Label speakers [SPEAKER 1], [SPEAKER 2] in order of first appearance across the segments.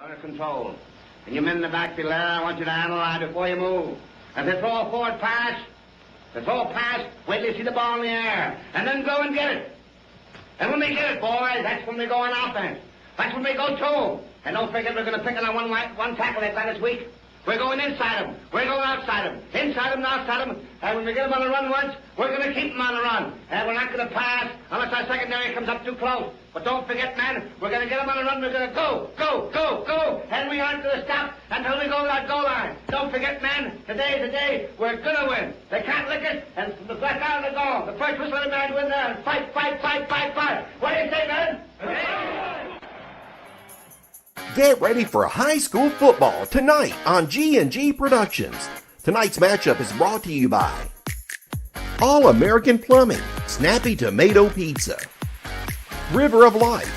[SPEAKER 1] Under control. And you men in the back below, I want you to analyze before you move. If they throw a forward pass, wait till you see the ball in the air, and then go and get it. And when they get it, boys, that's when we go on offense. That's when we go two. And don't forget, we're going to pick on one tackle they play this week. We're going inside them. We're going outside them. Inside them and outside them. And when we get them on the run once, we're going to keep them on the run. And we're not going to pass unless our secondary comes up too close. But don't forget, man, we're going to get them on the run. We're going to go. And we aren't going to stop until we go to that goal line. Don't forget, man, today's the day we're going to win. They can't lick it, and the black out of the goal. The first whistle of the man win there and fight. What do you say, man?
[SPEAKER 2] Get ready for high school football tonight on G&G Productions. Tonight's matchup is brought to you by All American Plumbing, Snappy Tomato Pizza, River of Life,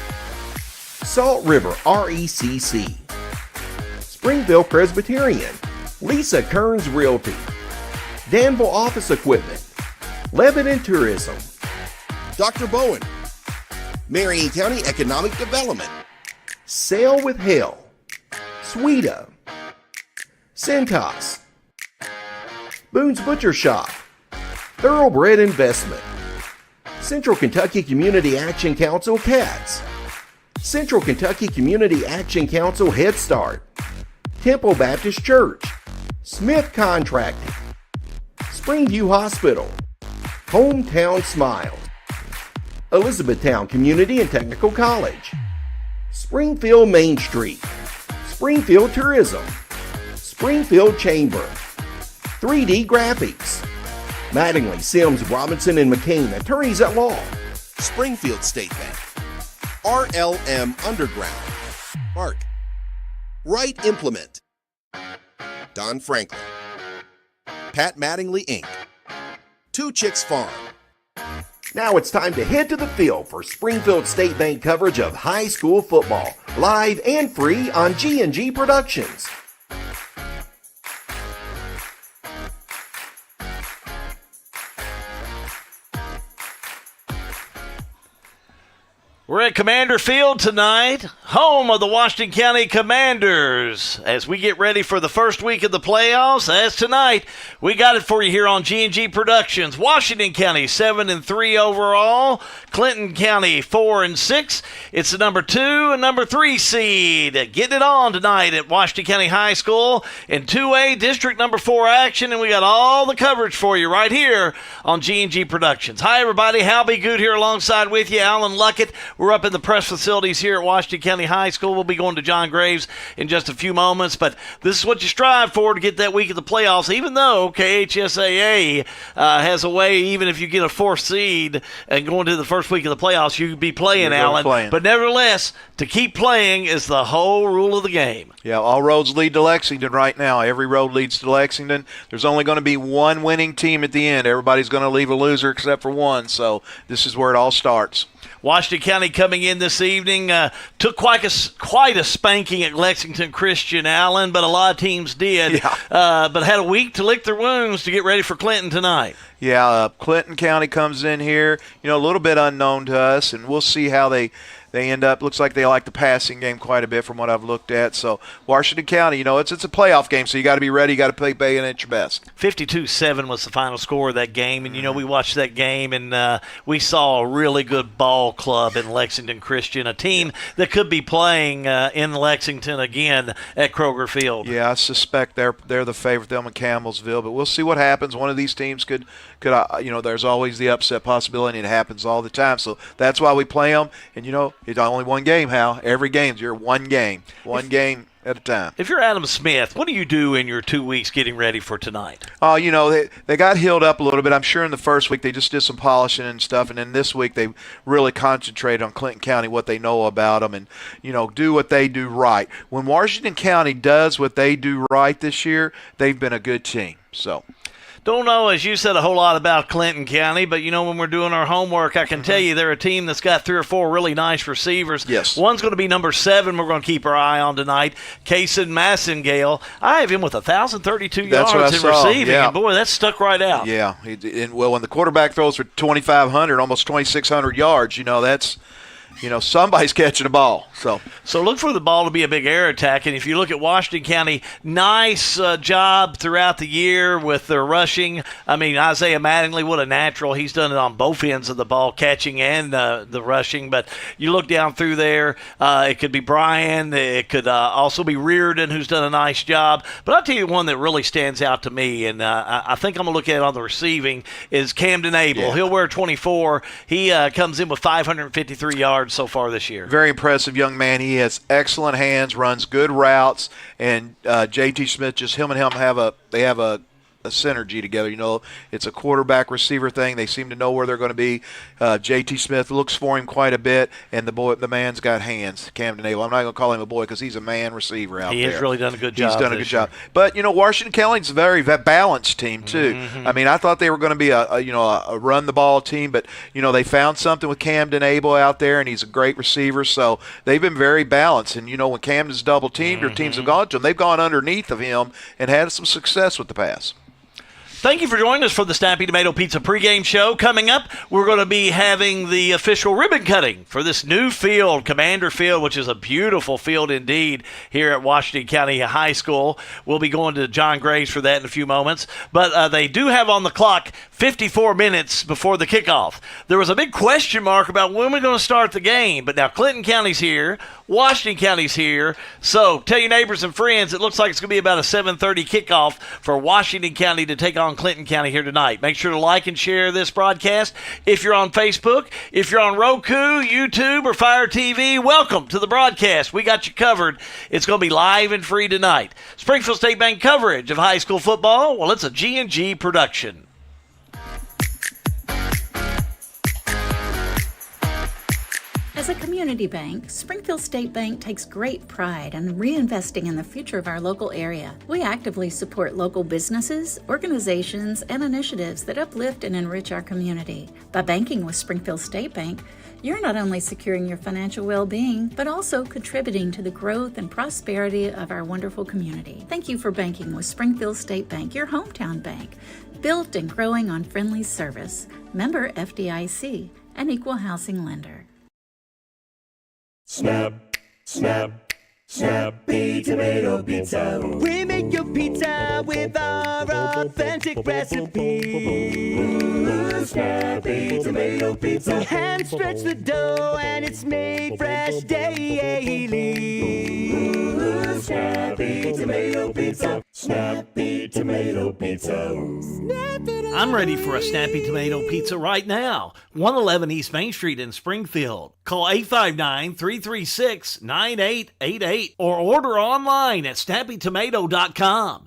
[SPEAKER 2] Salt River RECC, Springfield Presbyterian, Lisa Kearns Realty, Danville Office Equipment, Lebanon Tourism, Dr. Bowen, Marion County Economic Development, Sail with Hell, Sweda, Centos, Boone's Butcher Shop, Thoroughbred Investment, Central Kentucky Community Action Council CATS, Central Kentucky Community Action Council Head Start, Temple Baptist Church, Smith Contracting, Springview Hospital, Hometown Smiles, Elizabethtown Community and Technical College, Springfield Main Street, Springfield Tourism, Springfield Chamber, 3D Graphics, Mattingly, Sims, Robinson, and McCain, Attorneys at Law, Springfield State Bank, RLM Underground, Mark, Wright Implement, Don Franklin, Pat Mattingly, Inc., Two Chicks Farm. Now it's time to head to the field for Springfield State Bank coverage of high school football, live and free on G&G Productions.
[SPEAKER 3] We're at Commander Field tonight, home of the Washington County Commanders, as we get ready for the first week of the playoffs. As tonight, we got it for you here on G&G Productions. Washington County 7-3 overall, Clinton County 4-6. It's the number 2 and number 3 seed. Getting it on tonight at Washington County High School in 2A District number 4 action, and we got all the coverage for you right here on G&G Productions. Hi everybody, Hal B. Good here alongside with you, Alan Luckett. We're up in the press facilities here at Washington County High School. We'll be going to John Graves in just a few moments, but this is what you strive for to get that week of the playoffs, even though KHSAA has a way, even if you get a 4th seed and go into the first week of the playoffs, you could be playing, Alan. But nevertheless, to keep playing is the whole rule of the game.
[SPEAKER 4] Yeah, all roads lead to Lexington right now. Every road leads to Lexington. There's only going to be one winning team at the end. Everybody's going to leave a loser except for one, so this is where it all starts.
[SPEAKER 3] Washington County coming in this evening took quite a spanking at Lexington Christian, Allen, but a lot of teams did. Yeah. But had a week to lick their wounds to get ready for Clinton tonight. Yeah,
[SPEAKER 4] Clinton County comes in here, a little bit unknown to us, and we'll see how they end up. Looks like they like the passing game quite a bit from what I've looked at. So Washington County, it's a playoff game, so you got to be ready. You got to play at your best.
[SPEAKER 3] 52-7 was the final score of that game, and we watched that game, and we saw a really good ball club in Lexington Christian, a team that could be playing in Lexington again at Kroger Field.
[SPEAKER 4] Yeah, I suspect they're the favorite, them in Campbellsville, but we'll see what happens. One of these teams could there's always the upset possibility, and it happens all the time. So that's why we play them, and it's only one game, Hal. Every game's your one game at a time.
[SPEAKER 3] If you're Adam Smith, what do you do in your 2 weeks getting ready for tonight?
[SPEAKER 4] They got healed up a little bit. I'm sure in the first week they just did some polishing and stuff, and then this week they really concentrated on Clinton County, what they know about them, and, do what they do right. When Washington County does what they do right this year, they've been a good team. So.
[SPEAKER 3] Don't know, as you said, a whole lot about Clinton County, but, when we're doing our homework, I can tell you they're a team that's got 3 or 4 really nice receivers.
[SPEAKER 4] Yes.
[SPEAKER 3] One's going to be number 7 we're going to keep our eye on tonight, Kaysen Massengale. I have him with 1,032 yards in receiving, and boy, that stuck right out.
[SPEAKER 4] Yeah, when the quarterback throws for 2,500, almost 2,600 yards, somebody's catching the ball.
[SPEAKER 3] So look for the ball to be a big air attack. And if you look at Washington County, nice job throughout the year with their rushing. I mean, Isaiah Mattingly, what a natural. He's done it on both ends of the ball, catching and the rushing. But you look down through there, it could be Brian. It could also be Reardon, who's done a nice job. But I'll tell you one that really stands out to me, and I think I'm going to look at it on the receiving, is Camden Abel.
[SPEAKER 4] Yeah.
[SPEAKER 3] He'll wear 24. He comes in with 553 yards so far this year.
[SPEAKER 4] Very impressive young man. He has excellent hands, runs good routes, and J.T. Smith, just him and him have a synergy together. It's a quarterback receiver thing. They seem to know where they're going to be. J.T. Smith looks for him quite a bit, and the man's got hands, Camden Abel. I'm not going to call him a boy because he's a man receiver out there.
[SPEAKER 3] He has really done a good job.
[SPEAKER 4] He's done a good job. But, Washington County's a very balanced team, too.
[SPEAKER 3] Mm-hmm.
[SPEAKER 4] I mean, I thought they were going to be a run-the-ball team, but, they found something with Camden Abel out there, and he's a great receiver. So they've been very balanced. And, when Camden's double-teamed or teams have gone to him, they've gone underneath of him and had some success with the pass.
[SPEAKER 3] Thank you for joining us for the Snappy Tomato Pizza pregame show. Coming up, we're going to be having the official ribbon cutting for this new field, Commander Field, which is a beautiful field indeed here at Washington County High School. We'll be going to John Graves for that in a few moments. But they do have on the clock 54 minutes before the kickoff. There was a big question mark about when we're going to start the game, but now Clinton County's here, Washington County's here. So tell your neighbors and friends, it looks like it's going to be about a 7:30 kickoff for Washington County to take on Clinton County here tonight. Make sure to like and share this broadcast. If you're on Facebook, if you're on Roku, YouTube, or Fire TV, welcome to the broadcast. We got you covered. It's going to be live and free tonight. Springfield State Bank coverage of high school football, well, it's a G&G production.
[SPEAKER 5] As a community bank, Springfield State Bank takes great pride in reinvesting in the future of our local area. We actively support local businesses, organizations, and initiatives that uplift and enrich our community. By banking with Springfield State Bank, you're not only securing your financial well-being, but also contributing to the growth and prosperity of our wonderful community. Thank you for banking with Springfield State Bank, your hometown bank, built and growing on friendly service. Member FDIC, an equal housing lender.
[SPEAKER 6] Snap, snap, Snappy Tomato Pizza.
[SPEAKER 7] We make your pizza with our authentic recipe.
[SPEAKER 6] Ooh, Snappy Tomato Pizza.
[SPEAKER 7] Hand stretch the dough and it's made fresh daily.
[SPEAKER 6] Ooh, Snappy Tomato Pizza. Snappy Tomato Pizza.
[SPEAKER 3] I'm ready for a Snappy Tomato Pizza right now. 111 East Main Street in Springfield. Call 859-336-9888 or order online at snappytomato.com.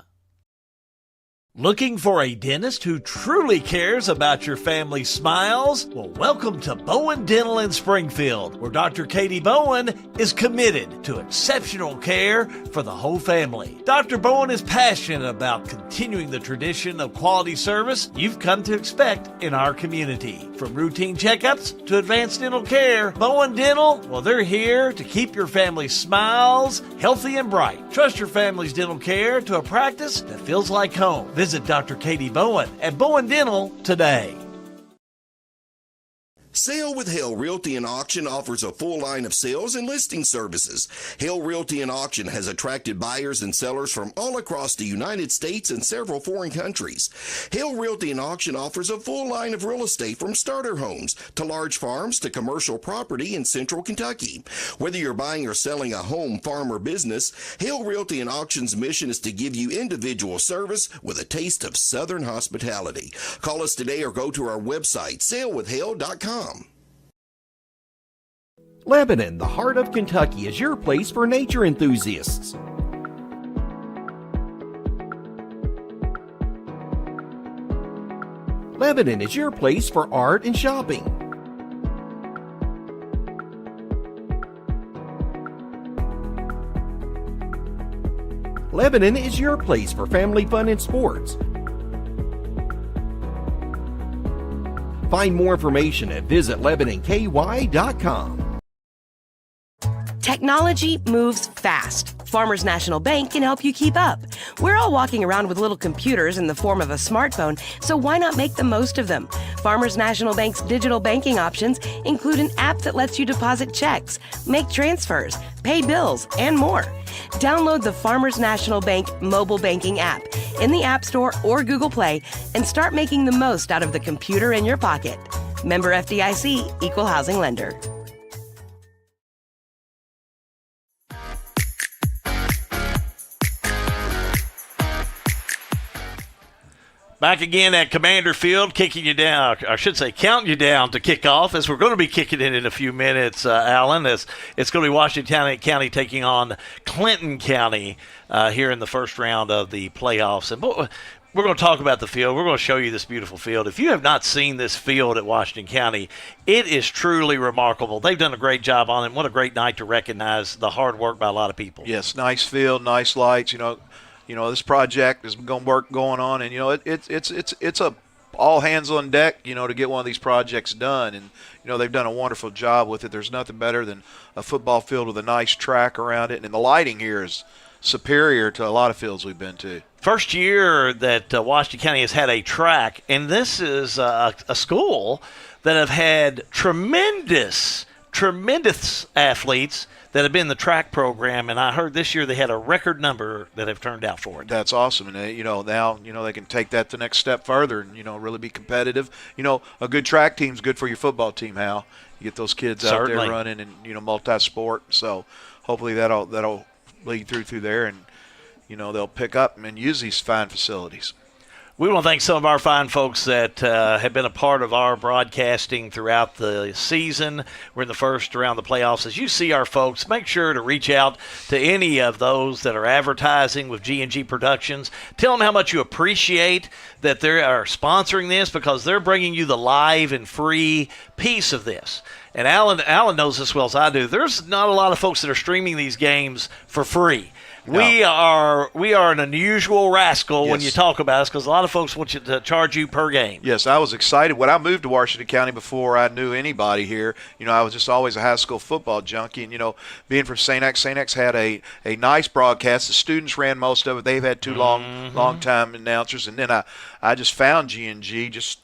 [SPEAKER 3] Looking for a dentist who truly cares about your family's smiles? Well, welcome to Bowen Dental in Springfield, where Dr. Katie Bowen is committed to exceptional care for the whole family. Dr. Bowen is passionate about continuing the tradition of quality service you've come to expect in our community. From routine checkups to advanced dental care, Bowen Dental, well, they're here to keep your family's smiles healthy and bright. Trust your family's dental care to a practice that feels like home. Visit Dr. Katie Bowen at Bowen Dental today.
[SPEAKER 8] Sale with Hale Realty and Auction offers a full line of sales and listing services. Hale Realty and Auction has attracted buyers and sellers from all across the United States and several foreign countries. Hale Realty and Auction offers a full line of real estate from starter homes to large farms to commercial property in central Kentucky. Whether you're buying or selling a home, farm, or business, Hale Realty and Auction's mission is to give you individual service with a taste of Southern hospitality. Call us today or go to our website, salewithhale.com.
[SPEAKER 2] Lebanon, the heart of Kentucky, is your place for nature enthusiasts. Lebanon is your place for art and shopping. Lebanon is your place for family fun and sports. Find more information at visitlebanonky.com.
[SPEAKER 9] Technology moves fast, Farmers National Bank can help you keep up. We're all walking around with little computers in the form of a smartphone, so why not make the most of them? Farmers National Bank's digital banking options include an app that lets you deposit checks, make transfers, pay bills, and more. Download the Farmers National Bank mobile banking app in the App Store or Google Play and start making the most out of the computer in your pocket. Member FDIC, Equal Housing Lender.
[SPEAKER 3] Back again at Commander Field, kicking you down, I should say counting you down to kick off, as we're going to be kicking it in a few minutes, Alan, as it's going to be Washington County taking on Clinton County here in the first round of the playoffs. And we're going to talk about the field. We're going to show you this beautiful field. If you have not seen this field at Washington County, it is truly remarkable. They've done a great job on it. What a great night to recognize the hard work by a lot of people.
[SPEAKER 4] Yes, nice field, nice lights, this project is going on, and it's a all hands on deck, to get one of these projects done, and they've done a wonderful job with it. There's nothing better than a football field with a nice track around it, and the lighting here is superior to a lot of fields we've been to.
[SPEAKER 3] First year that Washington County has had a track, and this is a school that have had tremendous athletes that have been in the track program, and I heard this year they had a record number that have turned out for it.
[SPEAKER 4] That's awesome, and now they can take that the next step further and really be competitive. A good track team's good for your football team, Hal. You get those kids out there running and multi-sport. So hopefully that'll lead through there, and they'll pick up and use these fine facilities.
[SPEAKER 3] We want to thank some of our fine folks that have been a part of our broadcasting throughout the season. We're in the first round of the playoffs. As you see our folks, make sure to reach out to any of those that are advertising with G&G Productions. Tell them how much you appreciate that they are sponsoring this, because they're bringing you the live and free piece of this. And Alan knows this well as I do. There's not a lot of folks that are streaming these games for free. No. We are an unusual rascal when you talk about us, because a lot of folks want you to charge you per game.
[SPEAKER 4] Yes, I was excited. When I moved to Washington County before I knew anybody here, I was just always a high school football junkie. And, being from St. X had a nice broadcast. The students ran most of it. They've had two long-time announcers. And then I just found G&G just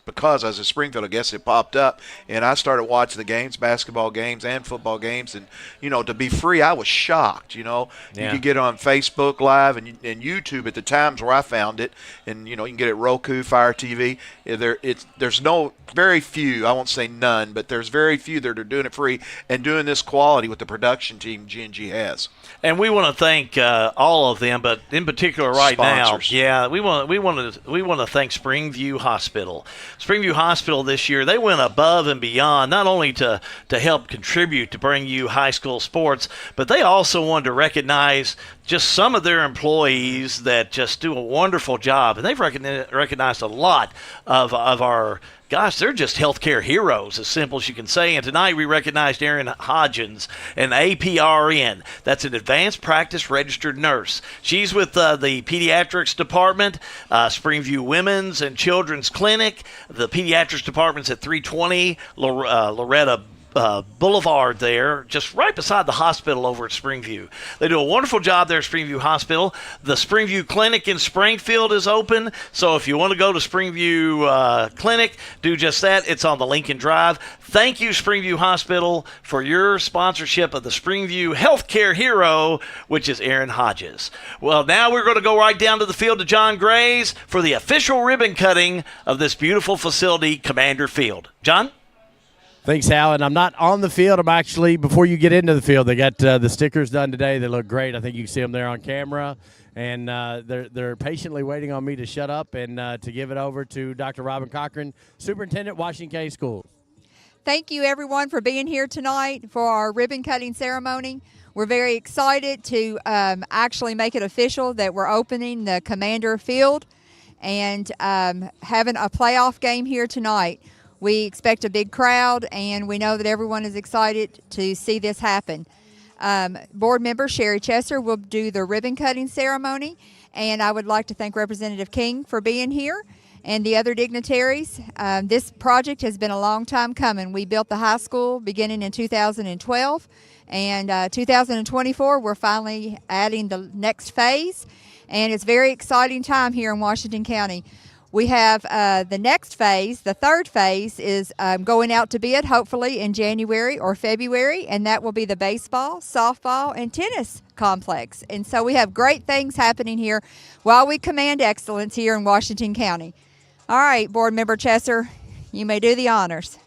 [SPEAKER 4] because I was in Springfield, I guess it popped up, and I started watching the games, basketball games and football games, and to be free, I was shocked. You could get on Facebook Live and YouTube at the times where I found it, and you can get it Roku, Fire TV. There's very few, I won't say none, but there's very few that are doing it free and doing this quality with the production team G&G has.
[SPEAKER 3] And we want to thank all of them, but in particular right
[SPEAKER 4] Sponsors.
[SPEAKER 3] now, we want to thank Springview Hospital. Springview Hospital this year, they went above and beyond, not only to help contribute to bring you high school sports, but they also wanted to recognize just some of their employees that just do a wonderful job. And they've recognized a lot of our gosh, they're just healthcare heroes, as simple as you can say. And tonight we recognized Erin Hodgins, an APRN. That's an advanced practice registered nurse. She's with the pediatrics department, Springview Women's and Children's Clinic. The pediatrics department's at 320 Loretta Boulevard there, just right beside the hospital over at Springview. They do a wonderful job there at Springview Hospital. The Springview Clinic in Springfield is open, so if you want to go to Springview Clinic, do just that. It's on the Lincoln Drive. Thank you, Springview Hospital, for your sponsorship of the Springview Healthcare Hero, which is Erin Hodges. Well, now we're going to go right down to the field to John Grays for the official ribbon cutting of this beautiful facility, Commander Field. John?
[SPEAKER 10] Thanks, Hal. And I'm not on the field. I'm actually, before you get into the field, they got the stickers done today. They look great. I think you can see them there on camera. And they're patiently waiting on me to shut up and to give it over to Dr. Robin Cochran, Superintendent, Washington County Schools.
[SPEAKER 11] Thank you, everyone, for being here tonight for our ribbon-cutting ceremony. We're very excited to actually make it official that we're opening the Commander Field and having a playoff game here tonight. We expect a big crowd, and we know that everyone is excited to see this happen. Board member Sherry Chester will do the ribbon-cutting ceremony, and I would like to thank Representative King for being here. and the other dignitaries. This project has been a long time coming. We built the high school beginning in 2012, and 2024 we're finally adding the next phase, and it's a very exciting time here in Washington County. We have the next phase, the third phase, is going out to bid hopefully in January or February, and that will be the baseball, softball, and tennis complex. And so we have great things happening here while we command excellence here in Washington County. All right, Board Member Chesser, you may do the honors.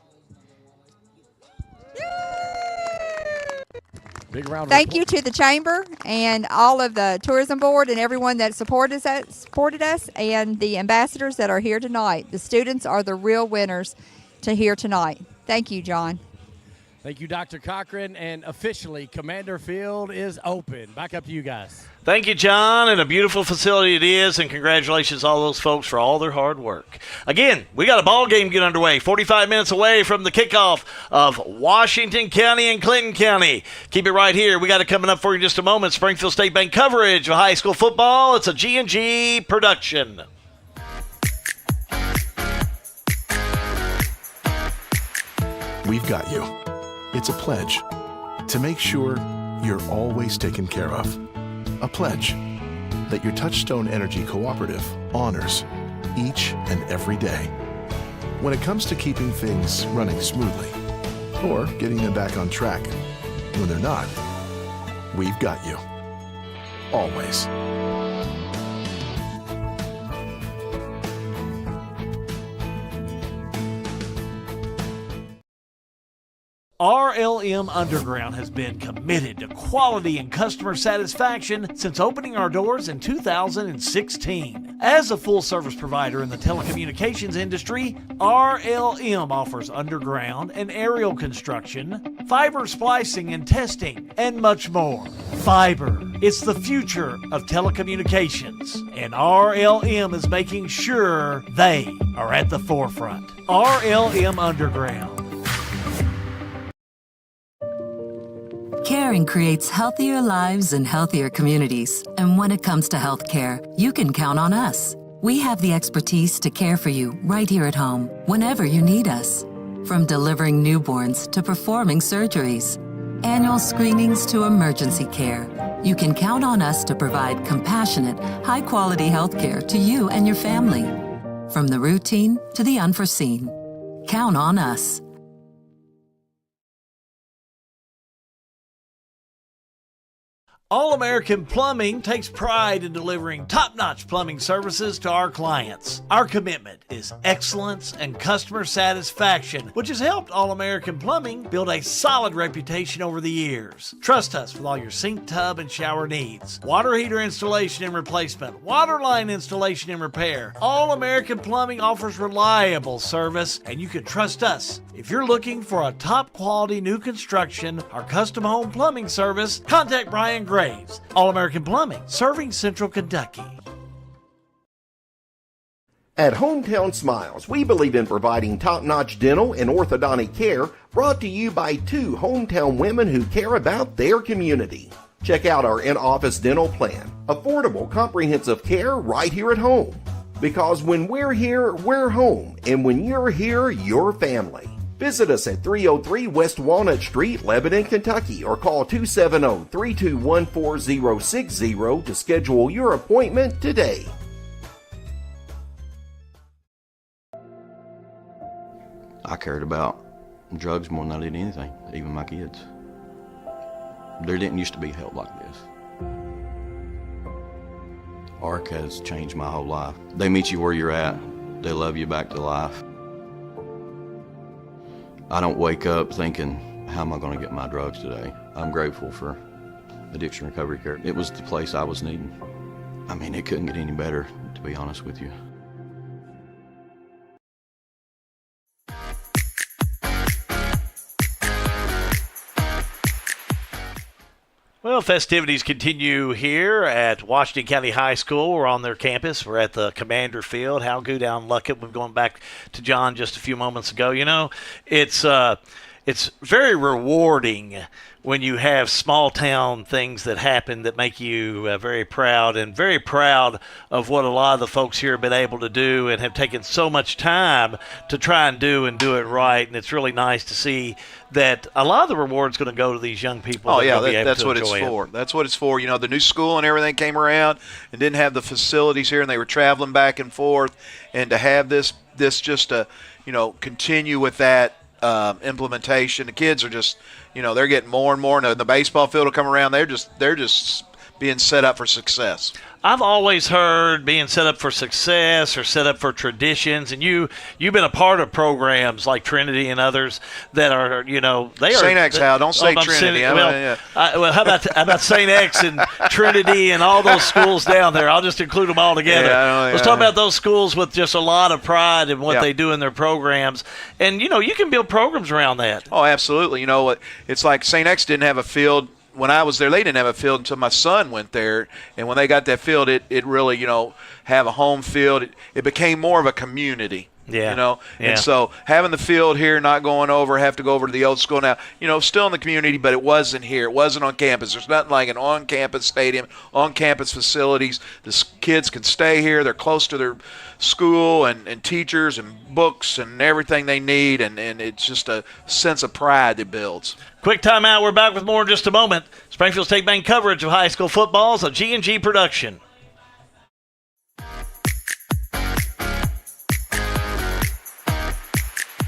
[SPEAKER 10] Big round of
[SPEAKER 11] Thank you to the Chamber and all of the Tourism Board and everyone that supported us and the ambassadors that are here tonight. The students are the real winners to here tonight. Thank you, John.
[SPEAKER 10] Thank you, Dr. Cochran. And officially, Commander Field is open. Back up to you guys.
[SPEAKER 3] Thank you, John, and a beautiful facility it is, and congratulations to all those folks for all their hard work. Again, we got a ball game get underway, 45 minutes away from the kickoff of Washington County and Clinton County. Keep it right here. We got it coming up for you in just a moment. Springfield State Bank coverage of high school football. It's a G&G production.
[SPEAKER 12] We've got you. It's a pledge to make sure you're always taken care of. A pledge that your Touchstone Energy Cooperative honors each and every day. When it comes to keeping things running smoothly or getting them back on track when they're not, we've got you. Always.
[SPEAKER 3] RLM Underground has been committed to quality and customer satisfaction since opening our doors in 2016. As a full-service provider in the telecommunications industry, RLM offers underground and aerial construction, fiber splicing and testing, and much more. Fiber, it's the future of telecommunications, and RLM is making sure they are at the forefront. RLM Underground.
[SPEAKER 13] Caring creates healthier lives and healthier communities. And when it comes to healthcare, you can count on us. We have the expertise to care for you right here at home, whenever you need us. From delivering newborns to performing surgeries, annual screenings to emergency care, you can count on us to provide compassionate, high-quality healthcare to you and your family. From the routine to the unforeseen. Count on us.
[SPEAKER 3] All-American Plumbing takes pride in delivering top-notch plumbing services to our clients. Our commitment is excellence and customer satisfaction, which has helped All-American Plumbing build a solid reputation over the years. Trust us with all your sink, tub, and shower needs. Water heater installation and replacement, water line installation and repair. All-American Plumbing offers reliable service, and you can trust us. If you're looking for a top-quality new construction or custom home plumbing service, contact Brian Graves. All-American Plumbing, serving Central Kentucky.
[SPEAKER 2] At Hometown Smiles, we believe in providing top-notch dental and orthodontic care, brought to you by two hometown women who care about their community. Check out our in-office dental plan. Affordable, comprehensive care right here at home. Because when we're here, we're home. And when you're here, you're family. Visit us at 303 West Walnut Street, Lebanon, Kentucky, or call 270-321-4060 to schedule your appointment today.
[SPEAKER 14] I cared about drugs more than I did anything, even my kids. There didn't used to be help like this. ARC has changed my whole life. They meet you where you're at. They love you back to life. I don't wake up thinking, how am I going to get my drugs today? I'm grateful for addiction recovery care. It was the place I was needing. I mean, it couldn't get any better, to be honest with you.
[SPEAKER 3] Well, festivities continue here at Washington County High School. We're on their campus. We're at the Commander Field. How good down Luckett. We're going back to John just a few moments ago. You know, it's it's very rewarding when you have small town things that happen that make you very proud, and very proud of what a lot of the folks here have been able to do and have taken so much time to try and do it right. And it's really nice to see that a lot of the reward's going to go to these young people.
[SPEAKER 4] Oh, yeah, that's what it's for. That's what it's for. You know, the new school and everything came around and didn't have the facilities here, and they were traveling back and forth. And to have this just to, continue with that implementation, the kids are just, they're getting more and more. And the baseball field will come around. They're just being set up for success.
[SPEAKER 3] I've always heard being set up for success or set up for traditions, and you've been a part of programs like Trinity and others that are, they are.
[SPEAKER 4] St. X, Hal, don't say Trinity.
[SPEAKER 3] How about St. X and Trinity and all those schools down there? I'll just include them all together. Let's talk about those schools with just a lot of pride in what they do in their programs, and you can build programs around that.
[SPEAKER 4] Oh, absolutely. It's like St. X didn't have a field. When I was there, they didn't have a field until my son went there. And when they got that field, it really, have a home field. It became more of a community.
[SPEAKER 3] Yeah.
[SPEAKER 4] And so having the field here, not going over, have to go over to the old school now, still in the community, but it wasn't here. It wasn't on campus. There's nothing like an on-campus stadium, on-campus facilities. The kids can stay here. They're close to their school and teachers and books and everything they need, and it's just a sense of pride that builds.
[SPEAKER 3] Quick timeout. We're back with more in just a moment. Springfield State Bank coverage of high school football is a G&G production.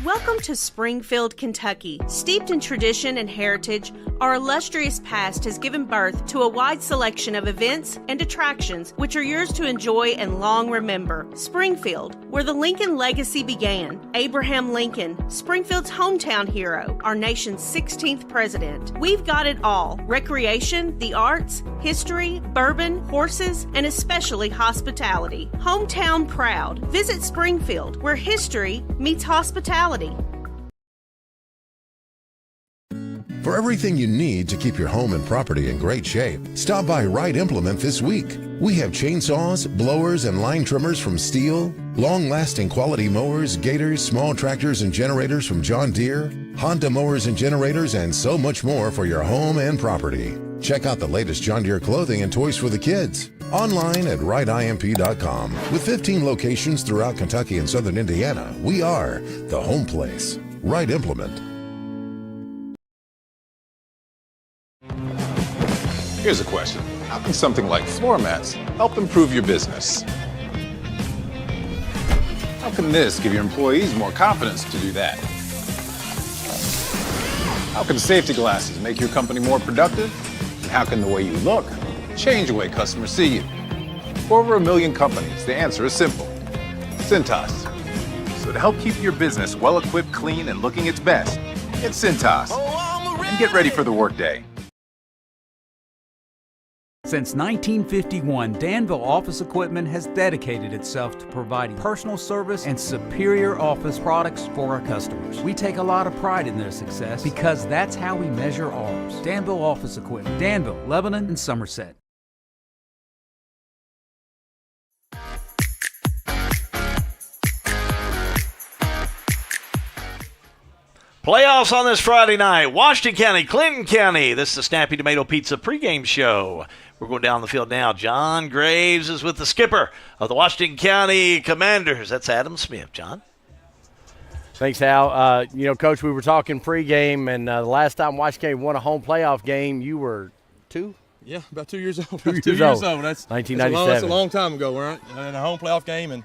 [SPEAKER 15] Welcome to Springfield, Kentucky. Steeped in tradition and heritage, our illustrious past has given birth to a wide selection of events and attractions which are yours to enjoy and long remember. Springfield, where the Lincoln legacy began. Abraham Lincoln, Springfield's hometown hero, our nation's 16th president. We've got it all: recreation, the arts, history, bourbon, horses, and especially hospitality. Hometown proud. Visit Springfield, where history meets hospitality.
[SPEAKER 16] For everything you need to keep your home and property in great shape, stop by Wright Implement this week. We have chainsaws, blowers, and line trimmers from Steel, long-lasting quality mowers, gators, small tractors, and generators from John Deere, Honda mowers and generators, and so much more for your home and property. Check out the latest John Deere clothing and toys for the kids. Online at wrightimp.com. With 15 locations throughout Kentucky and southern Indiana, we are the home place. Wright Implement.
[SPEAKER 17] Here's a question. How can something like floor mats help improve your business? How can this give your employees more confidence to do that? How can safety glasses make your company more productive? And how can the way you look change the way customers see you? For over 1 million companies, the answer is simple: Cintas. So to help keep your business well-equipped, clean, and looking its best, get Cintas and get ready for the workday.
[SPEAKER 18] Since 1951, Danville Office Equipment has dedicated itself to providing personal service and superior office products for our customers. We take a lot of pride in their success because that's how we measure ours. Danville Office Equipment, Danville, Lebanon, and Somerset.
[SPEAKER 3] Playoffs on this Friday night. Washington County, Clinton County. This is the Snappy Tomato Pizza pregame show. We're going down the field now. John Graves is with the skipper of the Washington County Commanders. That's Adam Smith. John?
[SPEAKER 10] Thanks, Al. Coach, we were talking pregame, and the last time Washington County won a home playoff game, you were 2?
[SPEAKER 19] Yeah, about 2 years old.
[SPEAKER 10] 2 years old.
[SPEAKER 19] That's
[SPEAKER 10] 1997.
[SPEAKER 19] That's a long time ago, right? In a home playoff game, and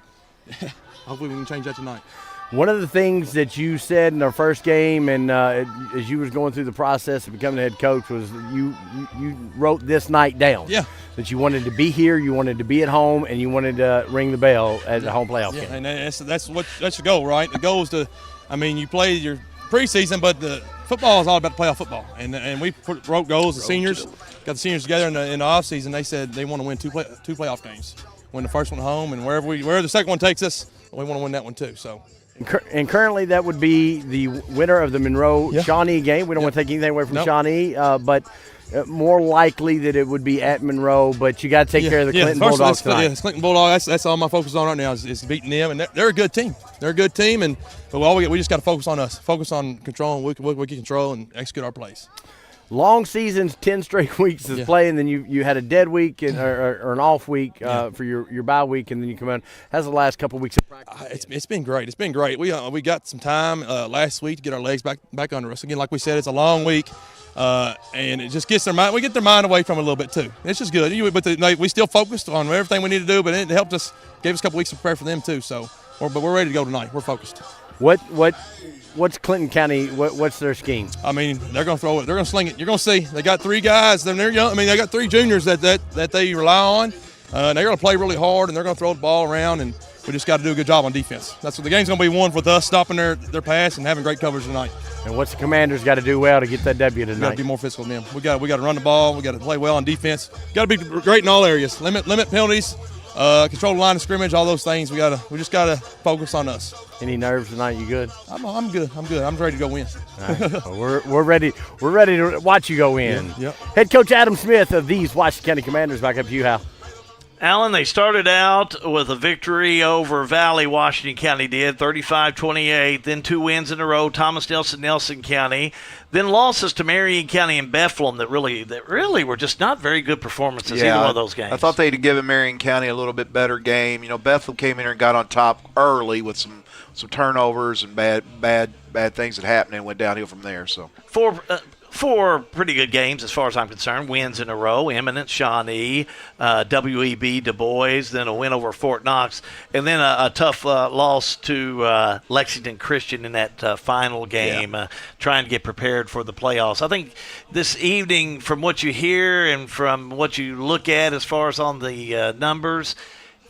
[SPEAKER 19] hopefully we can change that tonight.
[SPEAKER 10] One of the things that you said in our first game, and as you was going through the process of becoming the head coach, was you wrote this night down.
[SPEAKER 19] Yeah.
[SPEAKER 10] That you wanted to be here, you wanted to be at home, and you wanted to ring the bell at the home playoff game.
[SPEAKER 19] And that's the goal, right? The goal is to, you play your preseason, but the football is all about playoff football. And we wrote goals. The seniors got the seniors together in the off season. They said they want to win two playoff games. Win the first one home, and wherever the second one takes us, we want to win that one too. So.
[SPEAKER 10] And currently that would be the winner of the Monroe-Shawnee game. We don't want to take anything away from Shawnee, but more likely that it would be at Monroe, but you got to take care of the Clinton Bulldogs tonight.
[SPEAKER 19] Yeah, Clinton Bulldogs. That's all my focus on right now is beating them, and they're a good team. They're a good team, but we just got to focus on us. Focus on controlling what we can control and execute our plays.
[SPEAKER 10] Long seasons, 10 straight weeks of play, and then you had a dead week or an off week for your bye week, and then you come in. How's the last couple of weeks of practice?
[SPEAKER 19] It's been great. It's been great. We got some time last week to get our legs back under us. Again, like we said, it's a long week, and it just gets their mind. We get their mind away from it a little bit too. It's just good. But we still focused on everything we need to do, but it helped us, gave us a couple weeks to prepare for them too. So, but we're ready to go tonight. We're focused.
[SPEAKER 10] What's Clinton County? What's their scheme?
[SPEAKER 19] I mean, they're going to throw it. They're going to sling it. You're going to see. They got 3 guys. They're young. I mean, they got 3 juniors that they rely on. They're going to play really hard, and they're going to throw the ball around, and we just got to do a good job on defense. That's what the game's going to be won with us stopping their pass and having great coverage tonight.
[SPEAKER 10] And what's the Commanders got to do well to get that W tonight?
[SPEAKER 19] We got to be more physical than them. We got to run the ball. We got to play well on defense. Got to be great in all areas. Limit penalties. Control the line of scrimmage, all those things. We just gotta focus on us.
[SPEAKER 10] Any nerves tonight? You good?
[SPEAKER 19] I'm good. I'm ready to go win.
[SPEAKER 10] All right. Well, we're ready. We're ready to watch you go in.
[SPEAKER 19] Yep.
[SPEAKER 10] Head coach Adam Smith of these Washington County Commanders. Back up to you, Hal.
[SPEAKER 3] Alan, they started out with a victory over Valley, Washington County did, 35-28, then 2 wins in a row, Thomas Nelson County, then losses to Marion County and Bethlehem that really were just not very good performances, either one of those games.
[SPEAKER 4] I thought they'd given Marion County a little bit better game. You know, Bethlehem came in here and got on top early with some turnovers and bad things that happened and went downhill from there. So
[SPEAKER 3] Four pretty good games as far as I'm concerned. Wins in a row, Eminent, Shawnee, WEB, Du Bois, then a win over Fort Knox, and then a tough loss to Lexington Christian in that final game, trying to get prepared for the playoffs. I think this evening, from what you hear and from what you look at as far as on the numbers,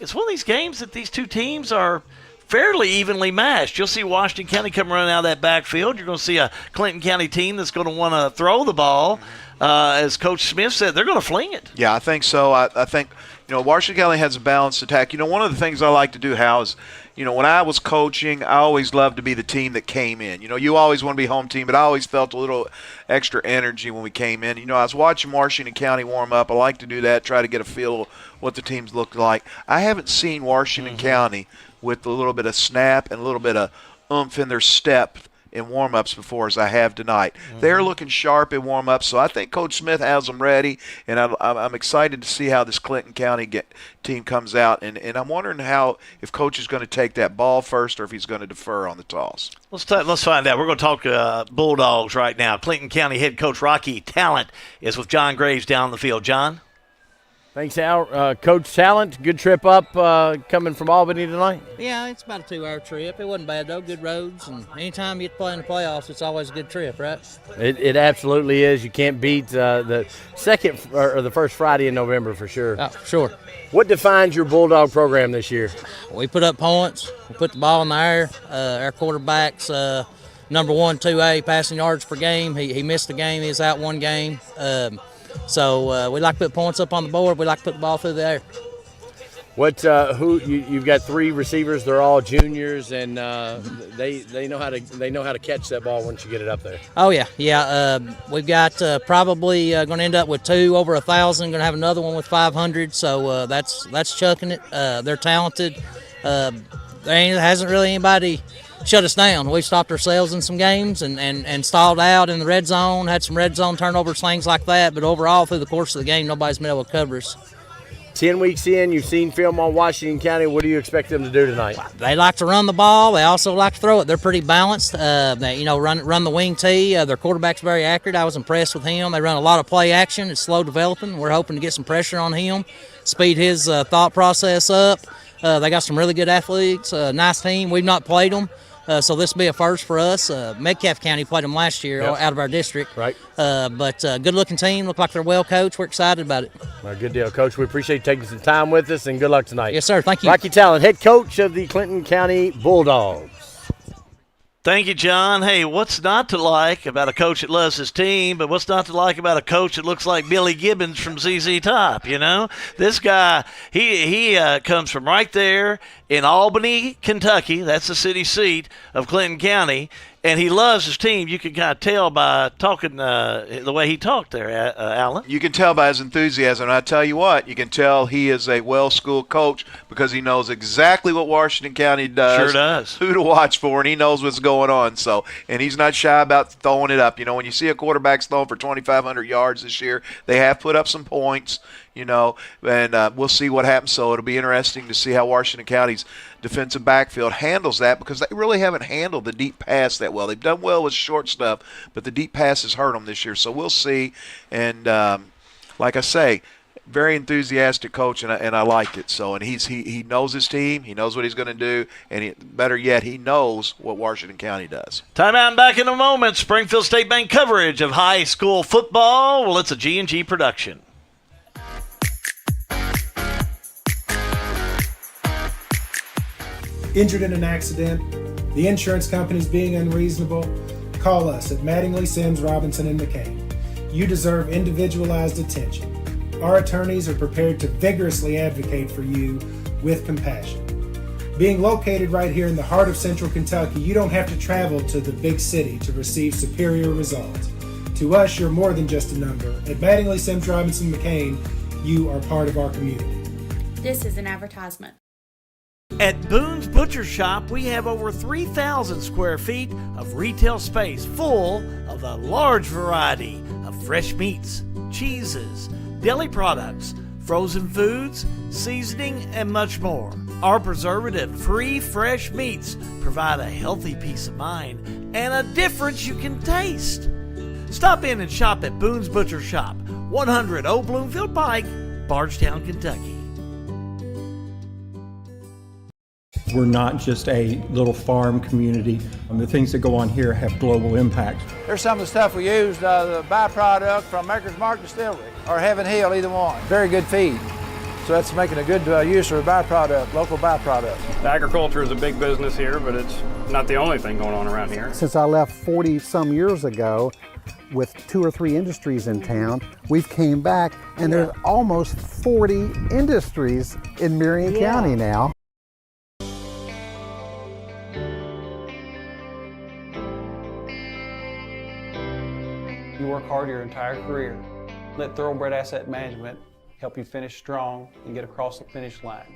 [SPEAKER 3] it's one of these games that these two teams are fairly evenly matched. You'll see Washington County come running out of that backfield. You're going to see a Clinton County team that's going to want to throw the ball. As Coach Smith said, they're going to fling it.
[SPEAKER 4] Yeah, I think so. I think, Washington County has a balanced attack. One of the things I like to do, Hal, is, when I was coaching, I always loved to be the team that came in. You always want to be home team, but I always felt a little extra energy when we came in. I was watching Washington County warm up. I like to do that, try to get a feel of what the teams look like. I haven't seen Washington County with a little bit of snap and a little bit of oomph in their step in warm-ups before as I have tonight. They're looking sharp in warm-ups, so I think Coach Smith has them ready, and I'm excited to see how this Clinton County team comes out, and I'm wondering if Coach is going to take that ball first or if he's going to defer on the toss.
[SPEAKER 3] Let's find out. We're going to talk Bulldogs right now. Clinton County head coach Rocky Talent is with John Graves down the field. John?
[SPEAKER 10] Thanks, Al. Coach Talent, good trip up coming from Albany tonight?
[SPEAKER 20] Yeah, it's about a 2-hour trip. It wasn't bad, though. Good roads, and anytime you play in the playoffs, it's always a good trip, right?
[SPEAKER 10] It absolutely is. You can't beat the second or the first Friday in November for sure.
[SPEAKER 20] Oh, sure.
[SPEAKER 10] What defines your Bulldog program this year?
[SPEAKER 20] We put up points. We put the ball in the air. Our quarterback's number 1, 2A passing yards per game. He missed the game. He was out one game. So we like to put points up on the board. We like to put the ball through the air.
[SPEAKER 10] You've got 3 receivers. They're all juniors, and they know how to catch that ball once you get it up there.
[SPEAKER 20] Oh yeah. We've got probably going to end up with 2 over 1,000. Going to have another one with 500. So that's chucking it. They're talented. There hasn't really anybody shut us down. We've stopped ourselves in some games and stalled out in the red zone, had some red zone turnovers, things like that. But overall, through the course of the game, nobody's been able to cover us.
[SPEAKER 10] 10 weeks in, you've seen film on Washington County. What do you expect them to do tonight?
[SPEAKER 20] They like to run the ball. They also like to throw it. They're pretty balanced. They run the wing tee. Their quarterback's very accurate. I was impressed with him. They run a lot of play action. It's slow developing. We're hoping to get some pressure on him, speed his thought process up. They got some really good athletes. Nice team. We've not played them. So this will be a first for us. Metcalfe County played them last year out of our district.
[SPEAKER 10] Right.
[SPEAKER 20] But good-looking team. Look like they're well coached. We're excited about it.
[SPEAKER 10] Well, good deal, Coach. We appreciate you taking some time with us, and good luck tonight.
[SPEAKER 20] Yes, sir. Thank you.
[SPEAKER 10] Rocky Talent, head coach of the Clinton County Bulldogs.
[SPEAKER 3] Thank you, John. Hey, what's not to like about a coach that loves his team, but what's not to like about a coach that looks like Billy Gibbons from ZZ Top, This guy, he comes from right there in Albany, Kentucky. That's the city seat of Clinton County. And he loves his team. You can kind of tell by talking the way he talked there, Alan.
[SPEAKER 4] You can tell by his enthusiasm. And I tell you what, you can tell he is a well-schooled coach because he knows exactly what Washington County does.
[SPEAKER 3] Sure does.
[SPEAKER 4] Who to watch for, and he knows what's going on. So, and he's not shy about throwing it up. You know, when you see a quarterback throwing for 2,500 yards this year, they have put up some points, you know, and we'll see what happens. So it'll be interesting to see how Washington County's defensive backfield handles that because they really haven't handled the deep pass that well. They've done well with short stuff, but the deep pass has hurt them this year. So we'll see. And like I say, very enthusiastic coach, and I like it. So, and he knows his team. He knows what he's going to do, and better yet, he knows what Washington County does.
[SPEAKER 3] Timeout and back in a moment. Springfield State Bank coverage of high school football. Well, it's a G&G production.
[SPEAKER 21] Injured in an accident, the insurance company's being unreasonable, call us at Mattingly, Sims, Robinson, and McCain. You deserve individualized attention. Our attorneys are prepared to vigorously advocate for you with compassion. Being located right here in the heart of Central Kentucky, you don't have to travel to the big city to receive superior results. To us, you're more than just a number. At Mattingly, Sims, Robinson, McCain, you are part of our community.
[SPEAKER 22] This is an advertisement.
[SPEAKER 3] At Boone's Butcher Shop, we have over 3,000 square feet of retail space full of a large variety of fresh meats, cheeses, deli products, frozen foods, seasoning, and much more. Our preservative-free fresh meats provide a healthy peace of mind and a difference you can taste. Stop in and shop at Boone's Butcher Shop, 100 Old Bloomfield Pike, Bardstown, Kentucky.
[SPEAKER 23] We're not just a little farm community. The things that go on here have global impact.
[SPEAKER 24] There's some of the stuff we use, the byproduct from Maker's Mark Distillery or Heaven Hill, either one. Very good feed. So that's making a good use of a byproduct, local byproduct.
[SPEAKER 25] Agriculture is a big business here, but it's not the only thing going on around here.
[SPEAKER 26] Since I left 40 some years ago with 2 or 3 industries in town, we've came back and there's almost 40 industries in Marion County now.
[SPEAKER 27] You work hard your entire career. Let Thoroughbred Asset Management help you finish strong and get across the finish line.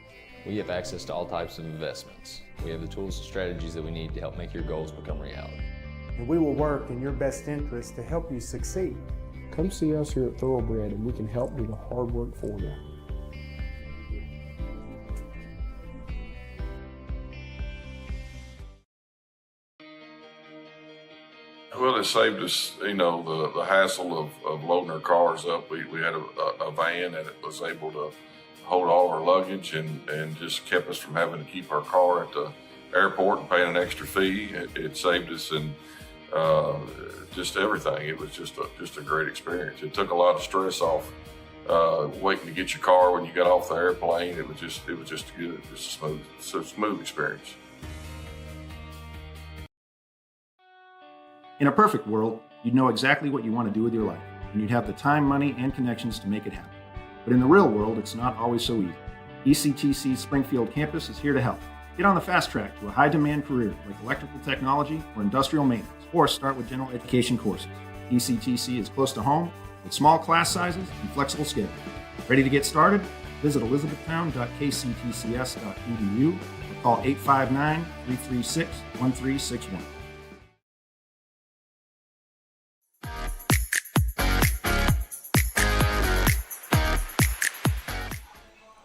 [SPEAKER 28] We have access to all types of investments. We have the tools and strategies that we need to help make your goals become reality.
[SPEAKER 29] And we will work in your best interest to help you succeed.
[SPEAKER 30] Come see us here at Thoroughbred and we can help do the hard work for you.
[SPEAKER 31] Well, it saved us, you know, the hassle of loading our cars up. We had a van and it was able to hold all our luggage and just kept us from having to keep our car at the airport and paying an extra fee. It saved us in just everything. It was just a great experience. It took a lot of stress off waiting to get your car when you got off the airplane. It was just good, just a smooth experience.
[SPEAKER 32] In a perfect world, you'd know exactly what you want to do with your life, and you'd have the time, money, and connections to make it happen. But in the real world, it's not always so easy. ECTC's Springfield campus is here to help. Get on the fast track to a high-demand career like electrical technology or industrial maintenance, or start with general education courses. ECTC is close to home with small class sizes and flexible schedules. Ready to get started? Visit elizabethtown.kctcs.edu or call 859-336-1361.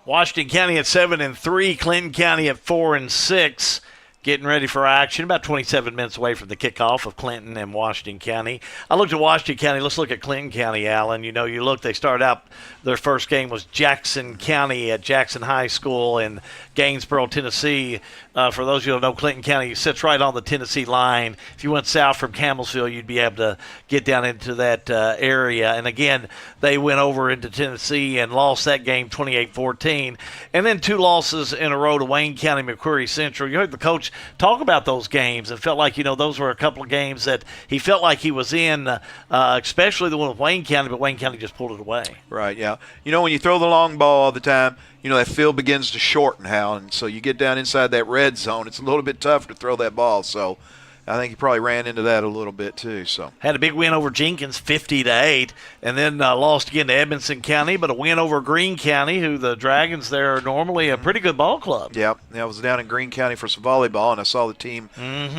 [SPEAKER 3] Washington County at 7-3, Clinton County at 4-6, getting ready for action. About 27 minutes away from the kickoff of Clinton and Washington County. I looked at Washington County. Let's look at Clinton County, Alan. You know, they started out, their first game was Jackson County at Jackson High School in Gainesboro, Tennessee. For those of you who don't know, Clinton County sits right on the Tennessee line. If you went south from Campbellsville, you'd be able to get down into that area. And again, they went over into Tennessee and lost that game 28-14. And then 2 losses in a row to Wayne County, McQuarrie Central. You heard the coach talk about those games and felt like, you know, those were a couple of games that he felt like he was in, especially the one with Wayne County, but Wayne County just pulled it away.
[SPEAKER 4] Right, yeah. You know, when you throw the long ball all the time, you know, that field begins to shorten, Hal, and so you get down inside that red zone, it's a little bit tough to throw that ball. So, I think he probably ran into that a little bit too. So
[SPEAKER 3] had a big win over Jenkins, 50-8, and then lost again to Edmonson County, but a win over Greene County, who the Dragons there are normally a pretty good ball club.
[SPEAKER 4] Yep, I was down in Greene County for some volleyball, and I saw the team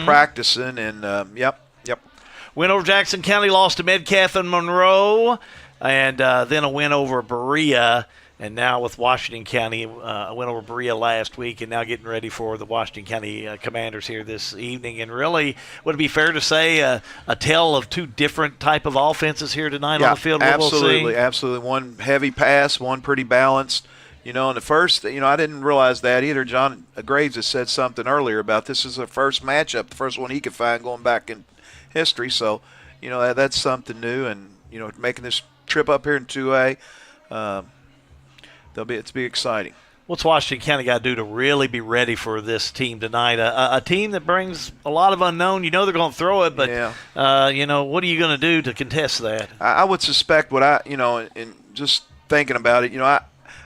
[SPEAKER 4] practicing, and yep.
[SPEAKER 3] Win over Jackson County, lost to Metcalf and Monroe, and then a win over Berea. And now with Washington County, I went over Berea last week, and now getting ready for the Washington County Commanders here this evening. And really, would it be fair to say a tale of two different type of offenses here tonight on the field?
[SPEAKER 4] Absolutely, absolutely. One heavy pass, one pretty balanced. In the first, I didn't realize that either. John Graves has said something earlier about this is the first matchup, the first one he could find going back in history. So, that's something new. And, making this trip up here in 2A, it's be exciting.
[SPEAKER 3] What's Washington County got to do to really be ready for this team tonight? A team that brings a lot of unknown. They're going to throw it, but what are you going to do to contest that?
[SPEAKER 4] I would suspect in just thinking about it,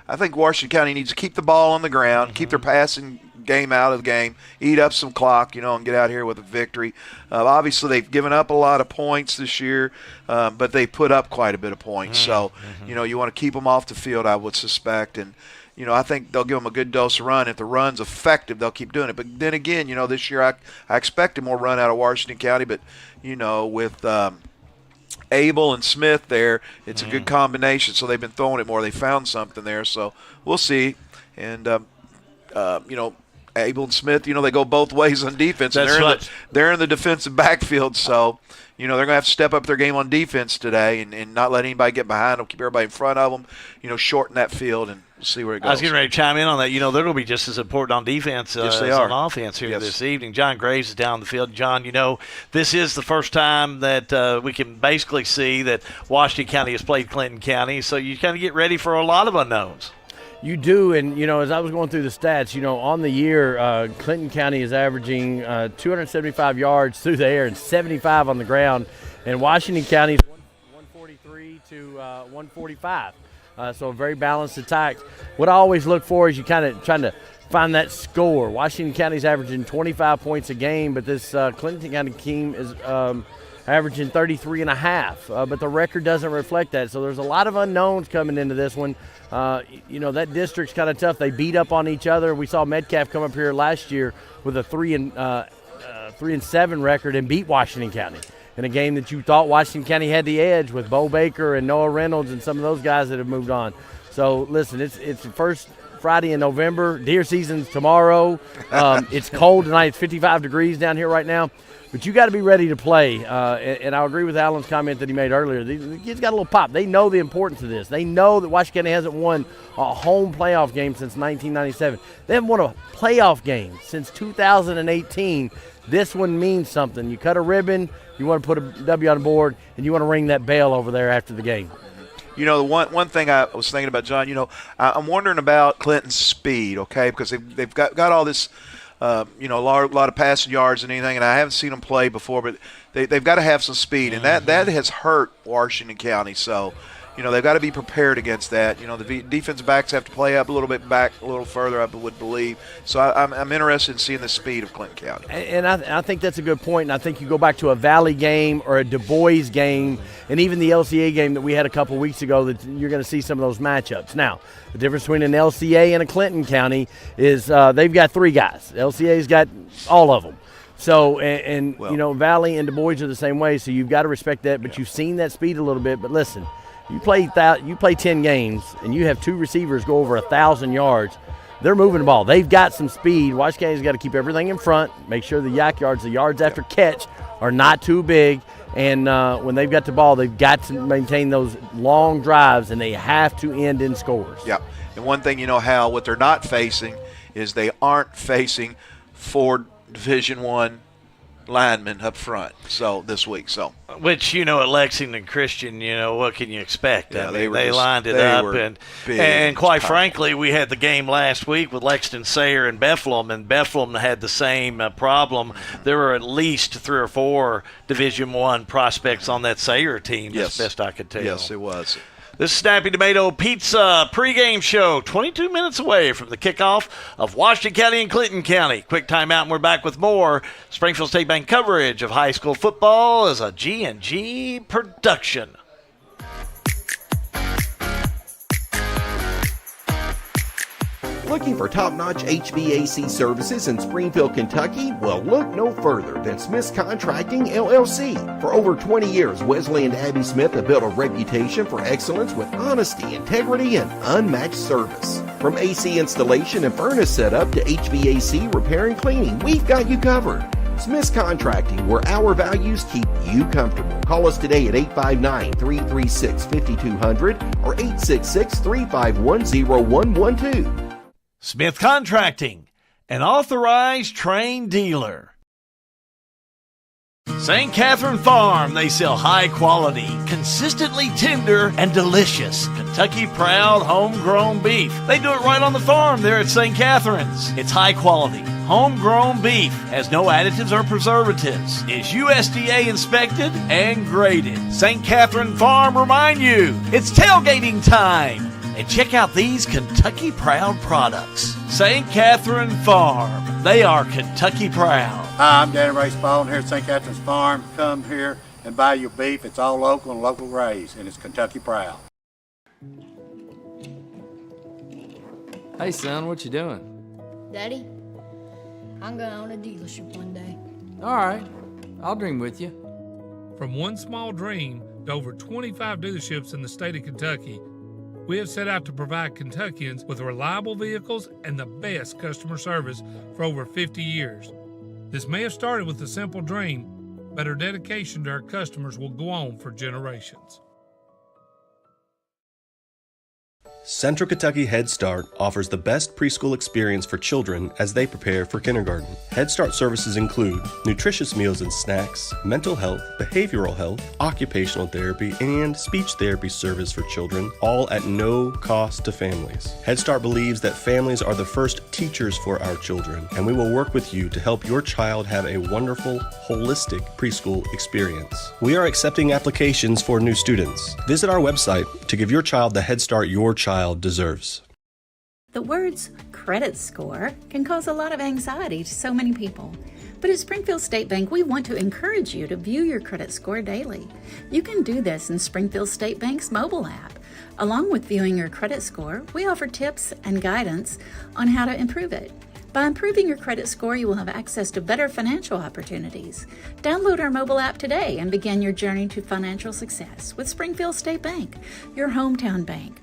[SPEAKER 4] I think Washington County needs to keep the ball on the ground, keep their passing game out of the game, eat up some clock, and get out here with a victory. Obviously, they've given up a lot of points this year, but they put up quite a bit of points. So, you want to keep them off the field, I would suspect. And, I think they'll give them a good dose of run. If the run's effective, they'll keep doing it. But then again, this year I expected more run out of Washington County, but, with Abel and Smith there, it's a good combination. So they've been throwing it more. They found something there. So we'll see. And, Abel and Smith, they go both ways on defense. They're in the defensive backfield, so, they're going to have to step up their game on defense today and not let anybody get behind them, keep everybody in front of them, shorten that field, and we'll see where it goes.
[SPEAKER 3] I was getting ready to chime in on that. They're going to be just as important on defense as on offense here this evening. John Graves is down the field. John, this is the first time that we can basically see that Washington County has played Clinton County, so you kind of get ready for a lot of unknowns.
[SPEAKER 10] You do, and, as I was going through the stats, on the year, Clinton County is averaging 275 yards through the air and 75 on the ground, and Washington County is 143 to 145. So a very balanced attack. What I always look for is you kind of trying to find that score. Washington County's averaging 25 points a game, but this Clinton County team is averaging 33.5, but the record doesn't reflect that. So there's a lot of unknowns coming into this one. That district's kind of tough. They beat up on each other. We saw Metcalf come up here last year with a 3-7 record and beat Washington County in a game that you thought Washington County had the edge with Bo Baker and Noah Reynolds and some of those guys that have moved on. So listen, it's the first Friday in November. Deer season's tomorrow. It's cold tonight. It's 55 degrees down here right now. But you got to be ready to play. And I agree with Alan's comment that he made earlier. The kids got a little pop. They know the importance of this. They know that Washington County hasn't won a home playoff game since 1997. They haven't won a playoff game since 2018. This one means something. You cut a ribbon, you want to put a W on the board, and you want to ring that bell over there after the game.
[SPEAKER 4] The one thing I was thinking about, John, I'm wondering about Clinton's speed, okay, because they've got all this – a lot of passing yards and anything, and I haven't seen them play before, but they've got to have some speed, and that has hurt Washington County. So, they've got to be prepared against that. The defensive backs have to play up a little bit back, a little further, I would believe. So I'm interested in seeing the speed of Clinton County.
[SPEAKER 10] And I think that's a good point, and I think you go back to a Valley game or a Du Bois game and even the LCA game that we had a couple weeks ago that you're going to see some of those matchups. Now, the difference between an LCA and a Clinton County is they've got 3 guys. LCA's got all of them. So, Valley and Du Bois are the same way, so you've got to respect that, but you've seen that speed a little bit. But listen, you play 10 games and you have 2 receivers go over 1,000 yards. They're moving the ball. They've got some speed. Washington County's got to keep everything in front, make sure the yards after catch are not too big. And when they've got the ball, they've got to maintain those long drives, and they have to end in scores.
[SPEAKER 4] Yeah. And one thing, Hal, what they're not facing is they aren't facing 4 Division I linemen up front this week. So,
[SPEAKER 3] which at Lexington Christian, what can you expect?
[SPEAKER 4] Yeah,
[SPEAKER 3] they lined it up, and quite frankly, we had the game last week with Lexington Sayre and Bethlehem, and Bethlehem had the same problem. There were at least 3 or 4 Division I prospects on that Sayre team.
[SPEAKER 4] Yes.
[SPEAKER 3] As best I could tell.
[SPEAKER 4] Yes, it was.
[SPEAKER 3] This is Snappy Tomato Pizza pregame show, 22 minutes away from the kickoff of Washington County and Clinton County. Quick timeout, and we're back with more Springfield State Bank coverage of high school football as a G&G production.
[SPEAKER 1] Looking for top-notch HVAC services in Springfield, Kentucky? Well, look no further than Smith's Contracting, LLC. For over 20 years, Wesley and Abby Smith have built a reputation for excellence with honesty, integrity, and unmatched service. From AC installation and furnace setup to HVAC repair and cleaning, we've got you covered. Smith's Contracting, where our values keep you comfortable. Call us today at 859-336-5200 or 866-351-0112.
[SPEAKER 3] Smith Contracting, an authorized trained dealer. St. Catherine Farm, they sell high quality, consistently tender, and delicious Kentucky Proud homegrown beef. They do it right on the farm there at St. Catherine's. It's high quality, homegrown beef, has no additives or preservatives, is USDA inspected and graded. St. Catherine Farm remind you, it's tailgating time. And check out these Kentucky Proud products. St. Catherine Farm. They are Kentucky Proud.
[SPEAKER 2] Hi, I'm Danny Ray Spalding here at St. Catherine's Farm. Come here and buy your beef. It's all local and local raised, and it's Kentucky Proud.
[SPEAKER 5] Hey, son, what you doing?
[SPEAKER 6] Daddy, I'm going to own a dealership one day.
[SPEAKER 5] All right, I'll dream with you.
[SPEAKER 7] From one small dream to over 25 dealerships in the state of Kentucky, we have set out to provide Kentuckians with reliable vehicles and the best customer service for over 50 years. This may have started with a simple dream, but our dedication to our customers will go on for generations.
[SPEAKER 8] Central Kentucky Head Start offers the best preschool experience for children as they prepare for kindergarten. Head Start services include nutritious meals and snacks, mental health, behavioral health, occupational therapy, and speech therapy service for children, all at no cost to families. Head Start believes that families are the first teachers for our children, and we will work with you to help your child have a wonderful, holistic preschool experience. We are accepting applications for new students. Visit our website to give your child the Head Start your child deserves.
[SPEAKER 9] The words credit score can cause a lot of anxiety to so many people. But at Springfield State Bank, we want to encourage you to view your credit score daily. You can do this in Springfield State Bank's mobile app. Along with viewing your credit score, we offer tips and guidance on how to improve it. By improving your credit score, you will have access to better financial opportunities. Download our mobile app today and begin your journey to financial success with Springfield State Bank, your hometown bank.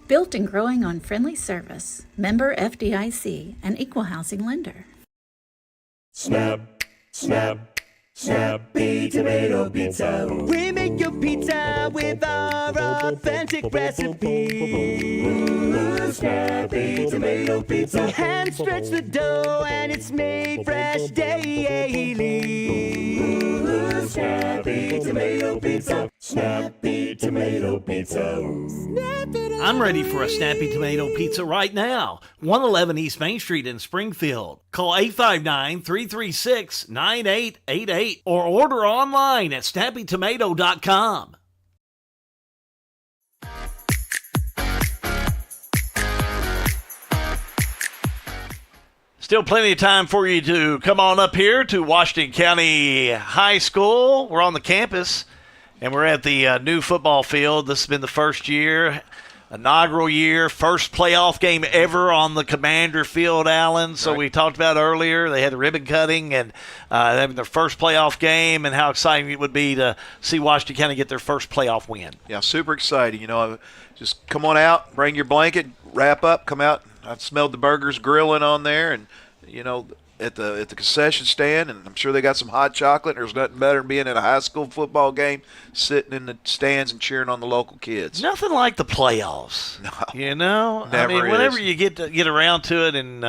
[SPEAKER 9] Built and growing on friendly service, member FDIC, and equal housing lender.
[SPEAKER 11] Snap, snap, Snappy Tomato Pizza. We make your pizza with our authentic recipe. Snappy Tomato Pizza. Hand stretch the dough and it's made fresh daily. Snappy Tomato Pizza. Snappy Tomato Pizza.
[SPEAKER 3] I'm ready for a Snappy Tomato Pizza right now. 111 East Main Street in Springfield. Call 859-336-9888 or order online at snappytomato.com. Still plenty of time for you to come on up here to Washington County High School. We're on the campus, and we're at the new football field. This has been the first year, inaugural year, first playoff game ever on the Commander Field, Allen. So we talked about earlier, they had the ribbon cutting and having their first playoff game, and how exciting it would be to see Washington County get their first playoff win.
[SPEAKER 4] Yeah, super exciting. You know, just come on out, bring your blanket, wrap up, come out. I smelled the burgers grilling on there, and you know, at the concession stand, and I'm sure they got some hot chocolate. There's nothing better than being at a high school football game, sitting in the stands and cheering on the local kids.
[SPEAKER 3] Nothing like the playoffs.
[SPEAKER 4] No,
[SPEAKER 3] you know,
[SPEAKER 4] never
[SPEAKER 3] I mean, whenever
[SPEAKER 4] is.
[SPEAKER 3] you get around to it, and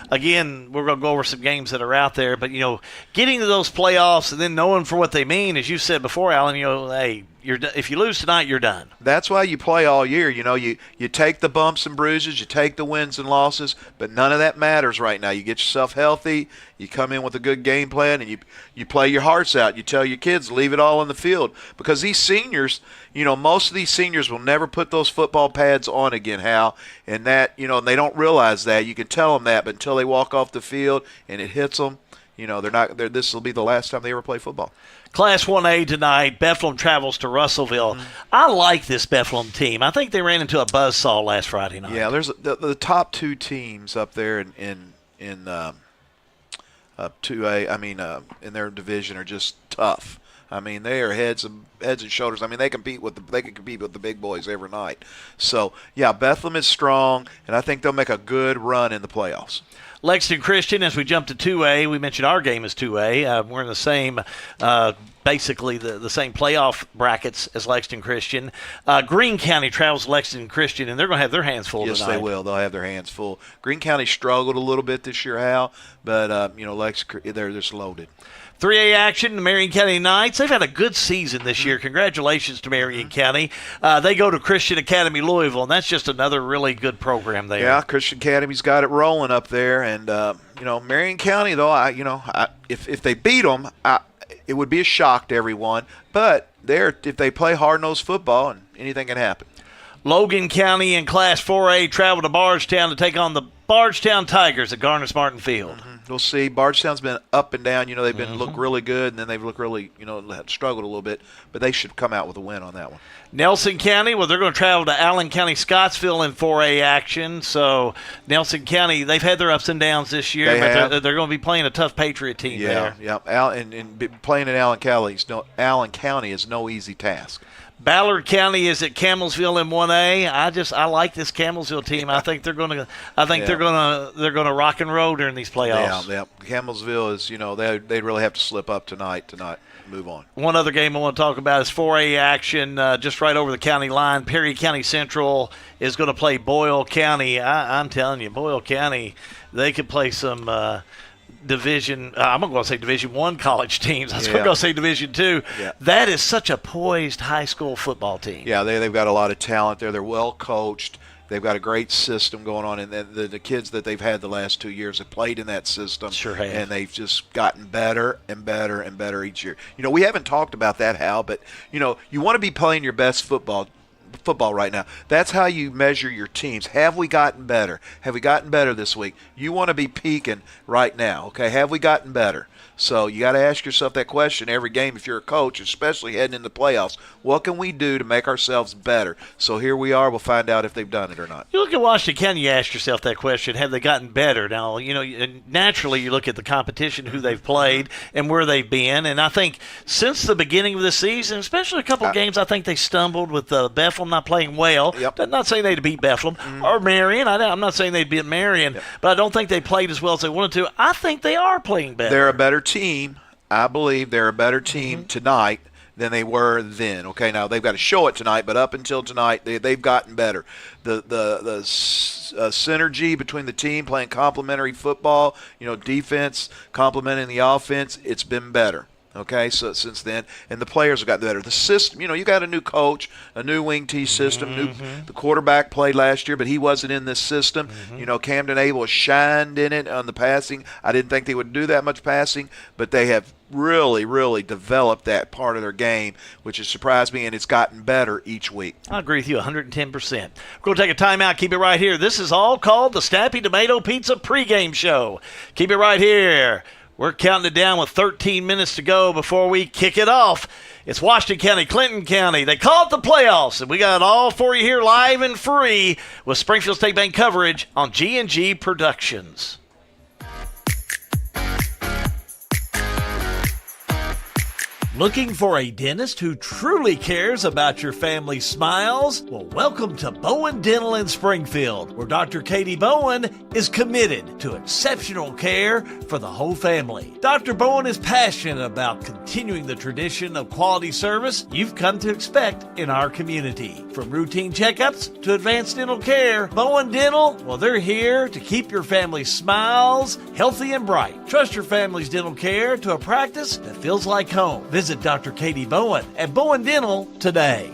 [SPEAKER 3] again, we're going to go over some games that are out there, but you know, getting to those playoffs and then knowing for what they mean, as you said before, Alan, you know, hey, if you lose tonight, you're done.
[SPEAKER 4] That's why you play all year. You know, you take the bumps and bruises, you take the wins and losses, but none of that matters right now. You get yourself healthy, you come in with a good game plan, and you play your hearts out. You tell your kids, leave it all on the field. Because these seniors, you know, most of these seniors will never put those football pads on again, Hal. And that, you know, they don't realize that. You can tell them that, but until they walk off the field and it hits them, you know, this will be the last time they ever play football.
[SPEAKER 3] Class 1A tonight, Bethlehem travels to Russellville.
[SPEAKER 4] Mm-hmm.
[SPEAKER 3] I like this Bethlehem team. I think they ran into a buzzsaw last Friday night.
[SPEAKER 4] Yeah, there's the top two teams up there in 2A. I mean, in their division are just tough. I mean, they are heads and shoulders. I mean, they can compete with the big boys every night. So yeah, Bethlehem is strong, and I think they'll make a good run in the playoffs.
[SPEAKER 3] Lexington Christian, as we jump to 2A, we mentioned our game is 2A. We're in the same, basically the same playoff brackets as Lexington Christian. Greene County travels to Lexington Christian, and they're going to have their hands full tonight.
[SPEAKER 4] Yes, they will. They'll have their hands full. Greene County struggled a little bit this year, Hal, but you know, they're just loaded.
[SPEAKER 3] 3A action, the Marion County Knights. They've had a good season this year. Congratulations to Marion County. They go to Christian Academy Louisville, and that's just another really good program there.
[SPEAKER 4] Yeah, Christian Academy's got it rolling up there. And, you know, Marion County, though, if they beat them, it would be a shock to everyone. But if they play hard-nosed football, and anything can happen.
[SPEAKER 3] Logan County in Class 4A travel to Bardstown to take on the Bardstown Tigers at Garners-Martin Field.
[SPEAKER 4] We'll see. Bardstown's been up and down. You know, they've been look really good, and then they've looked really, you know, struggled a little bit. But they should come out with a win on that one.
[SPEAKER 3] Nelson County, well, they're going to travel to Allen County Scottsville in 4A action. So Nelson County, they've had their ups and downs this year, but they're going to be playing a tough Patriot team there.
[SPEAKER 4] Yeah, and playing in Allen County is no easy task.
[SPEAKER 3] Ballard County is at Campbellsville in 1A. I like this Campbellsville team. I think they're going to rock and roll during these playoffs.
[SPEAKER 4] Yeah. Campbellsville is, you know, they'd really have to slip up tonight to move on.
[SPEAKER 3] One other game I want to talk about is 4A action just right over the county line. Perry County Central is going to play Boyle County. I'm telling you, Boyle County, they could play some I'm going to say Division I college teams. I was going to say Division II. Yeah. That is such a poised high school football team.
[SPEAKER 4] Yeah, they've got a lot of talent there. They're well coached. They've got a great system going on, and the kids that they've had the last 2 years have played in that system.
[SPEAKER 3] Sure have.
[SPEAKER 4] And they've just gotten better and better and better each year. You know, we haven't talked about that, Hal, but, you know, you want to be playing your best football right now. That's how you measure your teams. Have we gotten better? Have we gotten better this week? You want to be peaking right now, okay? Have we gotten better? So you got to ask yourself that question every game if you're a coach, especially heading into the playoffs. What can we do to make ourselves better? So here we are. We'll find out if they've done it or not.
[SPEAKER 3] You look at Washington County, you ask yourself that question, have they gotten better? Now, you know, naturally you look at the competition, who they've played, and where they've been. And I think since the beginning of the season, especially a couple of games, I think they stumbled with Bethlehem not playing well.
[SPEAKER 4] Yep.
[SPEAKER 3] I'm not saying they'd beat Bethlehem or Marion. I'm not saying they'd beat Marion, but I don't think they played as well as they wanted to. I think they are playing better.
[SPEAKER 4] They're a better team. I believe they're a better team tonight than they were then. Okay, now they've got to show it tonight, but up until tonight, they've gotten better. The synergy between the team playing complementary football, you know, defense complementing the offense, it's been better. Okay, so since then, and the players have gotten better. The system, you know, you got a new coach, a new wing T system. The quarterback played last year, but he wasn't in this system. You know, Camden Abel shined in it on the passing. I didn't think they would do that much passing, but they have really, really developed that part of their game, which has surprised me, and it's gotten better each week.
[SPEAKER 3] I agree with you 110%. We're going to take a timeout. Keep it right here. This is all called the Snappy Tomato Pizza Pregame Show. Keep it right here. We're counting it down with 13 minutes to go before we kick it off. It's Washington County, Clinton County. They call it the playoffs, and we got it all for you here live and free with Springfield State Bank coverage on G&G Productions. Looking for a dentist who truly cares about your family's smiles? Well, welcome to Bowen Dental in Springfield, where Dr. Katie Bowen is committed to exceptional care for the whole family. Dr. Bowen is passionate about continuing the tradition of quality service you've come to expect in our community. From routine checkups to advanced dental care, Bowen Dental, well, they're here to keep your family's smiles healthy and bright. Trust your family's dental care to a practice that feels like home. Visit Visit Dr. Katie Bowen at Bowen Dental today.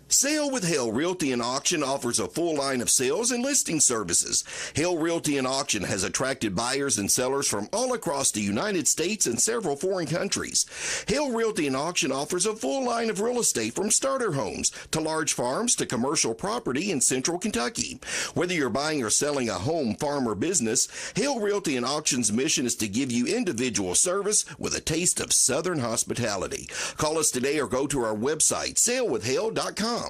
[SPEAKER 1] Sale with Hale Realty and Auction offers a full line of sales and listing services. Hale Realty and Auction has attracted buyers and sellers from all across the United States and several foreign countries. Hale Realty and Auction offers a full line of real estate from starter homes to large farms to commercial property in central Kentucky. Whether you're buying or selling a home, farm, or business, Hale Realty and Auction's mission is to give you individual service with a taste of Southern hospitality. Call us today or go to our website, salewithhale.com.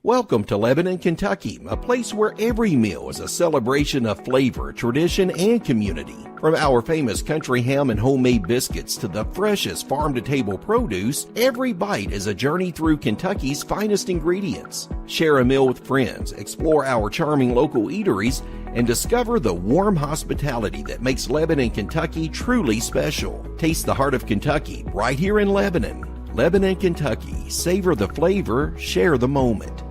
[SPEAKER 1] Welcome to Lebanon, Kentucky, a place where every meal is a celebration of flavor, tradition, and community. From our famous country ham and homemade biscuits to the freshest farm-to-table produce, every bite is a journey through Kentucky's finest ingredients. Share a meal with friends, explore our charming local eateries, and discover the warm hospitality that makes Lebanon, Kentucky truly special. Taste the heart of Kentucky right here in Lebanon. Lebanon, Kentucky. Savor the flavor, share the moment.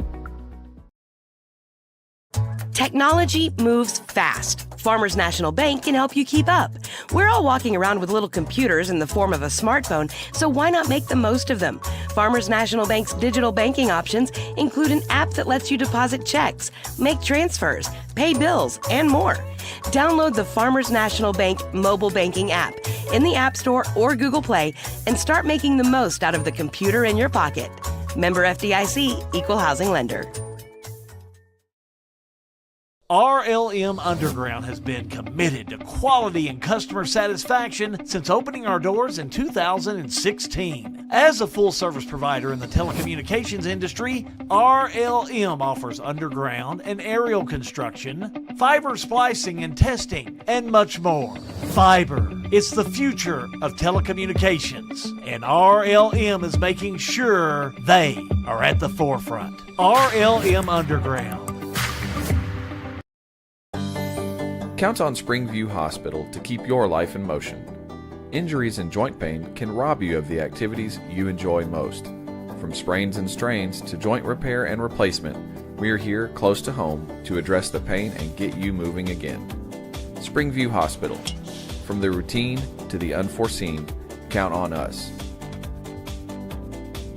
[SPEAKER 12] Technology moves fast. Farmers National Bank can help you keep up. We're all walking around with little computers in the form of a smartphone, so why not make the most of them? Farmers National Bank's digital banking options include an app that lets you deposit checks, make transfers, pay bills, and more. Download the Farmers National Bank mobile banking app in the App Store or Google Play and start making the most out of the computer in your pocket. Member FDIC, Equal Housing Lender.
[SPEAKER 3] RLM Underground has been committed to quality and customer satisfaction since opening our doors in 2016. As a full-service provider in the telecommunications industry, RLM offers underground and aerial construction, fiber splicing and testing, and much more. Fiber, it's the future of telecommunications, and RLM is making sure they are at the forefront. RLM Underground.
[SPEAKER 13] Count on Springview Hospital to keep your life in motion. Injuries and joint pain can rob you of the activities you enjoy most. From sprains and strains to joint repair and replacement, we are here close to home to address the pain and get you moving again. Springview Hospital. From the routine to the unforeseen, count on us.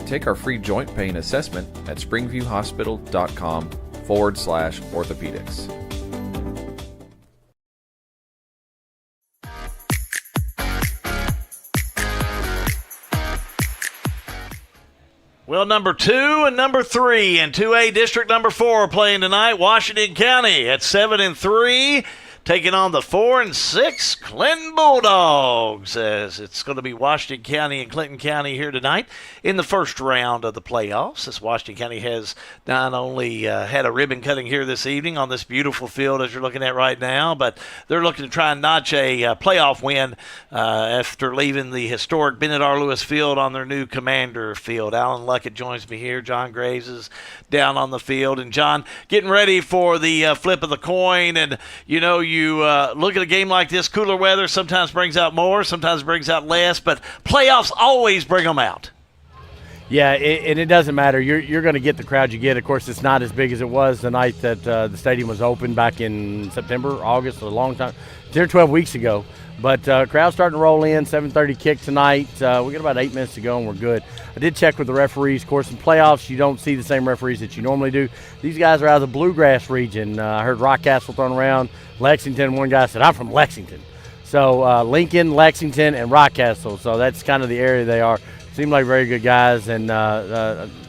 [SPEAKER 13] Take our free joint pain assessment at springviewhospital.com/orthopedics.
[SPEAKER 3] Well, number 2 and number 3 and 2A District number 4 are playing tonight. Washington County at 7-3, taking on the 4-6 Clinton Bulldogs, as it's going to be Washington County and Clinton County here tonight in the first round of the playoffs. As Washington County has not only had a ribbon cutting here this evening on this beautiful field as you're looking at right now, but they're looking to try and notch a playoff win after leaving the historic Bennett R. Lewis Field on their new Commander Field. Alan Luckett joins me here. John Graves is down on the field. And, John, getting ready for the flip of the coin. And, you know, you look at a game like this, cooler weather sometimes brings out more, sometimes brings out less, but playoffs always bring them out.
[SPEAKER 10] Yeah, and it doesn't matter. You're going to get the crowd you get. Of course, it's not as big as it was the night that the stadium was open back in September, August, a long time, 10 or 12 weeks ago. But crowd's starting to roll in, 7:30 kick tonight. We got about 8 minutes to go, and we're good. I did check with the referees. Of course, in playoffs, you don't see the same referees that you normally do. These guys are out of the Bluegrass region. I heard Rockcastle thrown around, Lexington. One guy said, I'm from Lexington. So Lincoln, Lexington, and Rockcastle. So that's kind of the area they are. Seem like very good guys, and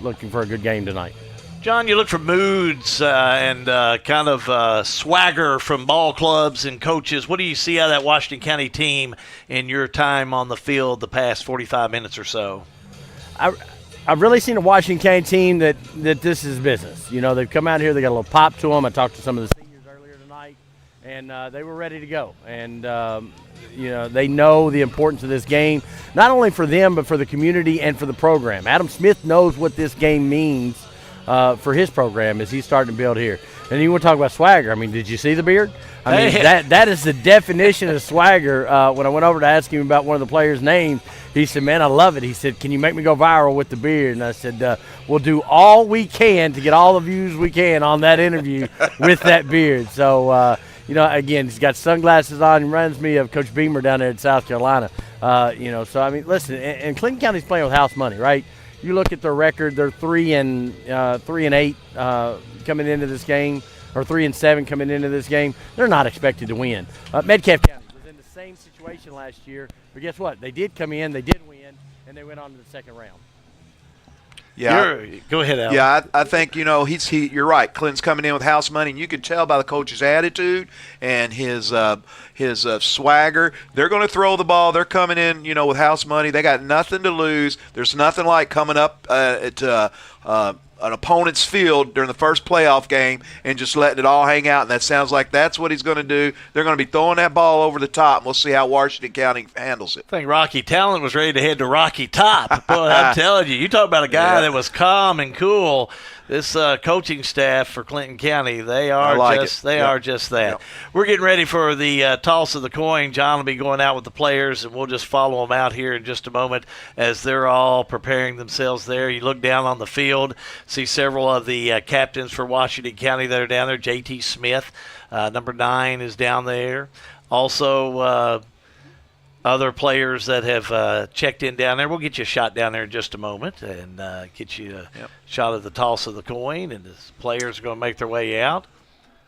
[SPEAKER 10] looking for a good game tonight.
[SPEAKER 3] John, you look for moods and kind of swagger from ball clubs and coaches. What do you see out of that Washington County team in your time on the field the past 45 minutes or so?
[SPEAKER 10] I've really seen a Washington County team that this is business. You know, they've come out here, they got a little pop to them. I talked to some of the seniors earlier tonight, and they were ready to go. And, you know, they know the importance of this game, not only for them but for the community and for the program. Adam Smith knows what this game means for his program as he's starting to build here. And you want to talk about swagger. I mean, did you see the beard? I mean, that is the definition of swagger. When I went over to ask him about one of the players' names, he said, man, I love it. He said, can you make me go viral with the beard? And I said, we'll do all we can to get all the views we can on that interview with that beard. So, again, he's got sunglasses on. He reminds me of Coach Beamer down there in South Carolina. So I mean, listen, and Clinton County's playing with house money, right? You look at their record; they're 3-8 coming into this game, or 3-7 coming into this game. They're not expected to win. Metcalfe County was in the same situation last year, but guess what? They did come in, they did win, and they went on to the second round.
[SPEAKER 4] Yeah,
[SPEAKER 3] go ahead, Al.
[SPEAKER 4] Yeah, I think you're right. Clinton's coming in with house money, and you can tell by the coach's attitude and his swagger. They're going to throw the ball. They're coming in, with house money. They got nothing to lose. There's nothing like coming up to an opponent's field during the first playoff game and just letting it all hang out. And that sounds like that's what he's going to do. They're going to be throwing that ball over the top, and we'll see how Washington County handles it.
[SPEAKER 3] I think Rocky Talent was ready to head to Rocky Top. Boy, I'm telling you talk about a guy that was calm and cool. This coaching staff for Clinton County, they are just that. Yep. We're getting ready for the toss of the coin. John will be going out with the players, and we'll just follow them out here in just a moment as they're all preparing themselves there. You look down on the field, see several of the captains for Washington County that are down there. J.T. Smith, number 9, is down there. Also, other players that have checked in down there. We'll get you a shot down there in just a moment and get you a shot of the toss of the coin, and the players are going to make their way out.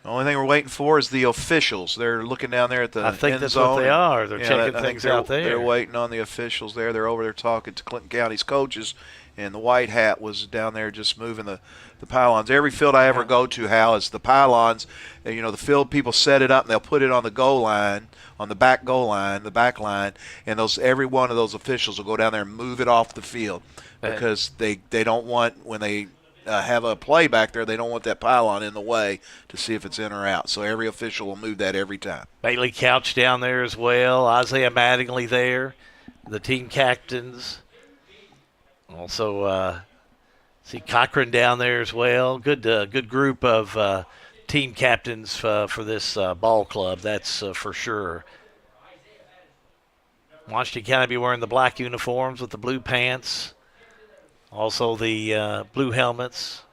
[SPEAKER 4] The only thing we're waiting for is the officials. They're looking down there at the
[SPEAKER 3] I think
[SPEAKER 4] end
[SPEAKER 3] that's
[SPEAKER 4] zone.
[SPEAKER 3] what they are. They're checking things out there.
[SPEAKER 4] They're waiting on the officials there. They're over there talking to Clinton County's coaches, and the white hat was down there just moving the pylons. Every field I ever go to, Hal, is the pylons. The field people set it up, and they'll put it on the goal line, on the back goal line, the back line, and every one of those officials will go down there and move it off the field because they don't want, when they have a play back there, they don't want that pylon in the way to see if it's in or out. So every official will move that every time.
[SPEAKER 3] Bailey Couch down there as well. Isaiah Mattingly there. The team captains. Also, see Cochran down there as well. Good group of team captains for this ball club, that's for sure. Washington County be wearing the black uniforms with the blue pants. Also the blue helmets,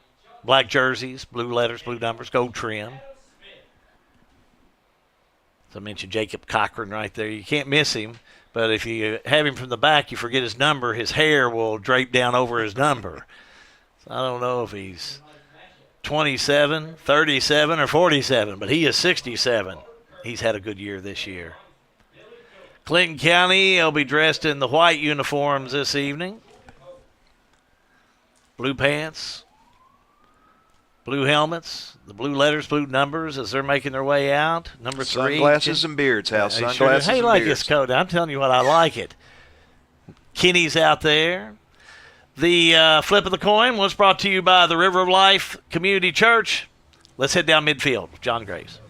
[SPEAKER 3] black jerseys, blue letters, blue numbers, gold trim. So I mentioned Jacob Cochran right there. You can't miss him, but if you have him from the back, you forget his number, his hair will drape down over his number. So I don't know if he's 27, 37, or 47, but he is 67. He's had a good year this year. Clinton County will be dressed in the white uniforms this evening. Blue pants, blue helmets, the blue letters, blue numbers as they're making their way out. Number 3.
[SPEAKER 4] Sunglasses and beards, Hal. Sunglasses and beards.
[SPEAKER 3] Hey, like this coat. I'm telling you what, I like it. Kenny's out there. The flip of the coin was brought to you by the River of Life Community Church. Let's head down midfield with John Graves.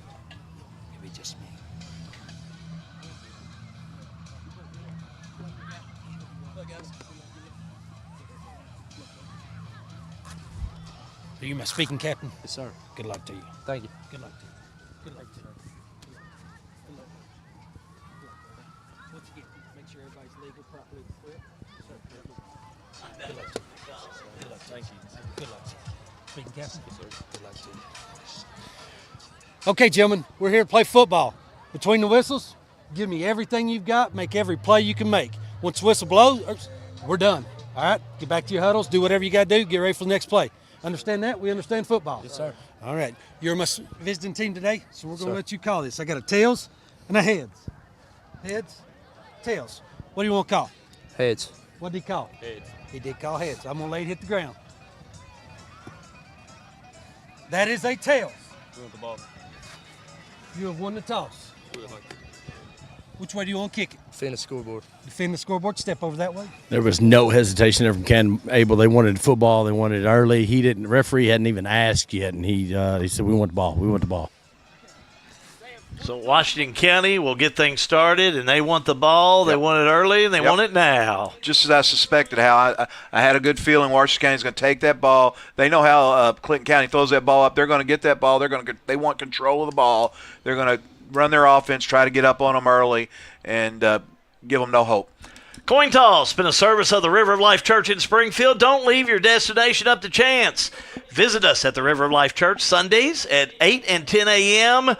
[SPEAKER 14] Are you my speaking captain?
[SPEAKER 15] Yes, sir.
[SPEAKER 14] Good luck to you.
[SPEAKER 15] Thank you.
[SPEAKER 14] Good luck to you. Good luck to you. Good luck. Once again, make sure everybody's legal, properly equipped. Good luck to you. Good luck. Thank you. Good luck to you. Speaking captain? Yes, sir. Good luck to you. Okay, gentlemen, we're here to play football. Between the whistles, give me everything you've got, make every play you can make. Once the whistle blows, we're done. All right? Get back to your huddles, do whatever you got to do, get ready for the next play. Understand that? We understand football.
[SPEAKER 15] Yes, sir.
[SPEAKER 14] All right. You're my visiting team today, so we're going to let you call this. I got a tails and a heads. Heads, tails. What do you want to call?
[SPEAKER 15] Heads.
[SPEAKER 14] What did he call?
[SPEAKER 15] Heads.
[SPEAKER 14] He did call heads. I'm going to let it hit the ground. That is a tails.
[SPEAKER 15] We want the ball.
[SPEAKER 14] You have won the toss. Which way do you want to kick it?
[SPEAKER 15] Defend the scoreboard.
[SPEAKER 14] Defend the scoreboard. Step over that way.
[SPEAKER 10] There was no hesitation there from Ken Abel. They wanted football. They wanted it early. He didn't. Referee hadn't even asked yet, and he said, "We want the ball. We want the ball."
[SPEAKER 3] So Washington County will get things started, and they want the ball. They want it early, and they want it now.
[SPEAKER 4] Just as I suspected, how I had a good feeling Washington County's going to take that ball. They know how Clinton County throws that ball up. They're going to get that ball. They want control of the ball. They're going to run their offense, try to get up on them early, and give them no hope.
[SPEAKER 3] Coin toss, been a service of the River of Life Church in Springfield. Don't leave your destination up to chance. Visit us at the River of Life Church Sundays at 8 and 10 a.m.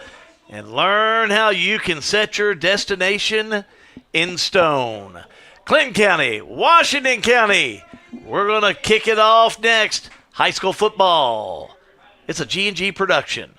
[SPEAKER 3] and learn how you can set your destination in stone. Clinton County, Washington County. We're going to kick it off next. High school football. It's a G&G production.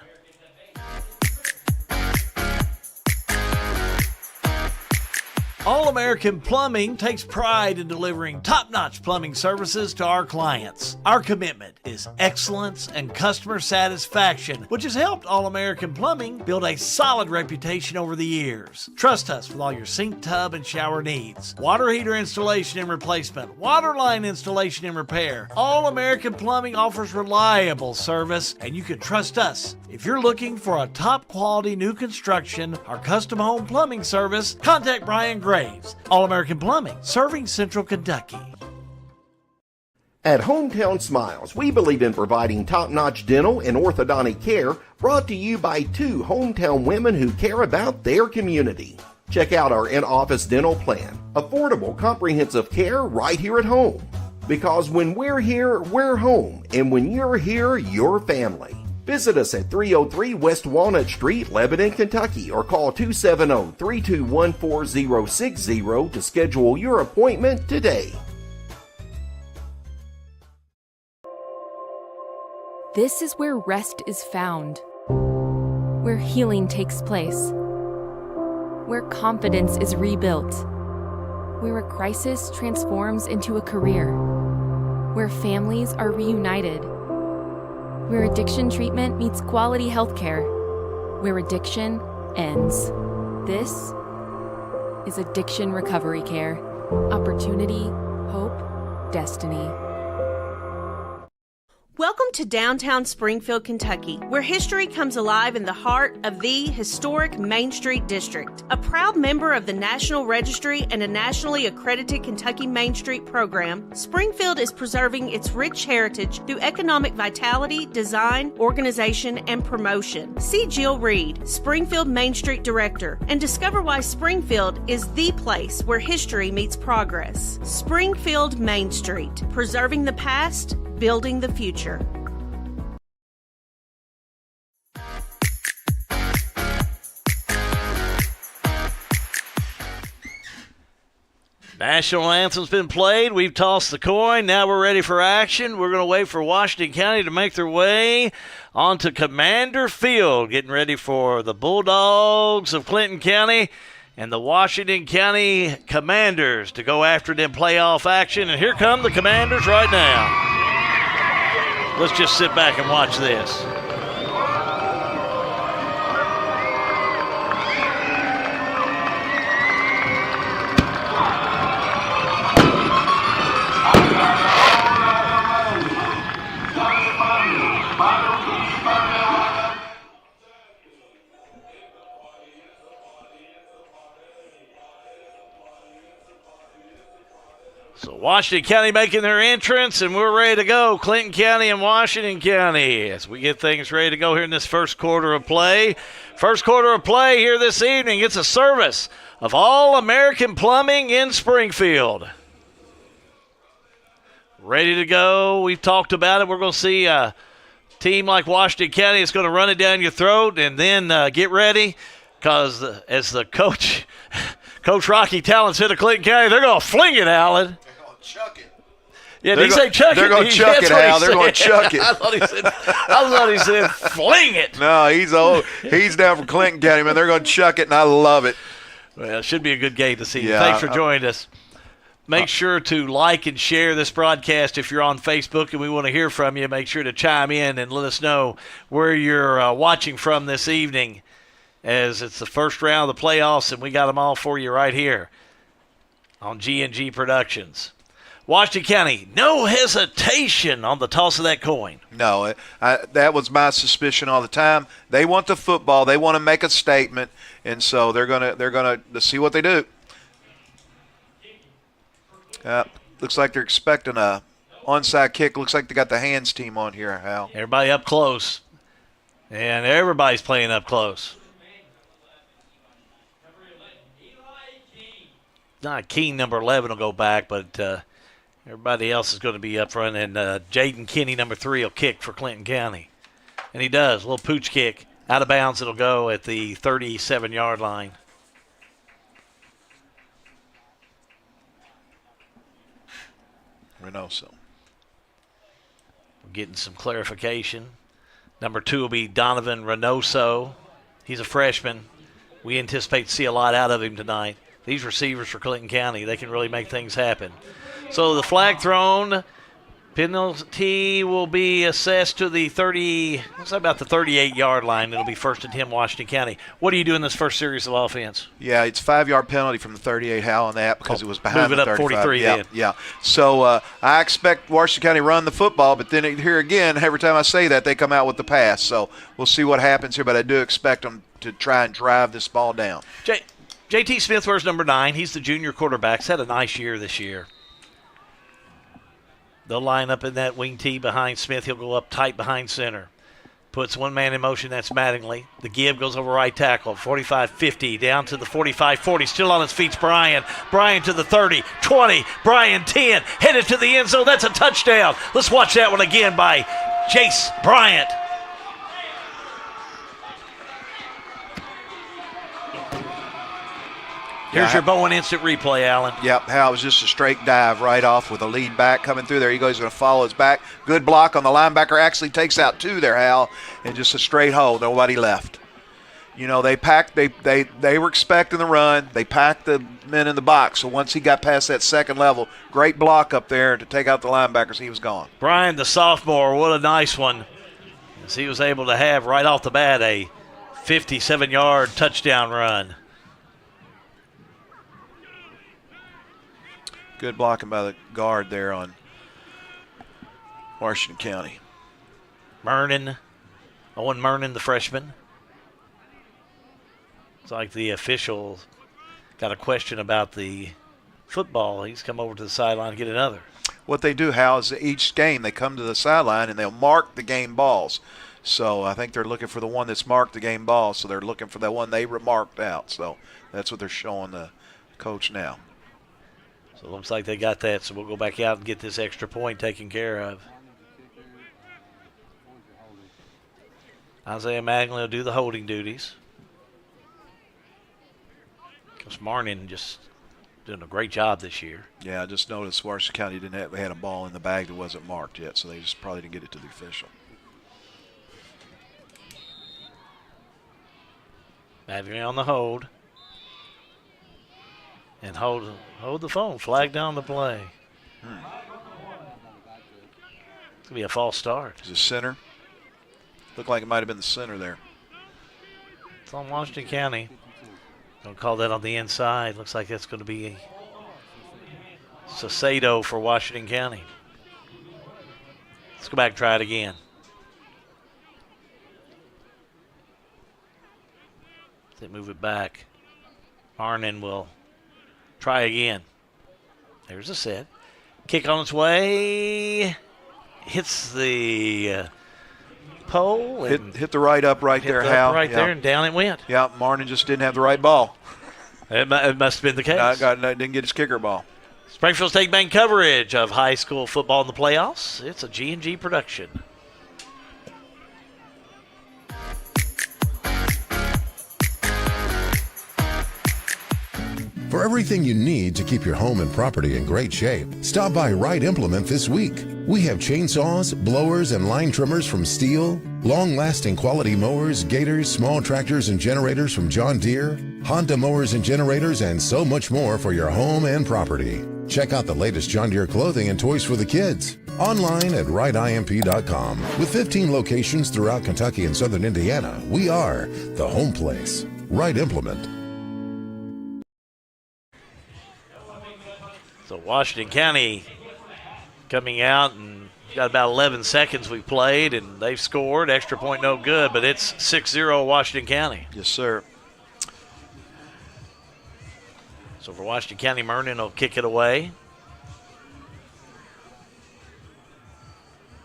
[SPEAKER 3] All-American Plumbing takes pride in delivering top-notch plumbing services to our clients. Our commitment is excellence and customer satisfaction, which has helped All-American Plumbing build a solid reputation over the years. Trust us with all your sink, tub, and shower needs. Water heater installation and replacement, water line installation and repair. All-American Plumbing offers reliable service, and you can trust us. If you're looking for a top-quality new construction or custom home plumbing service, contact Brian Graves. All-American Plumbing, serving Central Kentucky.
[SPEAKER 1] At Hometown Smiles, we believe in providing top-notch dental and orthodontic care, brought to you by two hometown women who care about their community. Check out our in-office dental plan. Affordable, comprehensive care right here at home. Because when we're here, we're home. And when you're here, you're family. Visit us at 303 West Walnut Street, Lebanon, Kentucky, or call 270-321-4060 to schedule your appointment today.
[SPEAKER 15] This is where rest is found, where healing takes place, where confidence is rebuilt, where a crisis transforms into a career, where families are reunited, where addiction treatment meets quality health care, where addiction ends. This is Addiction Recovery Care. Opportunity, hope, destiny.
[SPEAKER 16] Welcome to downtown Springfield, Kentucky, where history comes alive in the heart of the historic Main Street District. A proud member of the National Registry and a nationally accredited Kentucky Main Street program, Springfield is preserving its rich heritage through economic vitality, design, organization, and promotion. See Jill Reed, Springfield Main Street Director, and discover why Springfield is the place where history meets progress. Springfield Main Street, preserving the past, building the future.
[SPEAKER 3] National anthem's been played. We've tossed the coin. Now we're ready for action. We're going to wait for Washington County to make their way onto Commander Field, getting ready for the Bulldogs of Clinton County and the Washington County Commanders to go after them playoff action. And here come the Commanders right now. Let's just sit back and watch this. So Washington County making their entrance, and we're ready to go. Clinton County and Washington County as we get things ready to go here in this first quarter of play. First quarter of play here this evening. It's a service of All-American Plumbing in Springfield. Ready to go. We've talked about it. We're going to see a team like Washington County is going to run it down your throat, and then get ready because as the coach Rocky Talon said to Clinton County, they're going to fling it, Alan.
[SPEAKER 4] Chuck it.
[SPEAKER 3] Yeah, did he say chuck it?
[SPEAKER 4] They're going to chuck it, Al. They're going to chuck it.
[SPEAKER 3] I thought he said fling it.
[SPEAKER 4] No, he's down from Clinton County, man. They're going to chuck it, and I love it.
[SPEAKER 3] Well, it should be a good game to see.
[SPEAKER 4] Yeah,
[SPEAKER 3] Thanks for joining us. Make sure to like and share this broadcast if you're on Facebook, and we want to hear from you. Make sure to chime in and let us know where you're watching from this evening, as it's the first round of the playoffs, and we got them all for you right here on G&G Productions. Washington County, no hesitation on the toss of that coin.
[SPEAKER 4] No, that was my suspicion all the time. They want the football. They want to make a statement, and so they're gonna see what they do. Looks like they're expecting a onside kick. Looks like they got the hands team on here, Hal.
[SPEAKER 3] Everybody up close, and everybody's playing up close. Not King, number 11, will go back, but everybody else is going to be up front, and Jaden Kinney, number 3, will kick for Clinton County. And he does, a little pooch kick Out of bounds, it'll go at the 37-yard line.
[SPEAKER 4] Reynoso.
[SPEAKER 3] We're getting some clarification. Number 2 will be Donovan Reynoso. He's a freshman. We anticipate to see a lot out of him tonight. These receivers for Clinton County, they can really make things happen. So the flag thrown. Penalty will be assessed to the 38-yard line. It'll be first and 10 Washington County. What do you do in this first series of offense?
[SPEAKER 4] Yeah, it's 5-yard penalty from the 38, Hal, on that because it was behind
[SPEAKER 3] move
[SPEAKER 4] the
[SPEAKER 3] it up
[SPEAKER 4] 35.
[SPEAKER 3] 43
[SPEAKER 4] yeah,
[SPEAKER 3] then.
[SPEAKER 4] Yeah. So I expect Washington County run the football, but then here again, every time I say that, they come out with the pass. So we'll see what happens here, but I do expect them to try and drive this ball down.
[SPEAKER 3] J.T. Smith wears number 9. He's the junior quarterback. He's had a nice year this year. They'll line up in that wing tee behind Smith. He'll go up tight behind center. Puts one man in motion. That's Mattingly. The give goes over right tackle. 45-50 down to the 45-40. Still on his feet, Bryan. Bryan to the 30, 20. Bryan 10. Headed to the end zone. That's a touchdown. Let's watch that one again by Chase Bryant. Here's your Bowen instant replay, Alan.
[SPEAKER 4] Yep, Hal, it was just a straight dive right off with a lead back coming through there. He goes, he's going to follow his back. Good block on the linebacker. Actually takes out 2 there, Hal, and just a straight hole. Nobody left. You know, they packed. They were expecting the run. They packed the men in the box. So once he got past that second level, great block up there to take out the linebackers. He was gone.
[SPEAKER 3] Bryan, the sophomore, what a nice one. As he was able to have right off the bat a 57-yard touchdown run.
[SPEAKER 4] Good blocking by the guard there on Washington County.
[SPEAKER 3] Owen Mernon, the freshman. It's like the official got a question about the football. He's come over to the sideline to get another.
[SPEAKER 4] What they do, Hal, is each game they come to the sideline and they'll mark the game balls. So I think they're looking for the one that's marked the game ball. So they're looking for that one they marked out. So that's what they're showing the coach now.
[SPEAKER 3] So it looks like they got that, so we'll go back out and get this extra point taken care of. Isaiah Mattingly will do the holding duties. Because Marnin just doing a great job this year.
[SPEAKER 4] Yeah, I just noticed Washington County had a ball in the bag that wasn't marked yet, so they just probably didn't get it to the official.
[SPEAKER 3] Mattingly on the hold. And hold the phone. Flag down the play. It's going to be a false start.
[SPEAKER 4] Is it center? Looked like it might have been the center there.
[SPEAKER 3] It's on Washington County. Don't call that on the inside. Looks like that's going to be Saucedo for Washington County. Let's go back and try it again. They move it back. Arnon will try again. There's a set. Kick on its way. Hits the pole.
[SPEAKER 4] Hit the right up right there, Hal.
[SPEAKER 3] Right there, and down it went.
[SPEAKER 4] Yeah, Marnin just didn't have the right ball.
[SPEAKER 3] It must have been the case.
[SPEAKER 4] Didn't get his kicker ball.
[SPEAKER 3] Springfield State Bank coverage of high school football in the playoffs. It's a G&G production.
[SPEAKER 17] For everything you need to keep your home and property in great shape, stop by Wright Implement this week. We have chainsaws, blowers, and line trimmers from Steel, long-lasting quality mowers, gators, small tractors, and generators from John Deere, Honda mowers and generators, and so much more for your home and property. Check out the latest John Deere clothing and toys for the kids. Online at wrightimp.com. With 15 locations throughout Kentucky and southern Indiana, we are the home place. Wright Implement.
[SPEAKER 3] So Washington County coming out, and got about 11 seconds we played, and they've scored. Extra point no good, but it's 6-0 Washington County.
[SPEAKER 4] Yes, sir.
[SPEAKER 3] So for Washington County, Mernon will kick it away.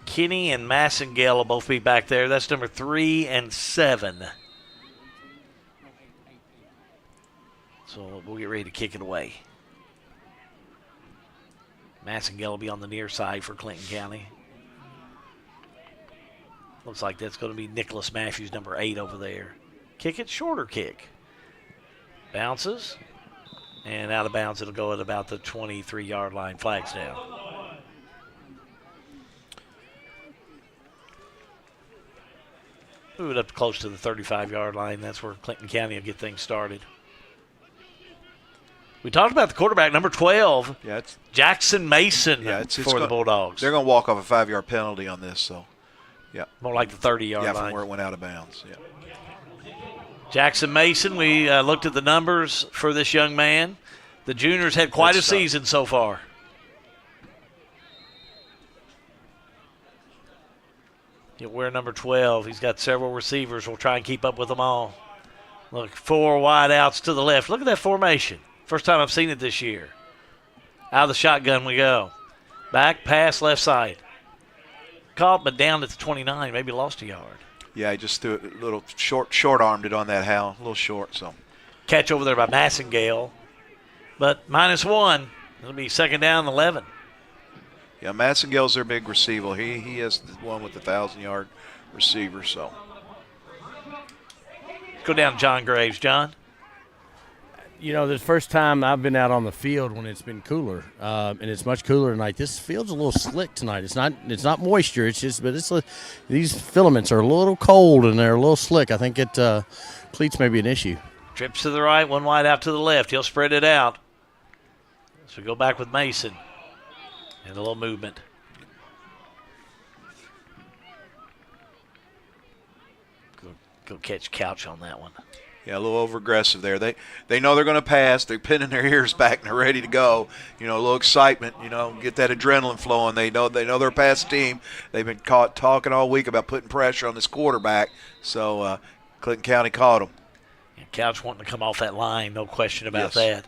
[SPEAKER 3] Kinney and Massengale will both be back there. That's number 3 and 7. So we'll get ready to kick it away. Massengale will be on the near side for Clinton County. Looks like that's going to be Nicholas Matthews, number 8 over there. Kick it, shorter kick. Bounces. And out of bounds, it'll go at about the 23-yard line. Flags down. Move it up close to the 35-yard line. That's where Clinton County will get things started. We talked about the quarterback, number 12, Jackson Mason for the Bulldogs.
[SPEAKER 4] They're going to walk off a 5-yard penalty on this, so, yeah.
[SPEAKER 3] More like the 30-yard line.
[SPEAKER 4] Yeah, from where it went out of bounds, yeah.
[SPEAKER 3] Jackson Mason, we looked at the numbers for this young man. The juniors had quite a season so far. He'll wear number 12. He's got several receivers. We'll try and keep up with them all. Look, 4 wide outs to the left. Look at that formation. First time I've seen it this year. Out of the shotgun we go. Back, pass, left side. Caught, but down at the 29. Maybe lost a yard.
[SPEAKER 4] Yeah, he just threw it a little short-armed it on that Hal. A little short, so.
[SPEAKER 3] Catch over there by Massengale. But -1. It'll be second down, 11.
[SPEAKER 4] Yeah, Massengale's their big receiver. He has the one with the 1,000-yard receiver, so.
[SPEAKER 3] Let's go down to John Graves. John?
[SPEAKER 10] You know, this first time I've been out on the field when it's been cooler, and it's much cooler tonight. This field's a little slick tonight. It's not moisture. It's just, but these filaments are a little cold and they're a little slick. I think cleats may be an issue.
[SPEAKER 3] Trips to the right, 1 wide out to the left. He'll spread it out. So go back with Mason. And a little movement. Go catch Couch on that one.
[SPEAKER 4] Yeah, a little over-aggressive there. They know they're going to pass. They're pinning their ears back and they're ready to go. You know, a little excitement, you know, get that adrenaline flowing. They know they're a past team. They've been talking all week about putting pressure on this quarterback. So Clinton County caught them.
[SPEAKER 3] And Couch wanting to come off that line, no question about that.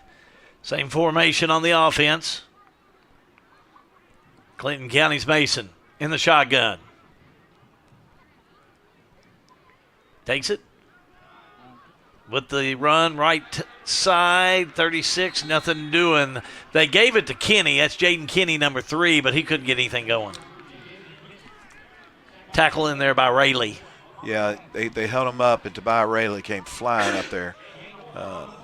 [SPEAKER 3] Same formation on the offense. Clinton County's Mason in the shotgun. Takes it. With the run, right side, 36, nothing doing. They gave it to Kenny. That's Jaden Kenny, number 3, but he couldn't get anything going. Tackle in there by Rayleigh.
[SPEAKER 4] Yeah, they held him up, and Tobias Rayleigh came flying up there.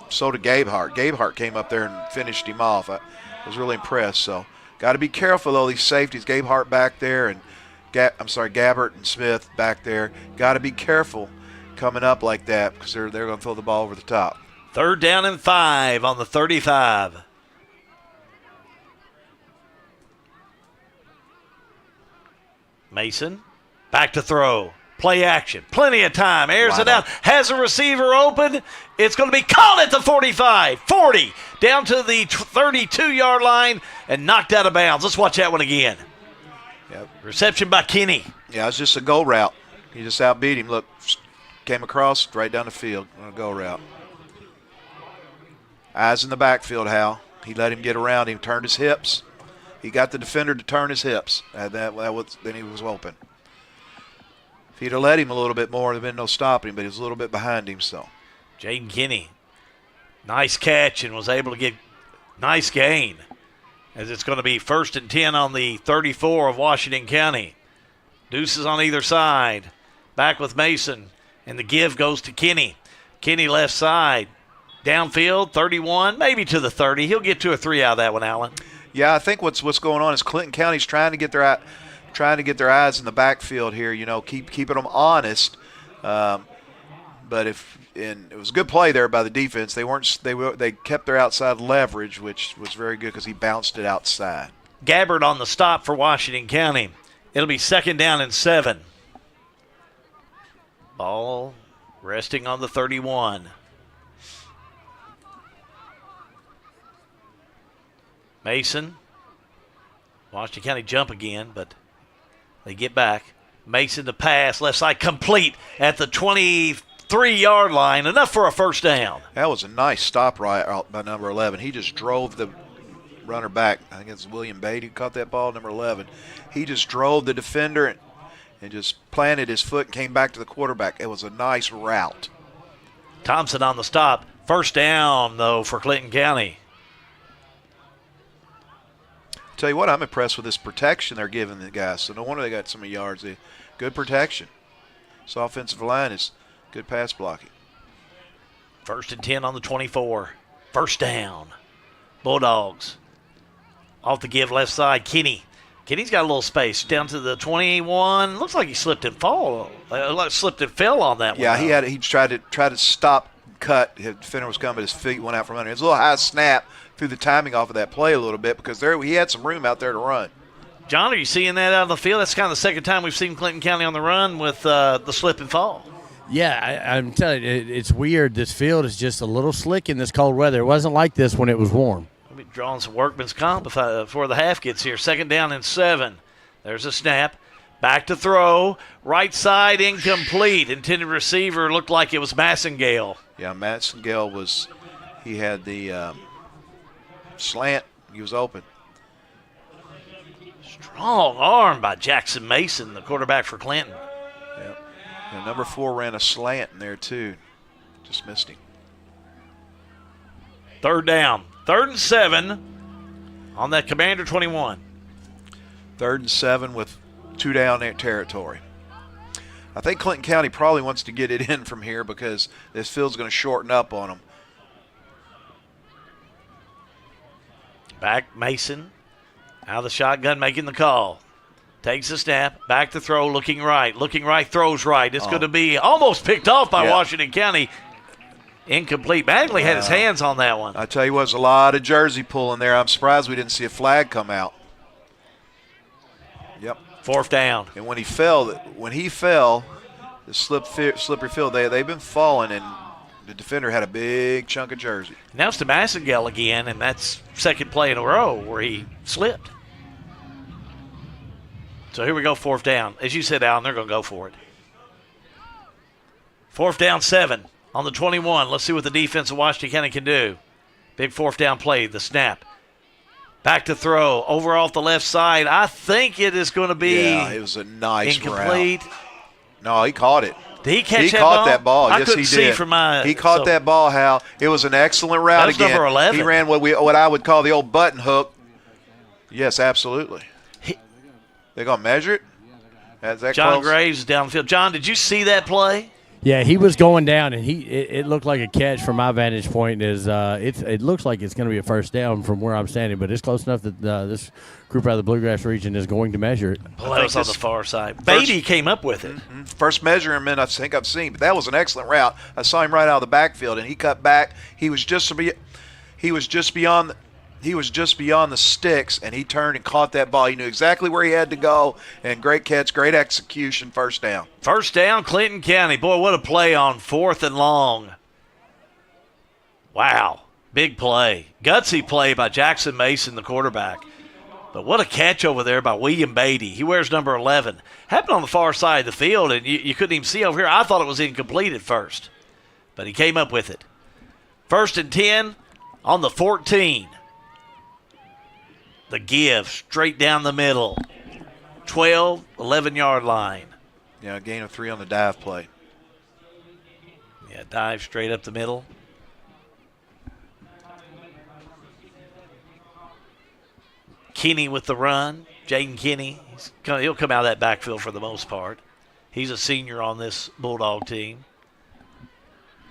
[SPEAKER 4] So did Gabe Hart. Gabe Hart came up there and finished him off. I was really impressed. So got to be careful, though, these safeties. Gabe Hart back there and Gabbert and Smith back there. Got to be careful coming up like that because they're going to throw the ball over the top.
[SPEAKER 3] 3rd down and 5 on the 35. Mason back to throw. Play action. Plenty of time. Airs it out. Has a receiver open. It's going to be caught at the 45, 40, down to the 32-yard line and knocked out of bounds. Let's watch that one again.
[SPEAKER 4] Yep.
[SPEAKER 3] Reception by Kenny.
[SPEAKER 4] Yeah, it was just a go route. He just outbeat him. Look, came across right down the field on a go route. Eyes in the backfield, Hal. He let him get around him, turned his hips. He got the defender to turn his hips. Then he was open. If he'd have let him a little bit more, there'd been no stopping him, but he was a little bit behind him. So,
[SPEAKER 3] Jaden Kenny, nice catch and was able to get nice gain as it's going to be 1st and 10 on the 34 of Washington County. Deuces on either side. Back with Mason, and the give goes to Kenny. Kenny left side. Downfield, 31, maybe to the 30. He'll get 2 or 3 out of that one, Allen.
[SPEAKER 4] Yeah, I think what's going on is Clinton County's trying to get their eyes in the backfield here. You know, keeping them honest. But it was a good play there by the defense. They kept their outside leverage, which was very good because he bounced it outside.
[SPEAKER 3] Gabbert on the stop for Washington County. It'll be 2nd down and 7. Ball resting on the 31. Mason. Washington County jump again, but they get back. Mason to pass, left side complete at the 23-yard line. Enough for a 1st down.
[SPEAKER 4] That was a nice stop right out by number 11. He just drove the runner back. I think it's William Bate who caught that ball, number 11. He just drove the defender and just planted his foot and came back to the quarterback. It was a nice route.
[SPEAKER 3] Thompson on the stop. 1st down, though, for Clinton County.
[SPEAKER 4] Tell you what, I'm impressed with this protection they're giving the guys. So no wonder they got so many yards. Good protection. This offensive line is good pass blocking.
[SPEAKER 3] 1st and 10 on the 24. First down. Bulldogs. Off the give left side. Kenny's got a little space down to the 21. Looks like he slipped and fell on that one.
[SPEAKER 4] Yeah, he tried to stop, cut. The defender was coming, but his feet went out from under. It was a little high snap, threw the timing off of that play a little bit because he had some room out there to run.
[SPEAKER 3] John, are you seeing that out on the field? That's kind of the second time we've seen Clinton County on the run with the slip and fall.
[SPEAKER 10] Yeah, I'm telling you, it's weird. This field is just a little slick in this cold weather. It wasn't like this when it was warm.
[SPEAKER 3] We'll be drawing some workman's comp before the half gets here. 2nd down and 7. There's a snap. Back to throw. Right side incomplete. Intended receiver looked like it was Massengale.
[SPEAKER 4] Yeah, Massengale he had the slant. He was open.
[SPEAKER 3] Strong arm by Jackson Mason, the quarterback for Clinton.
[SPEAKER 4] Yep. And number 4 ran a slant in there, too. Just missed him.
[SPEAKER 3] 3rd down. 3rd and 7 on that Commander 21.
[SPEAKER 4] 3rd and 7 with 2 down there territory. I think Clinton County probably wants to get it in from here because this field's going to shorten up on them.
[SPEAKER 3] Back Mason. Out of the shotgun, making the call. Takes the snap. Back to throw, looking right. Looking right, throws right. It's going to be almost picked off by Washington County. Incomplete. Mattingly had his hands on that one.
[SPEAKER 4] I tell you what, there's a lot of jersey pulling there. I'm surprised we didn't see a flag come out. Yep.
[SPEAKER 3] 4th down.
[SPEAKER 4] And when he fell, the slippery field, they've been falling, and the defender had a big chunk of jersey.
[SPEAKER 3] Now it's to Massengale again, and that's 2nd play in a row where he slipped. So here we go, 4th down. As you said, Alan, they're going to go for it. 4th down, 7 on the 21. Let's see what the defense of Washington County can do. Big 4th down play, the snap. Back to throw, over off the left side. I think it is going to be
[SPEAKER 4] it was a nice
[SPEAKER 3] incomplete.
[SPEAKER 4] route. No, he caught it.
[SPEAKER 3] Did he catch that
[SPEAKER 4] ball?
[SPEAKER 3] ball?
[SPEAKER 4] That ball.
[SPEAKER 3] I
[SPEAKER 4] Yes,
[SPEAKER 3] couldn't
[SPEAKER 4] he
[SPEAKER 3] see
[SPEAKER 4] did.
[SPEAKER 3] from my.
[SPEAKER 4] He caught that ball, Hal. It was an excellent route.
[SPEAKER 3] That was
[SPEAKER 4] again.
[SPEAKER 3] number 11.
[SPEAKER 4] He ran what I would call the old button hook. Yes, absolutely. They're going to measure it? Is that
[SPEAKER 3] John
[SPEAKER 4] close?
[SPEAKER 3] Graves downfield. John, did you see that play?
[SPEAKER 10] Yeah, he was going down, and it looked like a catch from my vantage point. It looks like it's going to be a first down from where I'm standing, but it's close enough that this group out of the Bluegrass region is going to measure it.
[SPEAKER 3] Well, that was on the far side. Beatty came up with it.
[SPEAKER 4] Mm-hmm. First measurement I think I've seen, but that was an excellent route. I saw him right out of the backfield, and he cut back. He was just beyond the sticks, and he turned and caught that ball. He knew exactly where he had to go, and great catch, great execution, first down.
[SPEAKER 3] First down, Clinton County. Boy, what a play on 4th and long. Wow, big play. Gutsy play by Jackson Mason, the quarterback. But what a catch over there by William Beatty. He wears number 11. Happened on the far side of the field, and you couldn't even see over here. I thought it was incomplete at first, but he came up with it. 1st and 10 on the 14. The give straight down the middle. 12, 11-yard line.
[SPEAKER 4] Yeah, a gain of 3 on the dive play.
[SPEAKER 3] Yeah, dive straight up the middle. Kinney with the run. Jaden Kinney. He'll come out of that backfield for the most part. He's a senior on this Bulldog team.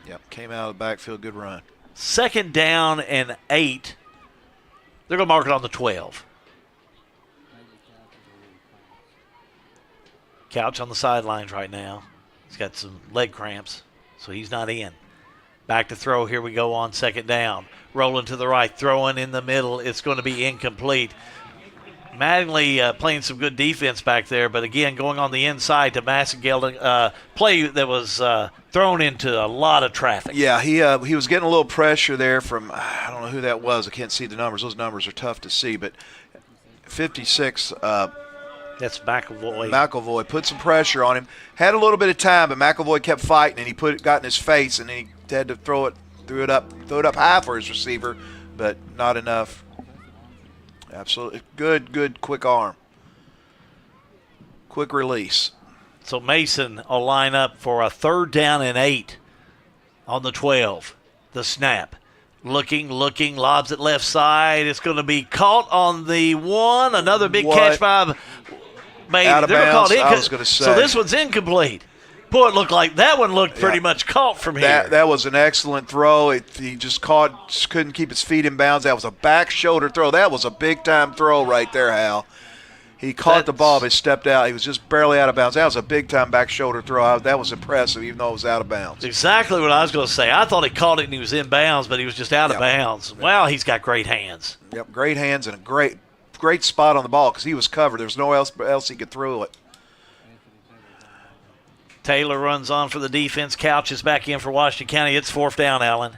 [SPEAKER 4] Yep, came out of the backfield, good run.
[SPEAKER 3] 2nd down and 8. They're going to mark it on the 12. Couch on the sidelines right now. He's got some leg cramps, so he's not in. Back to throw. Here we go on 2nd down. Rolling to the right, throwing in the middle. It's going to be incomplete. Mattingly playing some good defense back there, but again, going on the inside to Massengale. Play that was thrown into a lot of traffic.
[SPEAKER 4] Yeah, he was getting a little pressure there from, I don't know who that was. I can't see the numbers. Those numbers are tough to see, but 56.
[SPEAKER 3] That's McEvoy.
[SPEAKER 4] McEvoy put some pressure on him. Had a little bit of time, but McEvoy kept fighting, and he got in his face, and then he had to throw it up high for his receiver, but not enough. Absolutely. Good, quick arm. Quick release.
[SPEAKER 3] So Mason will line up for a 3rd down and 8 on the 12. The snap. Looking, lobs it left side. It's going to be caught on the 1. Another big catch by Beatty.
[SPEAKER 4] Out of bounds, I was going to say.
[SPEAKER 3] So this one's incomplete. Boy, it looked like that one looked pretty much caught from here.
[SPEAKER 4] That was an excellent throw. He just couldn't keep his feet in bounds. That was a back shoulder throw. That was a big-time throw right there, Hal. He caught the ball, but stepped out. He was just barely out of bounds. That was a big-time back shoulder throw. That was impressive, even though it was out of bounds.
[SPEAKER 3] Exactly what I was going to say. I thought he caught it and he was in bounds, but he was just out of bounds. Wow, he's got great hands.
[SPEAKER 4] Yep, great hands and a great spot on the ball because he was covered. There was no else he could throw it.
[SPEAKER 3] Taylor runs on for the defense. Couch is back in for Washington County. It's 4th down, Allen.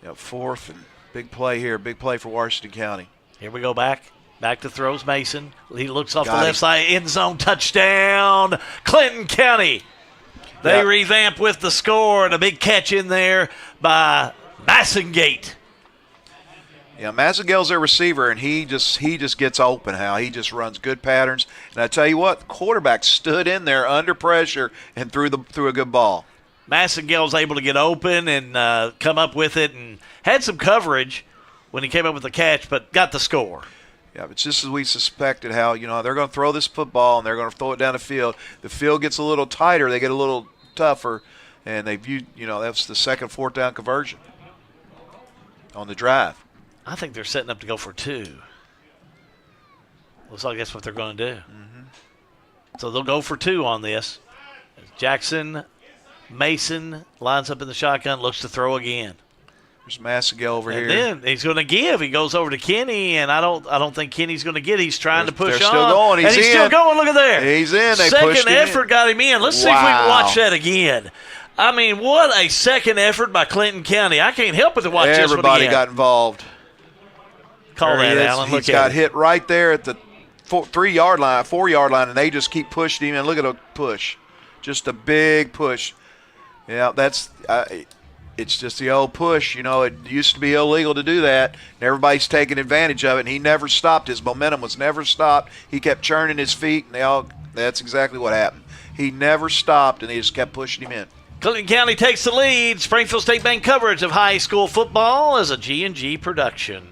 [SPEAKER 4] Yep, 4th and big play here. Big play for Washington County.
[SPEAKER 3] Here we go back. Back to throws Mason. He looks off the left side. End zone touchdown. Clinton County. They revamp with the score and a big catch in there by Massengate.
[SPEAKER 4] Yeah, Massengale's their receiver, and he just gets open, Hal. He just runs good patterns. And I tell you what, the quarterback stood in there under pressure and threw a good ball.
[SPEAKER 3] Massengale's able to get open and come up with it and had some coverage when he came up with the catch, but got the score.
[SPEAKER 4] Yeah, but just as we suspected, Hal, they're going to throw this football and they're going to throw it down the field. The field gets a little tighter. They get a little tougher, and they viewed, that's the second 4th down conversion on the drive.
[SPEAKER 3] I think they're setting up to go for 2. Looks like that's what they're going to do. So they'll go for 2 on this. Jackson Mason lines up in the shotgun, looks to throw again.
[SPEAKER 4] There's Massengale over here.
[SPEAKER 3] And then he's going to give. He goes over to Kenny, and I don't think Kenny's going to get it. He's trying to push
[SPEAKER 4] they're
[SPEAKER 3] on.
[SPEAKER 4] Still going.
[SPEAKER 3] He's still going. Look at there.
[SPEAKER 4] He's in. They
[SPEAKER 3] second
[SPEAKER 4] pushed him
[SPEAKER 3] effort
[SPEAKER 4] in.
[SPEAKER 3] Got him in. Let's see if we can watch that again. I mean, what a second effort by Clinton County. I can't help but to watch this one again.
[SPEAKER 4] Everybody got involved.
[SPEAKER 3] Call that, Alan.
[SPEAKER 4] He's got hit right there at the 4-yard line, and they just keep pushing him. And look at a push. Just a big push. Yeah, that's it's just the old push. It used to be illegal to do that, and everybody's taking advantage of it, and he never stopped. His momentum was never stopped. He kept churning his feet, and that's exactly what happened. He never stopped, and they just kept pushing him in.
[SPEAKER 3] Clinton County takes the lead. Springfield State Bank coverage of high school football is a G&G production.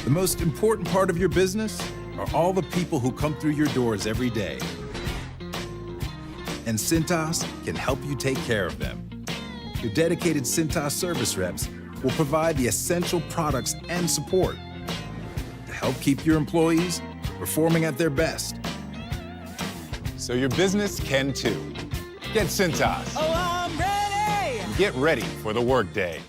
[SPEAKER 18] The most important part of your business are all the people who come through your doors every day. And Cintas can help you take care of them. Your dedicated Cintas service reps will provide the essential products and support to help keep your employees performing at their best.
[SPEAKER 19] So your business can too. Get Cintas.
[SPEAKER 11] Oh, I'm ready!
[SPEAKER 19] Get ready for the workday.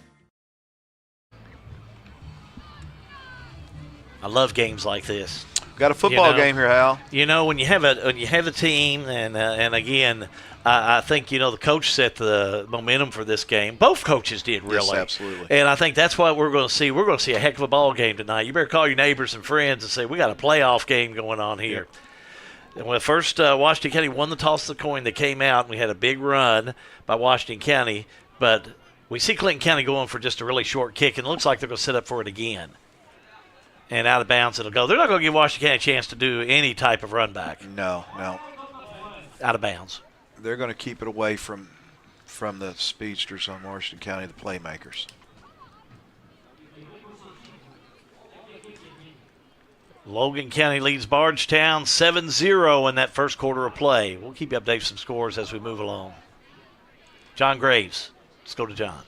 [SPEAKER 3] I love games like this.
[SPEAKER 4] Got a football game here, Hal.
[SPEAKER 3] When you have a team, and again, I think the coach set the momentum for this game. Both coaches did, really.
[SPEAKER 4] Yes, absolutely.
[SPEAKER 3] And I think that's what we're going to see. We're going to see a heck of a ball game tonight. You better call your neighbors and friends and say we got a playoff game going on here. And when first Washington County won the toss of the coin, they came out and we had a big run by Washington County, but we see Clinton County going for just a really short kick, and it looks like they're going to set up for it again. And out of bounds it'll go. They're not going to give Washington County a chance to do any type of run back.
[SPEAKER 4] No.
[SPEAKER 3] Out of bounds.
[SPEAKER 4] They're going to keep it away from the speedsters on Washington County, the playmakers.
[SPEAKER 3] Logan County leads Bardstown 7-0 in that first quarter of play. We'll keep you updated with some scores as we move along. John Graves. Let's go to John.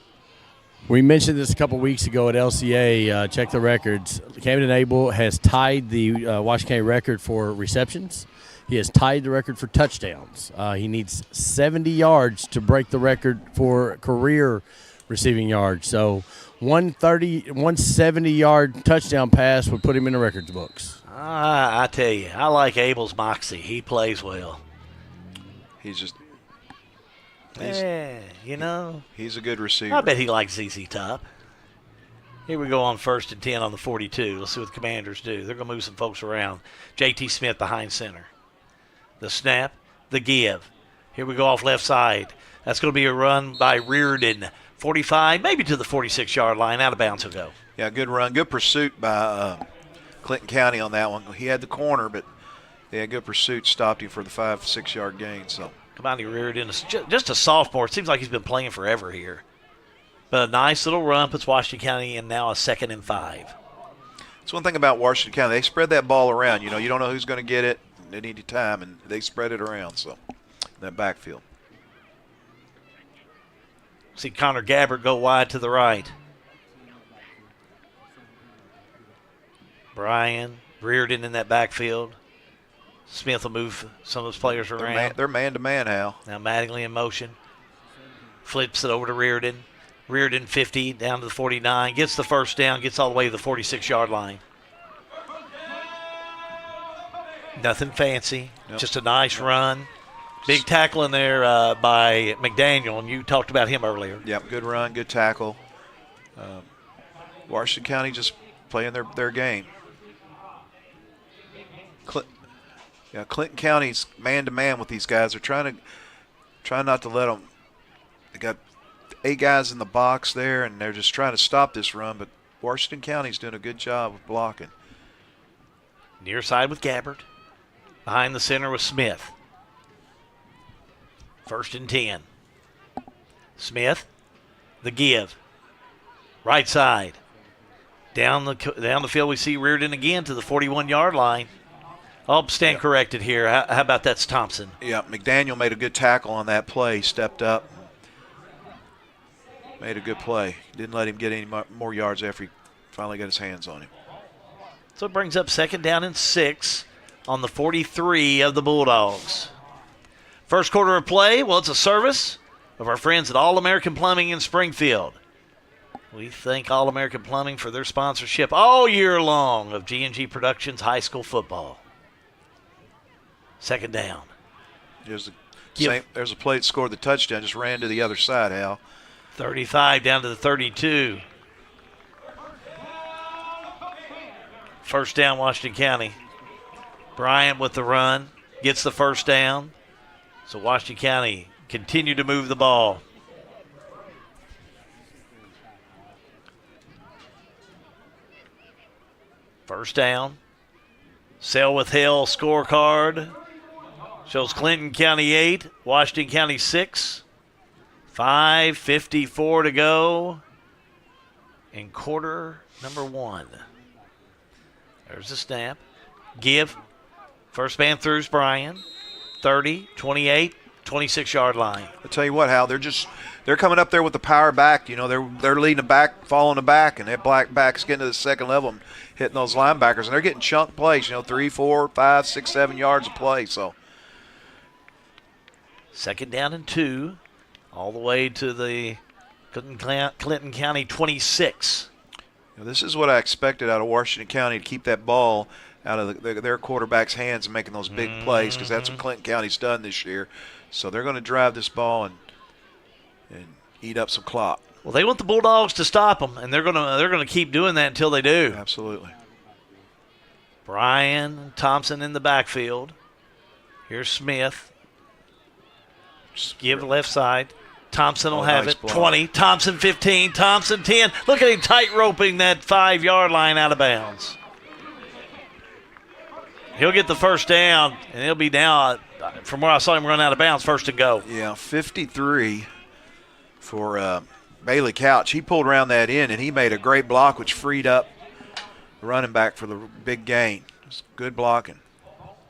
[SPEAKER 10] We mentioned this a couple weeks ago at LCA. Check the records. Camden Abel has tied the Washington County record for receptions. He has tied the record for touchdowns. He needs 70 yards to break the record for career receiving yards. So 170-yard touchdown pass would put him in the records books.
[SPEAKER 3] I tell you, I like Abel's moxie. He plays well.
[SPEAKER 4] He's just –
[SPEAKER 3] He's
[SPEAKER 4] a good receiver.
[SPEAKER 3] I bet he likes ZZ Top. Here we go on 1st and 10 on the 42. Let's see what the Commanders do. They're going to move some folks around. J.T. Smith behind center. The snap, the give. Here we go off left side. That's going to be a run by Reardon. 45, maybe to the 46-yard line. Out of bounds he'll go.
[SPEAKER 4] Yeah, good run. Good pursuit by Clinton County on that one. He had the corner, but they had good pursuit. Stopped him for the 5-6-yard gain. So.
[SPEAKER 3] Kamani Reardon is just a sophomore. It seems like he's been playing forever here. But a nice little run puts Washington County in now a 2nd and 5.
[SPEAKER 4] That's one thing about Washington County. They spread that ball around. You don't know who's going to get it at any time, and they spread it around. So that backfield.
[SPEAKER 3] See Connor Gabbert go wide to the right. Bryan, Reardon in that backfield. Smith will move some of those players around.
[SPEAKER 4] They're man-to-man, Hal.
[SPEAKER 3] Now Mattingly in motion. Flips it over to Reardon. Reardon 50 down to the 49. Gets the first down. Gets all the way to the 46-yard line. Nothing fancy.
[SPEAKER 4] Yep.
[SPEAKER 3] Just a nice run. Big tackle in there by McDaniel, and you talked about him earlier.
[SPEAKER 4] Yep, good run, good tackle. Washington County just playing their game. Clinton County's man-to-man with these guys. They're trying not to let them. They got 8 guys in the box there, and they're just trying to stop this run, but Washington County's doing a good job of blocking.
[SPEAKER 3] Near side with Gabbert. Behind the center with Smith. 1st and 10. Smith, the give. Right side. Down the field, we see Reardon again to the 41-yard line. Oh, stand corrected here. How about that's Thompson?
[SPEAKER 4] Yeah, McDaniel made a good tackle on that play. Stepped up. Made a good play. Didn't let him get any more yards after he finally got his hands on him.
[SPEAKER 3] So it brings up 2nd down and 6 on the 43 of the Bulldogs. First quarter of play, well, it's a service of our friends at All-American Plumbing in Springfield. We thank All-American Plumbing for their sponsorship all year long of G&G Productions high school football. 2nd down.
[SPEAKER 4] There's a play that scored the touchdown, just ran to the other side, Hal.
[SPEAKER 3] 35 down to the 32. 1st down, Washington County. Bryant with the run, gets the 1st down. So Washington County continue to move the ball. First down. Sell with Hill scorecard. Shows Clinton County 8, Washington County 6. 5:54 to go in quarter number 1. There's the snap. Give. First man through is Bryan. 30, 28, 26-yard line.
[SPEAKER 4] I'll tell you what, Hal, they're coming up there with the power back. They're leading the back, following the back, and that black back's getting to the second level and hitting those linebackers, and they're getting chunk plays, 3, 4, 5, 6, 7 yards of play. So
[SPEAKER 3] 2nd down and 2, all the way to the Clinton County 26.
[SPEAKER 4] This is what I expected out of Washington County, to keep that ball out of their quarterback's hands and making those big plays, because that's what Clinton County's done this year. So they're going to drive this ball and eat up some clock.
[SPEAKER 3] Well, they want the Bulldogs to stop them, and they're going to keep doing that until they do.
[SPEAKER 4] Absolutely.
[SPEAKER 3] Bryan Thompson in the backfield. Here's Smith. Give left side. Thompson will have it. 20. Thompson 15. Thompson 10. Look at him tight roping that 5-yard line out of bounds. He'll get the 1st down, and he'll be now, from where I saw him run out of bounds, 1st and go.
[SPEAKER 4] Yeah, 53 for Bailey Couch. He pulled around that end, and he made a great block, which freed up the running back for the big gain. It's good blocking.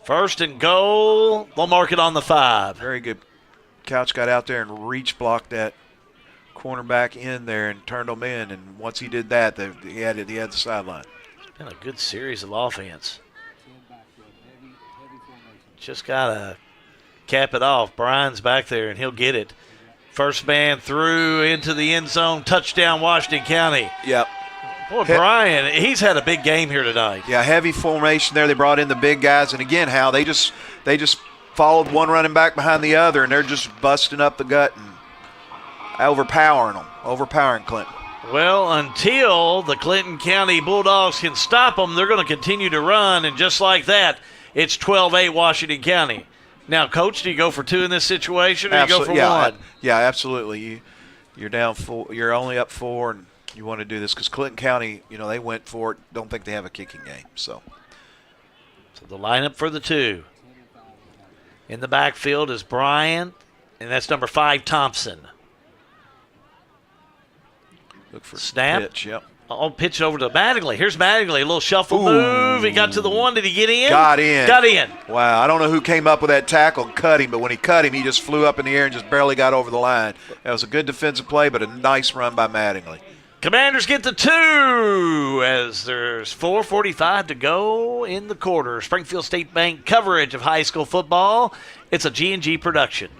[SPEAKER 3] 1st and goal. They'll mark it on the 5.
[SPEAKER 4] Very good. Couch got out there and reach blocked that cornerback in there and turned him in, and once he did that, he had the sideline.
[SPEAKER 3] It's been a good series of offense. Just got to cap it off. Bryan's back there, and he'll get it. First man through into the end zone. Touchdown, Washington County.
[SPEAKER 4] Yep.
[SPEAKER 3] Boy, Bryan, he's had a big game here tonight.
[SPEAKER 4] Yeah, heavy formation there. They brought in the big guys, and again, Hal, they just followed one running back behind the other, and they're just busting up the gut and overpowering Clinton.
[SPEAKER 3] Well, until the Clinton County Bulldogs can stop them, they're going to continue to run, and just like that, it's 12-8 Washington County. Now, Coach, do you go for 2 in this situation, or do you go for 1?
[SPEAKER 4] Yeah, absolutely. You're down 4. You're only up 4, and you want to do this because Clinton County, they went for it. Don't think they have a kicking game. So
[SPEAKER 3] the lineup for the 2. In the backfield is Bryan, and that's number 5, Thompson.
[SPEAKER 4] Look for
[SPEAKER 3] snap.
[SPEAKER 4] Pitch, yep.
[SPEAKER 3] Oh, pitch it over to Mattingly. Here's Mattingly. A little shuffle move. He got to the one. Did he get in?
[SPEAKER 4] Got in.
[SPEAKER 3] Got in.
[SPEAKER 4] Wow. I don't know who came up with that tackle and cut him, but when he cut him, he just flew up in the air and just barely got over the line. That was a good defensive play, but a nice run by Mattingly.
[SPEAKER 3] Commanders get the 2 as there's 4:45 to go in the quarter. Springfield State Bank coverage of high school football. It's a G&G production.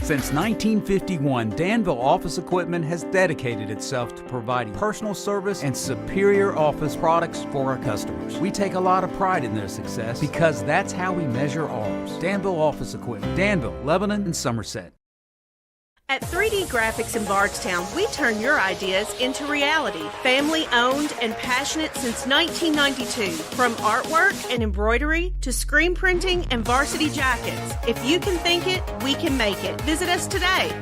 [SPEAKER 20] Since 1951, Danville Office Equipment has dedicated itself to providing personal service and superior office products for our customers. We take a lot of pride in their success because that's how we measure ours. Danville Office Equipment, Danville, Lebanon, and Somerset.
[SPEAKER 16] At 3D Graphics in Bardstown, we turn your ideas into reality. Family owned and passionate since 1992. From artwork and embroidery to screen printing and varsity jackets. If you can think it, we can make it. Visit us today.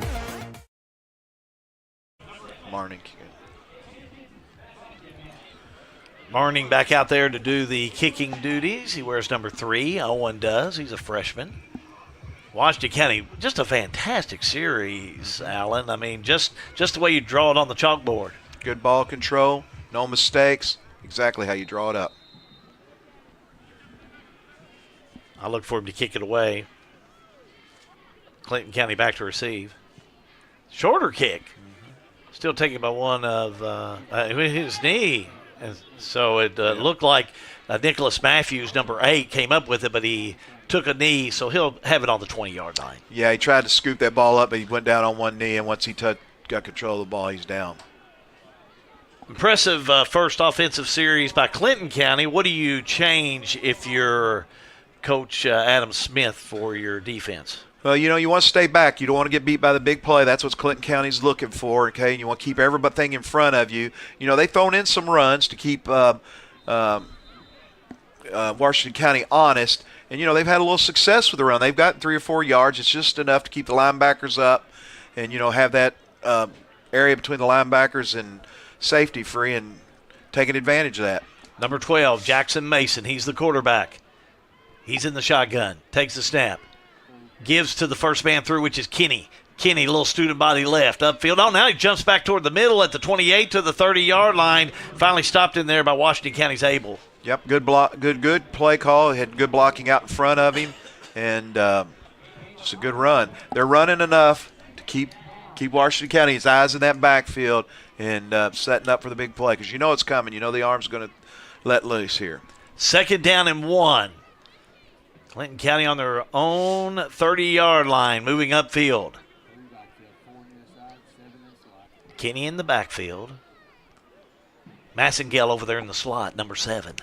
[SPEAKER 3] Marning back out there to do the kicking duties. He wears number 3. Owen does. He's a freshman. Washington County, just a fantastic series, Alan. I mean, just the way you draw it on the chalkboard.
[SPEAKER 4] Good ball control, no mistakes, exactly how you draw it up.
[SPEAKER 3] I look for him to kick it away. Clinton County back to receive. Shorter kick. Still taken by one of his knee. And so it looked like Nicholas Matthews, number 8, came up with it, but he took a knee, so he'll have it on the 20-yard line.
[SPEAKER 4] Yeah, he tried to scoop that ball up, but he went down on one knee, and once he got control of the ball, he's down.
[SPEAKER 3] Impressive first offensive series by Clinton County. What do you change if you're Coach Adam Smith for your defense?
[SPEAKER 4] Well, you want to stay back. You don't want to get beat by the big play. That's what Clinton County's looking for, okay? And you want to keep everything in front of you. They've thrown in some runs to keep Washington County honest. And, they've had a little success with the run. They've gotten 3 or 4 yards. It's just enough to keep the linebackers up and, have that area between the linebackers and safety free and taking advantage of that.
[SPEAKER 3] Number 12, Jackson Mason. He's the quarterback. He's in the shotgun. Takes the snap. Gives to the first man through, which is Kenny. Kenny, little student body left. Upfield. Oh, now he jumps back toward the middle at the 28 to the 30-yard line. Finally stopped in there by Washington County's Abel.
[SPEAKER 4] Yep, good block, good play call. He had good blocking out in front of him, and just a good run. They're running enough to keep Washington County's eyes in that backfield and setting up for the big play because it's coming. The arm's going to let loose here. 2nd down and 1.
[SPEAKER 3] Clinton County on their own 30-yard line, moving upfield. Kenny in the backfield. Massengale over there in the slot, number 7.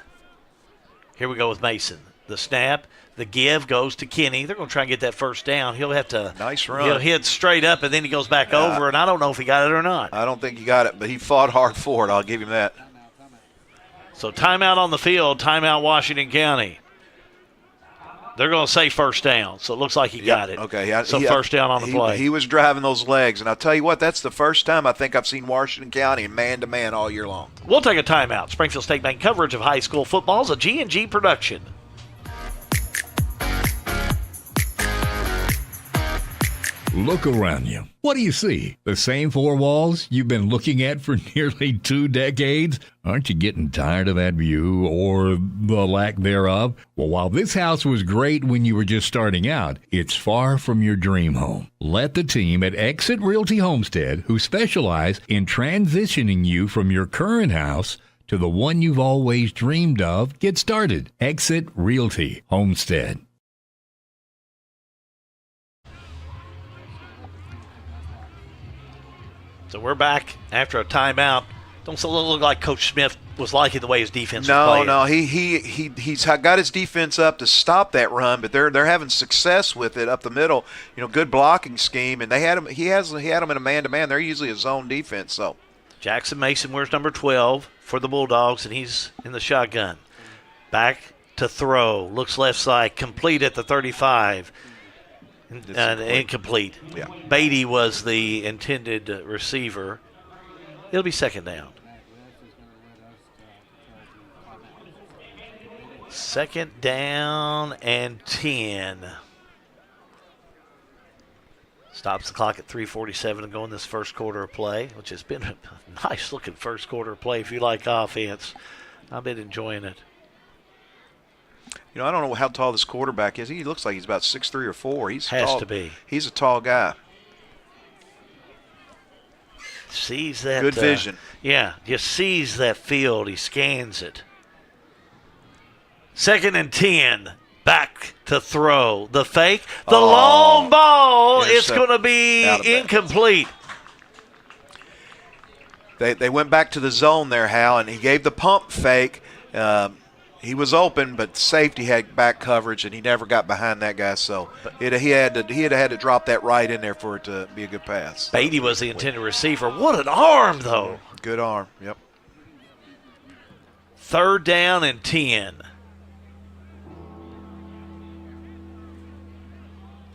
[SPEAKER 3] Here we go with Mason. The snap, the give goes to Kenny. They're going to try and get that first down. He'll have to.
[SPEAKER 4] Nice run.
[SPEAKER 3] He'll hit straight up, and then he goes back over, and I don't know if he got it or not.
[SPEAKER 4] I don't think he got it, but he fought hard for it. I'll give him that.
[SPEAKER 3] So timeout on the field, timeout Washington County. They're going to say first down, so it looks like he got it.
[SPEAKER 4] Okay.
[SPEAKER 3] So first down on the play.
[SPEAKER 4] He was driving those legs, and I'll tell you what, that's the first time I think I've seen Washington County man-to-man all year long.
[SPEAKER 3] We'll take a timeout. Springfield State Bank coverage of high school football is a G&G production.
[SPEAKER 21] Look around you. What do you see? The same 4 walls you've been looking at for nearly 2 decades? Aren't you getting tired of that view or the lack thereof? Well, while this house was great when you were just starting out, it's far from your dream home. Let the team at Exit Realty Homestead, who specialize in transitioning you from your current house to the one you've always dreamed of, get started. Exit Realty Homestead.
[SPEAKER 3] So we're back after a timeout. Don't look like Coach Smith was liking the way his defense was playing.
[SPEAKER 4] No, he's got his defense up to stop that run, but they're having success with it up the middle. Good blocking scheme, and he had him in a man-to-man. They're usually a zone defense. So
[SPEAKER 3] Jackson Mason wears number 12 for the Bulldogs, and he's in the shotgun. Back to throw. Looks left side. Complete at the 35. Incomplete.
[SPEAKER 4] Yeah.
[SPEAKER 3] Beatty was the intended receiver. It'll be 2nd down. 2nd down and 10. Stops the clock at 3:47 to go in this first quarter of play, which has been a nice-looking first quarter of play if you like offense. I've been enjoying it.
[SPEAKER 4] You know, I don't know how tall this quarterback is. He looks like he's about 6'3" or 4. He's
[SPEAKER 3] Has
[SPEAKER 4] tall.
[SPEAKER 3] to be.
[SPEAKER 4] He's a tall guy.
[SPEAKER 3] Sees that.
[SPEAKER 4] Good vision.
[SPEAKER 3] Yeah, just sees that field. He scans it. 2nd and 10. Back to throw. The fake. The long ball. It's going to be incomplete.
[SPEAKER 4] They went back to the zone there, Hal, and he gave the pump fake. He was open, but safety had back coverage, and he never got behind that guy. So he had to drop that right in there for it to be a good pass.
[SPEAKER 3] Beatty was the intended receiver. What an arm, though.
[SPEAKER 4] Good arm, yep.
[SPEAKER 3] 3rd down and 10.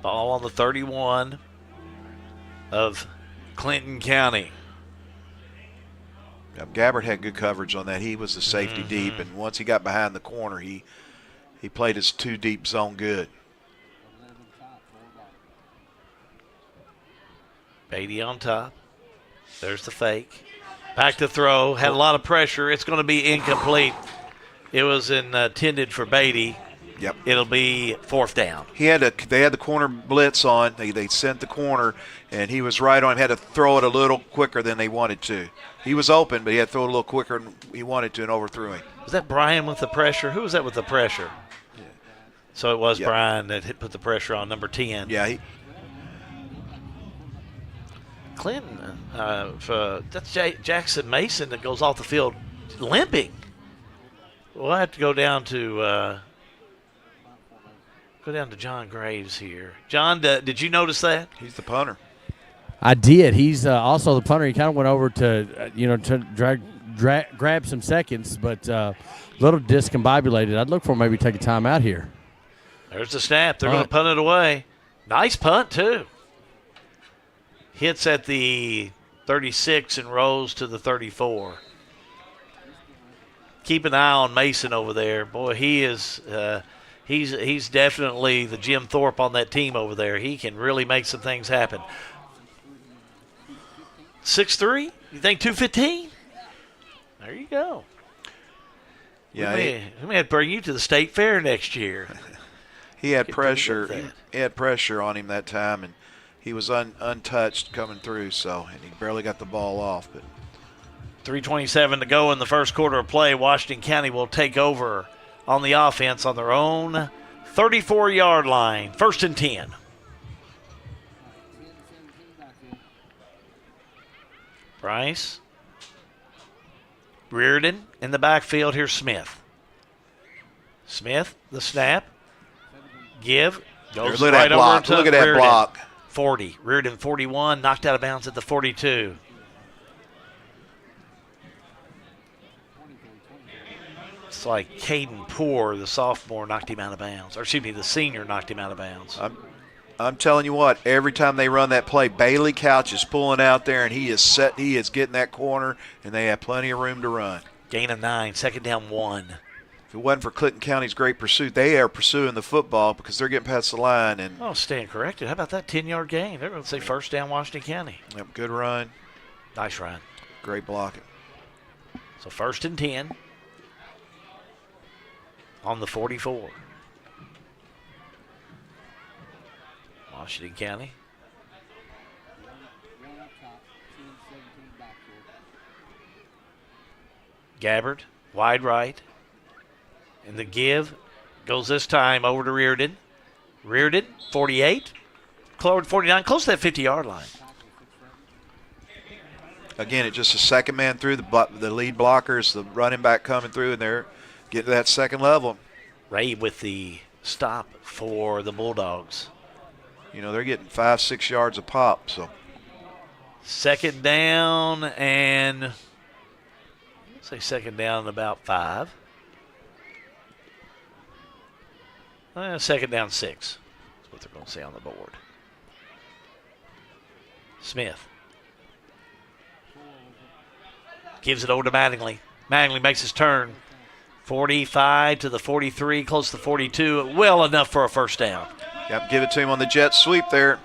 [SPEAKER 3] Ball on the 31 of Clinton County.
[SPEAKER 4] Yep, Gabbard had good coverage on that. He was the safety deep, and once he got behind the corner, he played his 2 deep zone good.
[SPEAKER 3] Beatty on top. There's the fake. Back to throw. Had a lot of pressure. It's going to be incomplete. It was intended for Beatty.
[SPEAKER 4] Yep.
[SPEAKER 3] It'll be 4th down.
[SPEAKER 4] They had the corner blitz on. They sent the corner, and he was right on him. Had to throw it a little quicker than they wanted to. He was open, but he had to throw it a little quicker than he wanted to and overthrew him.
[SPEAKER 3] Was that Brian with the pressure? Who was that with the pressure? Yeah. So it was Brian that put the pressure on number 10.
[SPEAKER 4] Yeah.
[SPEAKER 3] Clinton, that's Jackson Mason that goes off the field limping. We'll have to go down to John Graves here. John, did you notice that?
[SPEAKER 4] He's the punter.
[SPEAKER 10] I did. He's also the punter. He kind of went over to grab some seconds, but a little discombobulated. I'd look for him maybe take a timeout here.
[SPEAKER 3] There's the snap. They're going to punt it away. Nice punt, too. Hits at the 36 and rolls to the 34. Keep an eye on Mason over there. Boy, he is he's definitely the Jim Thorpe on that team over there. He can really make some things happen. 6'3"? You think 215? There you go.
[SPEAKER 4] Yeah,
[SPEAKER 3] we may have to bring you to the state fair next year.
[SPEAKER 4] He had pressure. He had pressure on him that time, and he was untouched coming through. And he barely got the ball off. But
[SPEAKER 3] 3:27 to go in the first quarter of play. Washington County will take over on the offense on their own 34-yard line. 1st and 10. Bryce. Reardon in the backfield. Here's Smith. Smith, the snap. Give. Goes
[SPEAKER 4] look
[SPEAKER 3] right
[SPEAKER 4] at block.
[SPEAKER 3] over to
[SPEAKER 4] Look at that
[SPEAKER 3] Reardon.
[SPEAKER 4] block.
[SPEAKER 3] 40. Reardon 41. Knocked out of bounds at the 42. It's like Caden Poore, the sophomore, knocked him out of bounds. Or excuse me, the senior knocked him out of bounds.
[SPEAKER 4] I'm telling you what, every time they run that play, Bailey Couch is pulling out there, and he is getting that corner, and they have plenty of room to run.
[SPEAKER 3] Gain of 9, 2nd down 1.
[SPEAKER 4] If it wasn't for Clinton County's great pursuit, they are pursuing the football because they're getting past the line. And
[SPEAKER 3] stand corrected. How about that 10-yard gain? They're going to say 1st down Washington County.
[SPEAKER 4] Yep, good run.
[SPEAKER 3] Nice run.
[SPEAKER 4] Great blocking.
[SPEAKER 3] So 1st and 10 on the 44. Washington County. Gabbard, wide right. And the give goes this time over to Reardon. Reardon, 48. 49, close to that 50-yard line.
[SPEAKER 4] Again, it's just a second man through. The lead blockers, the running back coming through, and they're getting to that second level.
[SPEAKER 3] Ray with the stop for the Bulldogs.
[SPEAKER 4] You know, they're getting 5-6 yards a pop. So
[SPEAKER 3] 2nd down and say 2nd down and about 5. 2nd down 6. That's what they're going to say on the board. Smith gives it over to Mattingly. Mattingly makes his turn. 45 to the 43, close to the 42. Well enough for a 1st down.
[SPEAKER 4] Yep, give it to him on the jet sweep there.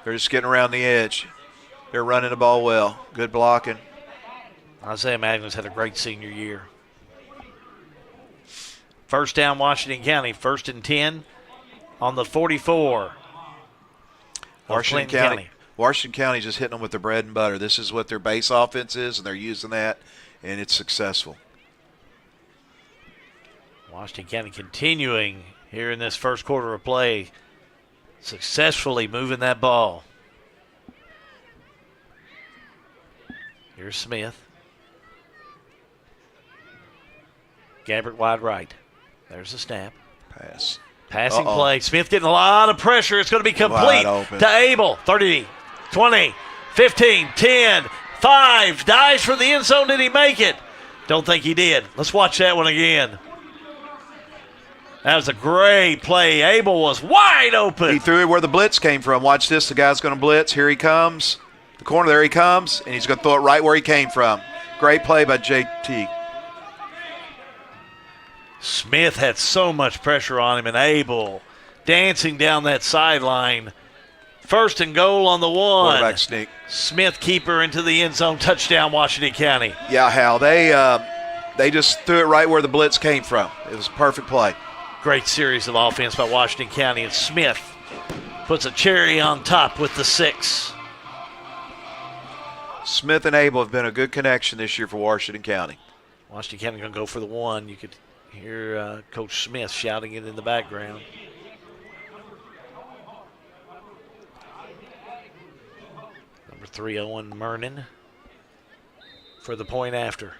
[SPEAKER 4] They're just getting around the edge. They're running the ball well. Good blocking.
[SPEAKER 3] Isaiah Magnus had a great senior year. First down, Washington County. 1st and 10 on the 44.
[SPEAKER 4] Washington County just hitting them with their bread and butter. This is what their base offense is, and they're using that, and it's successful.
[SPEAKER 3] Washington County continuing here in this first quarter of play, successfully moving that ball. Here's Smith. Gabbert wide right. There's the snap.
[SPEAKER 4] Pass.
[SPEAKER 3] Passing play. Smith getting a lot of pressure. It's going to be complete to Abel. 30, 20, 15, 10, 5. Dives for the end zone. Did he make it? Don't think he did. Let's watch that one again. That was a great play. Abel was wide open.
[SPEAKER 4] He threw it where the blitz came from. Watch this. The guy's going to blitz. Here he comes. The corner, there he comes, and he's going to throw it right where he came from. Great play by JT.
[SPEAKER 3] Smith had so much pressure on him, and Abel dancing down that sideline. 1st and goal on the 1.
[SPEAKER 4] Quarterback sneak.
[SPEAKER 3] Smith keeper into the end zone. Touchdown, Washington County.
[SPEAKER 4] Yeah, Hal. They just threw it right where the blitz came from. It was a perfect play.
[SPEAKER 3] Great series of offense by Washington County, and Smith puts a cherry on top with the 6.
[SPEAKER 4] Smith and Abel have been a good connection this year for Washington County.
[SPEAKER 3] Washington County going to go for the 1. You could hear Coach Smith shouting it in the background. Number 3, Owen Mernon for the point after.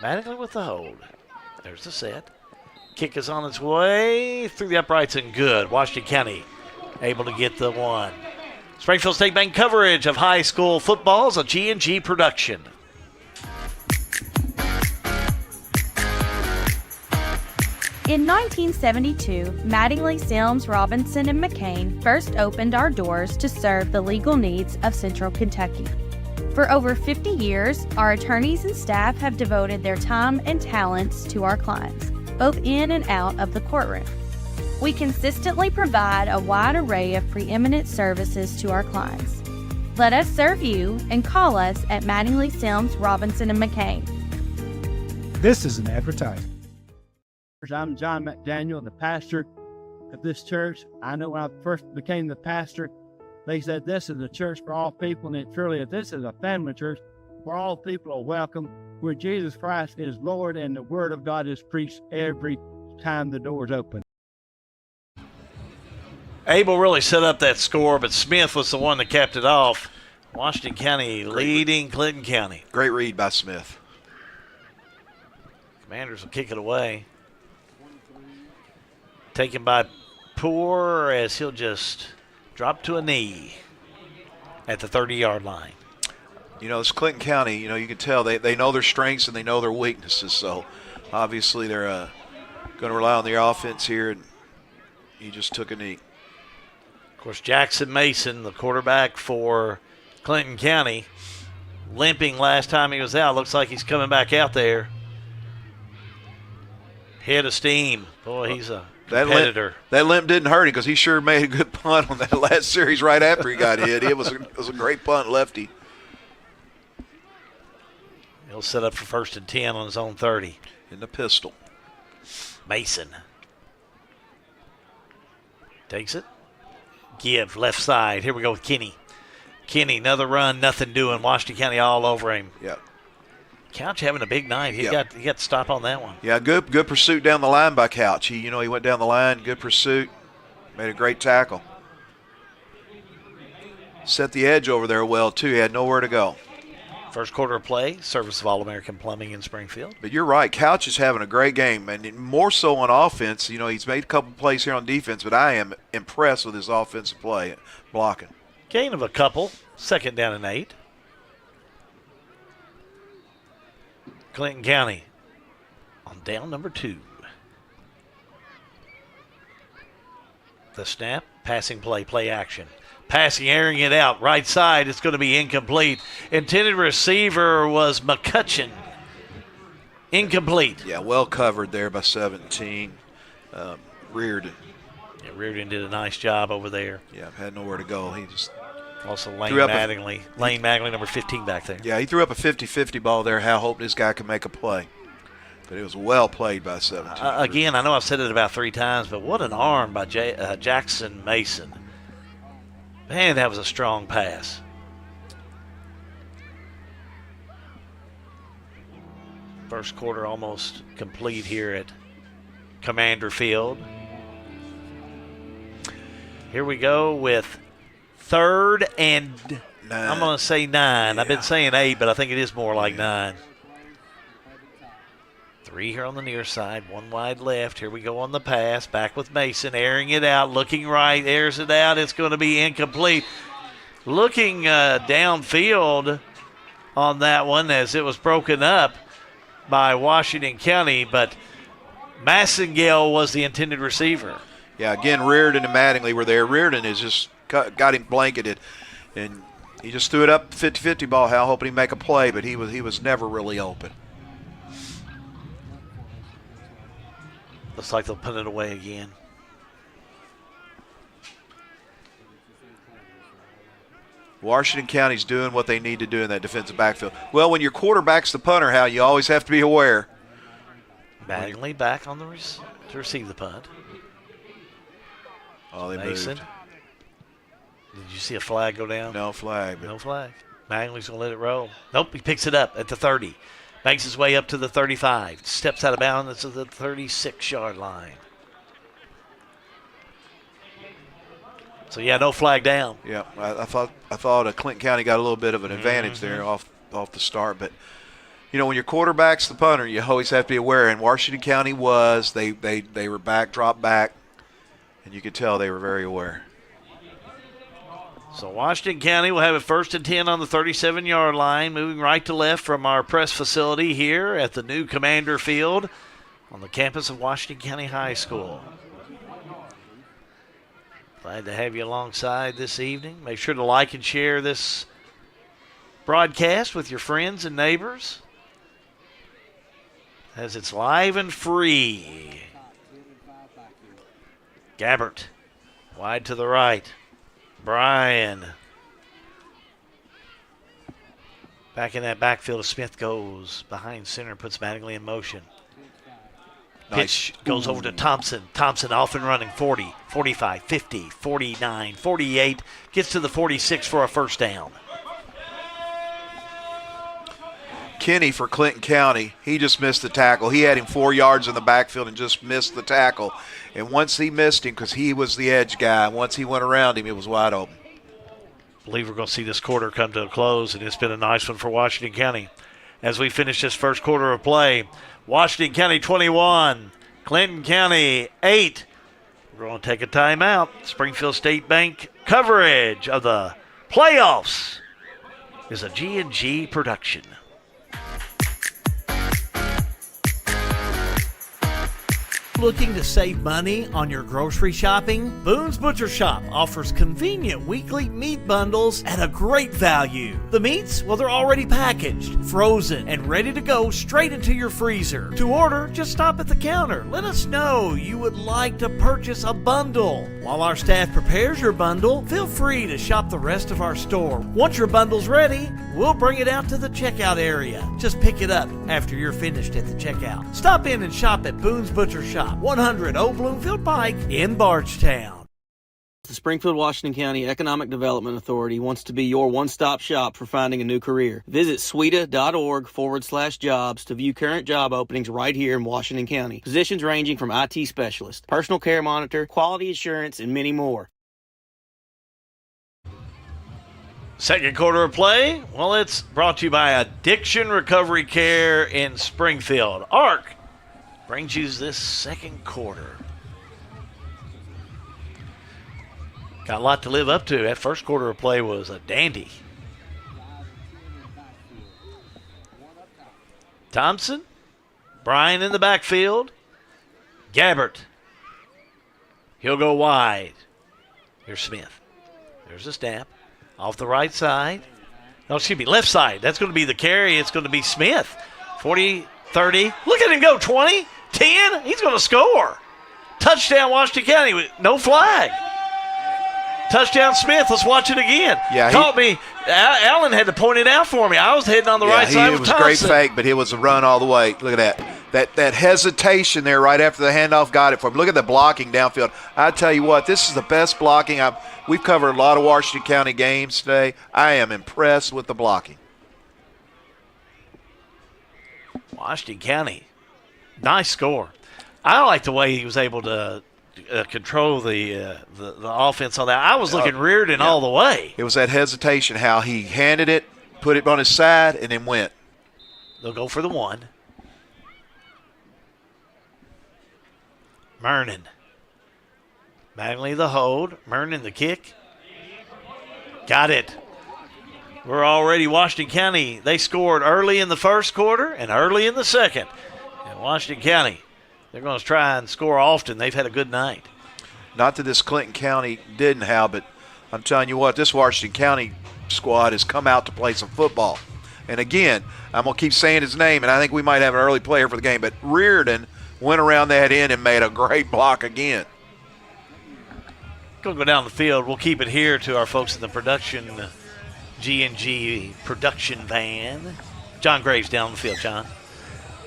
[SPEAKER 3] Mattingly with the hold. There's the set. Kick is on its way through the uprights and good. Washington County able to get the 1. Springfield State Bank coverage of high school football is a G&G production.
[SPEAKER 2] In 1972, Mattingly, Sims, Robinson, and McCain first opened our doors to serve the legal needs of Central Kentucky. For over 50 years, our attorneys and staff have devoted their time and talents to our clients, both in and out of the courtroom. We consistently provide a wide array of preeminent services to our clients. Let us serve you and call us at Mattingly, Sims, Robinson, and McCain.
[SPEAKER 22] This is an advertisement.
[SPEAKER 10] I'm John McDaniel, the pastor of this church. I know when I first became the pastor, they said this is a church for all people, and it truly is. This is a family church where all people are welcome, where Jesus Christ is Lord and the Word of God is preached every time the doors open.
[SPEAKER 3] Abel really set up that score, but Smith was the one that capped it off. Washington County leading Clinton County.
[SPEAKER 4] Great read by Smith.
[SPEAKER 3] Commanders will kick it away. Taken by Poor as he'll just drop to a knee at the 30-yard line.
[SPEAKER 4] You know, it's Clinton County. You know, you can tell they know their strengths and they know their weaknesses. So, obviously, they're going to rely on their offense here. And he just took a knee.
[SPEAKER 3] Of course, Jackson Mason, the quarterback for Clinton County, limping last time he was out. Looks like he's coming back out there. Head of steam. Boy, he's a competitor.
[SPEAKER 4] That limp didn't hurt him because he sure made a good punt on that last series right after he got hit. It was a great punt, lefty.
[SPEAKER 3] He'll set up for 1st and 10 on his own 30.
[SPEAKER 4] In the pistol.
[SPEAKER 3] Mason takes it. Give, left side. Here we go with Kenny. Kenny, another run, nothing doing. Washington County all over him.
[SPEAKER 4] Yep.
[SPEAKER 3] Couch having a big night. He got to stop on that one.
[SPEAKER 4] Yeah, good pursuit down the line by Couch. He went down the line, good pursuit, made a great tackle. Set the edge over there well, too. He had nowhere to go.
[SPEAKER 3] First quarter of play, service of All-American Plumbing in Springfield.
[SPEAKER 4] But you're right, Couch is having a great game, and more so on offense. You know, he's made a couple plays here on defense, but I am impressed with his offensive play, blocking.
[SPEAKER 3] Gain of a couple, 2nd down and 8. Clinton County on down number 2. The snap, passing play action. Passing, airing it out, right side, it's going to be incomplete. Intended receiver was McCutcheon. Incomplete.
[SPEAKER 4] Yeah, well covered there by 17. Reardon.
[SPEAKER 3] Yeah, Reardon did a nice job over there.
[SPEAKER 4] Yeah, had nowhere to go. He just
[SPEAKER 3] also Lane Mattingly, number 15 back there.
[SPEAKER 4] Yeah, he threw up a 50-50 ball there. Hal hoping this guy could make a play. But it was well played by 17.
[SPEAKER 3] Again, I know I've said it about 3 times, but what an arm by Jackson Mason. Man, that was a strong pass. First quarter almost complete here at Commander Field. Here we go with 3rd and 9. I'm going to say 9. Yeah. I've been saying 8, but I think it is more like 9. 3 here on the near side, 1 wide left. Here we go on the pass. Back with Mason, airing it out, looking right, airs it out. It's going to be incomplete. Looking downfield on that one as it was broken up by Washington County, but Massengale was the intended receiver.
[SPEAKER 4] Yeah, again, Reardon and Mattingly were there. Reardon has just got him blanketed, and he just threw it up 50-50 ball, Hal, hoping he'd make a play, but he was never really open.
[SPEAKER 3] Looks like they'll put it away again.
[SPEAKER 4] Washington County's doing what they need to do in that defensive backfield. Well, when your quarterback's the punter, Hal, you always have to be aware.
[SPEAKER 3] Mattingly back on to receive the punt.
[SPEAKER 4] Oh, they
[SPEAKER 3] Mason.
[SPEAKER 4] moved.
[SPEAKER 3] Did you see a flag go down?
[SPEAKER 4] No flag.
[SPEAKER 3] No flag. Mattingly's going to let it roll. Nope, he picks it up at the 30. Makes his way up to the 35. Steps out of bounds to the 36-yard line. So, yeah, no flag down.
[SPEAKER 4] Yeah, I thought Clinton County got a little bit of an advantage there off the start. But, you know, when your quarterback's the punter, you always have to be aware. And Washington County was. They were back, dropped back, and you could tell they were very aware.
[SPEAKER 3] So Washington County will have it 1st and 10 on the 37-yard line, moving right to left from our press facility here at the new Commander Field on the campus of Washington County High School. Glad to have you alongside this evening. Make sure to like and share this broadcast with your friends and neighbors, as it's live and free. Gabbert, wide to the right. Bryan. Back in that backfield, Smith goes behind center, puts Mattingly in motion. Pitch goes over to Thompson. Thompson off and running, 40, 45, 50, 49, 48. Gets to the 46 for a first down.
[SPEAKER 4] Kenny for Clinton County, he just missed the tackle. He had him 4 yards in the backfield and just missed the tackle. And once he missed him, because he was the edge guy, once he went around him, it was wide open.
[SPEAKER 3] I believe we're going to see this quarter come to a close, and it's been a nice one for Washington County. As we finish this first quarter of play, Washington County 21, Clinton County 8. We're going to take a timeout. Springfield State Bank coverage of the playoffs is a G&G production. Looking to save money on your grocery shopping? Boone's Butcher Shop offers convenient weekly meat bundles at a great value. The meats, well, they're already packaged, frozen, and ready to go straight into your freezer. To order, just stop at the counter. Let us know you would like to purchase a bundle. While our staff prepares your bundle, feel free to shop the rest of our store. Once your bundle's ready, we'll bring it out to the checkout area. Just pick it up after you're finished at the checkout. Stop in and shop at Boone's Butcher Shop, 100 Old Bloomfield Pike in Bardstown.
[SPEAKER 5] The Springfield, Washington County Economic Development Authority wants to be your one-stop shop for finding a new career. Visit sweda.org/jobs to view current job openings right here in Washington County. Positions ranging from IT specialist, personal care monitor, quality assurance, and many more.
[SPEAKER 3] Second quarter of play, well, it's brought to you by Addiction Recovery Care in Springfield. ARC brings you this second quarter. Got a lot to live up to. That first quarter of play was a dandy. Thompson, Bryan in the backfield. Gabbert. He'll go wide. Here's Smith. There's a snap. Off the right side. No, excuse me, left side. That's going to be the carry. It's going to be Smith. 40, 30. Look at him go, 20, 10. He's going to score. Touchdown, Washington County. No flag. Touchdown, Smith. Let's watch it again.
[SPEAKER 4] Yeah,
[SPEAKER 3] Caught me. Allen had to point it out for me. I was heading on the right side
[SPEAKER 4] It
[SPEAKER 3] with
[SPEAKER 4] was a great
[SPEAKER 3] Thompson.
[SPEAKER 4] fake, but it was a run all the way. Look at that. That hesitation there right after the handoff got it for him. Look at the blocking downfield. I tell you what, this is the best blocking. We've covered a lot of Washington County games today. I am impressed with the blocking.
[SPEAKER 3] Washington County. Nice score. I like the way he was able to control the offense on that. I was looking Reardon all the way.
[SPEAKER 4] It was that hesitation, how he handed it, put it on his side, and then went.
[SPEAKER 3] They'll go for the one. Mernon. Mattingly the hold. Mernon the kick. Got it. We're already Washington County. They scored early in the first quarter and early in the second. And Washington County, they're going to try and score often. They've had a good night.
[SPEAKER 4] Not that this Clinton County didn't have, but I'm telling you what, this Washington County squad has come out to play some football. And again, I'm going to keep saying his name, and I think we might have an early player for the game, but Reardon went around that end and made a great block again.
[SPEAKER 3] Going to go down the field. We'll keep it here to our folks in the production, G&G production van. John Graves down the field. John.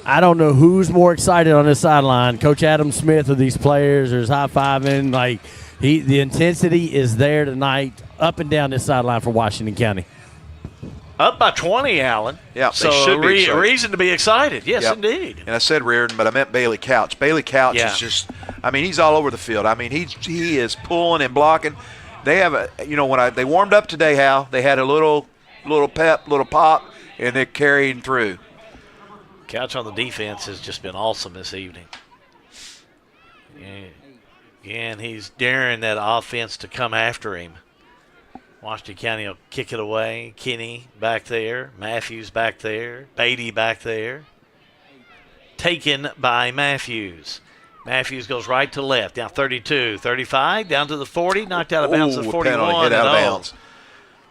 [SPEAKER 10] I don't know who's more excited on this sideline, Coach Adam Smith or these players. There's high-fiving. The intensity is there tonight up and down this sideline for Washington County.
[SPEAKER 3] Up by 20, Allen.
[SPEAKER 4] Yeah,
[SPEAKER 3] so
[SPEAKER 4] they should be excited.
[SPEAKER 3] Reason to be excited. Yes,
[SPEAKER 4] Yep.
[SPEAKER 3] indeed.
[SPEAKER 4] And I said Reardon, but I meant Bailey Couch. Bailey Couch is just, he's all over the field. He is pulling and blocking. They have they warmed up today, Hal, they had a little pep, little pop, and they're carrying through.
[SPEAKER 3] Couch on the defense has just been awesome this evening. And he's daring that offense to come after him. Washington County will kick it away. Kinney back there. Matthews back there. Beatty back there. Taken by Matthews. Matthews goes right to left. Down 32, 35, down to the 40. Knocked out of bounds at 41.
[SPEAKER 4] Penalty, hit out of bounds.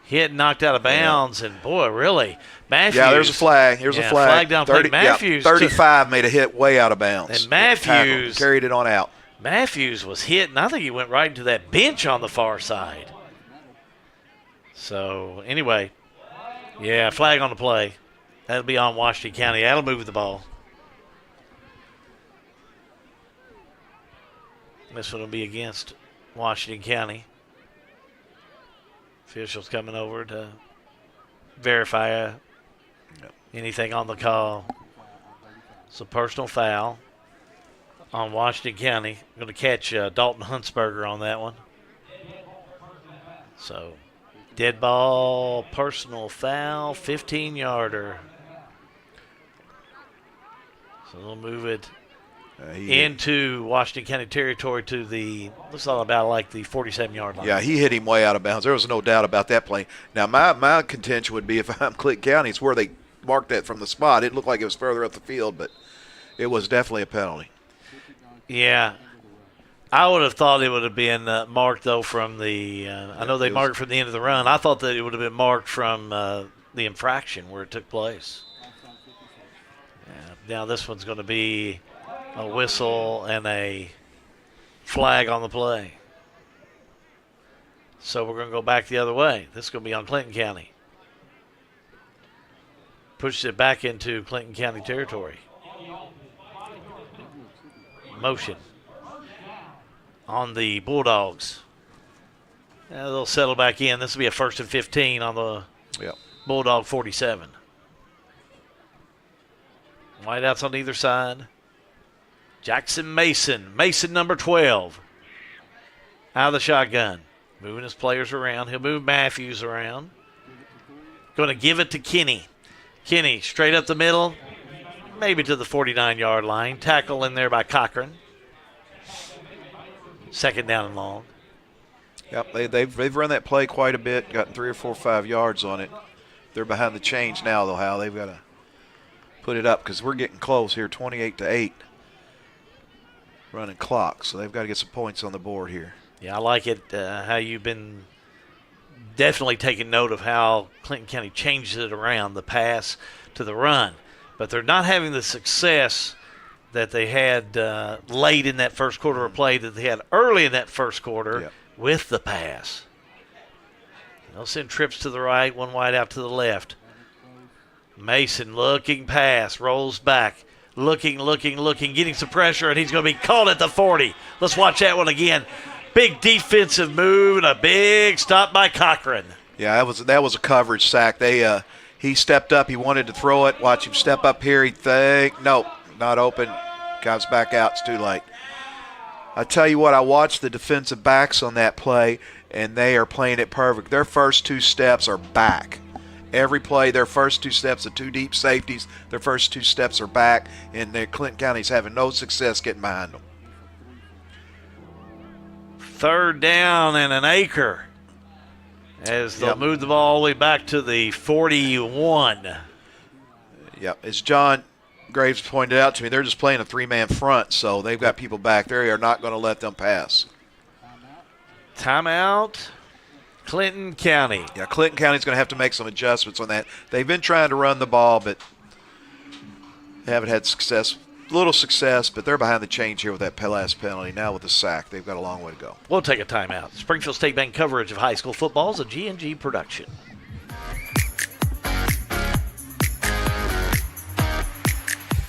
[SPEAKER 3] Hit knocked out of bounds. And, boy, really, Matthews.
[SPEAKER 4] Yeah, there's a flag. There's a flag.
[SPEAKER 3] Flag down 30, Matthews.
[SPEAKER 4] 35 made a hit way out of bounds.
[SPEAKER 3] And Matthews.
[SPEAKER 4] Carried it on out.
[SPEAKER 3] Matthews was hit, and I think he went right into that bench on the far side. So, anyway, flag on the play. That'll be on Washington County. That'll move the ball. This one will be against Washington County. Officials coming over to verify anything on the call. It's a personal foul on Washington County. Going to catch Dalton Huntsberger on that one. So, dead ball, personal foul, 15-yarder. So they'll move it into Washington County territory to looks all about like the 47-yard line.
[SPEAKER 4] Yeah, he hit him way out of bounds. There was no doubt about that play. Now, my contention would be if I'm Clinton County, it's where they marked that from the spot. It looked like it was further up the field, but it was definitely a penalty.
[SPEAKER 3] Yeah. I would have thought it would have been marked, though, from the I know they marked from the end of the run. I thought that it would have been marked from the infraction where it took place. Now this one's going to be a whistle and a flag on the play. So we're going to go back the other way. This is going to be on Clinton County. Pushes it back into Clinton County territory. Motion on the Bulldogs. They'll settle back in. This will be a 1st and 15 on the Bulldog 47. Wideouts on either side. Jackson Mason. Mason number 12. Out of the shotgun. Moving his players around. He'll move Matthews around. Going to give it to Kinney. Kinney straight up the middle. Maybe to the 49-yard line. Tackle in there by Cochran. 2nd down and long.
[SPEAKER 4] Yep, they've run that play quite a bit, gotten 3 or 4 or 5 yards on it. They're behind the chains now, though, Hal. They've got to put it up because we're getting close here, 28-8. Running clock, so they've got to get some points on the board here.
[SPEAKER 3] Yeah, I like it, how you've been definitely taking note of how Clinton County changes it around, the pass to the run. But they're not having the success that they had late in that first quarter of play that they had early in that first quarter with the pass. They'll send trips to the right, one wide out to the left. Mason looking pass, rolls back, looking, getting some pressure, and he's going to be called at the 40. Let's watch that one again. Big defensive move and a big stop by Cochran.
[SPEAKER 4] Yeah, that was a coverage sack. He stepped up. He wanted to throw it. Watch him step up here. He'd think, nope, not open. Comes back out. It's too late. I tell you what, I watched the defensive backs on that play, and they are playing it perfect. Their first two steps are back. Every play, their first two steps, the two deep safeties, their first two steps are back, and Clinton County's having no success getting behind them.
[SPEAKER 3] 3rd down and an acre as they'll move the ball all the way back to the 41.
[SPEAKER 4] Yep, as John Graves pointed out to me, they're just playing a 3-man front, so they've got people back there. They are not going to let them pass.
[SPEAKER 3] Timeout, Clinton County.
[SPEAKER 4] Yeah, Clinton County's going to have to make some adjustments on that. They've been trying to run the ball, but they haven't had success. Little success, but they're behind the chains here with that last penalty. Now with the sack, they've got a long way to go.
[SPEAKER 3] We'll take a timeout. Springfield State Bank coverage of high school football is a G&G production.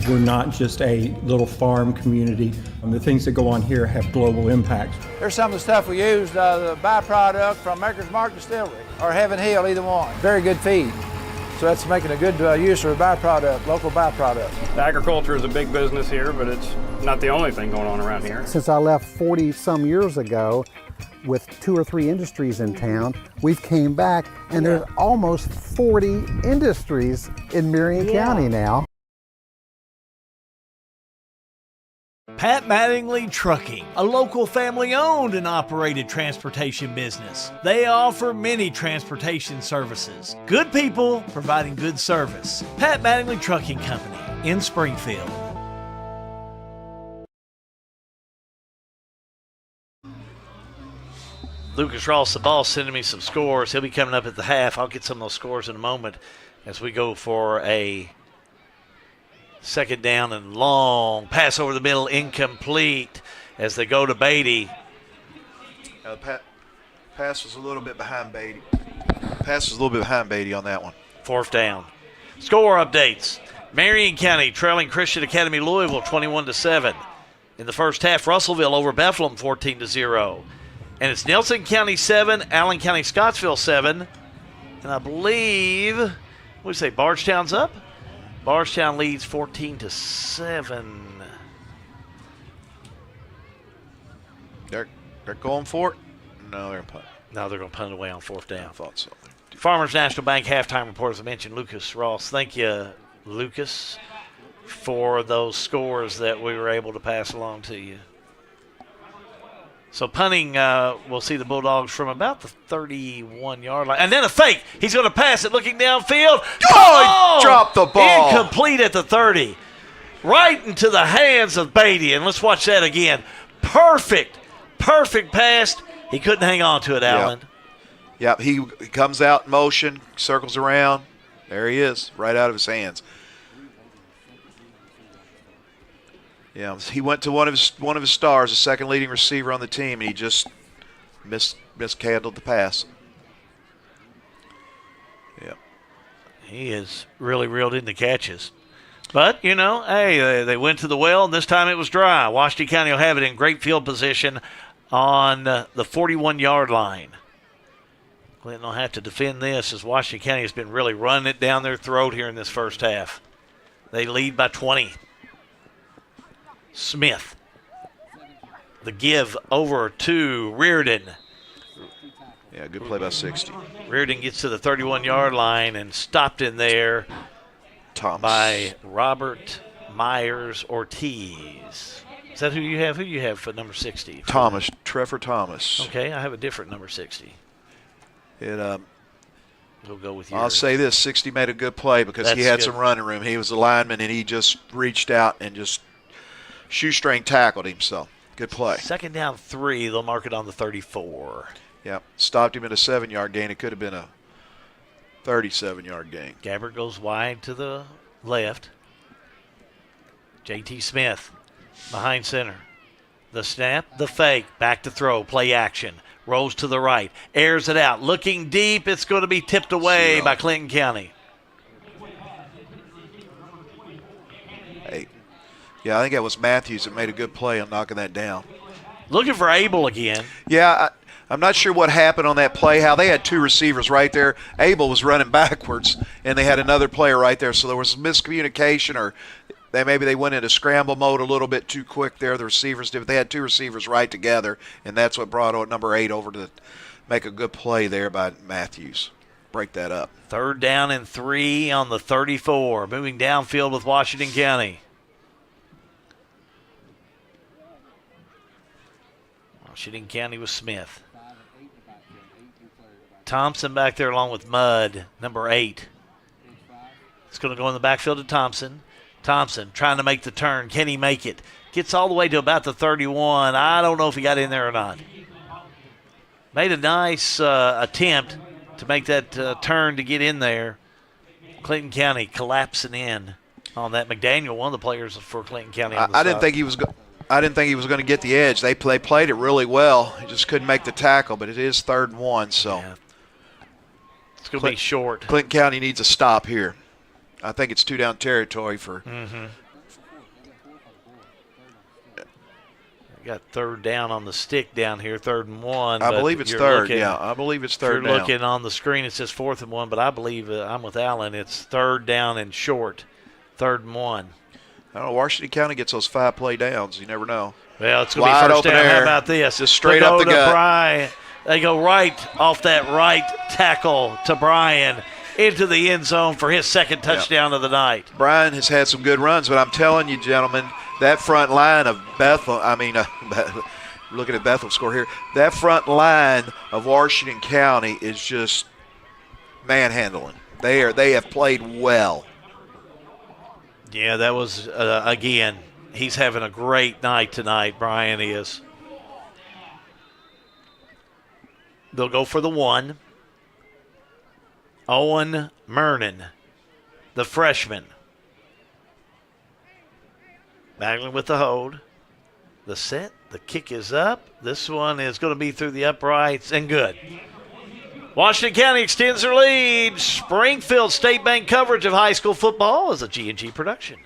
[SPEAKER 6] We're not just a little farm community. The things that go on here have global impacts.
[SPEAKER 7] There's some of the stuff we used, the byproduct from Maker's Mark Distillery or Heaven Hill, either one. Very good feed. So that's making a good use of a byproduct, local byproduct.
[SPEAKER 23] Agriculture is a big business here, but it's not the only thing going on around here.
[SPEAKER 24] Since I left 40-some years ago with 2 or 3 industries in town, we've came back and there's almost 40 industries in Marion County now.
[SPEAKER 25] Pat Mattingly Trucking, a local family-owned and operated transportation business. They offer many transportation services. Good people providing good service. Pat Mattingly Trucking Company in Springfield.
[SPEAKER 3] Lucas Ross, the ball, sending me some scores. He'll be coming up at the half. I'll get some of those scores in a moment as we go for a 2nd down and long. Pass over the middle, incomplete as they go to Beatty.
[SPEAKER 4] Pass was a little bit behind Beatty. Pass was a little bit behind Beatty on that one.
[SPEAKER 3] 4th down. Score updates. Marion County trailing Christian Academy Louisville 21-7. In the first half, Russellville over Bethlehem 14-0. And it's Nelson County 7, Allen County Scottsville 7. And I believe, what do we say, Bardstown's up? Bardstown leads 14-7.
[SPEAKER 4] They're going for it? No, they're going to punt.
[SPEAKER 3] No, they're going to punt it away on 4th down.
[SPEAKER 4] I thought so.
[SPEAKER 3] Farmers National Bank halftime report, as I mentioned, Lucas Ross. Thank you, Lucas, for those scores that we were able to pass along to you. So punting, we'll see the Bulldogs from about the 31-yard line. And then a fake. He's going to pass it looking downfield.
[SPEAKER 4] Oh, he dropped the ball.
[SPEAKER 3] Incomplete at the 30. Right into the hands of Beatty. And let's watch that again. Perfect pass. He couldn't hang on to it, Allen.
[SPEAKER 4] Yep, he comes out in motion, circles around. There he is, right out of his hands. Yeah, he went to one of his stars, the second leading receiver on the team, and he just mishandled the pass. Yeah,
[SPEAKER 3] he has really reeled in the catches. But, hey, they went to the well, and this time it was dry. Washington County will have it in great field position on the 41-yard line. Clinton will have to defend this as Washington County has been really running it down their throat here in this first half. They lead by 20. Smith. The give over to Reardon.
[SPEAKER 4] Yeah, good play by 60.
[SPEAKER 3] Reardon gets to the 31-yard line and stopped in there by Robert Myers Ortiz. Is that who you have? Who you have for number 60?
[SPEAKER 4] Trevor Thomas.
[SPEAKER 3] Okay, I have a different number 60. We'll go with yours.
[SPEAKER 4] I'll say this, 60 made a good play because he had some running room. He was a lineman, and he just reached out and just shoestring tackled him, so good play.
[SPEAKER 3] 2nd down 3, they'll mark it on the 34.
[SPEAKER 4] Yep, stopped him at a 7-yard gain. It could have been a 37-yard gain.
[SPEAKER 3] Gabbert goes wide to the left. J.T. Smith behind center. The snap, the fake, back to throw, play action. Rolls to the right, airs it out, looking deep. It's going to be tipped away by Clinton County.
[SPEAKER 4] Hey, yeah, I think that was Matthews that made a good play on knocking that down.
[SPEAKER 3] Looking for Abel again.
[SPEAKER 4] Yeah, I'm not sure what happened on that play, how they had two receivers right there. Abel was running backwards, and they had another player right there. So there was miscommunication, or maybe they went into scramble mode a little bit too quick there. The receivers did. But they had two receivers right together, and that's what brought number 8 over to make a good play there by Matthews. Break that up.
[SPEAKER 3] 3rd down and 3 on the 34. Moving downfield with Washington County. Washington County with Smith. Thompson back there along with Mudd, number 8. It's going to go in the backfield to Thompson. Thompson trying to make the turn. Can he make it? Gets all the way to about the 31. I don't know if he got in there or not. Made a nice attempt to make that turn to get in there. Clinton County collapsing in on that. McDaniel, one of the players for Clinton County.
[SPEAKER 4] I didn't think he was going to get the edge. They played it really well. He just couldn't make the tackle, but it is 3rd and 1, so
[SPEAKER 3] yeah. It's going to be short.
[SPEAKER 4] Clinton County needs a stop here. I think it's 2-down territory for.
[SPEAKER 3] Got 3rd down on the stick down here, 3rd and 1.
[SPEAKER 4] I believe it's 3rd. Yeah, I believe it's 3rd down.
[SPEAKER 3] You're looking on the screen, it says 4th and 1, but I believe I'm with Allen. It's 3rd down and short, 3rd and 1.
[SPEAKER 4] I don't know. Washington County gets those 5-play downs. You never know.
[SPEAKER 3] Well, it's going to be 1st down.
[SPEAKER 4] Air.
[SPEAKER 3] How about this?
[SPEAKER 4] Just straight up the gut.
[SPEAKER 3] Brian. They go right off that right tackle to Brian into the end zone for his 2nd touchdown of the night.
[SPEAKER 4] Brian has had some good runs, but I'm telling you, gentlemen, that front line of Bethel, looking at Bethel's score here, that front line of Washington County is just manhandling. They have played well.
[SPEAKER 3] Yeah, that was, again, he's having a great night tonight, Brian is. They'll go for the 1. Owen Mernon, the freshman. Battling with the hold. The set, the kick is up. This one is going to be through the uprights and good. Washington County extends their lead. Springfield State Bank coverage of high school football is a G&G production.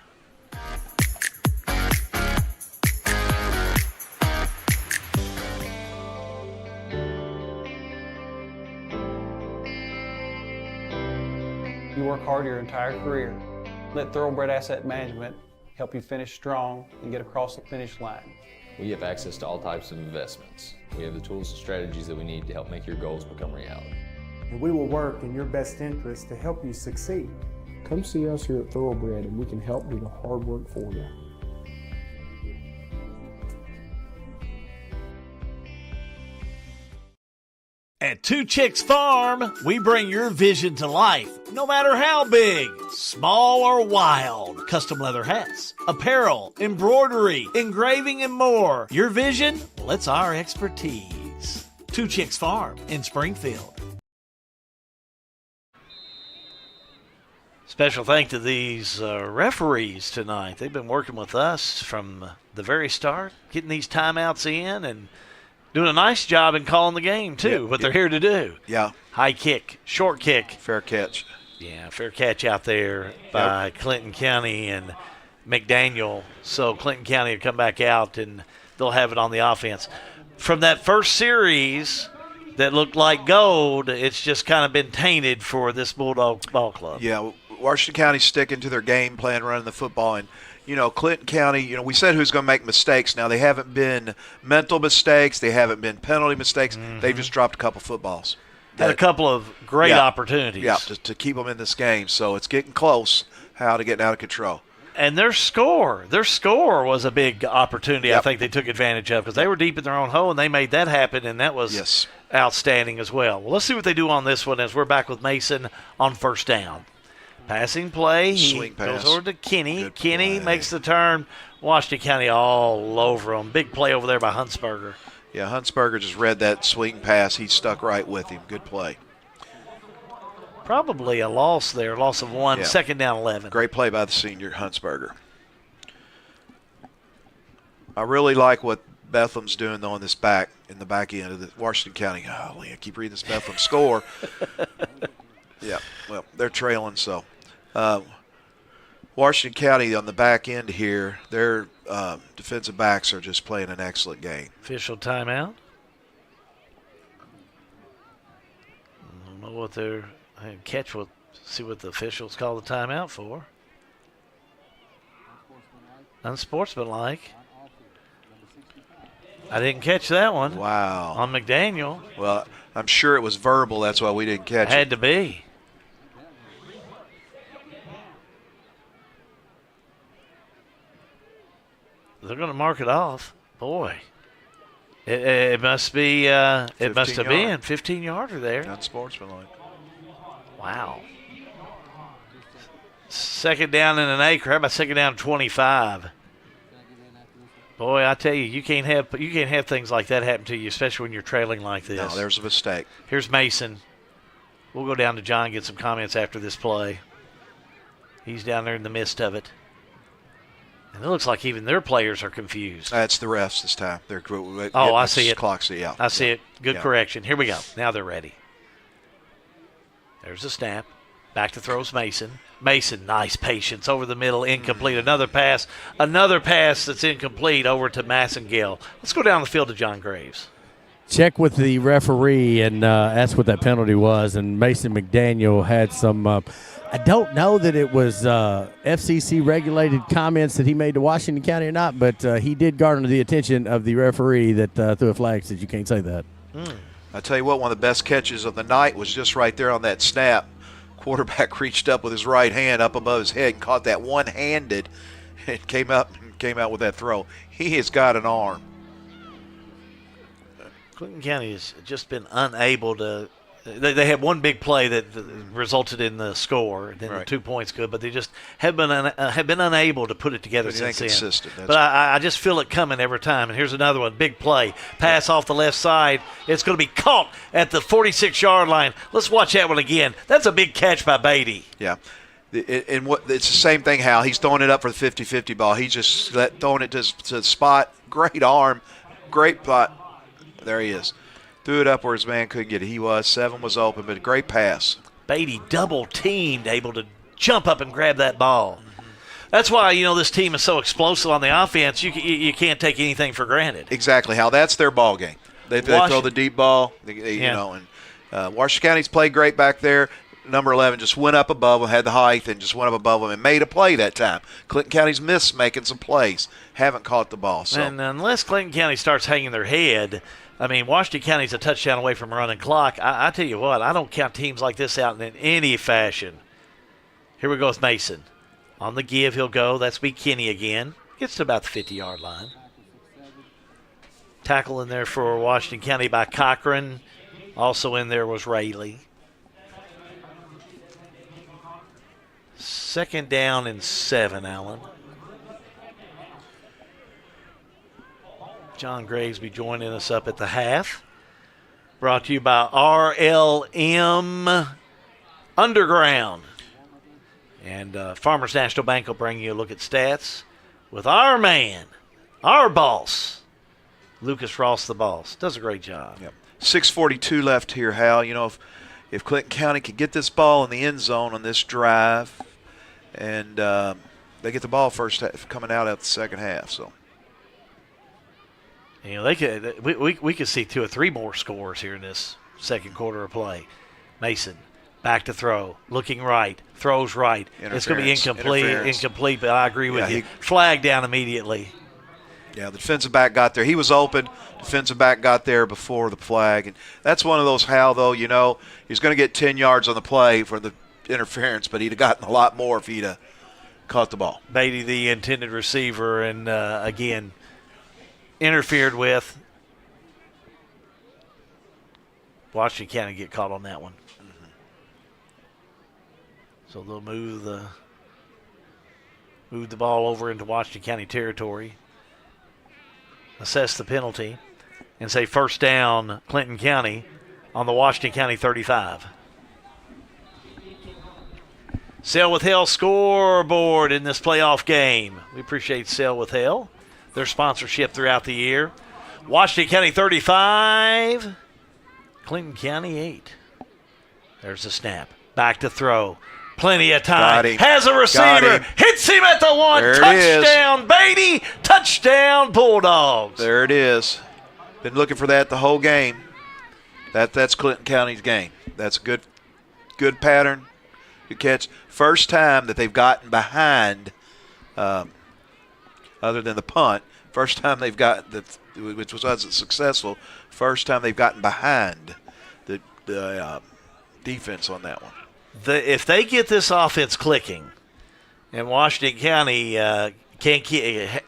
[SPEAKER 8] You work hard your entire career. Let Thoroughbred Asset Management help you finish strong and get across the finish line.
[SPEAKER 9] We have access to all types of investments. We have the tools and strategies that we need to help make your goals become reality.
[SPEAKER 12] And we will work in your best interest to help you succeed.
[SPEAKER 13] Come see us here at Thoroughbred and we can help do the hard work for you.
[SPEAKER 25] At Two Chicks Farm, we bring your vision to life, no matter how big, small, or wild. Custom leather hats, apparel, embroidery, engraving, and more. Your vision? Well, it's our expertise. Two Chicks Farm in Springfield.
[SPEAKER 3] Special thanks to these referees tonight. They've been working with us from the very start, getting these timeouts in and doing a nice job in calling the game, too, what they're here to do.
[SPEAKER 4] Yeah.
[SPEAKER 3] High kick, short kick.
[SPEAKER 4] Fair catch.
[SPEAKER 3] Yeah, fair catch out there by Clinton County and McDaniel. So Clinton County will come back out, and they'll have it on the offense. From that first series that looked like gold, it's just kind of been tainted for this Bulldog ball club.
[SPEAKER 4] Yeah, Washington County sticking to their game plan, running the football, and Clinton County, we said who's going to make mistakes. Now, they haven't been mental mistakes. They haven't been penalty mistakes. Mm-hmm. They've just dropped a couple footballs.
[SPEAKER 3] Had a couple of great opportunities.
[SPEAKER 4] Yeah, to keep them in this game. So it's getting close, how to get out of control.
[SPEAKER 3] And their score was a big opportunity I think they took advantage of because they were deep in their own hole, and they made that happen, and that was outstanding as well. Well, let's see what they do on this one as we're back with Mason on 1st down. Passing play, he goes over to Kenny. Kenny makes the turn. Washington County all over him. Big play over there by Huntsberger.
[SPEAKER 4] Yeah, Huntsberger just read that swing pass. He stuck right with him. Good play.
[SPEAKER 3] Probably a loss there, loss of 1, 2nd down 11.
[SPEAKER 4] Great play by the senior, Huntsberger. I really like what Bethlehem's doing, though, in the back end of the Washington County. Golly, I keep reading this Bethlehem score. Yeah, well, they're trailing, so. Washington County on the back end here, their defensive backs are just playing an excellent game.
[SPEAKER 3] Official timeout. I don't know what they're see what the officials call the timeout for. Unsportsmanlike. I didn't catch that one.
[SPEAKER 4] Wow.
[SPEAKER 3] On McDaniel.
[SPEAKER 4] Well, I'm sure it was verbal. That's why we didn't catch it.
[SPEAKER 3] Had to be. They're going to mark it off. Boy. It must be, it must have been 15-yarder there.
[SPEAKER 4] Unsportsmanlike.
[SPEAKER 3] Wow. Second down in an acre. How about second down 25? Boy, I tell you, you can't have things like that happen to you, especially when you're trailing like this.
[SPEAKER 4] No, there's a mistake.
[SPEAKER 3] Here's Mason. We'll go down to John and get some comments after this play. He's down there in the midst of it. And it looks like even their players are confused.
[SPEAKER 4] That's the refs this time. They're
[SPEAKER 3] I see it.
[SPEAKER 4] Clocks, yeah.
[SPEAKER 3] I see it. Good correction. Here we go. Now they're ready. There's a snap. Back to throws Mason. Mason, nice patience over the middle, incomplete. Another pass that's incomplete over to Massengill. Let's go down the field to John Graves.
[SPEAKER 10] Check with the referee and ask what that penalty was. And Mason McDaniel had some, I don't know that it was FCC-regulated comments that he made to Washington County or not, but he did garner the attention of the referee that threw a flag, said you can't say that.
[SPEAKER 4] I tell you what, one of the best catches of the night was just right there on that snap. Quarterback reached up with his right hand up above his head and caught that one-handed and came out with that throw. He has got an arm.
[SPEAKER 3] Clinton County has just been unable to – they had one big play that resulted in the score, and then the 2 points good, but they just have been unable to put it together since then. But I just feel it coming every time. And here's another one, big play. Pass off the left side. It's going to be caught at the 46-yard line. Let's watch that one again. That's a big catch by Beatty.
[SPEAKER 4] Yeah. It's the same thing, Hal. He's throwing it up for the 50-50 ball. He's just throwing it to the spot. Great arm. Great plot. There he is. Threw it up where his man couldn't get it. 7 was open, but a great pass.
[SPEAKER 3] Beatty double-teamed, able to jump up and grab that ball. That's why, this team is so explosive on the offense. You can't take anything for granted.
[SPEAKER 4] Exactly, Hal. That's their ball game. They throw the deep ball, and Washington County's played great back there. Number 11 just went up above them, had the height, and just went up above them and made a play that time. Clinton County's missed making some plays. Haven't caught the ball. So.
[SPEAKER 3] And unless Clinton County starts hanging their head – Washington County's a touchdown away from running clock. I tell you what, I don't count teams like this out in any fashion. Here we go with Mason. On the give, he'll go. That's be Kenny again. Gets to about the 50-yard line. Tackle in there for Washington County by Cochran. Also in there was Rayleigh. Second down and 7, Allen. John Graves be joining us up at the half. Brought to you by RLM Underground. And Farmers National Bank will bring you a look at stats with our man, our boss, Lucas Ross, the boss. Does a great job.
[SPEAKER 4] Yep. 6:42 left here, Hal. If Clinton County could get this ball in the end zone on this drive, and they get the ball first coming out of the second half, so.
[SPEAKER 3] They could. We could see 2 or 3 more scores here in this second quarter of play. Mason back to throw, looking right, throws right. It's going to be incomplete. But I agree with you. Flag down immediately.
[SPEAKER 4] Yeah, the defensive back got there. He was open. Defensive back got there before the flag, and that's one of those. Hal, though, he's going to get 10 yards on the play for the interference, but he'd have gotten a lot more if he'd caught the ball.
[SPEAKER 3] Beatty, the intended receiver, and again. Interfered with. Washington County get caught on that one. So they'll move the ball over into Washington County territory. Assess the penalty and say first down Clinton County on the Washington County 35. Sail with Hell scoreboard in this playoff game. We appreciate Sail with Hell. their sponsorship throughout the year. Washington County 35, Clinton County 8. There's a snap. Back to throw. Plenty of time. Has a receiver. Hits him at the one.
[SPEAKER 4] There
[SPEAKER 3] Touchdown, Beatty. Touchdown, Bulldogs.
[SPEAKER 4] There it is. Been looking for that the whole game. That's Clinton County's game. That's a good pattern. Good catch. First time that they've gotten behind, other than the punt. First time they've gotten which wasn't successful. First time they've gotten behind the defense on that one.
[SPEAKER 3] If they get this offense clicking, and Washington County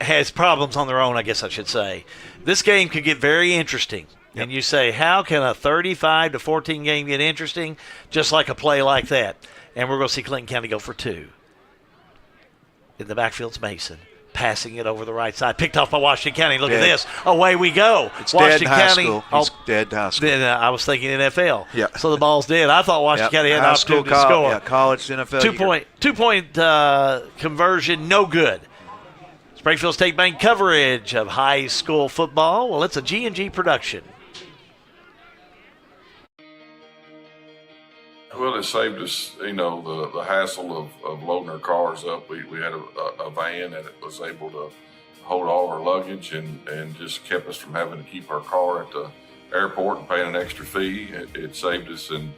[SPEAKER 3] has problems on their own, I guess I should say, this game could get very interesting. Yep. And you say, how can a 35-14 game get interesting? Just like a play like that. And we're going to see Clinton County go for 2. In the backfield's Mason. Passing it over the right side. Picked off by Washington County. Look at this. Away we go.
[SPEAKER 4] It's
[SPEAKER 3] Washington
[SPEAKER 4] dead in high
[SPEAKER 3] County.
[SPEAKER 4] School. He's dead in high school.
[SPEAKER 3] Then I was thinking NFL.
[SPEAKER 4] Yeah.
[SPEAKER 3] So the ball's dead. I thought Washington County had an opportunity to score.
[SPEAKER 4] Yeah, college, NFL.
[SPEAKER 3] Two-point conversion, no good. Springfield State Bank coverage of high school football. Well, it's a G&G production.
[SPEAKER 1] Well, it saved us, the hassle of loading our cars up. We had a van, and it was able to hold all our luggage and just kept us from having to keep our car at the airport and paying an extra fee. It saved us and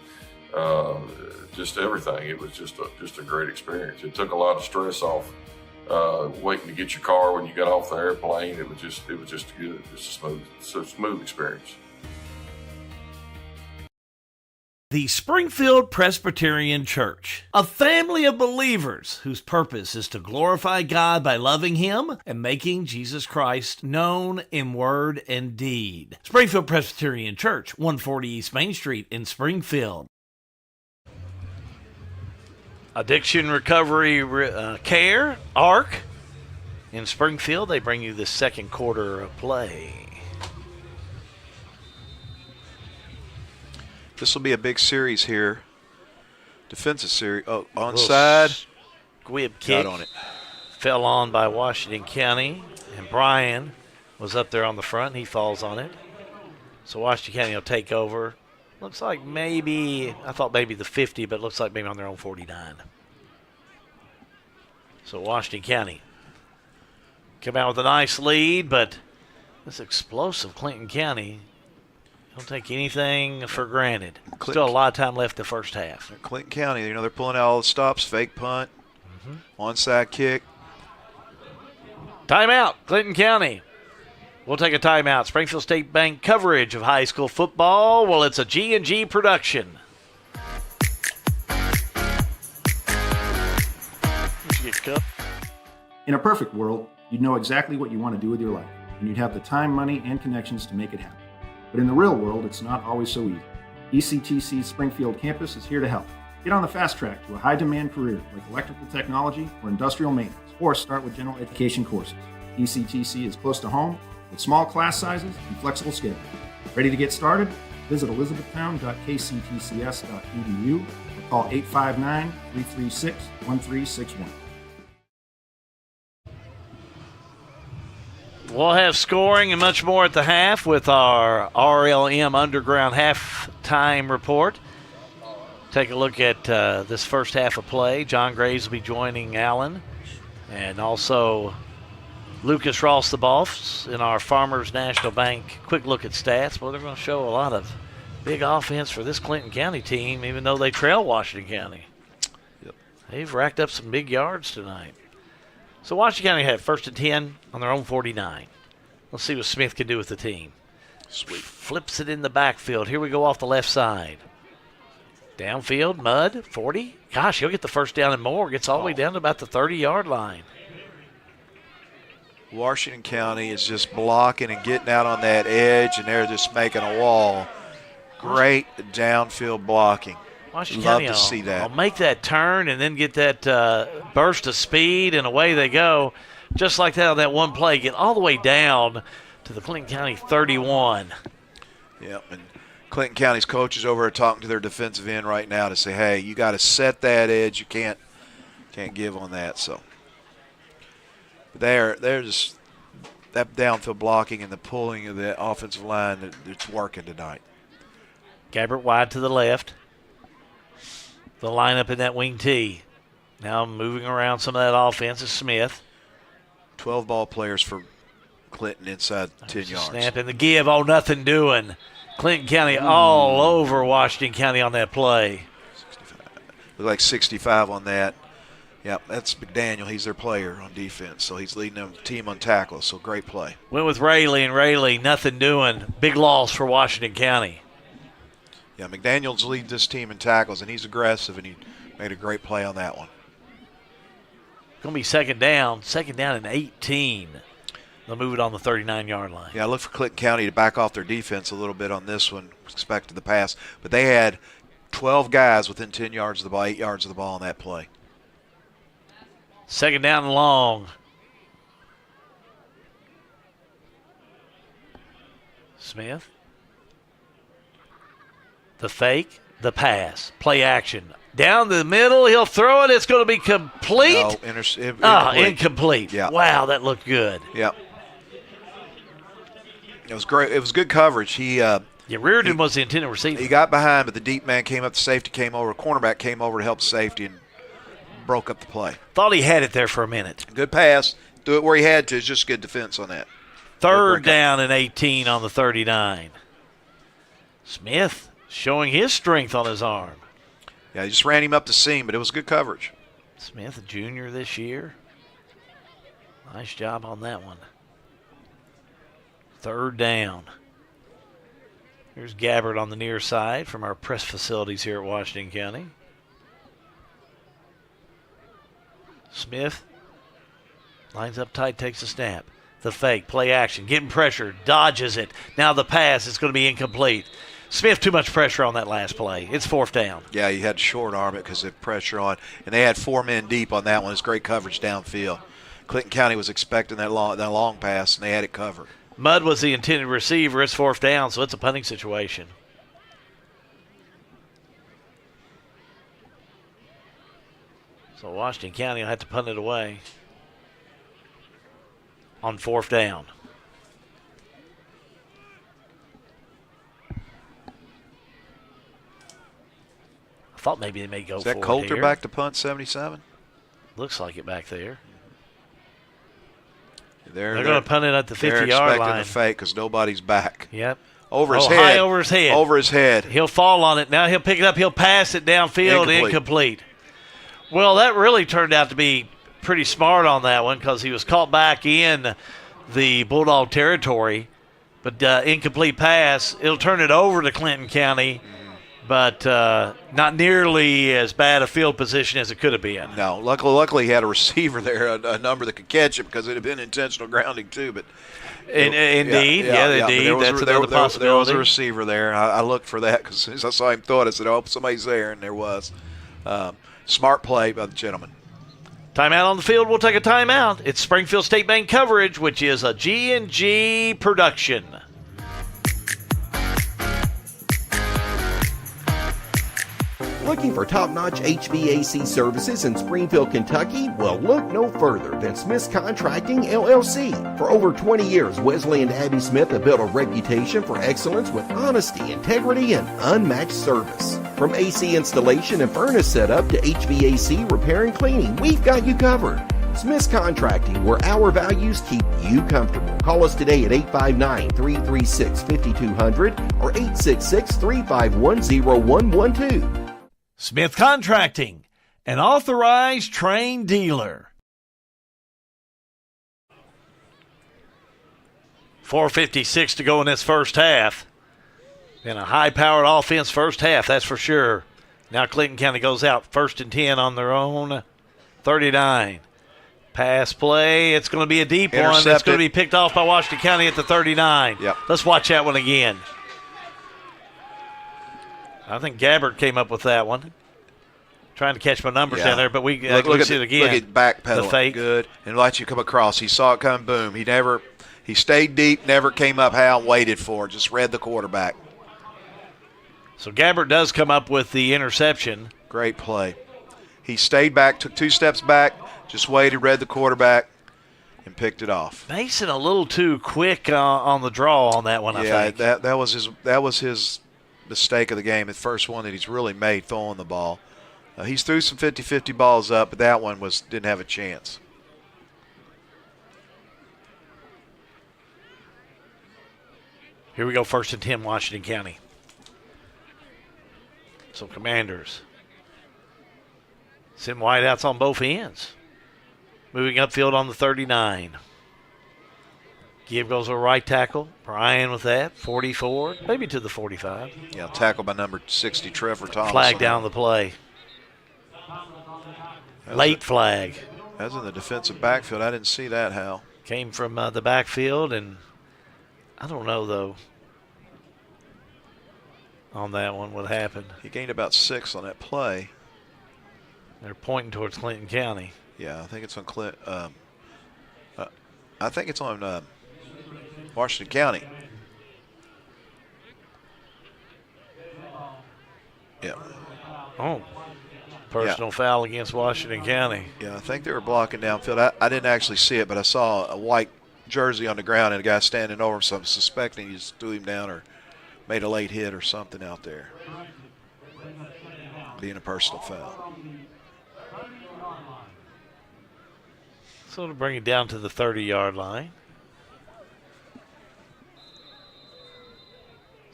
[SPEAKER 1] just everything. It was just a great experience. It took a lot of stress off waiting to get your car when you got off the airplane. It was just good. Just a smooth experience.
[SPEAKER 25] The Springfield Presbyterian Church, a family of believers whose purpose is to glorify God by loving Him and making Jesus Christ known in word and deed. Springfield Presbyterian Church, 140 East Main Street in Springfield.
[SPEAKER 3] Addiction Recovery Care, ARC, in Springfield. They bring you the second quarter of play.
[SPEAKER 4] This will be a big series here. Defensive series. Oh, onside.
[SPEAKER 3] Squib kick.
[SPEAKER 4] Got on it.
[SPEAKER 3] Fell on by Washington County. And Brian was up there on the front. He falls on it. So Washington County will take over. Looks like I thought maybe the 50, but it looks like maybe on their own 49. So Washington County come out with a nice lead, but this explosive Clinton County, don't take anything for granted. Still a lot of time left the first half.
[SPEAKER 4] Clinton County, they're pulling out all the stops, fake punt, onside kick.
[SPEAKER 3] Timeout, Clinton County. We'll take a timeout. Springfield State Bank coverage of high school football. Well, it's a G&G production.
[SPEAKER 14] In a perfect world, you'd know exactly what you want to do with your life, and you'd have the time, money, and connections to make it happen. But in the real world, it's not always so easy. ECTC's Springfield campus is here to help. Get on the fast track to a high-demand career like electrical technology or industrial maintenance, or start with general education courses. ECTC is close to home with small class sizes and flexible schedules. Ready to get started? Visit elizabethtown.kctcs.edu or call 859-336-1361.
[SPEAKER 3] We'll have scoring and much more at the half with our RLM Underground halftime report. Take a look at this first half of play. John Graves will be joining Allen, and also Lucas Ross the Boss in our Farmers National Bank quick look at stats. Well, they're going to show a lot of big offense for this Clinton County team, even though they trail Washington County.
[SPEAKER 4] Yep.
[SPEAKER 3] They've racked up some big yards tonight. So Washington County had 1st and 10 on their own 49. Let's see what Smith can do with the team.
[SPEAKER 4] Sweet.
[SPEAKER 3] Flips it in the backfield. Here we go off the left side. Downfield, Mudd, 40. Gosh, he'll get the first down and more. Gets all the way down to about the 30-yard line.
[SPEAKER 4] Washington County is just blocking and getting out on that edge, and they're just making a wall. Great downfield blocking.
[SPEAKER 3] Washington
[SPEAKER 4] Love
[SPEAKER 3] County
[SPEAKER 4] to see that.
[SPEAKER 3] I'll make that turn and then get that burst of speed, and away they go. Just like that on that one play, get all the way down to the Clinton County 31.
[SPEAKER 4] Yep, and Clinton County's coaches over are talking to their defensive end right now to say, hey, you got to set that edge. You can't give on that. So they're just that downfield blocking and the pulling of the offensive line, it's working tonight.
[SPEAKER 3] Gabbert wide to the left. The lineup in that wing T. Now moving around some of that offense is Smith.
[SPEAKER 4] 12 ball players for Clinton inside 10 yards.
[SPEAKER 3] Snap and the give. Oh, nothing doing. Clinton County all over Washington County on that play.
[SPEAKER 4] Look like 65 on that. Yep, that's McDaniel. He's their player on defense, so he's leading the team on tackles, so great play.
[SPEAKER 3] Went with Rayleigh, and Rayleigh, nothing doing. Big loss for Washington County.
[SPEAKER 4] Yeah, McDaniel's lead this team in tackles, and he's aggressive, and he made a great play on that one.
[SPEAKER 3] Going to be second down and 18. They'll move it on the 39-yard line.
[SPEAKER 4] Yeah, I look for Clinton County to back off their defense a little bit on this one, expected the pass, but they had 12 guys within 10 yards of the ball, 8 yards of the ball on that play.
[SPEAKER 3] Second down and long. Smith. The fake, the pass, play action. Down the middle, he'll throw it. It's going to be complete.
[SPEAKER 4] No, incomplete.
[SPEAKER 3] Incomplete.
[SPEAKER 4] Yeah.
[SPEAKER 3] Wow, that looked good.
[SPEAKER 4] Yep. It was great. It was good coverage.
[SPEAKER 3] Reardon was the intended receiver.
[SPEAKER 4] He got behind, but the deep man came up. The safety came over. Cornerback came over to help the safety and broke up the play.
[SPEAKER 3] Thought he had it there for a minute.
[SPEAKER 4] Good pass. Do it where he had to. It's just good defense on that.
[SPEAKER 3] Third down and 18 on the 39. Smith showing his strength on his arm.
[SPEAKER 4] Yeah, he just ran him up the seam, but it was good coverage.
[SPEAKER 3] Smith, a junior this year. Nice job on that one. Third down. Here's Gabbert on the near side from our press facilities here at Washington County. Smith lines up tight, takes a snap. The fake, play action, getting pressure, dodges it. Now the pass is going to be incomplete. Smith, too much pressure on that last play. It's fourth down.
[SPEAKER 4] Yeah, you had to short arm it because of pressure on. And they had 4 men deep on that one. It's great coverage downfield. Clinton County was expecting that long pass, and they had it covered.
[SPEAKER 3] Mudd was the intended receiver. It's fourth down, so it's a punting situation. So Washington County will have to punt it away on fourth down. I thought maybe they may go for it.
[SPEAKER 4] Is that Coulter
[SPEAKER 3] here.
[SPEAKER 4] back to punt 77?
[SPEAKER 3] Looks like it back there.
[SPEAKER 4] They're
[SPEAKER 3] going to punt it at the 50-yard line.
[SPEAKER 4] They're expecting the fake because nobody's back.
[SPEAKER 3] Yep.
[SPEAKER 4] Over his head.
[SPEAKER 3] High over his head.
[SPEAKER 4] Over his head.
[SPEAKER 3] He'll fall on it. Now he'll pick it up. He'll pass it downfield. Incomplete. Well, that really turned out to be pretty smart on that one because he was caught back in the Bulldog territory. But incomplete pass. It'll turn it over to Clinton County. But not nearly as bad a field position as it could have been.
[SPEAKER 4] No, luckily he had a receiver there, a number that could catch it because it had been intentional grounding too. But
[SPEAKER 3] indeed. That's another possibility.
[SPEAKER 4] There was a receiver there. I looked for that because as soon as I saw him throw it, I said, "Oh, somebody's there," and there was. Smart play by the gentleman.
[SPEAKER 3] Timeout on the field. We'll take a timeout. It's Springfield State Bank coverage, which is a G&G production.
[SPEAKER 11] Looking for top-notch HVAC services in Springfield, Kentucky? Well, look no further than Smith's Contracting, LLC. For over 20 years, Wesley and Abby Smith have built a reputation for excellence with honesty, integrity, and unmatched service. From AC installation and furnace setup to HVAC repair and cleaning, we've got you covered. Smith's Contracting, where our values keep you comfortable. Call us today at 859-336-5200 or 866-351-0112.
[SPEAKER 25] Smith Contracting, an authorized trained dealer.
[SPEAKER 3] 4:56 to go in this first half. Been a high-powered offense first half, that's for sure. Now Clinton County goes out first and 10 on their own 39. Pass play. It's going to be a deep one. It's going to be picked off by Washington County at the 39.
[SPEAKER 4] Yep.
[SPEAKER 3] Let's watch that one again. I think Gabbert came up with that one. Trying to catch my numbers down there, but we see it again.
[SPEAKER 4] Look at backpedaling.
[SPEAKER 3] The fake.
[SPEAKER 4] Good. And watch you come across. He saw it come, boom. He stayed deep, never came up high and waited for it. Just read the quarterback.
[SPEAKER 3] So Gabbert does come up with the interception.
[SPEAKER 4] Great play. He stayed back, took 2 steps back, just waited, read the quarterback, and picked it off.
[SPEAKER 3] Mason a little too quick on the draw on that one, I think.
[SPEAKER 4] that was his mistake of the game, the first one that he's really made throwing the ball. He's threw some 50-50 balls up, but that one didn't have a chance.
[SPEAKER 3] Here we go, 1st and 10, Washington County. So Commanders send wideouts on both ends. Moving upfield on the 39. Give goes to a right tackle. Brian with that. 44, maybe to the 45.
[SPEAKER 4] Yeah, tackled by number 60, Trevor Thomas.
[SPEAKER 3] Flag down the play. Late flag.
[SPEAKER 4] That's in the defensive backfield. I didn't see that, Hal.
[SPEAKER 3] Came from the backfield, and I don't know, though, on that one what happened.
[SPEAKER 4] He gained about 6 on that play.
[SPEAKER 3] They're pointing towards Clinton County.
[SPEAKER 4] Yeah, I think it's on I think it's on Washington County. Yeah.
[SPEAKER 3] Oh, personal foul against Washington County.
[SPEAKER 4] Yeah, I think they were blocking downfield. I didn't actually see it, but I saw a white jersey on the ground and a guy standing over him, so I'm suspecting he just threw him down or made a late hit or something out there. Being a personal foul.
[SPEAKER 3] So to bring it down to the 30-yard line.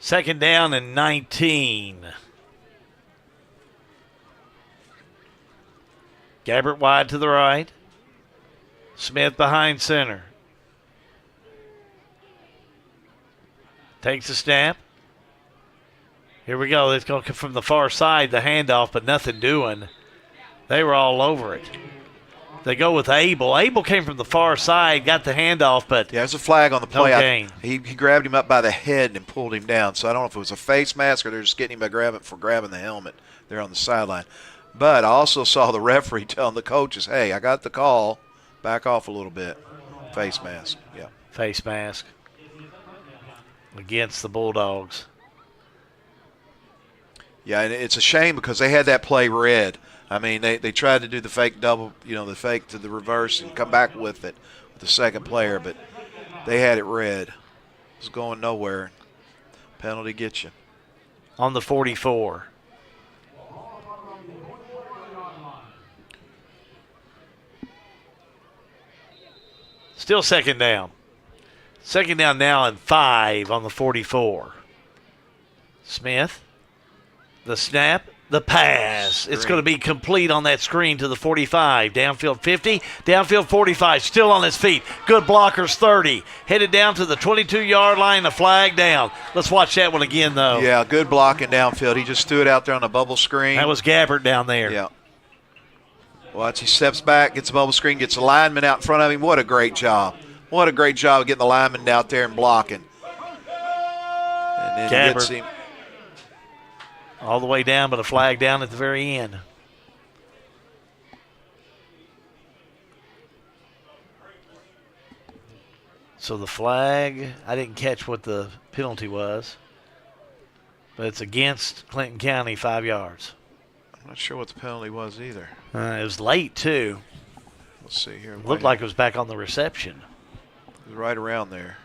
[SPEAKER 3] 2nd down and 19. Gabbert wide to the right. Smith behind center. Takes a snap. Here we go. It's going to come from the far side, the handoff, but nothing doing. They were all over it. They go with Abel. Abel came from the far side, got the handoff, but
[SPEAKER 4] yeah, there's a flag on the play.
[SPEAKER 3] No gain.
[SPEAKER 4] He grabbed him up by the head and pulled him down. So I don't know if it was a face mask or they're just getting him by grabbing the helmet there on the sideline. But I also saw the referee telling the coaches, hey, I got the call. Back off a little bit. Face mask. Yeah.
[SPEAKER 3] Face mask against the Bulldogs.
[SPEAKER 4] Yeah, and it's a shame because they had that play read. I mean, they tried to do the fake double, the fake to the reverse and come back with it with the second player, but they had it read. It was going nowhere. Penalty gets you.
[SPEAKER 3] On the 44. Still 2nd down. 2nd down now and 5 on the 44. Smith. The snap. The pass. It's going to be complete on that screen to the 45. Downfield 50, downfield 45. Still on his feet. Good blockers 30. Headed down to the 22-yard line. The flag down. Let's watch that one again, though.
[SPEAKER 4] Yeah, good blocking downfield. He just threw it out there on the bubble screen.
[SPEAKER 3] That was Gabbert down there.
[SPEAKER 4] Yeah. Watch, he steps back, gets the bubble screen, gets the lineman out in front of him. What a great job. What a great job of getting the lineman out there and blocking. And then
[SPEAKER 3] Gabbert
[SPEAKER 4] gets him.
[SPEAKER 3] All the way down, but a flag down at the very end. So the flag, I didn't catch what the penalty was, but it's against Clinton County, 5 yards.
[SPEAKER 4] I'm not sure what the penalty was either.
[SPEAKER 3] It was late, too.
[SPEAKER 4] Let's see here.
[SPEAKER 3] Looked like it was back on the reception.
[SPEAKER 4] It was right around there.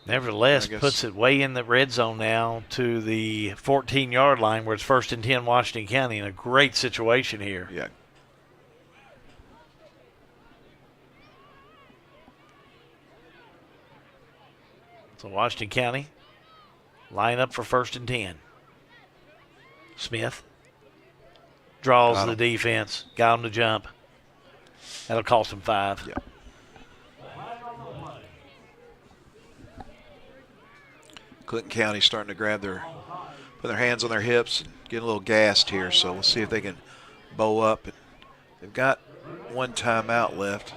[SPEAKER 3] Nevertheless, puts it way in the red zone now to the 14-yard line where it's 1st and 10 Washington County in a great situation here.
[SPEAKER 4] Yeah.
[SPEAKER 3] So Washington County line up for 1st and 10. Smith draws the defense, got him to jump. That'll cost him 5.
[SPEAKER 4] Yeah. Clinton County starting to put their hands on their hips and get a little gassed here. So we'll see if they can bow up. They've got one timeout left.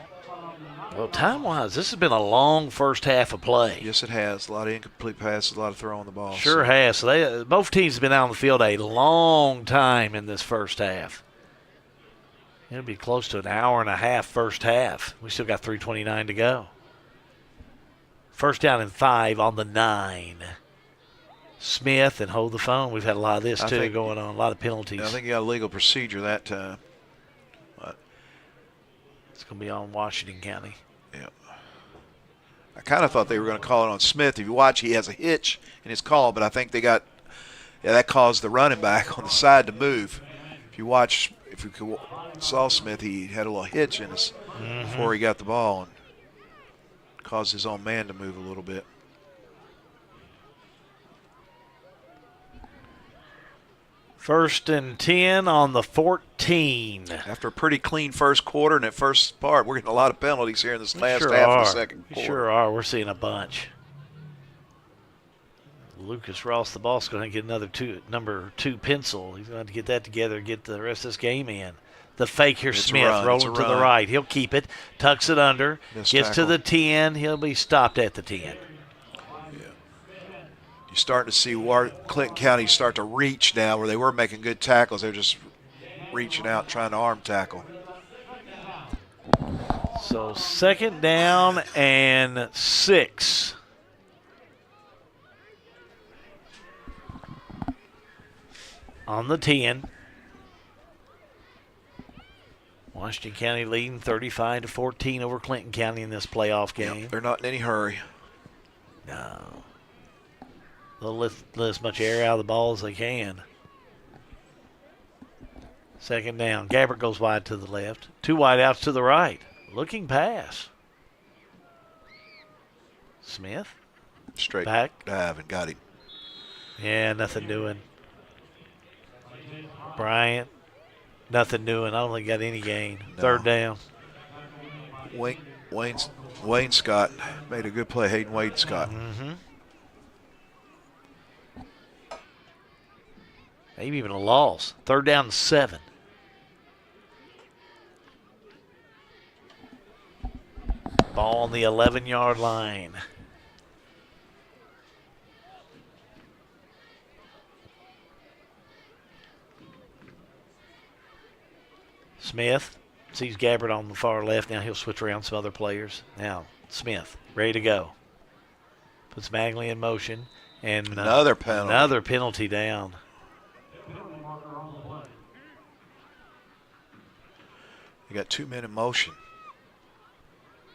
[SPEAKER 3] Well, time-wise, this has been a long first half of play.
[SPEAKER 4] Yes, it has. A lot of incomplete passes, a lot of throwing the ball.
[SPEAKER 3] Sure has. So both teams have been out on the field a long time in this first half. It'll be close to an hour and a half first half. We still got 3:29 to go. 1st down and 5 on the 9. Smith and hold the phone. We've had a lot of this, too, going on, a lot of penalties.
[SPEAKER 4] I think you got a legal procedure that time.
[SPEAKER 3] It's going to be on Washington County.
[SPEAKER 4] Yeah. I kind of thought they were going to call it on Smith. If you watch, he has a hitch in his call, but I think they got that caused the running back on the side to move. If you watch, if you saw Smith, he had a little hitch in his before he got the ball and caused his own man to move a little bit.
[SPEAKER 3] First and 10 on the 14.
[SPEAKER 4] After a pretty clean first quarter and that first part, we're getting a lot of penalties here in this last half of the second quarter.
[SPEAKER 3] Sure are. We're seeing a bunch. Lucas Ross, the boss, going to get another number 2 pencil. He's going to get that together and get the rest of this game in. The fake here, Smith, rolling to the right. He'll keep it, tucks it under, gets to the 10. He'll be stopped at the 10.
[SPEAKER 4] You're starting to see Clinton County start to reach now where they were making good tackles. They're just reaching out trying to arm tackle.
[SPEAKER 3] So 2nd down and 6. On the 10. Washington County leading 35-14 over Clinton County in this playoff game.
[SPEAKER 4] Yep, they're not in any hurry.
[SPEAKER 3] No. They'll let as much air out of the ball as they can. 2nd down. Gabbert goes wide to the left. 2 wide outs to the right. Looking pass. Smith.
[SPEAKER 4] Straight
[SPEAKER 3] back.
[SPEAKER 4] Dive and got him. Yeah,
[SPEAKER 3] nothing doing. Bryant. Nothing doing. I don't think he got any gain. No. 3rd down.
[SPEAKER 4] Wayne Scott made a good play. Hayden Wayne Scott.
[SPEAKER 3] Maybe even a loss. 3rd down and 7. Ball on the 11-yard line. Smith sees Gabbert on the far left. Now he'll switch around some other players. Now Smith ready to go. Puts Magley in motion. And
[SPEAKER 4] another penalty.
[SPEAKER 3] Another penalty down.
[SPEAKER 4] You got 2 men in motion.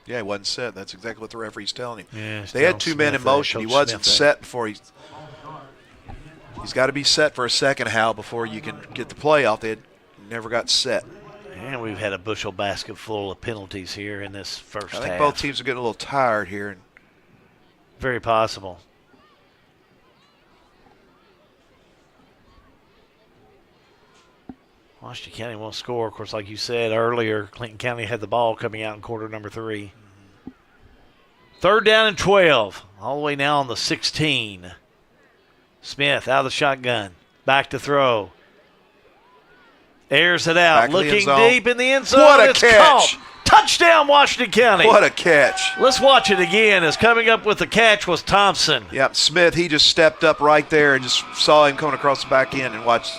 [SPEAKER 4] Yeah, he wasn't set. That's exactly what the referee's telling him.
[SPEAKER 3] Yeah,
[SPEAKER 4] they had 2 men in motion. He wasn't set before he's got to be set for a second, Hal, before you can get the play off. They never got set.
[SPEAKER 3] And we've had a bushel basket full of penalties here in this first half.
[SPEAKER 4] I think both teams are getting a little tired here.
[SPEAKER 3] Very possible. Washington County won't score. Of course, like you said earlier, Clinton County had the ball coming out in quarter number 3. 3rd down and 12. All the way now on the 16. Smith out of the shotgun. Back to throw. Airs it out. Looking deep in the end zone.
[SPEAKER 4] What a catch.
[SPEAKER 3] Caught. Touchdown, Washington County.
[SPEAKER 4] What a catch.
[SPEAKER 3] Let's watch it again, as coming up with the catch was Thompson.
[SPEAKER 4] Yep, Smith, he just stepped up right there and just saw him coming across the back end and watched.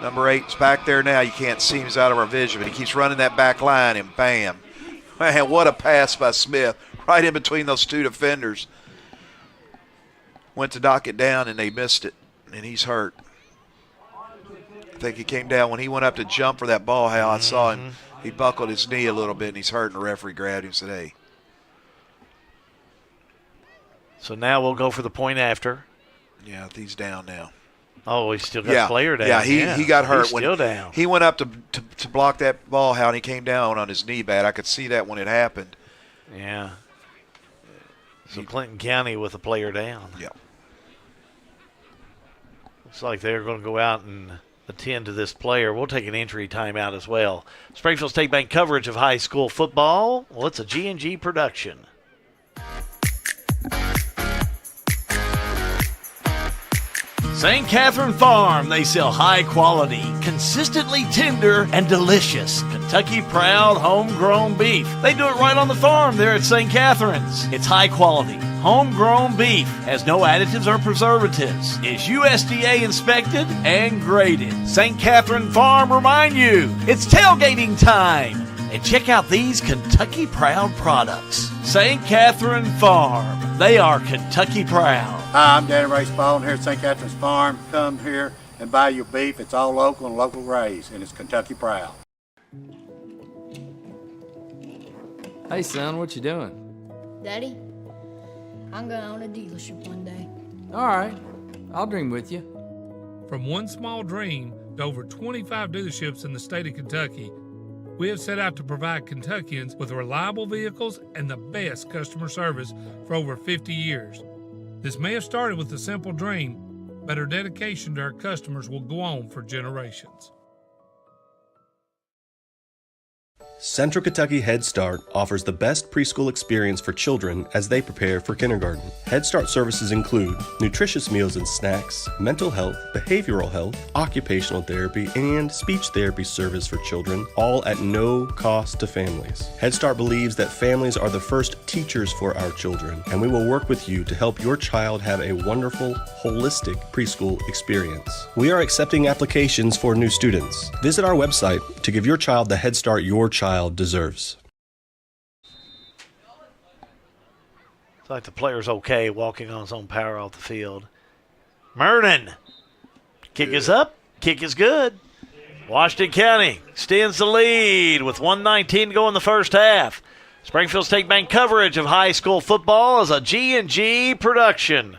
[SPEAKER 4] Number 8's back there now. You can't see him. He's out of our vision, but he keeps running that back line, and bam. Man, what a pass by Smith. Right in between those 2 defenders. Went to knock it down, and they missed it, and he's hurt. I think he came down when he went up to jump for that ball, Hal. I saw him. He buckled his knee a little bit, and he's hurt, and the referee grabbed him and said, hey.
[SPEAKER 3] So now we'll go for the point after.
[SPEAKER 4] Yeah, he's down now.
[SPEAKER 3] Oh, he's still got a player down.
[SPEAKER 4] Yeah, he got hurt.
[SPEAKER 3] He's still down.
[SPEAKER 4] He went up to block that ball, Hal, and he came down on his knee bad. I could see that when it happened.
[SPEAKER 3] Yeah. So Clinton County with a player down.
[SPEAKER 4] Yeah.
[SPEAKER 3] Looks like they're going to go out and attend to this player. We'll take an injury timeout as well. Springfield State Bank coverage of high school football. Well, it's a G&G production. St. Catherine Farm, they sell high quality, consistently tender, and delicious Kentucky Proud homegrown beef. They do it right on the farm there at St. Catherine's. It's high quality, homegrown beef, has no additives or preservatives, is USDA inspected and graded. St. Catherine Farm remind you, it's tailgating time. And check out these Kentucky Proud products. St. Catherine Farm, they are Kentucky Proud.
[SPEAKER 15] Hi, I'm Danny Ray Spalding here at St. Catherine's Farm. Come here and buy your beef. It's all local and local raised, and it's Kentucky Proud.
[SPEAKER 16] Hey, son, what you doing?
[SPEAKER 17] Daddy, I'm gonna own a dealership one day.
[SPEAKER 16] All right, I'll dream with you.
[SPEAKER 18] From one small dream to over 25 dealerships in the state of Kentucky, we have set out to provide Kentuckians with reliable vehicles and the best customer service for over 50 years. This may have started with a simple dream, but our dedication to our customers will go on for generations.
[SPEAKER 19] Central Kentucky Head Start offers the best preschool experience for children as they prepare for kindergarten. Head Start services include nutritious meals and snacks, mental health, behavioral health, occupational therapy, and speech therapy service for children, all at no cost to families. Head Start believes that families are the first teachers for our children, and we will work with you to help your child have a wonderful, holistic preschool experience. We are accepting applications for new students. Visit our website to give your child the Head Start your child deserves.
[SPEAKER 3] It's like the player's okay walking on his own power off the field. Merton. Kick is up. Kick is good. Washington County extends the lead with 1:19 to go in the first half. Springfield State Bank coverage of high school football is a G&G production.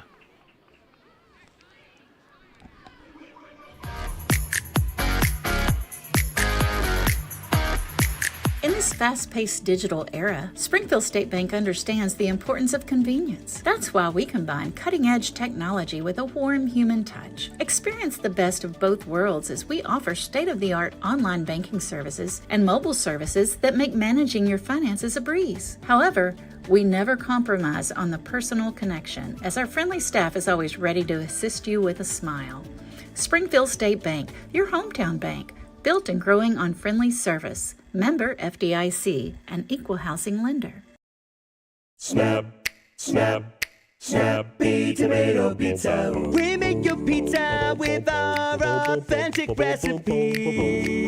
[SPEAKER 20] In this fast-paced digital era, Springfield State Bank understands the importance of convenience. That's why we combine cutting-edge technology with a warm human touch. Experience the best of both worlds as we offer state-of-the-art online banking services and mobile services that make managing your finances a breeze. However, we never compromise on the personal connection, as our friendly staff is always ready to assist you with a smile. Springfield State Bank, your hometown bank, built and growing on friendly service. Member FDIC, an equal housing lender.
[SPEAKER 26] Snap, snap, Snappy Tomato Pizza.
[SPEAKER 27] We make your pizza with our authentic recipe.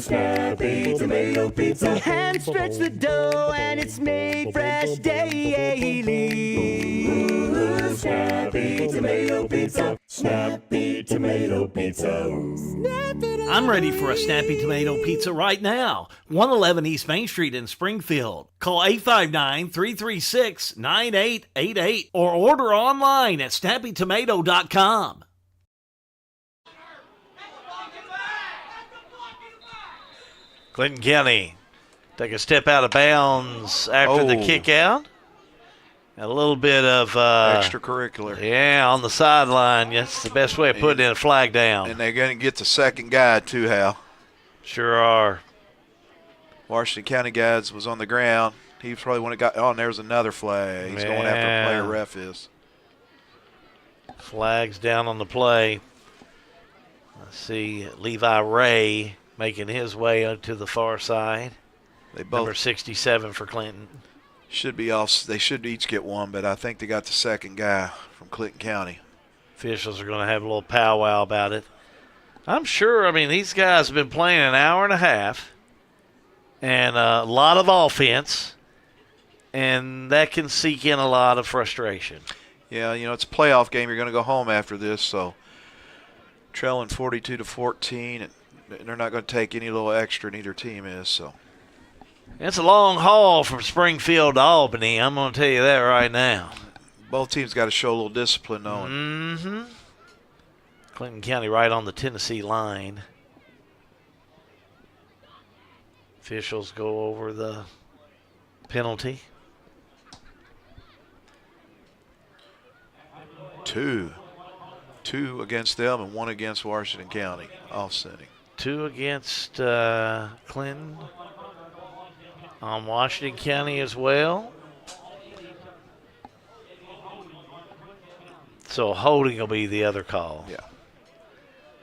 [SPEAKER 26] Snappy Tomato Pizza.
[SPEAKER 27] Hand stretch the dough and it's made fresh daily.
[SPEAKER 26] Snappy Tomato Pizza. Snappy Tomato Pizza.
[SPEAKER 25] I'm ready for a Snappy Tomato Pizza right now. 111 East Main Street in Springfield. Call 859-336-9888 or order online at snappytomato.com.
[SPEAKER 3] Clinton County take a step out of bounds after the kick out. A little bit of
[SPEAKER 4] extracurricular.
[SPEAKER 3] Yeah, on the sideline. That's the best way of putting in a flag down.
[SPEAKER 4] And they're going to get the second guy, too, Hal.
[SPEAKER 3] Sure are.
[SPEAKER 4] Washington County guys was on the ground. He probably would have got – oh, and there's another flag. He's going after a player ref is.
[SPEAKER 3] Flags down on the play. Let's see Levi Ray making his way up to the far side.
[SPEAKER 4] They both
[SPEAKER 3] number 67 for Clinton.
[SPEAKER 4] Should be off. They should each get one, but I think they got the second guy from Clinton County.
[SPEAKER 3] Officials are going to have a little powwow about it. I'm sure, I mean, these guys have been playing an hour and a half and a lot of offense, and that can seek in a lot of frustration.
[SPEAKER 4] Yeah, you know, it's a playoff game. You're going to go home after this, so trailing 42-14, and they're not going to take any little extra, neither team is, so.
[SPEAKER 3] It's a long haul from Springfield to Albany. I'm going to tell you that right now.
[SPEAKER 4] Both teams got to show a little discipline, though.
[SPEAKER 3] Mm-hmm. Clinton County right on the Tennessee line. Officials go over the penalty.
[SPEAKER 4] Two against them and one against Washington County, offsetting.
[SPEAKER 3] 2 against Clinton. On Washington County as well. So holding will be the other call.
[SPEAKER 4] Yeah.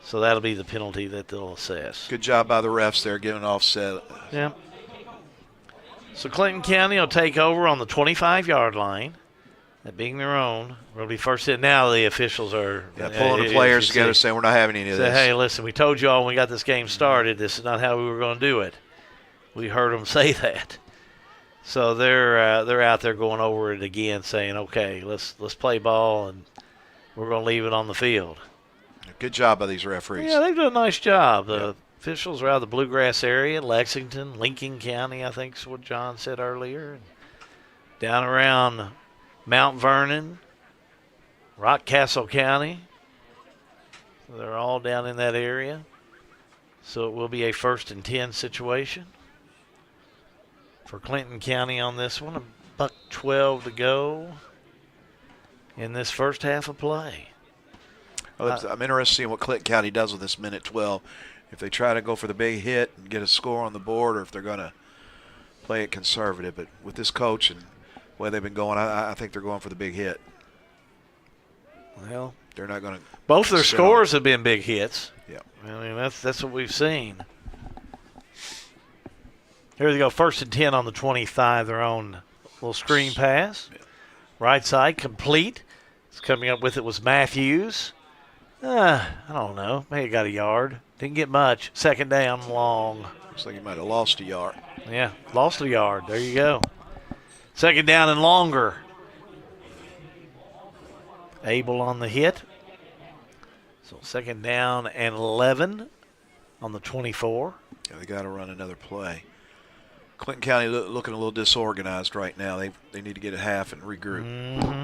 [SPEAKER 3] So that'll be the penalty that they'll assess.
[SPEAKER 4] Good job by the refs there giving offset.
[SPEAKER 3] Yeah. So Clinton County will take over on the 25-yard line. That being their own. Will be first in. Now the officials are
[SPEAKER 4] pulling the players together saying we're not having any of this.
[SPEAKER 3] Hey, listen, we told you all when we got this game started, this is not how we were going to do it. We heard them say that. So they're out there going over it again, saying, okay, let's play ball, and we're going to leave it on the field.
[SPEAKER 4] Good job by these referees.
[SPEAKER 3] Yeah, they've done a nice job. The Officials are out of the Bluegrass area, Lexington, Lincoln County, I think is what John said earlier. Down around Mount Vernon, Rockcastle County. They're all down in that area. So it will be a 1st and 10 situation for Clinton County on this one. $1:12 to go in this first half of play.
[SPEAKER 4] Well, I'm interested in seeing what Clinton County does with this minute 12. If they try to go for the big hit and get a score on the board, or if they're going to play it conservative. But with this coach and the way they've been going, I think they're going for the big hit.
[SPEAKER 3] Well,
[SPEAKER 4] they're not going to.
[SPEAKER 3] Both their scores have been big hits.
[SPEAKER 4] Yeah.
[SPEAKER 3] I mean, that's what we've seen. Here they go, 1st and 10 on the 25. Their own little screen pass.
[SPEAKER 4] Yeah.
[SPEAKER 3] Right side complete. It's coming up with it was Matthews. I don't know. Maybe got a yard. Didn't get much. 2nd down, long.
[SPEAKER 4] Looks like he might have lost a yard.
[SPEAKER 3] Yeah, lost a yard. There you go. 2nd down and longer. Abel on the hit. So 2nd down and 11 on the 24.
[SPEAKER 4] Yeah, they got to run another play. Clinton County looking a little disorganized right now. They need to get a half and regroup.
[SPEAKER 3] Mm-hmm.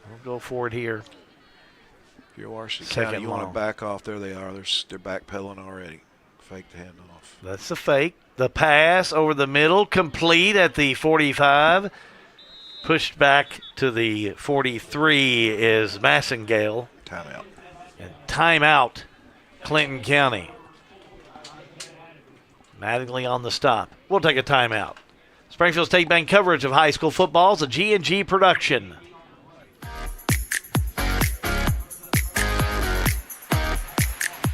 [SPEAKER 3] We'll go for it here.
[SPEAKER 4] If you're Washington
[SPEAKER 3] Second
[SPEAKER 4] County, you want
[SPEAKER 3] long.
[SPEAKER 4] to back off. There they are. They're backpedaling already. Fake the handoff.
[SPEAKER 3] That's the fake. The pass over the middle, complete at the 45. Pushed back to the 43 is Massengale.
[SPEAKER 4] Timeout.
[SPEAKER 3] And timeout, Clinton County. Mattingly on the stop. We'll take a timeout. Springfield State Bank coverage of high school football is a G&G production.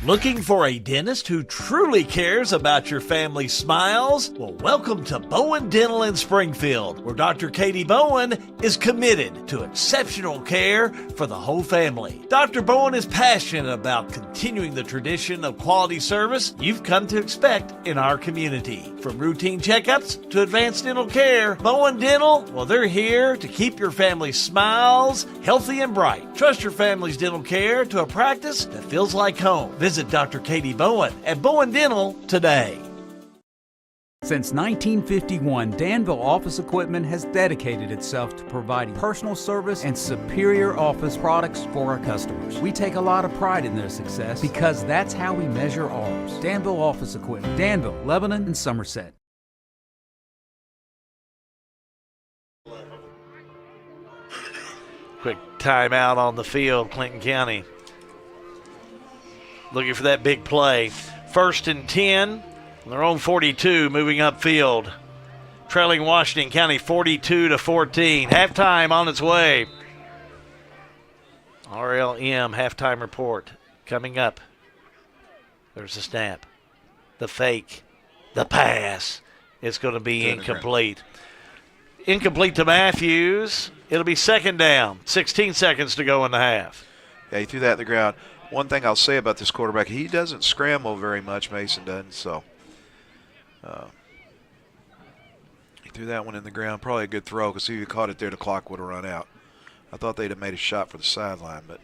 [SPEAKER 3] Looking for a dentist who truly cares about your family's smiles? Well, welcome to Bowen Dental in Springfield, where Dr. Katie Bowen is committed to exceptional care for the whole family. Dr. Bowen is passionate about continuing the tradition of quality service you've come to expect in our community. From routine checkups to advanced dental care, Bowen Dental, well, they're here to keep your family's smiles healthy and bright. Trust your family's dental care to a practice that feels like home. Visit Dr. Katie Bowen at Bowen Dental today.
[SPEAKER 2] Since 1951, Danville Office Equipment has dedicated itself to providing personal service and superior office products for our customers. We take a lot of pride in their success because that's how we measure ours. Danville Office Equipment, Danville, Lebanon, and Somerset.
[SPEAKER 3] Quick timeout on the field, Clinton County. Looking for that big play. 1st and 10 on their own 42, moving upfield. Trailing Washington County 42-14. Halftime on its way. RLM halftime report coming up. There's the snap. The fake. The pass. It's going to be incomplete. Incomplete to Matthews. It'll be 2nd down. 16 seconds to go in the half.
[SPEAKER 4] Yeah, he threw that in the ground. One thing I'll say about this quarterback, he doesn't scramble very much, Mason doesn't, so he threw that one in the ground. Probably a good throw because if he caught it there, the clock would have run out. I thought they'd have made a shot for the sideline, but.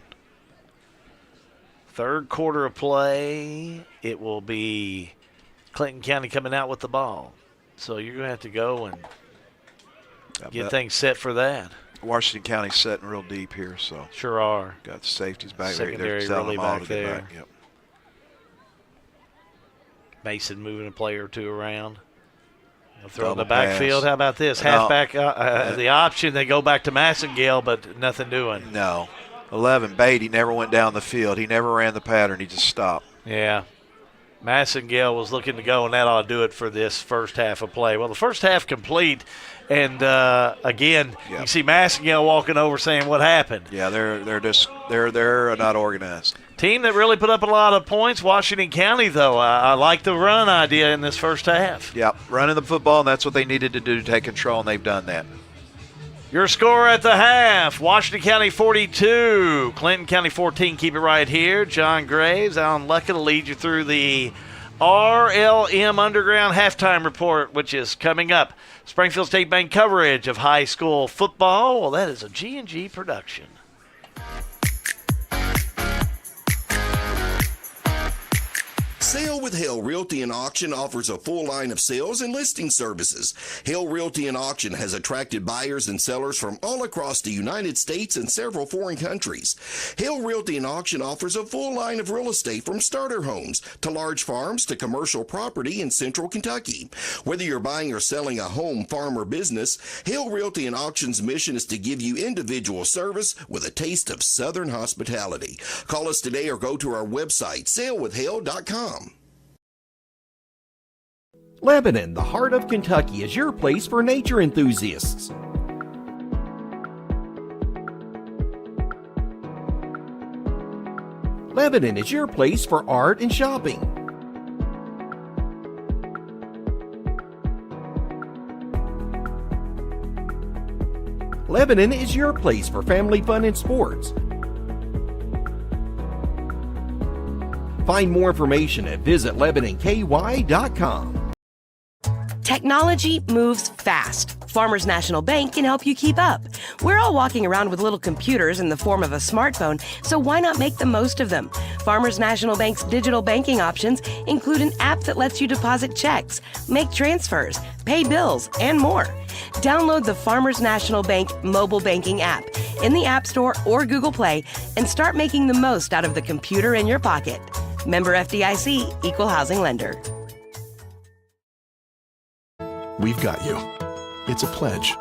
[SPEAKER 3] 3rd quarter of play, it will be Clinton County coming out with the ball. So you're going to have to go and get things set for that.
[SPEAKER 4] Washington County's setting real deep here, so.
[SPEAKER 3] Sure are.
[SPEAKER 4] Got the safeties back.
[SPEAKER 3] Secondary
[SPEAKER 4] They're
[SPEAKER 3] really
[SPEAKER 4] them all
[SPEAKER 3] back
[SPEAKER 4] to get
[SPEAKER 3] there.
[SPEAKER 4] back. Yep.
[SPEAKER 3] Mason moving a player or two around. They'll throw in
[SPEAKER 4] Double
[SPEAKER 3] the backfield.
[SPEAKER 4] pass.
[SPEAKER 3] How about this?
[SPEAKER 4] No.
[SPEAKER 3] Halfback, the option, they go back to Massengale, but nothing doing.
[SPEAKER 4] No. 11, Beatty never went down the field. He never ran the pattern. He just stopped.
[SPEAKER 3] Yeah. Massengale was looking to go, and that ought to do it for this first half of play. Well, the first half complete, and again, you see Massengale walking over saying, "What happened?"
[SPEAKER 4] Yeah, they're not organized.
[SPEAKER 3] Team that really put up a lot of points. Washington County, though, I like the run idea in this first half.
[SPEAKER 4] Yeah, running the football, and that's what they needed to do to take control, and they've done that.
[SPEAKER 3] Your score at the half, Washington County 42, Clinton County 14. Keep it right here. John Graves, Alan Luckin will lead you through the RLM Underground halftime report, which is coming up. Springfield State Bank coverage of high school football. Well, that is a G&G production.
[SPEAKER 11] Sale with Hale Realty and Auction offers a full line of sales and listing services. Hale Realty and Auction has attracted buyers and sellers from all across the United States and several foreign countries. Hale Realty and Auction offers a full line of real estate from starter homes to large farms to commercial property in central Kentucky. Whether you're buying or selling a home, farm, or business, Hale Realty and Auction's mission is to give you individual service with a taste of Southern hospitality. Call us today or go to our website, salewithhale.com.
[SPEAKER 5] Lebanon, the heart of Kentucky, is your place for nature enthusiasts. Lebanon is your place for art and shopping. Lebanon is your place for family fun and sports. Find more information at visitlebanonky.com.
[SPEAKER 6] Technology moves fast. Farmers National Bank can help you keep up. We're all walking around with little computers in the form of a smartphone, so why not make the most of them? Farmers National Bank's digital banking options include an app that lets you deposit checks, make transfers, pay bills, and more. Download the Farmers National Bank mobile banking app in the App Store or Google Play and start making the most out of the computer in your pocket. Member FDIC, Equal Housing Lender.
[SPEAKER 7] We've got you. It's a pledge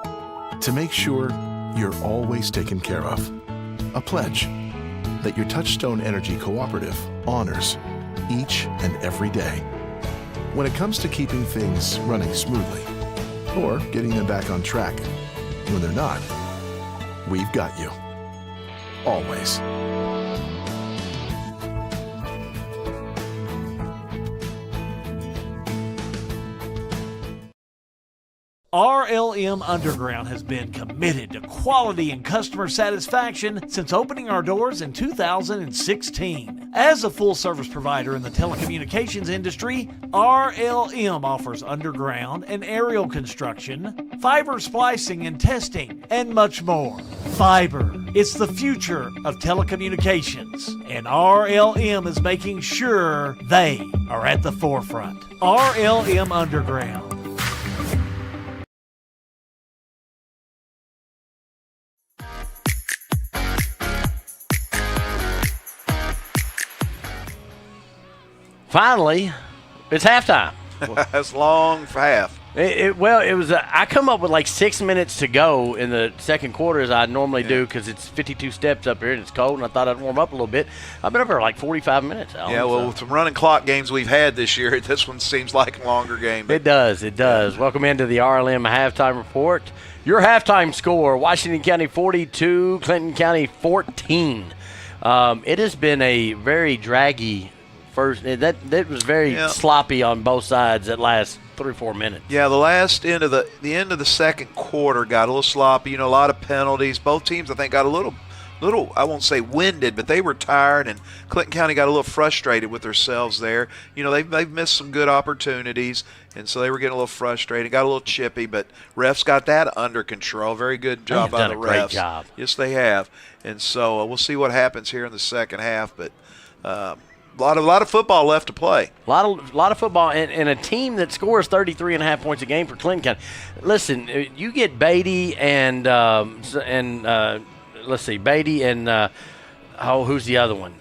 [SPEAKER 7] to make sure you're always taken care of. A pledge that your Touchstone Energy Cooperative honors each and every day. When it comes to keeping things running smoothly or getting them back on track when they're not, we've got you. Always.
[SPEAKER 25] RLM Underground has been committed to quality and customer satisfaction since opening our doors in 2016. As a full-service provider in the telecommunications industry, RLM offers underground and aerial construction, fiber splicing and testing, and much more. Fiber, it's the future of telecommunications, and RLM is making sure they are at the forefront. RLM Underground.
[SPEAKER 10] Finally, it's halftime.
[SPEAKER 4] That's long for half.
[SPEAKER 10] It was. I come up with like 6 minutes to go in the second quarter, as I normally do, because it's 52 steps up here and it's cold, and I thought I'd warm up a little bit. I've been up here like 45 minutes, Alan.
[SPEAKER 4] Yeah, well, with some running clock games we've had this year, this one seems like a longer game.
[SPEAKER 10] It does. Welcome into the RLM halftime report. Your halftime score: Washington County 42, Clinton County 14. It has been a very draggy first. That was very sloppy on both sides that last 3 or 4 minutes.
[SPEAKER 4] Yeah, the end of the second quarter got a little sloppy. A lot of penalties. Both teams, I think, got a little. I won't say winded, but they were tired, and Clinton County got a little frustrated with themselves there. They've missed some good opportunities, and so they were getting a little frustrated, got a little chippy, but refs got that under control. Very good job by the refs.
[SPEAKER 10] Great job.
[SPEAKER 4] Yes, they have, and so we'll see what happens here in the second half, but a lot of football left to play.
[SPEAKER 10] A lot of football, and a team that scores 33.5 points a game for Clinton County. Listen, you get Beatty and let's see, Beatty and who's the other one?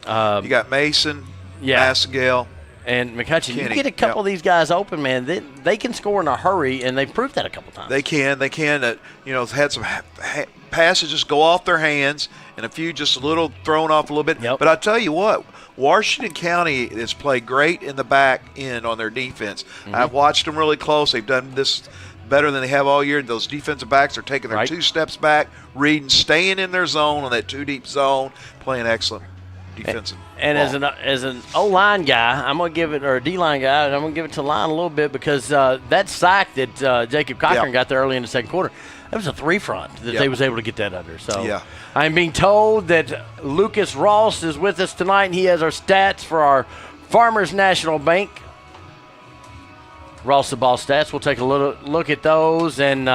[SPEAKER 4] You got Mason, Massagale,
[SPEAKER 10] and McCutcheon.
[SPEAKER 4] Kenny.
[SPEAKER 10] You get a couple of these guys open, man. They can score in a hurry, and they've proved that a couple times.
[SPEAKER 4] They can. Had some passes just go off their hands, and a few just a little thrown off a little bit.
[SPEAKER 10] Yep.
[SPEAKER 4] But I tell you what, Washington County has played great in the back end on their defense. Mm-hmm. I've watched them really close. They've done this better than they have all year. Those defensive backs are taking their 2 steps back, reading, staying in their zone on that 2-deep zone, playing excellent defensive.
[SPEAKER 10] And as an O-line guy, I'm going to give it, or a D-line guy, I'm going to give it to line a little bit because that sack that Jacob Cochran got there early in the second quarter, that was a 3-front that they was able to get that under. So I'm being told that Lucas Ross is with us tonight, and he has our stats for our Farmers National Bank Ross the Ball stats. We'll take a look at those. And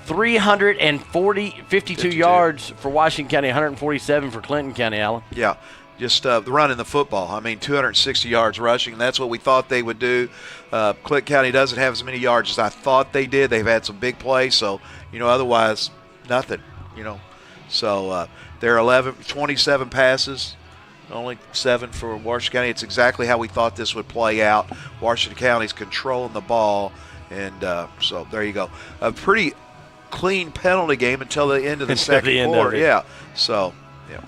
[SPEAKER 10] 52 yards for Washington County, 147 for Clinton County, Alan.
[SPEAKER 4] Yeah. just running the football. I mean, 260 yards rushing. That's what we thought they would do. Clinton County doesn't have as many yards as I thought they did. They've had some big plays, so, otherwise nothing, So they're 27 passes, only 7 for Washington County. It's exactly how we thought this would play out. Washington County's controlling the ball, and so there you go. A pretty clean penalty game until the end of the second quarter. Yeah, so, yeah.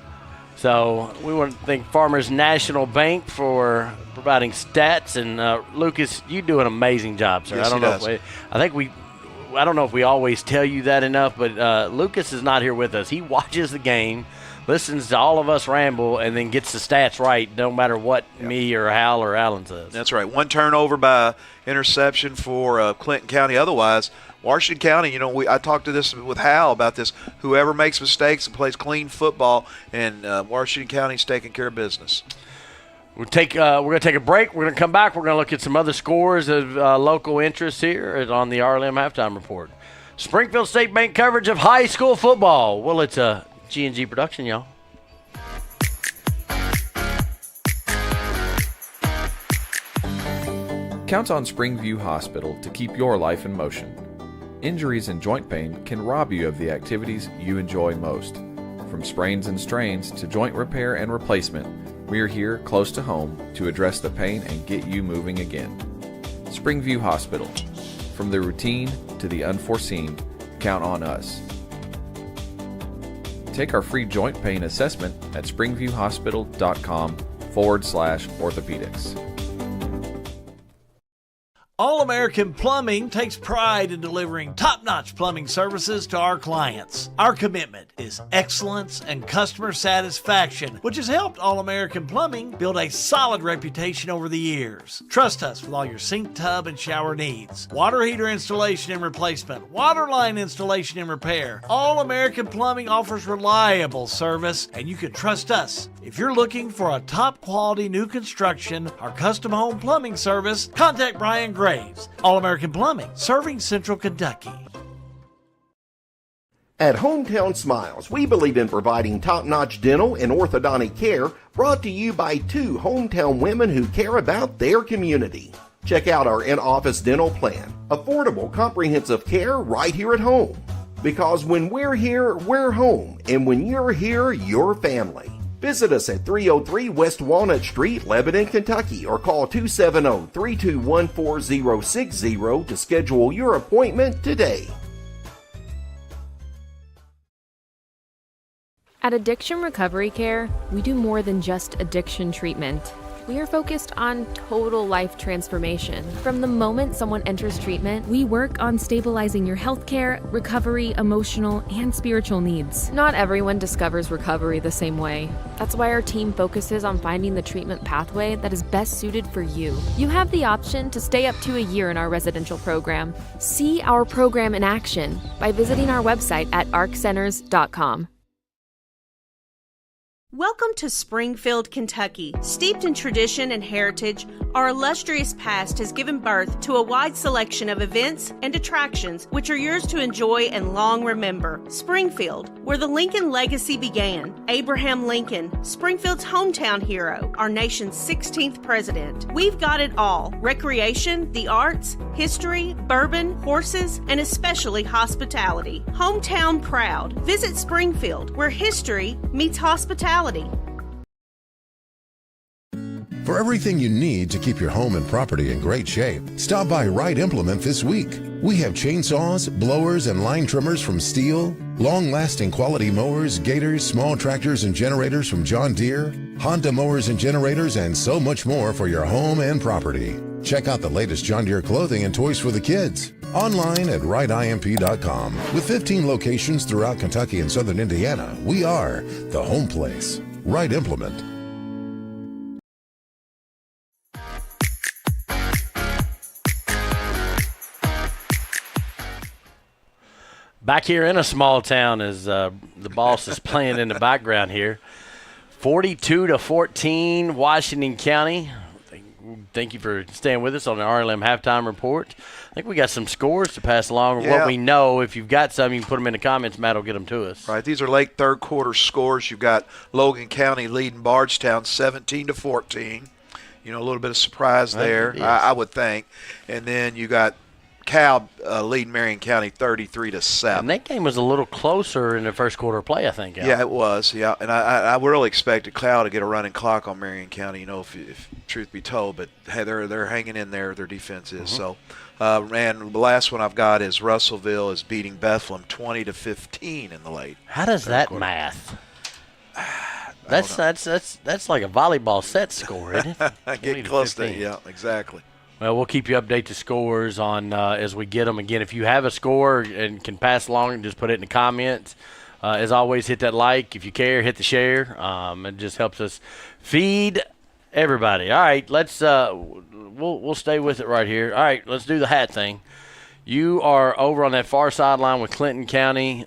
[SPEAKER 10] So we want to thank Farmers National Bank for providing stats, and Lucas, you do an amazing job, sir.
[SPEAKER 4] Yes,
[SPEAKER 10] I don't know if we always tell you that enough, but Lucas is not here with us. He watches the game, listens to all of us ramble, and then gets the stats right, no matter what me or Hal or Alan says.
[SPEAKER 4] That's right. 1 turnover by interception for Clinton County. Otherwise, Washington County, I talked to this with Hal about this. Whoever makes mistakes and plays clean football, and Washington County's taking care of business.
[SPEAKER 10] We're going to take a break. We're going to come back. We're going to look at some other scores of local interest here on the RLM Halftime Report. Springfield State Bank coverage of high school football. Well, it's a G&G production, y'all.
[SPEAKER 8] Count on Springview Hospital to keep your life in motion. Injuries and joint pain can rob you of the activities you enjoy most. From sprains and strains to joint repair and replacement, we are here close to home to address the pain and get you moving again. Springview Hospital. From the routine to the unforeseen, count on us. Take our free joint pain assessment at springviewhospital.com/orthopedics.
[SPEAKER 25] All-American Plumbing takes pride in delivering top-notch plumbing services to our clients. Our commitment is excellence and customer satisfaction, which has helped All-American Plumbing build a solid reputation over the years. Trust us with all your sink, tub, and shower needs. Water heater installation and replacement, water line installation and repair. All-American Plumbing offers reliable service, and you can trust us. If you're looking for a top-quality new construction or custom home plumbing service, contact Brian Graves. All-American Plumbing, serving Central Kentucky.
[SPEAKER 11] At Hometown Smiles, we believe in providing top-notch dental and orthodontic care, brought to you by 2 hometown women who care about their community. Check out our in-office dental plan. Affordable, comprehensive care right here at home. Because when we're here, we're home. And when you're here, you're family. Visit us at 303 West Walnut Street, Lebanon, Kentucky, or call 270-321-4060 to schedule your appointment today.
[SPEAKER 9] At Addiction Recovery Care, we do more than just addiction treatment. We are focused on total life transformation. From the moment someone enters treatment, we work on stabilizing your healthcare, recovery, emotional, and spiritual needs. Not everyone discovers recovery the same way. That's why our team focuses on finding the treatment pathway that is best suited for you. You have the option to stay up to a year in our residential program. See our program in action by visiting our website at arccenters.com.
[SPEAKER 12] Welcome to Springfield, Kentucky. Steeped in tradition and heritage, our illustrious past has given birth to a wide selection of events and attractions which are yours to enjoy and long remember. Springfield, where the Lincoln legacy began. Abraham Lincoln, Springfield's hometown hero, our nation's 16th president. We've got it all: recreation, the arts, history, bourbon, horses, and especially hospitality. Hometown proud. Visit Springfield, where history meets hospitality.
[SPEAKER 21] For everything you need to keep your home and property in great shape, stop by Wright Implement this week. We have chainsaws, blowers, and line trimmers from Steel, long-lasting quality mowers, gators, small tractors, and generators from John Deere, Honda mowers and generators, and so much more for your home and property. Check out the latest John Deere clothing and toys for the kids. Online at wrightimp.com. With 15 locations throughout Kentucky and southern Indiana, we are the home place. Wright Implement.
[SPEAKER 10] Back here in a small town as the boss is playing in the background here. 42-14, Washington County.
[SPEAKER 1] thank you for staying with us on the RLM Halftime Report. I think we got some scores to pass along, or
[SPEAKER 4] Yeah.
[SPEAKER 1] what we know. If you've got some, you can put them in the comments. Matt will get them to us.
[SPEAKER 4] Right, these are late third quarter scores. You've got Logan County leading Bardstown 17-14. You know, a little bit of surprise there, I would think. And then you got Cal leading Marion County 33-7.
[SPEAKER 1] And that game was a little closer in the first quarter of play, I think. Al.
[SPEAKER 4] Yeah, it was. Yeah, and I really expected Cal to get a running clock on Marion County. You know, if truth be told, but hey, they're hanging in there. Their defense is so. And the last one I've got is Russellville is beating Bethlehem 20-15 in the late.
[SPEAKER 1] How does that
[SPEAKER 4] quarter.
[SPEAKER 1] math? That's like a volleyball set score, isn't it?
[SPEAKER 4] Get close to it. Yeah, exactly.
[SPEAKER 1] Well, we'll keep you updated the scores on as we get them. Again, if you have a score and can pass along, just put it in the comments. As always, hit that like. If you care, hit the share. It just helps us feed everybody. All right, let's we'll stay with it right here. All right, let's do the hat thing. You are over on that far sideline with Clinton County.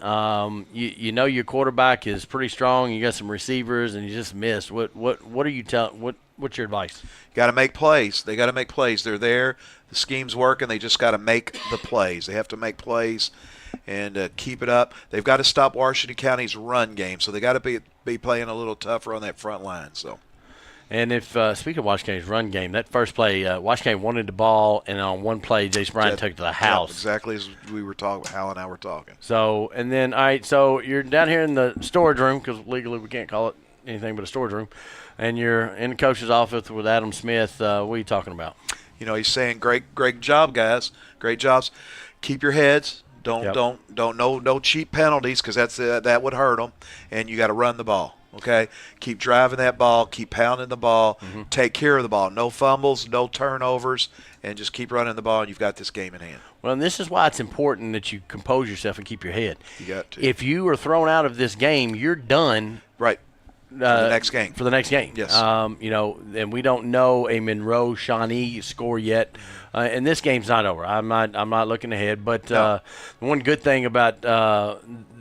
[SPEAKER 1] You know your quarterback is pretty strong. You got some receivers, and you just missed. What are you telling? What's your advice?
[SPEAKER 4] Got to make plays. They got to make plays. They're there. The scheme's working. They just got to make the plays. They have to make plays and keep it up. They've got to stop Washington County's run game, so they got to be playing a little tougher on that front line. So.
[SPEAKER 1] And if speaking of Washington County's run game, that first play, Washington County wanted the ball, and on one play, Jason Bryant took it to the house.
[SPEAKER 4] Yeah, exactly as we were talking. Hal and I were talking.
[SPEAKER 1] So, and then, all right, so you're down here in the storage room, because legally we can't call it anything but a storage room, and you're in the coach's office with Adam Smith. What are you talking about?
[SPEAKER 4] You know, he's saying, great job, guys. Great jobs. Keep your heads. Don't no cheap penalties, because that would hurt them, and you got to run the ball. Okay, keep driving that ball, keep pounding the ball, take care of the ball. No fumbles, no turnovers, and just keep running the ball, and you've got this game in hand.
[SPEAKER 1] Well, and this is why it's important that you compose yourself and keep your head.
[SPEAKER 4] You got to.
[SPEAKER 1] If you are thrown out of this game, you're done.
[SPEAKER 4] Right. For the next game.
[SPEAKER 1] For the next game.
[SPEAKER 4] Yes.
[SPEAKER 1] You know, and we don't know a Monroe-Shawnee score yet, and this game's not over. I'm not looking ahead, but the one good thing about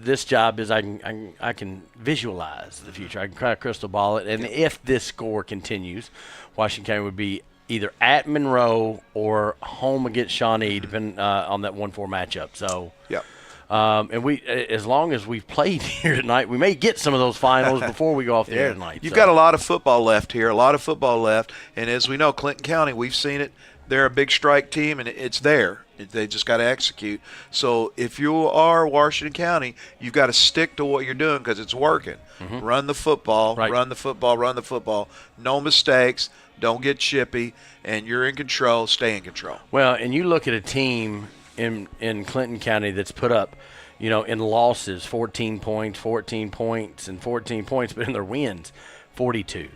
[SPEAKER 1] this job is I can visualize the future. I can try to crystal ball it, and if this score continues, Washington County would be either at Monroe or home against Shawnee, depending on that 1-4 matchup. So.
[SPEAKER 4] Yep.
[SPEAKER 1] And we, as long as we've played here tonight, we may get some of those finals before we go off the air tonight.
[SPEAKER 4] You've got a lot of football left here, and as we know, Clinton County, we've seen it. They're a big strike team, and it's there. They just got to execute. So if you are Washington County, you've got to stick to what you're doing because it's working. Run the football, run the football. No mistakes. Don't get chippy, and you're in control. Stay in control.
[SPEAKER 1] Well, and you look at a team in Clinton County that's put up, you know, in losses, 14 points, and 14 points, but in their wins, 42,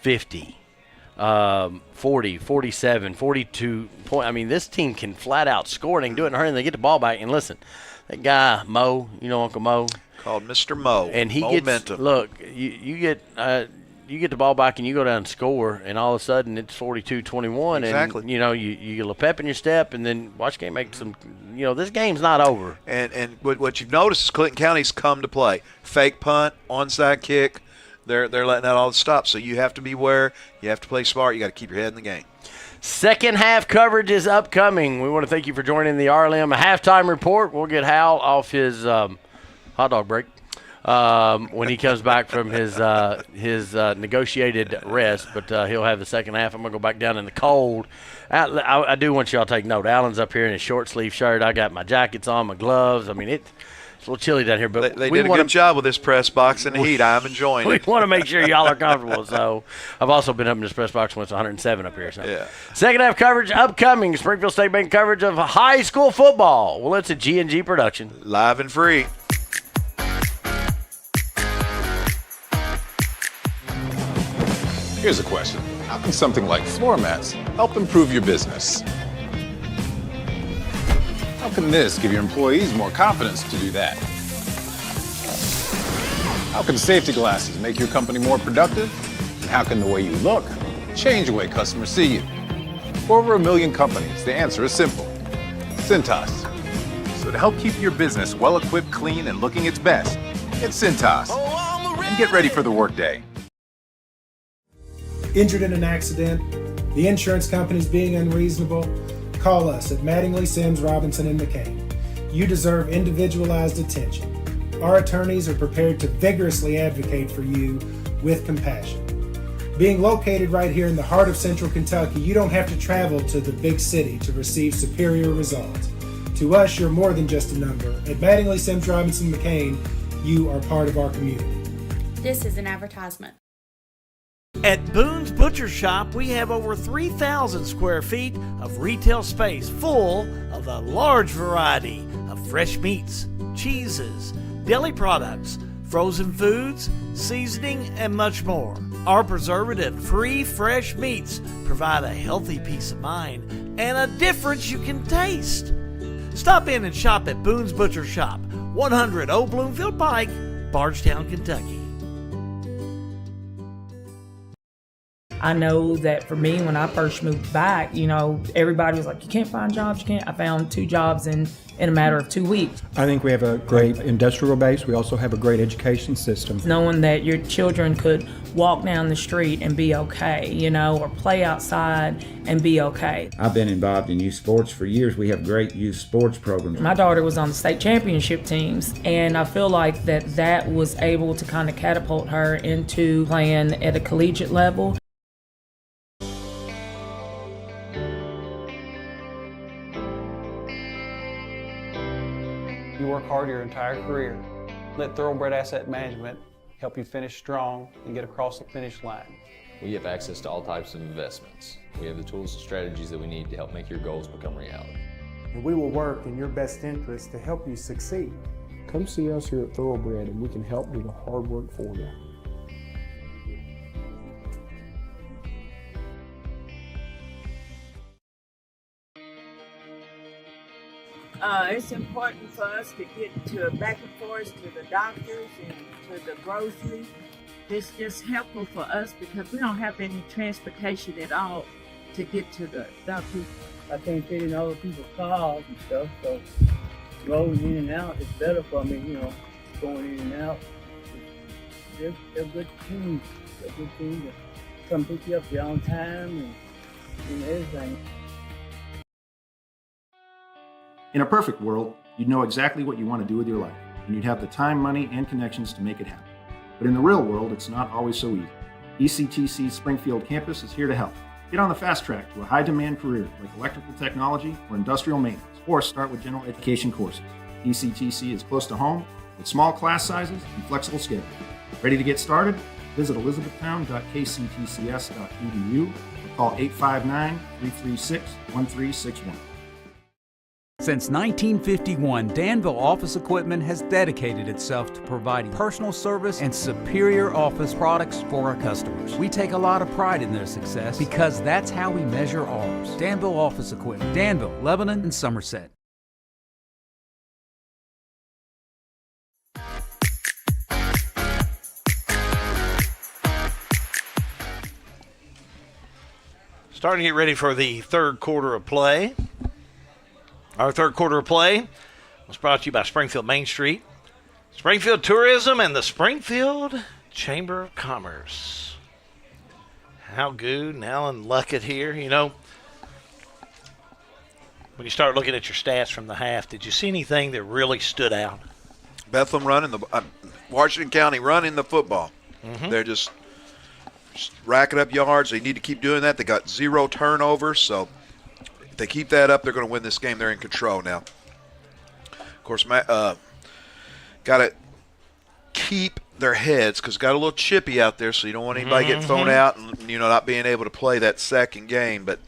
[SPEAKER 1] 50, 40, 47, 42 points. I mean, this team can flat out score, and they can do it in a hurry, and they get the ball back. And listen, that guy, Mo, you know Uncle Mo?
[SPEAKER 4] Called Mr. Mo.
[SPEAKER 1] And he
[SPEAKER 4] Momentum.
[SPEAKER 1] gets, look, you get the ball back and you go down and score, and all of a sudden it's 42-21.
[SPEAKER 4] Exactly.
[SPEAKER 1] And, you know, you get a little pep in your step, and then Washington make some, you know, this game's not over.
[SPEAKER 4] And what you've noticed is Clinton County's come to play. Fake punt, onside kick, they're letting out all the stops. So you have to beware. You have to play smart. You got to keep your head in the game.
[SPEAKER 1] Second half coverage is upcoming. We want to thank you for joining the RLM Halftime Report. We'll get Hal off his hot dog break. When he comes back from his negotiated rest, but he'll have the second half. I'm going to go back down in the cold. I do want y'all to take note. Alan's up here in his short sleeve shirt. I got my jackets on, my gloves. I mean, it's a little chilly down here. But
[SPEAKER 4] they did a good job with this press box in the heat. I'm enjoying it.
[SPEAKER 1] We want to make sure y'all are comfortable. So I've also been up in this press box when it's 107 up here. So.
[SPEAKER 4] Yeah.
[SPEAKER 1] Second half coverage upcoming. Springfield State Bank coverage of high school football. Well, it's a G&G production.
[SPEAKER 4] Live and free.
[SPEAKER 13] Here's a question. How can something like floor mats help improve your business? How can this give your employees more confidence to do that? How can safety glasses make your company more productive? And how can the way you look change the way customers see you? For over 1 million companies, the answer is simple. Cintas. So to help keep your business well-equipped, clean, and looking its best, get Cintas. And get ready for the workday.
[SPEAKER 14] Injured in an accident, The insurance company's being unreasonable? Call us at Mattingly, Sims, Robinson, and McCain. You deserve individualized attention. Our attorneys are prepared to vigorously advocate for you with compassion. Being located right here in the heart of Central Kentucky, you don't have to travel to the big city to receive superior results. To us, you're more than just a number. At Mattingly, Sims, Robinson, McCain, you are part of our community.
[SPEAKER 15] This is an advertisement.
[SPEAKER 25] At Boone's Butcher Shop, we have over 3,000 square feet of retail space full of a large variety of fresh meats, cheeses, deli products, frozen foods, seasoning, and much more. Our preservative-free fresh meats provide a healthy peace of mind and a difference you can taste. Stop in and shop at Boone's Butcher Shop, 100 Old Bloomfield Pike, Bardstown, Kentucky.
[SPEAKER 16] I know that for me, when I first moved back, everybody was like, you can't find jobs, you can't. I found 2 jobs in a matter of 2 weeks.
[SPEAKER 17] I think we have a great industrial base. We also have a great education system.
[SPEAKER 16] Knowing that your children could walk down the street and be okay, or play outside and be okay.
[SPEAKER 22] I've been involved in youth sports for years. We have great youth sports programs.
[SPEAKER 16] My daughter was on the state championship teams, and I feel like that was able to kind of catapult her into playing at a collegiate level.
[SPEAKER 23] You work hard your entire career. Let Thoroughbred Asset Management help you finish strong and get across the finish line.
[SPEAKER 8] We have access to all types of investments. We have the tools and strategies that we need to help make your goals become reality.
[SPEAKER 24] And we will work in your best interest to help you succeed.
[SPEAKER 17] Come see us here at Thoroughbred and we can help do the hard work for you.
[SPEAKER 28] It's important for us to get to back and forth to the doctors and to the grocery. It's just helpful for us because we don't have any transportation at all to get to the doctors.
[SPEAKER 29] I can't fit in other people's cars and stuff, so rolling in and out is better for me, going in and out. They're good teams. They're good teams that come pick you up there on time and everything.
[SPEAKER 17] In a perfect world, you'd know exactly what you want to do with your life, and you'd have the time, money, and connections to make it happen. But in the real world, it's not always so easy. ECTC's Springfield campus is here to help. Get on the fast track to a high-demand career like electrical technology or industrial maintenance, or start with general education courses. ECTC is close to home with small class sizes and flexible schedules. Ready to get started? Visit elizabethtown.kctcs.edu or call 859-336-1361.
[SPEAKER 2] Since 1951, Danville Office Equipment has dedicated itself to providing personal service and superior office products for our customers. We take a lot of pride in their success because that's how we measure ours. Danville Office Equipment, Danville, Lebanon, and Somerset.
[SPEAKER 3] Starting to get ready for the third quarter of play. Our third quarter of play was brought to you by Springfield Main Street, Springfield Tourism, and the Springfield Chamber of Commerce. Hal Good and Alan Luckett here. When you start looking at your stats from the half, did you see anything that really stood out?
[SPEAKER 4] Bethlehem running Washington County running the football.
[SPEAKER 3] Mm-hmm.
[SPEAKER 4] They're just racking up yards. They need to keep doing that. They got 0 turnovers, so if they keep that up, they're going to win this game. They're in control now. Of course, got to keep their heads because got a little chippy out there, so you don't want anybody getting thrown out and not being able to play that second game. But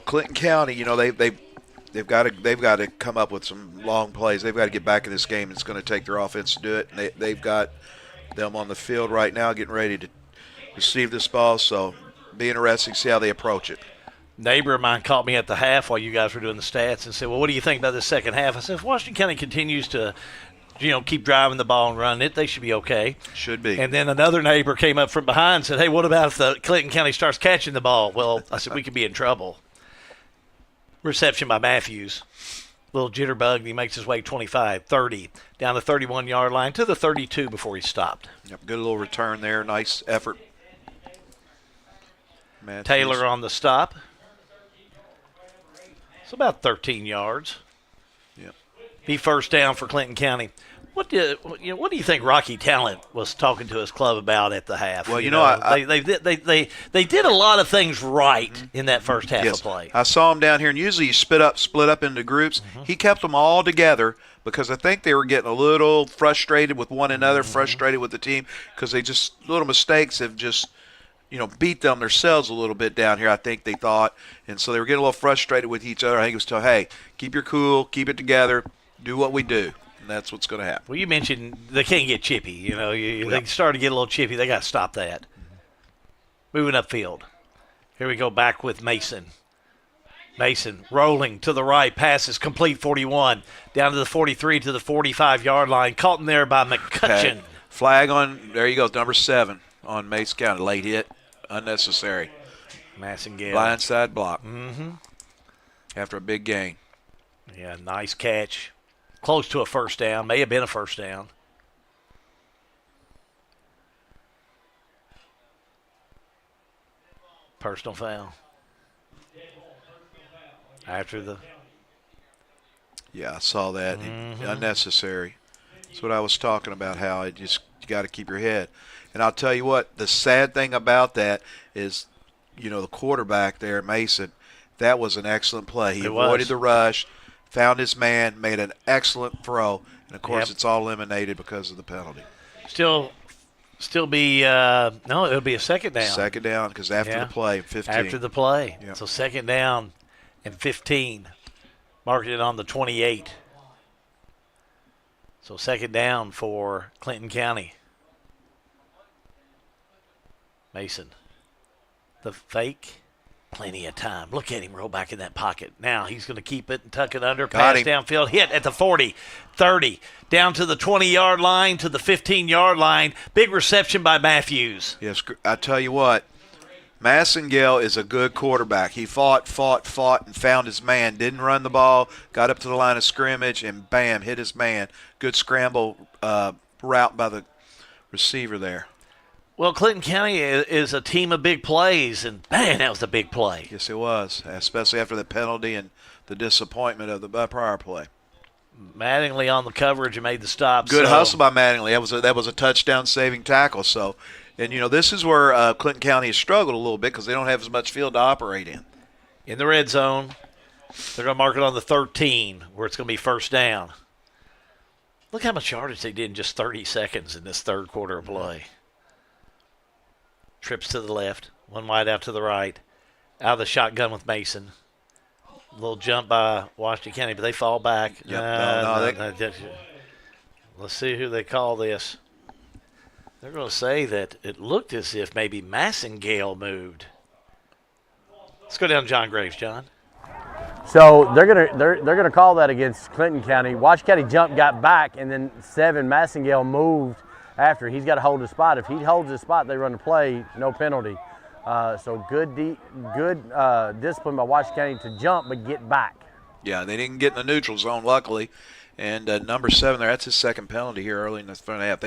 [SPEAKER 4] Clinton County, they've got to come up with some long plays. They've got to get back in this game. It's going to take their offense to do it. And they've got them on the field right now, getting ready to receive this ball. So, be interesting to see how they approach it.
[SPEAKER 3] Neighbor of mine called me at the half while you guys were doing the stats and said, well, what do you think about the second half? I said, if Washington County continues to, keep driving the ball and running it, they should be okay.
[SPEAKER 4] Should be.
[SPEAKER 3] And then another neighbor came up from behind and said, hey, what about if the Clinton County starts catching the ball? Well, I said, we could be in trouble. Reception by Matthews. Little jitterbug, and he makes his way 25, 30, down the 31-yard line to the 32 before he stopped.
[SPEAKER 4] Yep, good little return there. Nice effort.
[SPEAKER 3] Taylor on the stop. It's about 13 yards.
[SPEAKER 4] Yep.
[SPEAKER 3] Be first down for Clinton County. What do you think Rocky Talent was talking to his club about at the half?
[SPEAKER 4] Well,
[SPEAKER 3] they did a lot of things right in that first half of play.
[SPEAKER 4] I saw him down here, and usually you split up into groups. He kept them all together because I think they were getting a little frustrated with one another, frustrated with the team, because they just little mistakes have just beat them themselves a little bit down here, I think they thought. And so they were getting a little frustrated with each other. I think it was telling, hey, keep your cool, keep it together, do what we do. And that's what's going to happen.
[SPEAKER 3] Well, you mentioned they can't get chippy. They started to get a little chippy. They got to stop that. Moving upfield. Here we go back with Mason. Mason rolling to the right. Pass is complete, 41. Down to the 43 to the 45-yard line. Caught in there by McCutcheon.
[SPEAKER 4] Okay. Flag on, there you go, number 7 on Mason County. Late hit, unnecessary.
[SPEAKER 3] Massengale.
[SPEAKER 4] Blindside block.
[SPEAKER 3] Mm-hmm.
[SPEAKER 4] After a big gain.
[SPEAKER 3] Yeah, nice catch. Close to a first down. May have been a first down. Personal foul. After the.
[SPEAKER 4] Yeah, I saw that. Unnecessary. That's what I was talking about, how you got to keep your head. And I'll tell you what, the sad thing about that is, the quarterback there, Mason, that was an excellent play. He avoided the rush, found his man, made an excellent throw, and, of course, it's all eliminated because of the penalty.
[SPEAKER 3] Still be it'll be a second down.
[SPEAKER 4] Second down, because after the play, 15.
[SPEAKER 3] After the play.
[SPEAKER 4] Yep.
[SPEAKER 3] So second down and 15. Marked it on the 28. So second down for Clinton County. Mason. The fake. Plenty of time. Look at him roll back in that pocket. Now he's going to keep it and tuck it under. Pass downfield. Hit at the 40, 30. Down to the 20-yard line, to the 15-yard line. Big reception by Matthews.
[SPEAKER 4] Yes, I tell you what. Massengale is a good quarterback. He fought, and found his man. Didn't run the ball. Got up to the line of scrimmage, and bam, hit his man. Good scramble route by the receiver there.
[SPEAKER 3] Well, Clinton County is a team of big plays, and man, that was a big play.
[SPEAKER 4] Yes, it was, especially after the penalty and the disappointment of the prior play.
[SPEAKER 3] Mattingly on the coverage and made the stop.
[SPEAKER 4] Good hustle by Mattingly. That was a touchdown-saving tackle. So, and this is where Clinton County has struggled a little bit because they don't have as much field to operate in.
[SPEAKER 3] In the red zone, they're going to mark it on the 13, where it's going to be first down. Look how much yardage they did in just 30 seconds in this third quarter of play. Trips to the left, one wide out to the right. Out of the shotgun with Mason. A little jump by Washington County, but they fall back.
[SPEAKER 4] Yep.
[SPEAKER 3] Let's see who they call this. They're going to say that it looked as if maybe Massengale moved. Let's go down to John Graves, John.
[SPEAKER 10] So they're gonna call that against Clinton County. Washington County jumped, got back, and then 7 Massengale moved after. He's got to hold his spot. If he holds his spot, they run the play, no penalty. So good discipline by Washington County to jump but get back.
[SPEAKER 4] Yeah, they didn't get in the neutral zone, luckily. And number 7 there, that's his second penalty here early in the front half.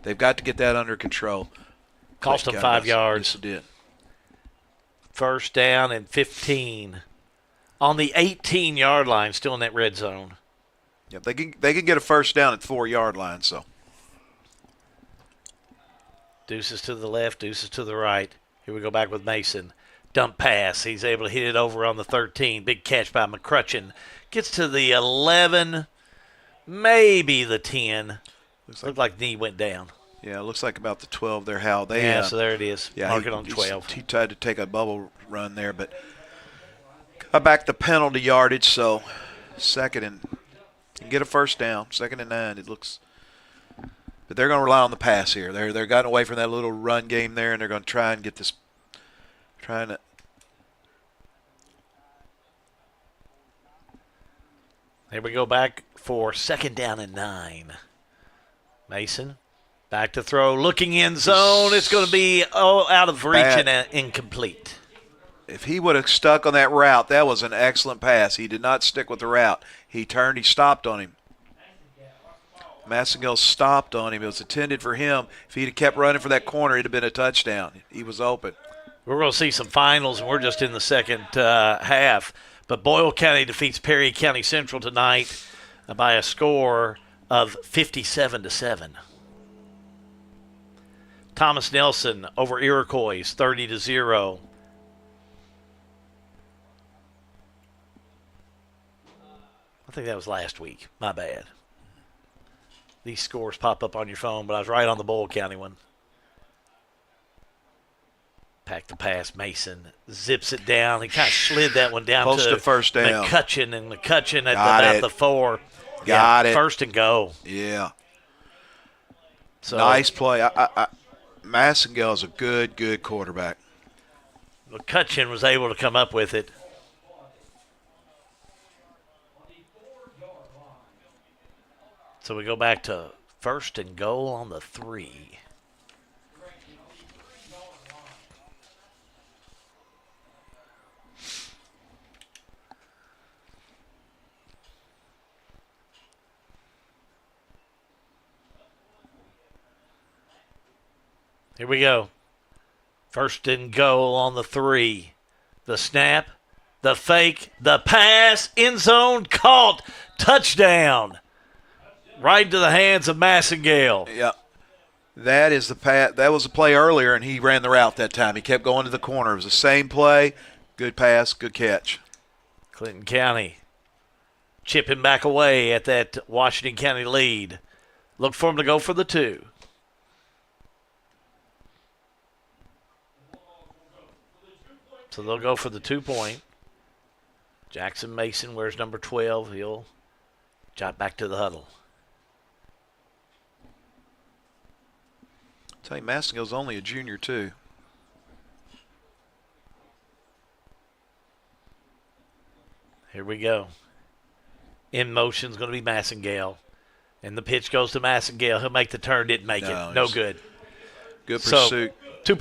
[SPEAKER 4] They've got to get that under control.
[SPEAKER 3] Cost them 5 yards.
[SPEAKER 4] Yes, it did.
[SPEAKER 3] First down and 15. On the 18-yard line, still in that red zone.
[SPEAKER 4] Yeah, they can get a first down at the 4-yard line, so.
[SPEAKER 3] Deuces to the left, deuces to the right. Here we go back with Mason. Dump pass. He's able to hit it over on the 13. Big catch by McCutcheon. Gets to the 11, maybe the 10. Looked like knee went down.
[SPEAKER 4] Yeah, it looks like about the 12 there, Hal.
[SPEAKER 3] So there it is.
[SPEAKER 4] Yeah,
[SPEAKER 3] Mark it on 12.
[SPEAKER 4] He tried to take a bubble run there, but got back the penalty yardage, so second and get a first down. 2nd and 9, it looks. But they're going to rely on the pass here. They're gotten away from that little run game there, and they're going to try and get this. Here
[SPEAKER 3] we go back for 2nd down and 9. Mason back to throw, looking end zone. It's going to be out of reach and incomplete.
[SPEAKER 4] If he would have stuck on that route, that was an excellent pass. He did not stick with the route. He turned, he stopped on him. Massengale stopped on him. It was intended for him. If he'd have kept running for that corner, it'd have been a touchdown. He was open.
[SPEAKER 3] We're going to see some finals, and we're just in the second half. But Boyle County defeats Perry County Central tonight by a score of 57-7. Thomas Nelson over Iroquois, 30-0. I think that was last week. My bad. These scores pop up on your phone, but I was right on the Boyle County one. Pack the pass. Mason zips it down. He kind of slid that one down
[SPEAKER 4] Close to first down.
[SPEAKER 3] McCutcheon, and McCutcheon at about the 4.
[SPEAKER 4] Got it.
[SPEAKER 3] First and go.
[SPEAKER 4] Yeah.
[SPEAKER 3] So,
[SPEAKER 4] nice play. Massengale is a good quarterback.
[SPEAKER 3] McCutcheon was able to come up with it. So we go back to first and goal on the 3. Here we go. First and goal on the 3. The snap, the fake, the pass, end zone, caught, touchdown. Right into the hands of Massengale.
[SPEAKER 4] Yeah. That is that was the play earlier, and he ran the route that time. He kept going to the corner. It was the same play. Good pass, good catch.
[SPEAKER 3] Clinton County chipping back away at that Washington County lead. Look for him to go for the 2. So they'll go for the 2-point. Jackson Mason wears number 12. He'll jot back to the huddle.
[SPEAKER 4] I'll tell you, Massengale's only a junior, too.
[SPEAKER 3] Here we go. In motion is going to be Massengale. And the pitch goes to Massengale. He'll make the turn. Didn't make it. No good.
[SPEAKER 4] Good pursuit.
[SPEAKER 3] So, 2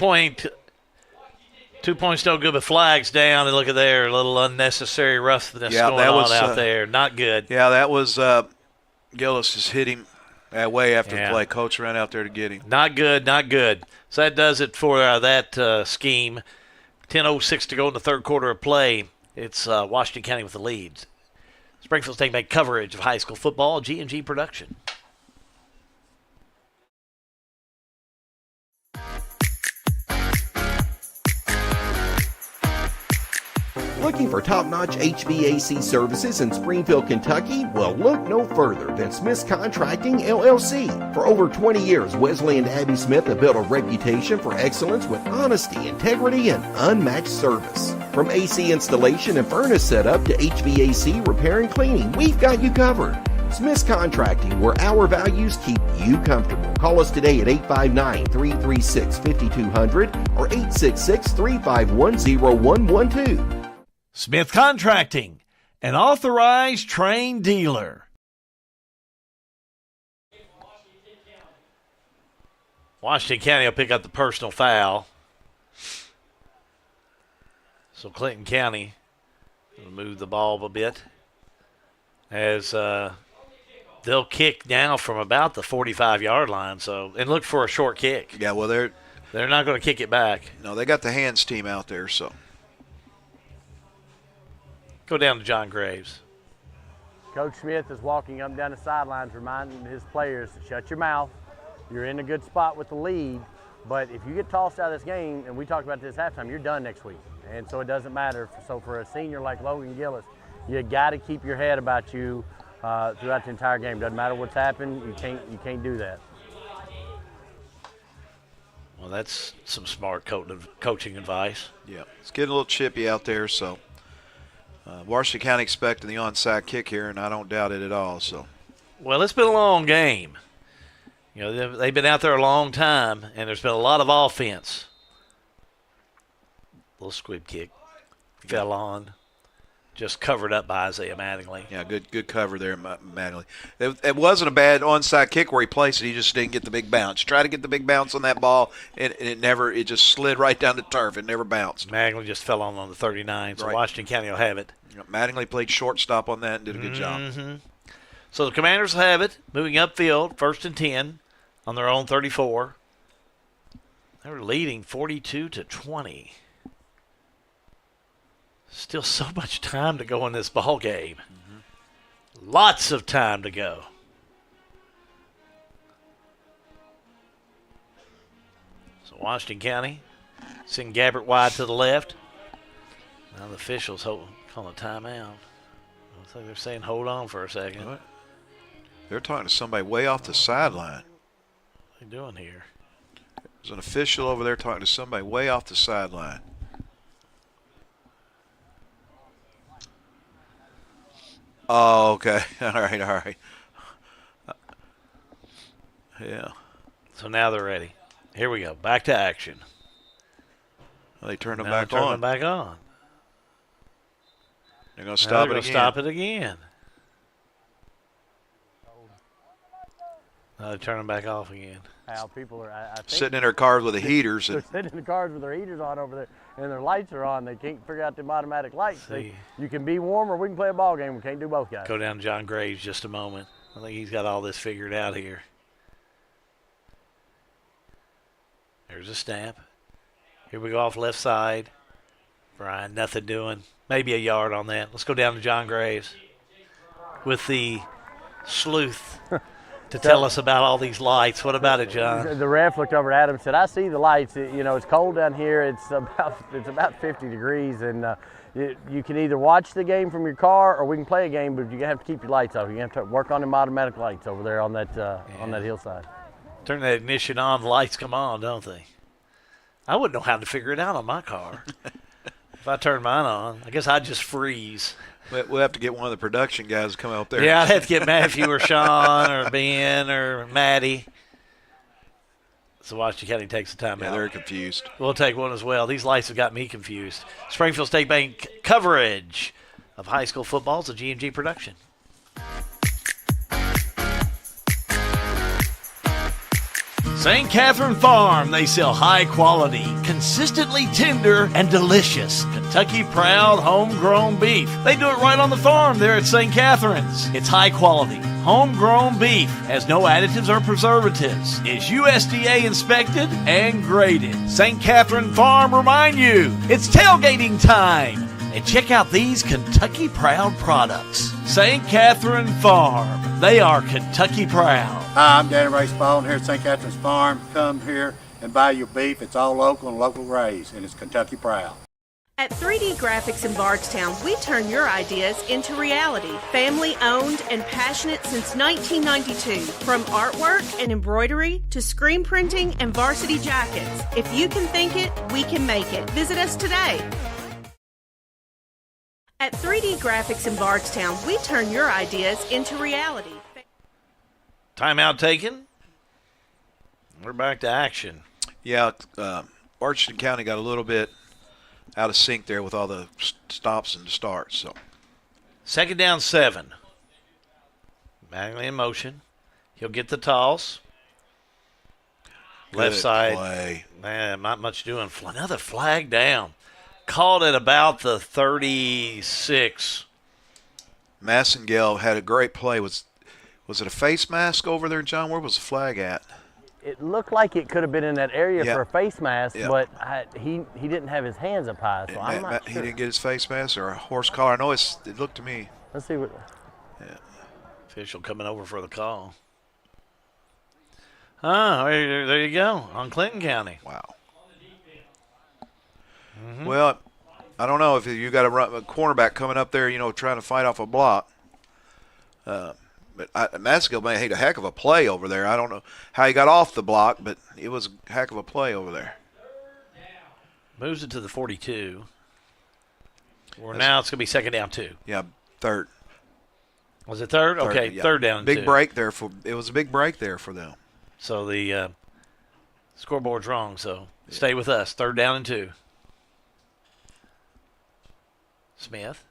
[SPEAKER 3] points no good, but flags down. And look at there. A little unnecessary roughness going on out there. Not good.
[SPEAKER 4] Yeah, that was Gillis just hit him way after the play. Coach ran out there to get him.
[SPEAKER 3] Not good, not good. So that does it for that scheme. 10:06 to go in the third quarter of play. It's Washington County with the lead. Springfield's taking back coverage of high school football, G&G production.
[SPEAKER 5] Looking for top-notch HVAC services in Springfield, Kentucky? Well, look no further than Smith's Contracting, LLC. For over 20 years, Wesley and Abby Smith have built a reputation for excellence with honesty, integrity, and unmatched service. From AC installation and furnace setup to HVAC repair and cleaning, we've got you covered. Smith's Contracting, where our values keep you comfortable. Call us today at 859-336-5200 or 866-351-0112.
[SPEAKER 25] Smith Contracting, an authorized trained dealer.
[SPEAKER 3] Washington County will pick up the personal foul. So Clinton County will move the ball a bit as they'll kick now from about the 45-yard line. So and look for a short kick.
[SPEAKER 4] Yeah, well they're
[SPEAKER 3] not going to kick it back.
[SPEAKER 4] No, they got the hands team out there, so.
[SPEAKER 3] Go down to John Graves.
[SPEAKER 10] Coach Smith is walking up and down the sidelines reminding his players to shut your mouth. You're in a good spot with the lead, but if you get tossed out of this game, and we talked about this halftime, you're done next week. And so it doesn't matter. So for a senior like Logan Gillis, you got to keep your head about you throughout the entire game. Doesn't matter what's happened, you can't do that.
[SPEAKER 3] Well, that's some smart coaching advice.
[SPEAKER 4] Yeah, it's getting a little chippy out there, so. Washington County expecting the onside kick here, and I don't doubt it at all. So,
[SPEAKER 3] well, it's been a long game. You know, they've been out there a long time, and there's been a lot of offense. Little squib kick fell on, just covered up by Isaiah Mattingly.
[SPEAKER 4] Yeah, good cover there, Mattingly. It wasn't a bad onside kick where he placed it. He just didn't get the big bounce. Tried to get the big bounce on that ball, and it just slid right down the turf. It never bounced.
[SPEAKER 3] Mattingly just fell on the 39, so
[SPEAKER 4] right.
[SPEAKER 3] Washington County will have it.
[SPEAKER 4] Mattingly played shortstop on that and did a good job.
[SPEAKER 3] So the Commanders will have it, moving upfield, 1st and 10 on their own 34. They were leading 42-20. Still so much time to go in this ball game. Lots of time to go. So Washington County send Gabbert wide to the left. Now the officials calling a timeout. I think they're saying hold on for a second.
[SPEAKER 4] What? They're talking to somebody way off the sideline.
[SPEAKER 3] What are they doing here?
[SPEAKER 4] There's an official over there talking to somebody way off the sideline. Oh, okay. All right. Yeah.
[SPEAKER 3] So now they're ready. Here we go. Back to action.
[SPEAKER 4] Well, they turned them
[SPEAKER 3] Now
[SPEAKER 4] back
[SPEAKER 3] they're turning
[SPEAKER 4] on.
[SPEAKER 3] them back on.
[SPEAKER 4] They're going to stop it again.
[SPEAKER 3] Stop it again. Now they're turning back off again.
[SPEAKER 10] How people are I think
[SPEAKER 4] Sitting in their cars with the heaters.
[SPEAKER 10] They're sitting in the cars with their heaters on over there, and their lights are on. They can't figure out them automatic lights. You can be warm or we can play a ball game. We can't do both, guys.
[SPEAKER 3] Go down to John Graves just a moment. I think he's got all this figured out here. There's a snap. Here we go off left side. Brian, nothing doing. Maybe a yard on that. Let's go down to John Graves with the sleuth to tell us about all these lights. What about it, John?
[SPEAKER 10] The ref looked over at him and said, I see the lights. It's cold down here. It's about 50 degrees, and you can either watch the game from your car or we can play a game, but you have to keep your lights off. You have to work on them automatic lights over there on that hillside.
[SPEAKER 3] Turn that ignition on, the lights come on, don't they? I wouldn't know how to figure it out on my car. If I turn mine on, I guess I'd just freeze.
[SPEAKER 4] We'll have to get one of the production guys to come out there.
[SPEAKER 3] Yeah, I'd have to get Matthew or Sean or Ben or Maddie. So Washington County takes the time out.
[SPEAKER 4] Yeah, they're confused.
[SPEAKER 3] We'll take one as well. These lights have got me confused. Springfield State Bank coverage of high school football is a G&G production. St. Catherine Farm, they sell high quality, consistently tender, and delicious Kentucky Proud homegrown beef. They do it right on the farm there at St. Catherine's. It's high quality, homegrown beef, has no additives or preservatives, is USDA inspected and graded. St. Catherine Farm remind you, it's tailgating time. And check out these Kentucky Proud products. St. Catherine Farm, they are Kentucky Proud.
[SPEAKER 6] Hi, I'm Danny Ray Spalding here at St. Catherine's Farm. Come here and buy your beef. It's all local and local raised, and it's Kentucky Proud.
[SPEAKER 12] At 3D Graphics in Bardstown, we turn your ideas into reality. Family owned and passionate since 1992. From artwork and embroidery to screen printing and varsity jackets. If you can think it, we can make it. Visit us today. At 3D Graphics in Bardstown, we turn your ideas into reality.
[SPEAKER 3] Timeout taken. We're back to action.
[SPEAKER 4] Yeah, Washington County got a little bit out of sync there with all the stops and starts. So,
[SPEAKER 3] second down 7. Mattingly in motion. He'll get the toss. Left side.
[SPEAKER 4] Play.
[SPEAKER 3] Man, not much doing. Another flag down. Called at about the 36.
[SPEAKER 4] Massengale had a great play. Was it a face mask over there, John? Where was the flag at?
[SPEAKER 10] It looked like it could have been in that area
[SPEAKER 4] Yeah.
[SPEAKER 10] for a face mask,
[SPEAKER 4] Yeah.
[SPEAKER 10] but he didn't have his hands up high, so I'm not
[SPEAKER 4] He
[SPEAKER 10] sure.
[SPEAKER 4] didn't get his face mask or a horse collar. I know it looked to me.
[SPEAKER 10] Let's see what.
[SPEAKER 4] Yeah.
[SPEAKER 3] Official coming over for the call. There you go on Clinton County.
[SPEAKER 4] Wow.
[SPEAKER 3] Mm-hmm.
[SPEAKER 4] Well, I don't know if you got a cornerback coming up there, trying to fight off a block. But Maskell made a heck of a play over there. I don't know how he got off the block, but it was a heck of a play over there.
[SPEAKER 3] Moves it to the 42. Now it's going to be second down 2.
[SPEAKER 4] Yeah, third.
[SPEAKER 3] Was it third? Okay,
[SPEAKER 4] yeah.
[SPEAKER 3] third down and
[SPEAKER 4] big
[SPEAKER 3] 2.
[SPEAKER 4] break there it was a big break there for them.
[SPEAKER 3] So the scoreboard's wrong, so stay with us. Third down and 2. Smith.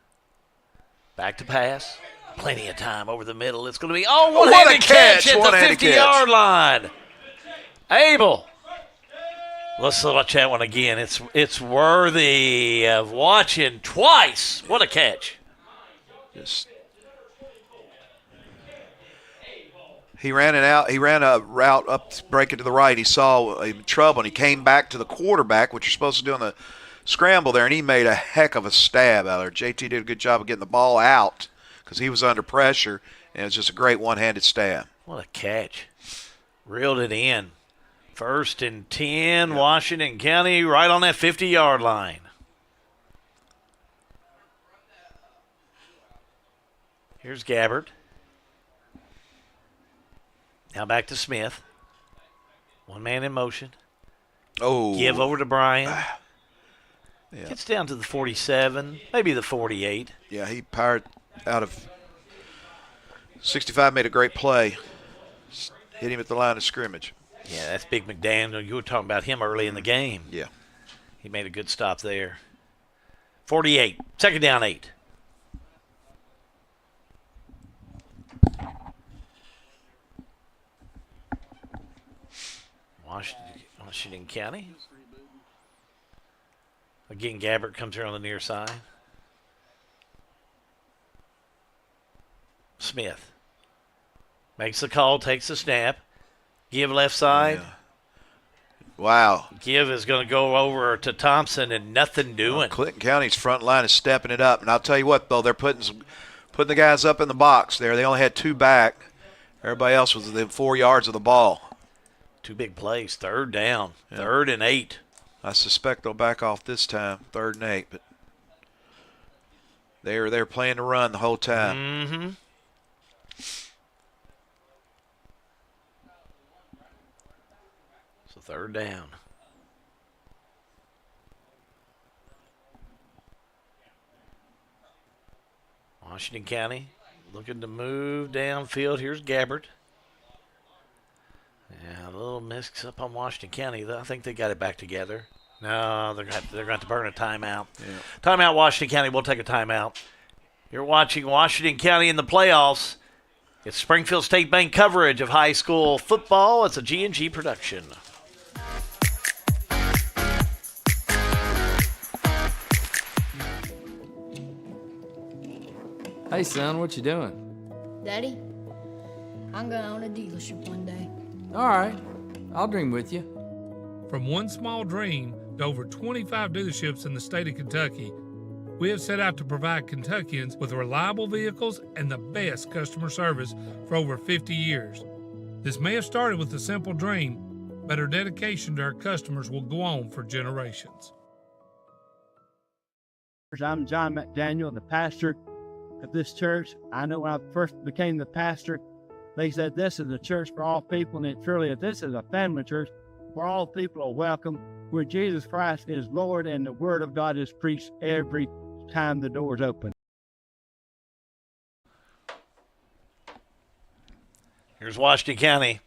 [SPEAKER 3] Back to pass. Plenty of time over the middle. It's going to be, one-handed catch at the 50-yard line. Abel. Let's watch that one again. It's worthy of watching twice. What a catch.
[SPEAKER 4] He ran it out. He ran a route up, breaking to the right. He saw trouble, and he came back to the quarterback, which you're supposed to do on the scramble there, and he made a heck of a stab out there. JT did a good job of getting the ball out because he was under pressure, and it was just a great one-handed stab.
[SPEAKER 3] What a catch. Reeled it in. 1st and 10, Washington County right on that 50-yard line. Here's Gabbard. Now back to Smith. One man in motion.
[SPEAKER 4] Oh.
[SPEAKER 3] Give over to Bryan.
[SPEAKER 4] Yeah.
[SPEAKER 3] Gets down to the 47, maybe the 48.
[SPEAKER 4] Yeah, he powered out of 65, made a great play. Hit him at the line of scrimmage.
[SPEAKER 3] Yeah, that's Big McDaniel. You were talking about him early in the game.
[SPEAKER 4] Yeah.
[SPEAKER 3] He made a good stop there. 48, 2nd down 8. Washington County. Again, Gabbert comes here on the near side. Smith makes the call, takes the snap. Give left side.
[SPEAKER 4] Yeah. Wow.
[SPEAKER 3] Give is going to go over to Thompson and nothing doing.
[SPEAKER 4] Well, Clinton County's front line is stepping it up. And I'll tell you what, though, they're putting the guys up in the box there. They only had 2 back. Everybody else was within 4 yards of the ball.
[SPEAKER 3] 2 big plays. 3rd down. Yeah. 3rd and 8.
[SPEAKER 4] I suspect they'll back off this time, 3rd and 8. But they're playing to run the whole time.
[SPEAKER 3] Mm-hmm. So 3rd down. Washington County looking to move downfield. Here's Gabbard. Yeah, a little mix up on Washington County. I think they got it back together. No, they're going to burn a timeout.
[SPEAKER 4] Yeah.
[SPEAKER 3] Timeout, Washington County. We'll take a timeout. You're watching Washington County in the playoffs. It's Springfield State Bank coverage of high school football. It's a G&G production.
[SPEAKER 7] Hey, son, what you doing?
[SPEAKER 9] Daddy, I'm going to own a dealership one day.
[SPEAKER 7] All right, I'll dream with you.
[SPEAKER 11] From one small dream to over 25 dealerships in the state of Kentucky, we have set out to provide Kentuckians with reliable vehicles and the best customer service for over 50 years. This may have started with a simple dream, but our dedication to our customers will go on for generations.
[SPEAKER 18] I'm John McDaniel, the pastor of this church. I know when I first became the pastor, they said this is a church for all people, and it truly is. This is a family church where all people are welcome, where Jesus Christ is Lord and the Word of God is preached every time the doors open.
[SPEAKER 3] Here's Washington County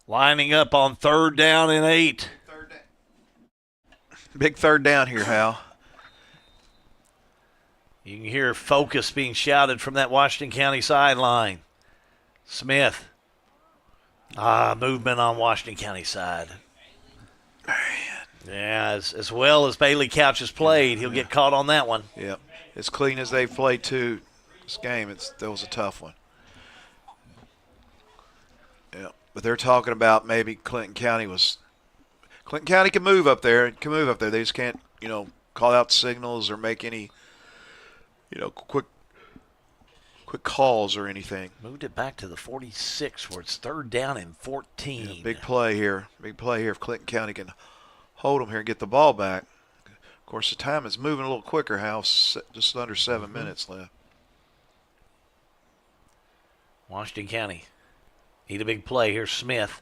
[SPEAKER 3] lining up on 3rd down and 8.
[SPEAKER 4] Big 3rd down here, Hal.
[SPEAKER 3] You can hear focus being shouted from that Washington County sideline. Smith. Movement on Washington County side. Yeah, as well as Bailey Couch has played, he'll get caught on that one.
[SPEAKER 4] Yep. As clean as they've played, too, this game, that was a tough one. Yeah, but they're talking about maybe Clinton County can move up there. They just can't, call out signals or make any, quick calls or anything.
[SPEAKER 3] Moved it back to the 46 where it's 3rd down and 14.
[SPEAKER 4] Yeah, big play here. If Clinton County can hold them here and get the ball back. Of course, the time is moving a little quicker, Hal. Just under 7 minutes left.
[SPEAKER 3] Washington County need a big play. Here's Smith.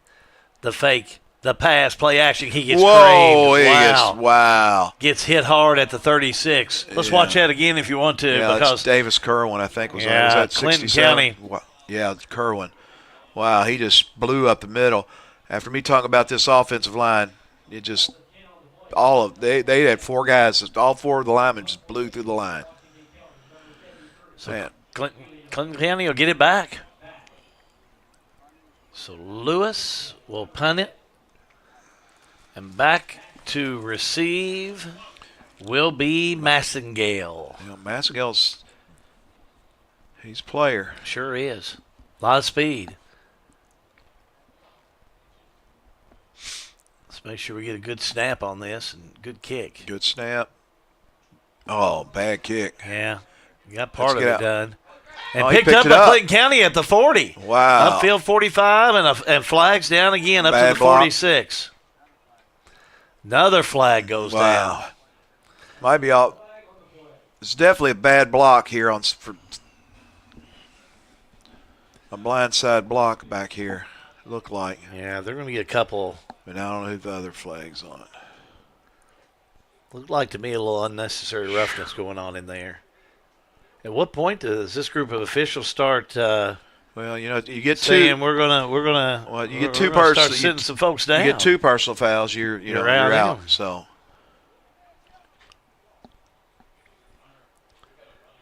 [SPEAKER 3] The fake. The pass, play action. He gets creamed.
[SPEAKER 4] Wow.
[SPEAKER 3] Gets hit hard at the 36. Let's watch that again if you want to.
[SPEAKER 4] Yeah,
[SPEAKER 3] because
[SPEAKER 4] that's Davis Kerwin, I think, was on.
[SPEAKER 3] Yeah,
[SPEAKER 4] Was that
[SPEAKER 3] Clinton
[SPEAKER 4] 67?
[SPEAKER 3] County.
[SPEAKER 4] Yeah, Kerwin. Wow, he just blew up the middle. After me talking about this offensive line, it just they had 4 guys. All 4 of the linemen just blew through the line.
[SPEAKER 3] So Clinton County will get it back. So Lewis will punt it. And back to receive will be Massengale.
[SPEAKER 4] Massengale's he's a player.
[SPEAKER 3] Sure is. A lot of speed. Let's make sure we get a good snap on this and good kick.
[SPEAKER 4] Good snap. Oh, bad kick.
[SPEAKER 3] Yeah, you got part of it done. And
[SPEAKER 4] he
[SPEAKER 3] picked up by Clinton County at the 40.
[SPEAKER 4] Wow.
[SPEAKER 3] Upfield 45 and flags down again up
[SPEAKER 4] Bad
[SPEAKER 3] to the 46. Another flag goes down.
[SPEAKER 4] Might be all. It's definitely a bad block here for a blindside block back here. Look like.
[SPEAKER 3] Yeah, they're going to get a couple.
[SPEAKER 4] But I don't know who the other flag's on it.
[SPEAKER 3] Looked like to me a little unnecessary roughness going on in there. At what point does this group of officials start?
[SPEAKER 4] Well, you know, you get
[SPEAKER 3] saying
[SPEAKER 4] two.
[SPEAKER 3] we're gonna.
[SPEAKER 4] Well, you get
[SPEAKER 3] two
[SPEAKER 4] personal.
[SPEAKER 3] Start sitting some folks down.
[SPEAKER 4] You get two personal fouls. You're out. So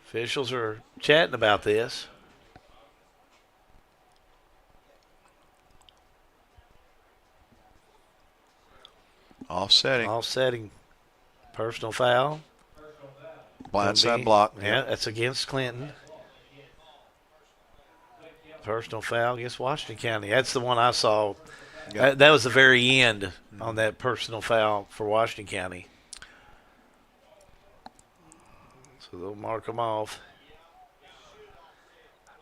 [SPEAKER 3] officials are chatting about this.
[SPEAKER 4] Offsetting.
[SPEAKER 3] Personal foul.
[SPEAKER 4] Blindside block.
[SPEAKER 3] Yeah, that's against Clinton. Personal foul against Washington County. That's the one I saw. That was the very end on that personal foul for Washington County. So they'll mark them off.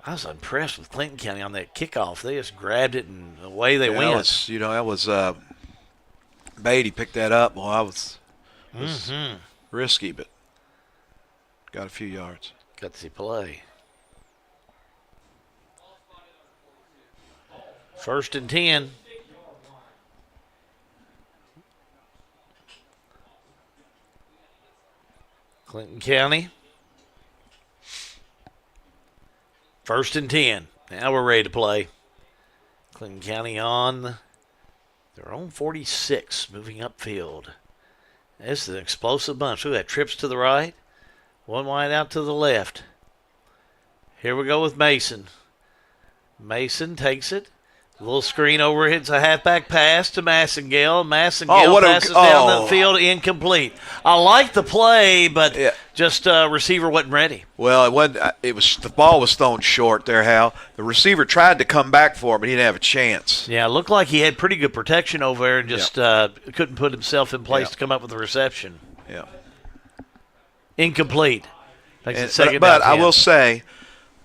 [SPEAKER 3] I was impressed with Clinton County on that kickoff. They just grabbed it and away they went.
[SPEAKER 4] That was Beatty picked that up. Well, I was risky, but got a few yards.
[SPEAKER 3] Got to see play. 1st and 10. Clinton County. 1st and 10. Now we're ready to play. Clinton County on their own 46, moving upfield. This is an explosive bunch. Look at that. Trips to the right. One wide out to the left. Here we go with Mason. Mason takes it. A little screen over, hits a halfback pass to Massengale. Massengale passes down the field, incomplete. I like the play, but just receiver wasn't ready.
[SPEAKER 4] Well, it wasn't. The ball was thrown short there, Hal. The receiver tried to come back for it, but he didn't have a chance.
[SPEAKER 3] Yeah, it looked like he had pretty good protection over there and just couldn't put himself in place to come up with the reception.
[SPEAKER 4] Yeah.
[SPEAKER 3] Incomplete.
[SPEAKER 4] But I will say,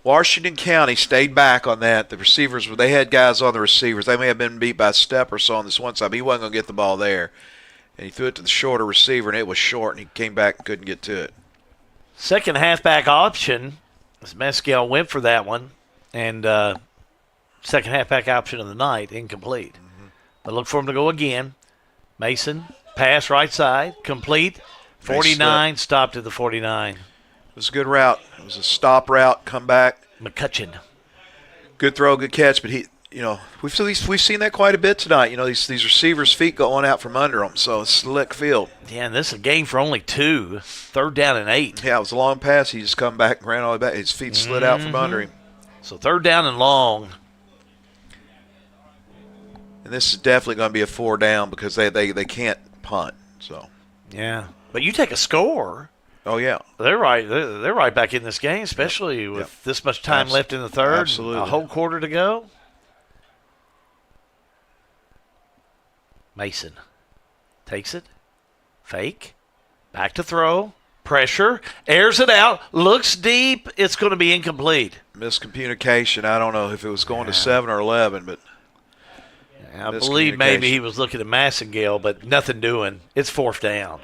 [SPEAKER 4] Washington County stayed back on that. The receivers, they had guys on the receivers. They may have been beat by a step or so on this one side, but he wasn't going to get the ball there. And he threw it to the shorter receiver, and it was short, and he came back and couldn't get to it.
[SPEAKER 3] Second halfback option, as Massengale went for that one, and second halfback option of the night, incomplete. But look for him to go again. Mason, pass right side, complete. 49, stopped at the 49.
[SPEAKER 4] It was a good route. It was a stop route, come back.
[SPEAKER 3] McCutcheon.
[SPEAKER 4] Good throw, good catch, but we've seen that quite a bit tonight. You know, these receivers' feet going out from under them, so it's slick field.
[SPEAKER 3] Yeah, and this is a game for only 2. 3rd down and 8.
[SPEAKER 4] Yeah, it was a long pass. He just come back and ran all the way back. His feet slid out from under him.
[SPEAKER 3] So 3rd down and long.
[SPEAKER 4] And this is definitely going to be a 4 down because they can't punt. So.
[SPEAKER 3] Yeah, but you take a score.
[SPEAKER 4] Oh yeah,
[SPEAKER 3] they're right. They're right back in this game, especially with this much time left in the 3rd.
[SPEAKER 4] Absolutely,
[SPEAKER 3] a whole quarter to go. Mason takes it, fake, back to throw, pressure, airs it out, looks deep. It's going to be incomplete.
[SPEAKER 4] Miscommunication. I don't know if it was going to 7 or 11, but
[SPEAKER 3] I believe maybe he was looking at Massengale, but nothing doing. It's 4th down.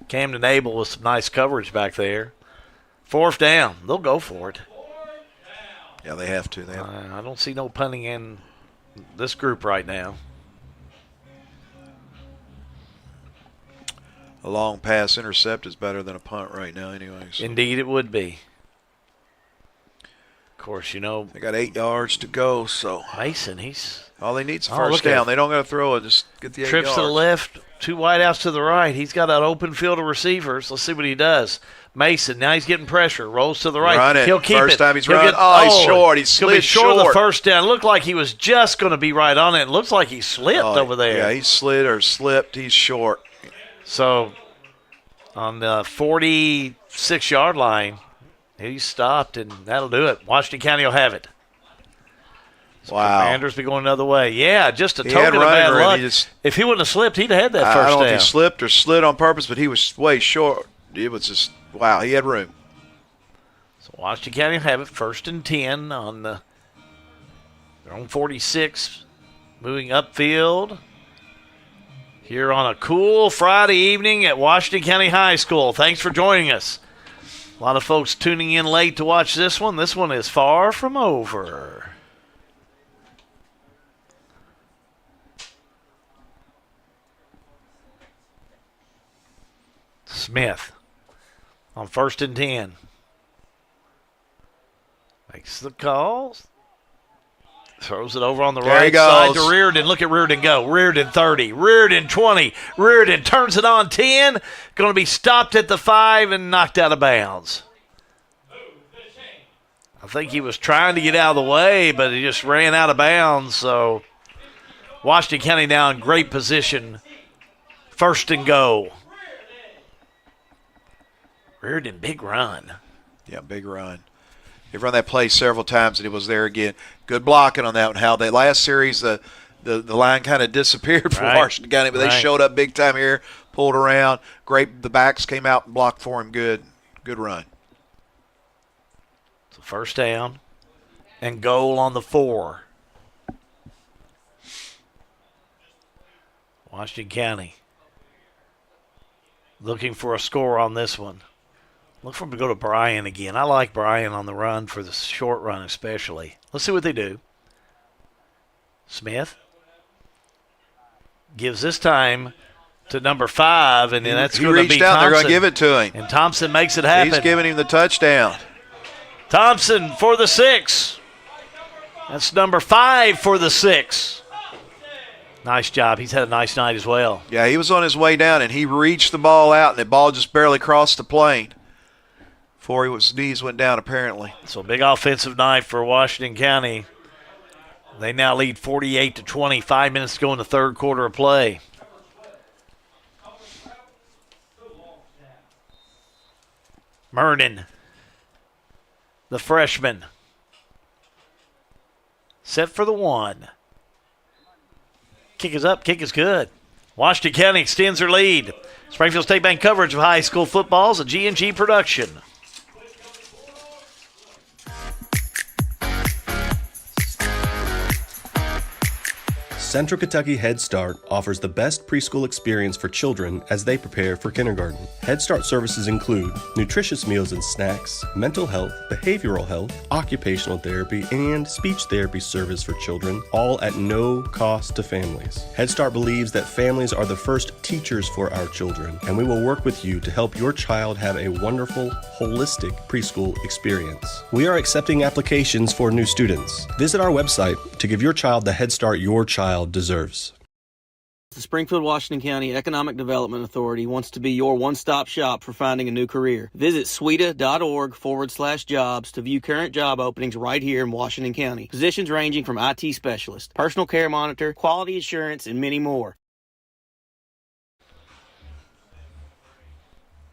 [SPEAKER 3] Camden Abel with some nice coverage back there. 4th down. They'll go for it.
[SPEAKER 4] Yeah, they have to.
[SPEAKER 3] I don't see no punting in this group right now.
[SPEAKER 4] A long pass intercept is better than a punt right now anyways.
[SPEAKER 3] Indeed it would be. Of course, you know.
[SPEAKER 4] They got 8 yards to go, so.
[SPEAKER 3] Mason,
[SPEAKER 4] all they need is a first down. They don't got to throw it. Just get the 8 yards.
[SPEAKER 3] Trips to the left, 2 wideouts to the right. He's got an open field of receivers. Let's see what he does. Mason, now he's getting pressure. Rolls to the right.
[SPEAKER 4] Run it.
[SPEAKER 3] He'll keep
[SPEAKER 4] first
[SPEAKER 3] it.
[SPEAKER 4] Time he's running. He's short. He's slid
[SPEAKER 3] be short of the first down. Looked like he was just going to be right on it. It looks like he slipped over there.
[SPEAKER 4] Yeah, he slid or slipped. He's short.
[SPEAKER 3] So on the 46-yard line, he stopped, and that'll do it. Washington County will have it. So Commanders be going another way. Yeah, just a
[SPEAKER 4] He had
[SPEAKER 3] token of bad
[SPEAKER 4] running room.
[SPEAKER 3] luck.
[SPEAKER 4] He just-
[SPEAKER 3] If he wouldn't have slipped, he'd have had that
[SPEAKER 4] I
[SPEAKER 3] first
[SPEAKER 4] don't know
[SPEAKER 3] down.
[SPEAKER 4] if he slipped or slid on purpose, but he was way short. It was just, wow, he had room.
[SPEAKER 3] So Washington County will have it 1st and 10 on their own 46, moving upfield here on a cool Friday evening at Washington County High School. Thanks for joining us. A lot of folks tuning in late to watch this one. This one is far from over. Smith on 1st and 10. Makes the calls. Throws it over on the
[SPEAKER 4] There he
[SPEAKER 3] right side
[SPEAKER 4] goes.
[SPEAKER 3] to Reardon. Look at Reardon go. Reardon 30. Reardon 20. Reardon turns it on 10. Going to be stopped at the 5 and knocked out of bounds. I think he was trying to get out of the way, but he just ran out of bounds. So Washington County now in great position. 1st and goal. Reardon, big run.
[SPEAKER 4] Yeah, big run. They've run that play several times, and it was there again. Good blocking on that one. How they last series, the line kind of disappeared for
[SPEAKER 3] Right.
[SPEAKER 4] Washington County, but they
[SPEAKER 3] Right.
[SPEAKER 4] showed up big time here, pulled around. Great. The backs came out and blocked for him. Good run.
[SPEAKER 3] So 1st down and goal on the 4. Washington County looking for a score on this one. Look for him to go to Bryan again. I like Bryan on the run for the short run especially. Let's see what they do. Smith gives this time to number 5, and then that's
[SPEAKER 4] He
[SPEAKER 3] going to be
[SPEAKER 4] reached out. They're going
[SPEAKER 3] Thompson.
[SPEAKER 4] to give it to him.
[SPEAKER 3] And Thompson makes it happen.
[SPEAKER 4] He's giving him the touchdown.
[SPEAKER 3] Thompson for the 6. That's number 5 for the 6. Nice job. He's had a nice night as well.
[SPEAKER 4] Yeah, he was on his way down, and he reached the ball out, and the ball just barely crossed the plane before his knees went down, apparently.
[SPEAKER 3] So big offensive night for Washington County. They now lead 48-20. 5 minutes to go in the third quarter of play. Mernon, the freshman, set for the 1. Kick is up, kick is good. Washington County extends their lead. Springfield State Bank coverage of high school football is a G&G production.
[SPEAKER 1] Central Kentucky Head Start offers the best preschool experience for children as they prepare for kindergarten. Head Start services include nutritious meals and snacks, mental health, behavioral health, occupational therapy, and speech therapy service for children, all at no cost to families. Head Start believes that families are the first teachers for our children, and we will work with you to help your child have a wonderful, holistic preschool experience. We are accepting applications for new students. Visit our website to give your child the Head Start your child deserves.
[SPEAKER 13] The Springfield, Washington County Economic Development Authority wants to be your one-stop shop for finding a new career. Visit sweda.org/jobs to view current job openings right here in Washington County. Positions ranging from IT specialist, personal care monitor, quality assurance, and many more.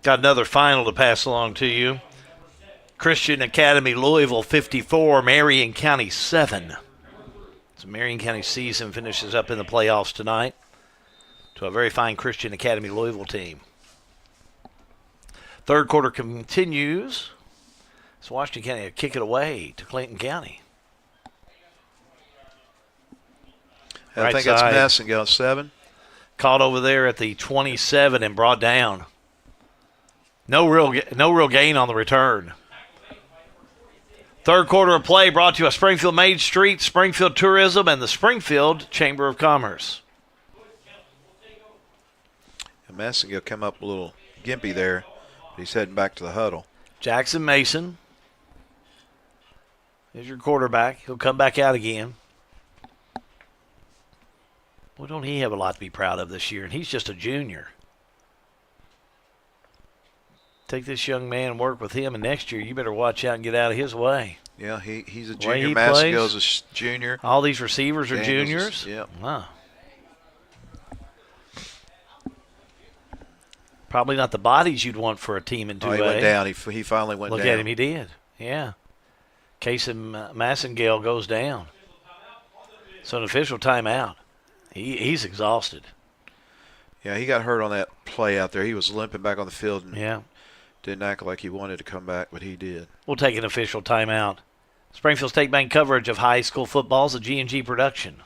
[SPEAKER 3] Got another final to pass along to you. Christian Academy Louisville 54, Marion County 7. So Marion County season finishes up in the playoffs tonight to a very fine Christian Academy Louisville team. Third quarter continues. So Washington County will kick it away to Clinton County.
[SPEAKER 4] I think it's Massengill, 7.
[SPEAKER 3] Caught over there at the 27 and brought down. No real gain on the return. Third quarter of play brought to you by Springfield Main Street, Springfield Tourism, and the Springfield Chamber of Commerce.
[SPEAKER 4] And Massengill come up a little gimpy there, but he's heading back to the huddle.
[SPEAKER 3] Jackson Mason is your quarterback. He'll come back out again. Well, don't he have a lot to be proud of this year? And he's just a junior. Take this young man and work with him, and next year you better watch out and get out of his way.
[SPEAKER 4] Yeah, he's a
[SPEAKER 3] The way
[SPEAKER 4] junior.
[SPEAKER 3] he
[SPEAKER 4] Massengill's
[SPEAKER 3] plays,
[SPEAKER 4] a junior.
[SPEAKER 3] All these receivers are
[SPEAKER 4] Daniels
[SPEAKER 3] juniors.
[SPEAKER 4] Yeah.
[SPEAKER 3] Wow. Probably not the bodies you'd want for a team in 2A.
[SPEAKER 4] Oh, he went down. He finally went down.
[SPEAKER 3] Look at him, he did. Yeah. Casey Massengale goes down. So an official timeout. He's exhausted.
[SPEAKER 4] Yeah, he got hurt on that play out there. He was limping back on the field and
[SPEAKER 3] Yeah.
[SPEAKER 4] didn't act like he wanted to come back, but he did.
[SPEAKER 3] We'll take an official timeout. Springfield State Bank coverage of high school football is a G&G production.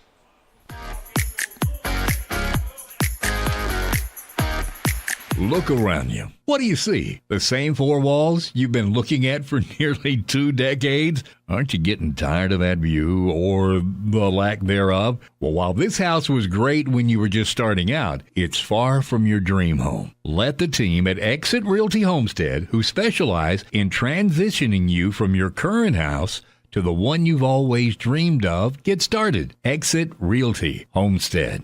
[SPEAKER 14] Look around you. What do you see? The same four walls you've been looking at for nearly 2 decades? Aren't you getting tired of that view or the lack thereof? Well, while this house was great when you were just starting out, it's far from your dream home. Let the team at Exit Realty Homestead, who specialize in transitioning you from your current house to the one you've always dreamed of, get started. Exit Realty Homestead.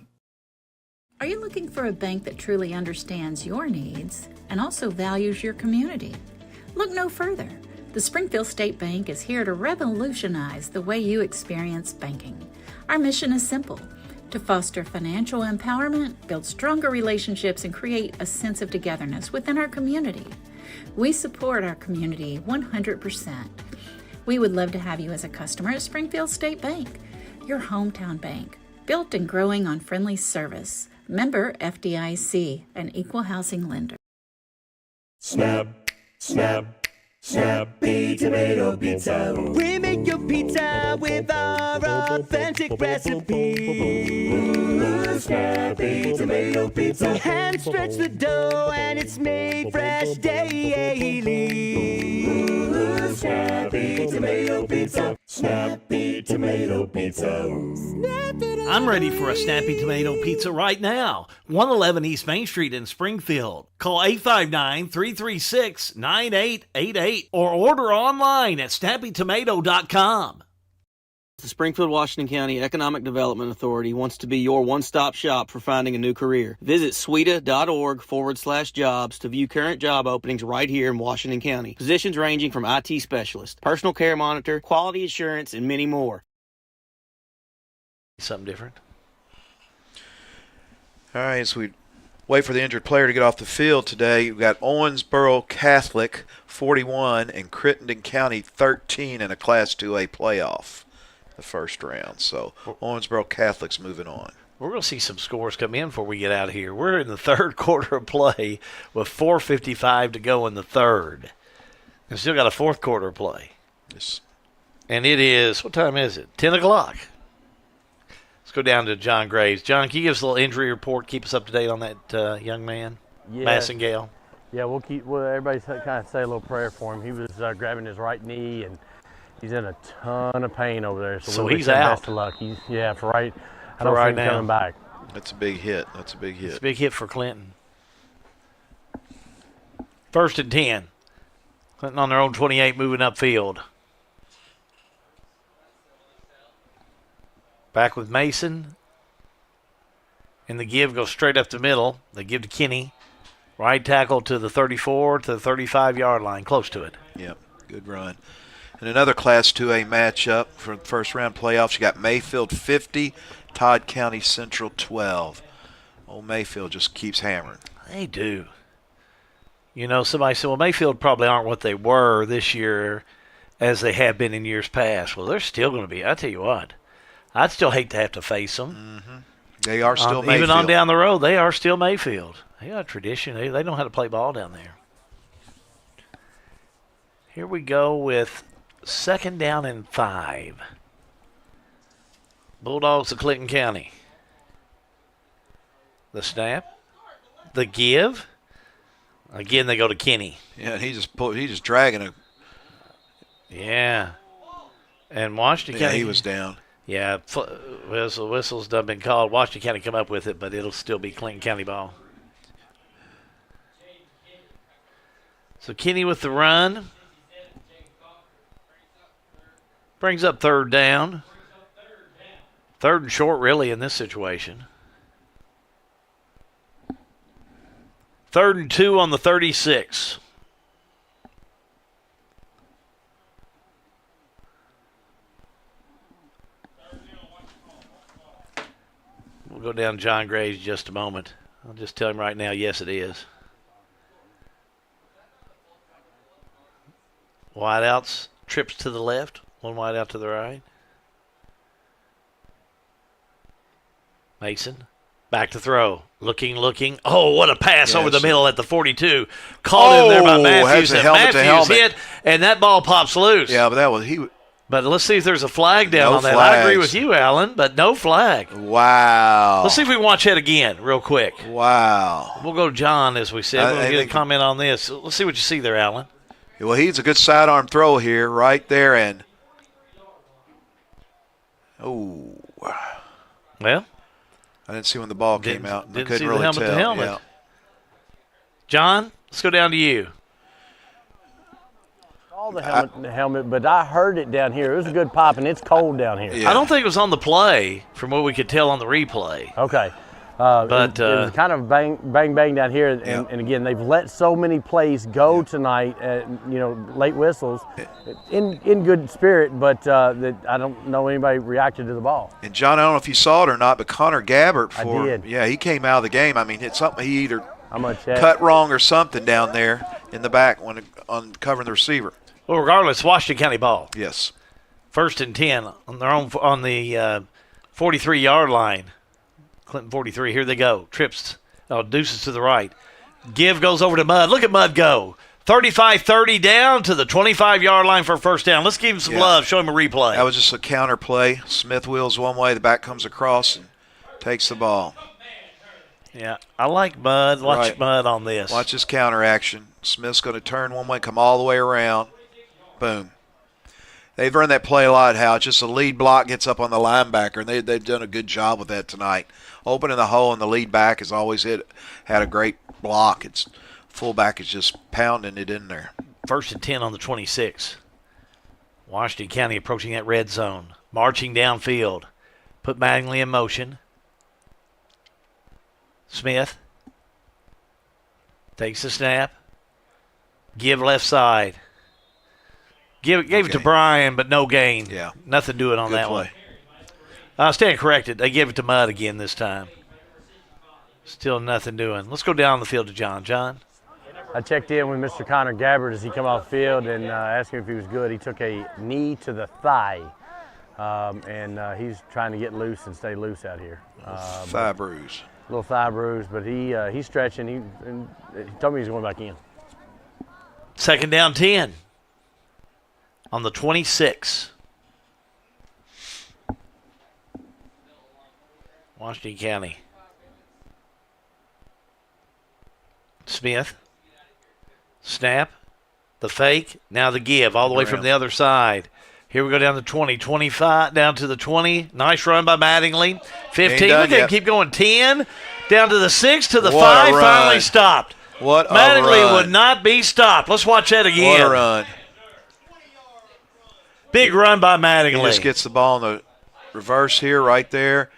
[SPEAKER 15] Are you looking for a bank that truly understands your needs and also values your community? Look no further. The Springfield State Bank is here to revolutionize the way you experience banking. Our mission is simple: to foster financial empowerment, build stronger relationships, and create a sense of togetherness within our community. We support our community 100%. We would love to have you as a customer at Springfield State Bank, your hometown bank, built and growing on friendly service. Member FDIC, an equal housing lender.
[SPEAKER 16] Snap, snap, Snappy Tomato Pizza. We make your pizza with our authentic recipe. Snappy Tomato Pizza. Hand stretch the dough and it's made fresh daily. Snappy Tomato Pizza. Snappy Tomato Pizza.
[SPEAKER 25] I'm ready for a Snappy Tomato Pizza right now. 111 East Main Street in Springfield. Call 859-336-9888 or order online at snappytomato.com.
[SPEAKER 13] The Springfield, Washington County Economic Development Authority wants to be your one-stop shop for finding a new career. Visit sweda.org/jobs to view current job openings right here in Washington County. Positions ranging from IT specialist, personal care monitor, quality assurance, and many more.
[SPEAKER 3] Something different.
[SPEAKER 4] All right, as we wait for the injured player to get off the field today, we've got Owensboro Catholic 41 and Clinton County 13 in a Class 2A playoff, the first round. So Owensboro Catholic's moving on.
[SPEAKER 3] We're going to see some scores come in before we get out of here. We're in the third quarter of play with 4:55 to go in the third. And still got a fourth quarter of play.
[SPEAKER 4] Yes.
[SPEAKER 3] And it is, what time is it? 10 o'clock. Let's go down to John Graves. John, can you give us a little injury report, keep us up to date on that young man, Massengale?
[SPEAKER 10] Yeah, we'll everybody kind of say a little prayer for him. He was grabbing his right knee, and he's in a ton of pain over there. So we'll
[SPEAKER 3] he's
[SPEAKER 10] wish him
[SPEAKER 3] out.
[SPEAKER 10] Best of luck. I don't
[SPEAKER 3] right
[SPEAKER 10] think he's
[SPEAKER 3] now.
[SPEAKER 10] coming back.
[SPEAKER 4] That's a big hit.
[SPEAKER 3] It's a big hit for Clinton. 1st and 10. Clinton on their own 28, moving upfield. Back with Mason. And the give goes straight up the middle. They give to Kenny. Right tackle to the 34 to the 35-yard line, close to it.
[SPEAKER 4] Yep, good run. And another Class 2A matchup for the first round playoffs. You got Mayfield 50, Todd County Central 12. Old Mayfield just keeps hammering.
[SPEAKER 3] They do. You know, somebody said, well, Mayfield probably aren't what they were this year as they have been in years past. Well, they're still going to be. I tell you what, I'd still hate to have to face them.
[SPEAKER 4] Mm-hmm. They are still Mayfield.
[SPEAKER 3] Even on down the road, they are still Mayfield. They got a tradition. They know how to play ball down there. Here we go with 2nd down and 5. Bulldogs of Clinton County. The snap. The give. Again, they go to Kenny.
[SPEAKER 4] Yeah, he's just dragging it.
[SPEAKER 3] Yeah. And Washington County.
[SPEAKER 4] Yeah, he was down.
[SPEAKER 3] Yeah, whistle's done been called. Washington County come up with it, but it'll still be Clinton County ball. So Kenny with the run. Brings up 3rd down. 3rd and short, really, in this situation. 3rd and 2 on the 36. We'll go down to John Graves in just a moment. I'll just tell him right now, yes, it is. Wideouts, trips to the left, one wide out to the right. Mason, back to throw. Looking. Oh, what a pass over the
[SPEAKER 4] Yes.
[SPEAKER 3] middle at the 42. Caught in there by Matthews.
[SPEAKER 4] Has a
[SPEAKER 3] And
[SPEAKER 4] helmet to
[SPEAKER 3] Matthews
[SPEAKER 4] helmet.
[SPEAKER 3] hit, and that ball pops loose.
[SPEAKER 4] Yeah, but that was he.
[SPEAKER 3] But let's see if there's a flag down
[SPEAKER 4] No
[SPEAKER 3] on that. I agree
[SPEAKER 4] flags.
[SPEAKER 3] with you, Alan, but no flag.
[SPEAKER 4] Wow.
[SPEAKER 3] Let's see if we can watch that again real quick.
[SPEAKER 4] Wow.
[SPEAKER 3] We'll go to John, as we said. We'll
[SPEAKER 4] I
[SPEAKER 3] get a
[SPEAKER 4] think-
[SPEAKER 3] comment on this. Let's see what you see there, Alan.
[SPEAKER 4] Well, he's a good sidearm throw here, right there, and
[SPEAKER 3] Well,
[SPEAKER 4] I didn't see when the ball came out. I
[SPEAKER 3] Didn't
[SPEAKER 4] couldn't
[SPEAKER 3] see the
[SPEAKER 4] really
[SPEAKER 3] helmet
[SPEAKER 4] tell.
[SPEAKER 3] to helmet.
[SPEAKER 4] Yeah.
[SPEAKER 3] John, let's go down to you.
[SPEAKER 10] All the helmet, but I heard it down here. It was a good pop, and it's cold down here.
[SPEAKER 3] I don't think it was on the play from what we could tell on the replay.
[SPEAKER 10] Okay.
[SPEAKER 3] But,
[SPEAKER 10] it was kind of bang down here, and,
[SPEAKER 4] Yeah.
[SPEAKER 10] and again, they've let so many plays go tonight, late whistles, in good spirit, but that I don't know anybody reacted to the ball.
[SPEAKER 4] And John, I don't know if you saw it or not, but Connor Gabbert,
[SPEAKER 10] I did.
[SPEAKER 4] he came out of the game. I mean, it's something he either
[SPEAKER 10] How much that?
[SPEAKER 4] cut wrong or something down there in the back when on covering the receiver.
[SPEAKER 3] Well, regardless, Washington County ball.
[SPEAKER 4] Yes.
[SPEAKER 3] 1st and 10 on their own on the 43-yard line. Clinton 43. Here they go. Trips. Deuces to the right. Give goes over to Mudd. Look at Mudd go. 35-30 down to the 25-yard line for a first down. Let's give him some love. Show him a replay.
[SPEAKER 4] That was just a counter play. Smith wheels one way. The back comes across and takes the ball.
[SPEAKER 3] Yeah, I like Mudd. Watch
[SPEAKER 4] Right.
[SPEAKER 3] Mudd on this.
[SPEAKER 4] Watch this counter action. Smith's going to turn one way, come all the way around. Boom. They've run that play a lot, how it's just a lead block gets up on the linebacker, and they've done a good job with that tonight. Opening the hole, and the lead back has always had a great block. It's fullback is just pounding it in there.
[SPEAKER 3] 1st and 10 on the 26. Washington County approaching that red zone. Marching downfield. Put Mattingly in motion. Smith takes the snap. Give left side. Gave it to Brian, but no gain.
[SPEAKER 4] Yeah.
[SPEAKER 3] Nothing doing on
[SPEAKER 4] Good
[SPEAKER 3] that
[SPEAKER 4] play.
[SPEAKER 3] one. Stand corrected. They gave it to Mudd again this time. Still nothing doing. Let's go down the field to John. John?
[SPEAKER 10] I checked in with Mr. Connor Gabbert as he come off the field and asked him if he was good. He took a knee to the thigh, and he's trying to get loose and stay loose out here.
[SPEAKER 4] Thigh bruise.
[SPEAKER 10] Little thigh bruise, but he's stretching. He told me he's going back in.
[SPEAKER 3] 2nd down 10 on the 26. Washington County. Smith. Snap. The fake. Now the give. All the way from the other side. Here we go down to 20. 25. Down to the 20. Nice run by Mattingly. 15. Look at him keep going. 10. Down to the 6. To the 5. Finally stopped.
[SPEAKER 4] What a
[SPEAKER 3] Mattingly
[SPEAKER 4] run.
[SPEAKER 3] would not be stopped. Let's watch that again.
[SPEAKER 4] What a run.
[SPEAKER 3] Big run by
[SPEAKER 4] He
[SPEAKER 3] Mattingly.
[SPEAKER 4] just gets the ball in the reverse here, right there.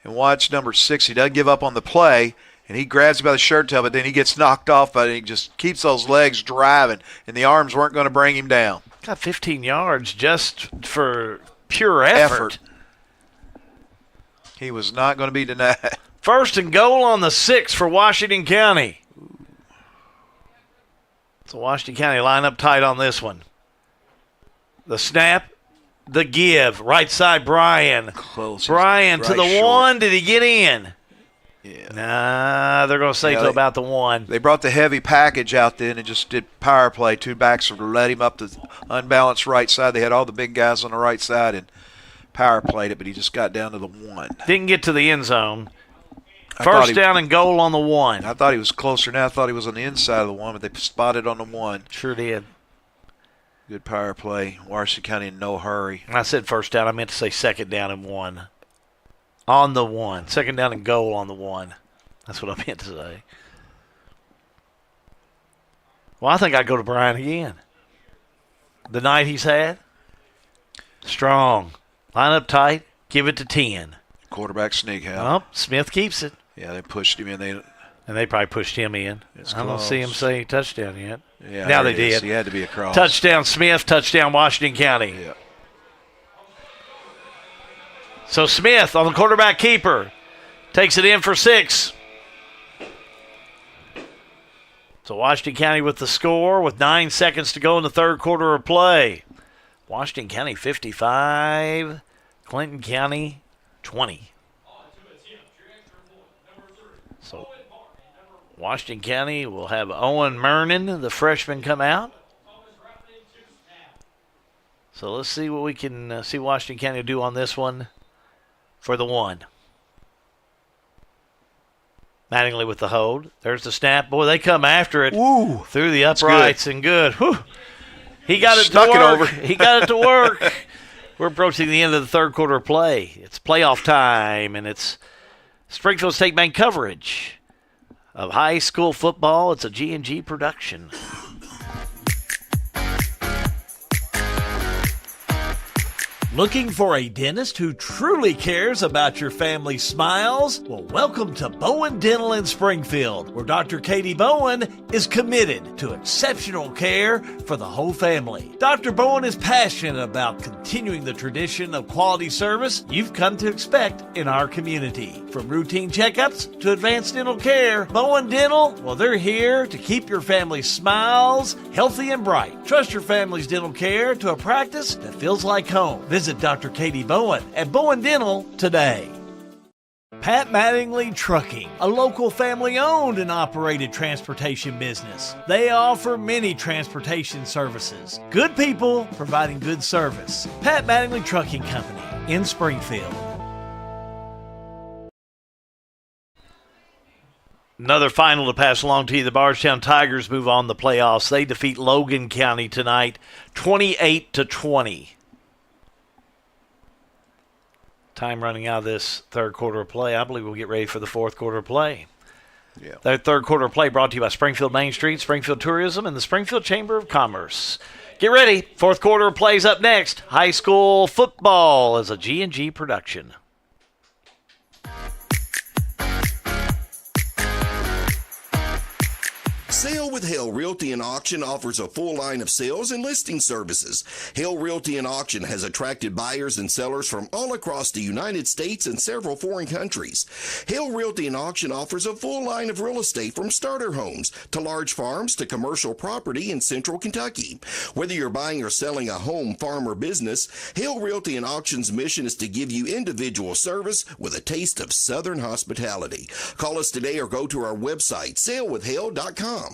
[SPEAKER 4] And watch number 6. He doesn't give up on the play, and he grabs him by the shirt tail, but then he gets knocked off, but he just keeps those legs driving, and the arms weren't going to bring him down.
[SPEAKER 3] Got 15 yards just for pure effort.
[SPEAKER 4] He was not going to be denied.
[SPEAKER 3] 1st and goal on the 6 for Washington County. So Washington County line up tight on this one. The snap, the give. Right side, Brian.
[SPEAKER 4] Close.
[SPEAKER 3] Brian to
[SPEAKER 4] Right
[SPEAKER 3] the
[SPEAKER 4] short.
[SPEAKER 3] 1. Did he get in?
[SPEAKER 4] Yeah.
[SPEAKER 3] Nah, they're going to say till about the 1.
[SPEAKER 4] They brought the heavy package out then and just did power play. 2 backs led him up the unbalanced right side. They had all the big guys on the right side and power played it, but he just got down to the 1.
[SPEAKER 3] Didn't get to the end zone.
[SPEAKER 4] I thought
[SPEAKER 3] First
[SPEAKER 4] he-
[SPEAKER 3] down and goal on the 1.
[SPEAKER 4] I thought he was closer now. I thought he was on the inside of the 1, but they spotted on the 1.
[SPEAKER 3] Sure did.
[SPEAKER 4] Good power play. Washington County in no hurry.
[SPEAKER 3] I said first down. I meant to say 2nd down and 1. On the 1. 2nd down and goal on the 1. That's what I meant to say. Well, I think I'd go to Brian again. The night he's had. Strong. Line up tight. Give it to 10.
[SPEAKER 4] Quarterback sneak out.
[SPEAKER 3] Oh, Smith keeps it.
[SPEAKER 4] Yeah, they pushed him in.
[SPEAKER 3] And they probably pushed him in. I don't see him say touchdown yet.
[SPEAKER 4] Yeah,
[SPEAKER 3] now
[SPEAKER 4] there
[SPEAKER 3] they
[SPEAKER 4] it is.
[SPEAKER 3] did.
[SPEAKER 4] He had to be across.
[SPEAKER 3] Touchdown Smith, touchdown Washington County.
[SPEAKER 4] Yeah.
[SPEAKER 3] So Smith on the quarterback keeper. Takes it in for 6. So Washington County with the score with 9 seconds to go in the 3rd quarter of play. Washington County 55, Clinton County 20. So Washington County will have Owen Mernon, the freshman, come out. So let's see what we can see Washington County do on this one for the 1. Mattingly with the hold. There's the snap. Boy, they come after it.
[SPEAKER 4] Ooh,
[SPEAKER 3] through the uprights and good. Whew. He got it to
[SPEAKER 4] Stuck
[SPEAKER 3] work.
[SPEAKER 4] it over.
[SPEAKER 3] He got it to work. We're approaching the end of the third quarter of play. It's playoff time, and it's Springfield State Bank coverage of high school football. It's a G&G production.
[SPEAKER 25] Looking for a dentist who truly cares about your family's smiles? Well, welcome to Bowen Dental in Springfield, where Dr. Katie Bowen is committed to exceptional care for the whole family. Dr. Bowen is passionate about continuing the tradition of quality service you've come to expect in our community. From routine checkups to advanced dental care, Bowen Dental, well, they're here to keep your family's smiles healthy and bright. Trust your family's dental care to a practice that feels like home. Visit Dr. Katie Bowen at Bowen Dental today. Pat Mattingly Trucking, a local family-owned and operated transportation business. They offer many transportation services. Good people providing good service. Pat Mattingly Trucking Company in Springfield.
[SPEAKER 3] Another final to pass along to you. The Bardstown Tigers move on the playoffs. They defeat Logan County tonight, 28-20. Time running out of this third quarter of play. I believe we'll get ready for the fourth quarter of play.
[SPEAKER 4] Yeah.
[SPEAKER 3] That third quarter of play brought to you by Springfield Main Street, Springfield Tourism, and the Springfield Chamber of Commerce. Get ready. Fourth quarter of play's up next. High school football is a G&G production.
[SPEAKER 8] Sale with Hale Realty and Auction offers a full line of sales and listing services. Hale Realty and Auction has attracted buyers and sellers from all across the United States and several foreign countries. Hale Realty and Auction offers a full line of real estate from starter homes to large farms to commercial property in central Kentucky. Whether you're buying or selling a home, farm, or business, Hale Realty and Auction's mission is to give you individual service with a taste of Southern hospitality. Call us today or go to our website, salewithhale.com.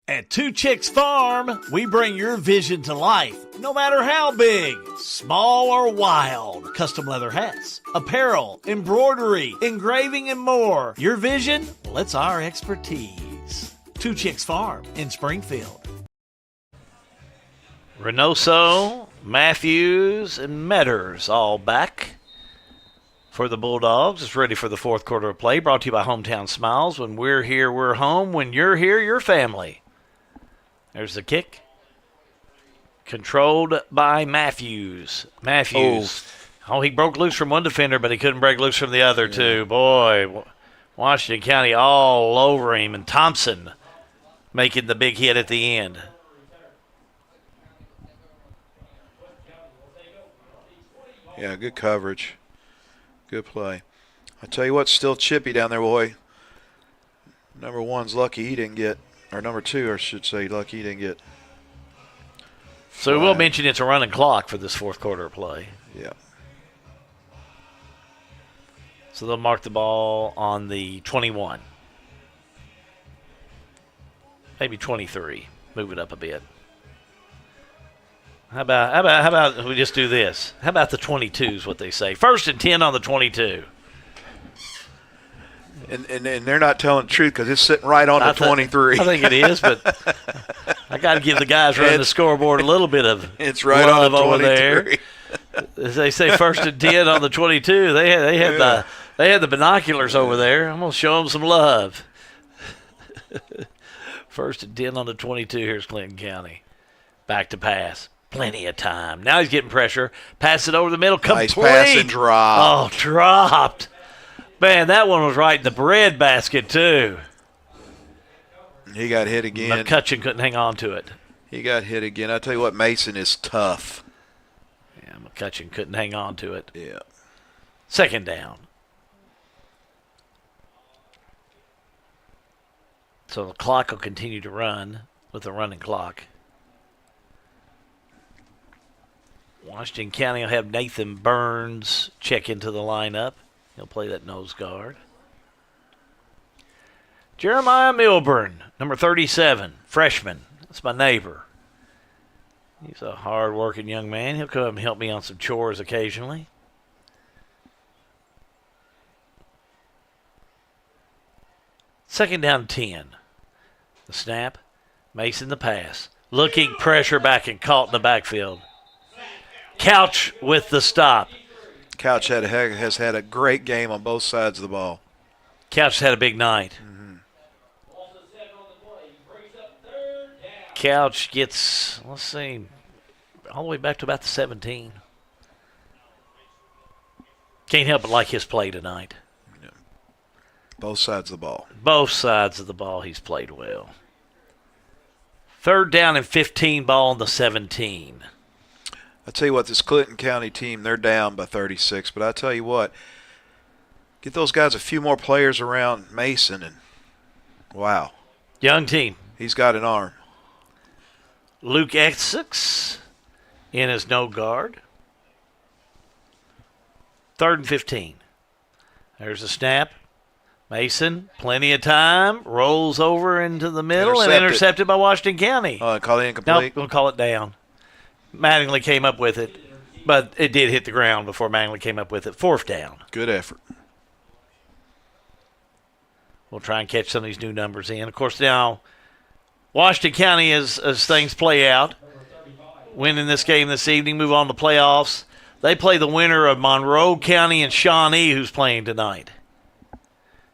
[SPEAKER 25] At Two Chicks Farm, we bring your vision to life, no matter how big, small, or wild. Custom leather hats, apparel, embroidery, engraving, and more. Your vision? Well, it's our expertise. Two Chicks Farm in Springfield.
[SPEAKER 3] Reynoso, Matthews, and Metters all back for the Bulldogs. It's ready for the fourth quarter of play, brought to you by Hometown Smiles. When we're here, we're home. When you're here, you're family. There's the kick. Controlled by Matthews. Oh, he broke loose from one defender, but he couldn't break loose from the other, too. Boy, Washington County all over him, and Thompson making the big hit at the end.
[SPEAKER 4] Yeah, good coverage. Good play. I tell you what, still chippy down there, boy. Number one's lucky he didn't get, or number two, I should say, lucky he didn't get.
[SPEAKER 3] So we'll mention it's a running clock for this fourth quarter of play.
[SPEAKER 4] Yeah.
[SPEAKER 3] So they'll mark the ball on the 21. Maybe 23. Move it up a bit. How about we just do this? How about the 22 is what they say. 1st and 10 on the 22.
[SPEAKER 4] And they're not telling the truth because it's sitting right on the 23.
[SPEAKER 3] I think it is, but I got to give the guys running the scoreboard a little bit of
[SPEAKER 4] it's right on the 23.
[SPEAKER 3] Over there. As they say, 1st and 10 on the 22. They had the binoculars over there. I'm gonna show them some love. 1st and 10 on the 22. Here's Clinton County. Back to pass. Plenty of time. Now he's getting pressure. Pass it over the middle. Complete.
[SPEAKER 4] Nice pass and drop.
[SPEAKER 3] Oh, dropped. Man, that one was right in the bread basket, too.
[SPEAKER 4] He got hit again.
[SPEAKER 3] McCutcheon couldn't hang on to it.
[SPEAKER 4] He got hit again. I tell you what, Mason is tough.
[SPEAKER 3] Yeah, McCutcheon couldn't hang on to it.
[SPEAKER 4] Yeah.
[SPEAKER 3] 2nd down. So the clock will continue to run with the running clock. Washington County will have Nathan Burns check into the lineup He'll play that nose guard. Jeremiah Milburn, number 37, freshman. That's my neighbor. He's a hard-working young man. He'll come and help me on some chores occasionally. Second down 10. The snap. Mason the pass. Looking pressure back and caught in the backfield. Couch with the stop.
[SPEAKER 4] Couch has had a great game on both sides of the ball.
[SPEAKER 3] Couch had a big night. Couch gets, let's see, all the way back to about the 17. Can't help but like his play tonight.
[SPEAKER 4] Yeah. Both sides of the ball.
[SPEAKER 3] Both sides of the ball, he's played well. Third down and 15, ball on the 17.
[SPEAKER 4] I tell you what, this Clinton County team, they're down by 36. But I tell you what, get those guys a few more players around Mason, and wow.
[SPEAKER 3] Young team.
[SPEAKER 4] He's got an arm.
[SPEAKER 3] Luke Essex in his no guard. Third and 15. There's a snap. Mason, plenty of time, rolls over into the middle and intercepted by Washington County.
[SPEAKER 4] Call it incomplete?
[SPEAKER 3] Nope, we'll call it down. Mattingly came up with it, but it did hit the ground before Mattingly came up with it. Fourth down.
[SPEAKER 4] Good effort.
[SPEAKER 3] We'll try and catch some of these new numbers in. Of course, now Washington County, as things play out, winning this game this evening, move on to playoffs. They play the winner of Monroe County and Shawnee, who's playing tonight.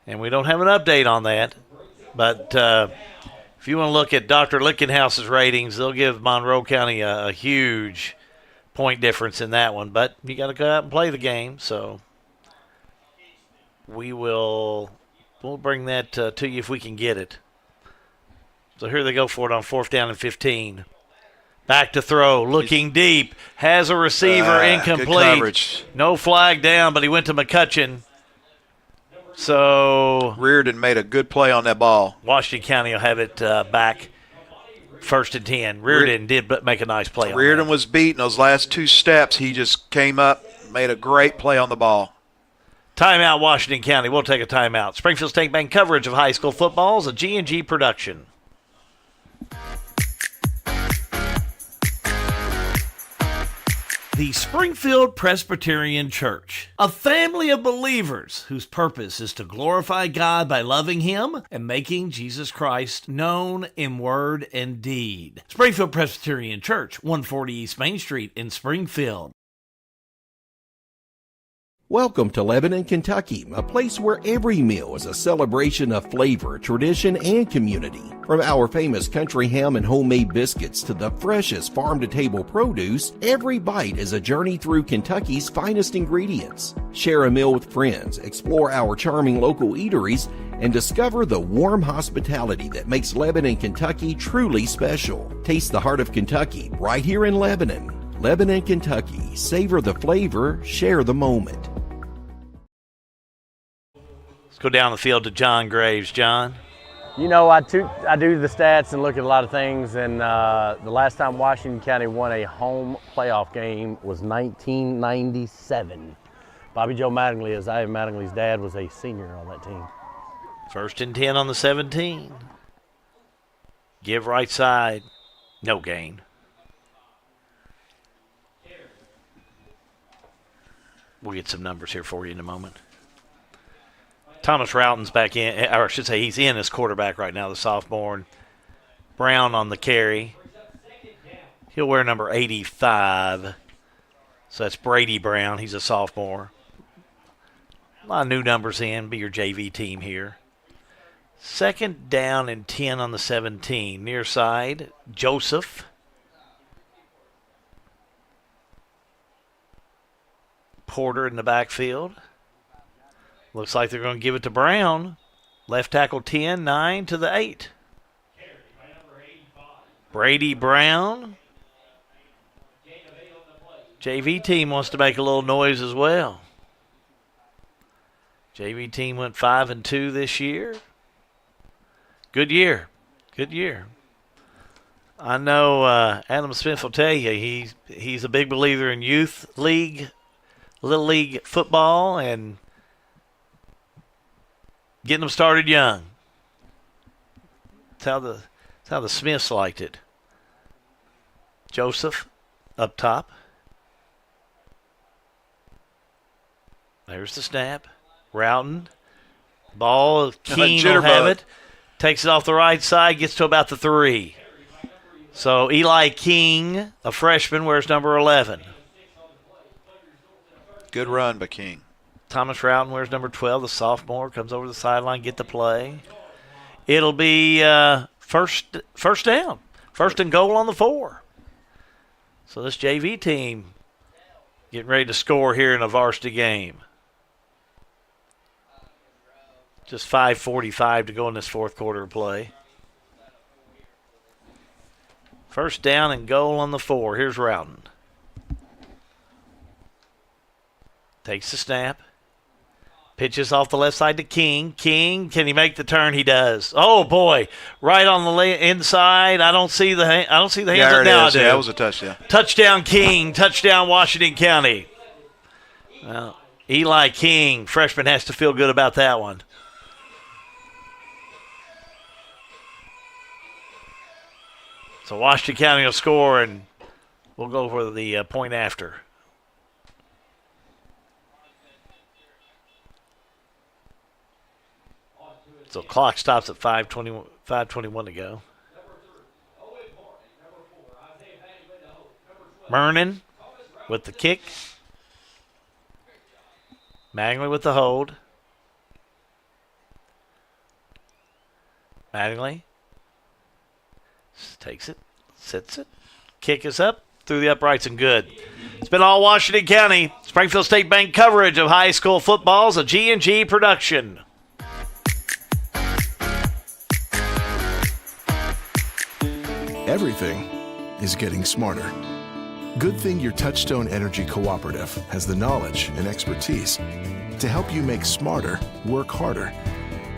[SPEAKER 3] And we don't have an update on that. But if you want to look at Dr. Lickenhouse's ratings, they'll give Monroe County a huge point difference in that one. But you got to go out and play the game. So we'll bring that to you if we can get it. So here they go for it on fourth down and 15. Back to throw, looking deep, has a receiver, incomplete.
[SPEAKER 4] Good coverage.
[SPEAKER 3] No flag down, but he went to McCutcheon. So
[SPEAKER 4] Reardon made a good play on that ball.
[SPEAKER 3] Washington County will have it back first and 10. Reardon did make a nice play on
[SPEAKER 4] Reardon
[SPEAKER 3] that.
[SPEAKER 4] was beaten. Those last two steps, he just came up, made a great play on the ball.
[SPEAKER 3] Timeout, Washington County. We'll take a timeout. Springfield State Bank coverage of high school football is a G&G production. The Springfield Presbyterian Church, a family of believers whose purpose is to glorify God by loving Him and making Jesus Christ known in word and deed. Springfield Presbyterian Church, 140 East Main Street in Springfield.
[SPEAKER 5] Welcome to Lebanon, Kentucky, a place where every meal is a celebration of flavor, tradition, and community. From our famous country ham and homemade biscuits to the freshest farm-to-table produce, every bite is a journey through Kentucky's finest ingredients. Share a meal with friends, explore our charming local eateries, and discover the warm hospitality that makes Lebanon, Kentucky truly special. Taste the heart of Kentucky right here in Lebanon. Lebanon, Kentucky. Savor the flavor, share the moment.
[SPEAKER 3] Let's go down the field to John Graves. John?
[SPEAKER 10] You know, I do the stats and look at a lot of things, and the last time Washington County won a home playoff game was 1997. Bobby Joe Mattingly, as Ivan Mattingly's dad, was a senior on that team.
[SPEAKER 3] First and 10 on the 17. Give right side. No gain. We'll get some numbers here for you in a moment. Thomas Routen's back in, or I should say he's in as quarterback right now, the sophomore. Brown on the carry. He'll wear number 85. So that's Brady Brown. He's a sophomore. A lot of new numbers in. Be your JV team here. Second down and 10 on the 17. Near side, Joseph. Porter in the backfield. Looks like they're going to give it to Brown. Left tackle 10, 9 to the 8. Brady Brown. JV team wants to make a little noise as well. JV team went 5-2 this year. Good year. Good year. I know Adam Smith will tell you he's a big believer in youth league, little league football, and Getting them started young. That's how the Smiths liked it. Joseph up top. There's the snap. Routon. Ball, King will have it. Takes it off the right side, gets to about the 3. So Eli King, a freshman, wears number 11.
[SPEAKER 4] Good run by King.
[SPEAKER 3] Thomas Routon wears number 12, the sophomore, comes over the sideline, get the play. It'll be first down. First and goal on the 4. So this JV team getting ready to score here in a varsity game. Just 5:45 to go in this fourth quarter of play. First down and goal on the 4. Here's Routon. Takes the snap. Pitches off the left side to King. King, can he make the turn? He does. Oh boy, right on the inside. I don't see the hands.
[SPEAKER 4] Yeah,
[SPEAKER 3] now.
[SPEAKER 4] I do. Yeah, that was a touchdown.
[SPEAKER 3] Touchdown King. Touchdown Washington County. Well, Eli King, freshman, has to feel good about that one. So Washington County will score, and we'll go for the point after. So clock stops at 5:21 to go. Mernon with the kick. Mattingly with the hold. Mattingly takes it, sets it. Kick is up, through the uprights and good. It's been all Washington County. Springfield State Bank coverage of high school football is a G&G production.
[SPEAKER 19] Everything is getting smarter. Good thing your Touchstone Energy Cooperative has the knowledge and expertise to help you make smarter work harder.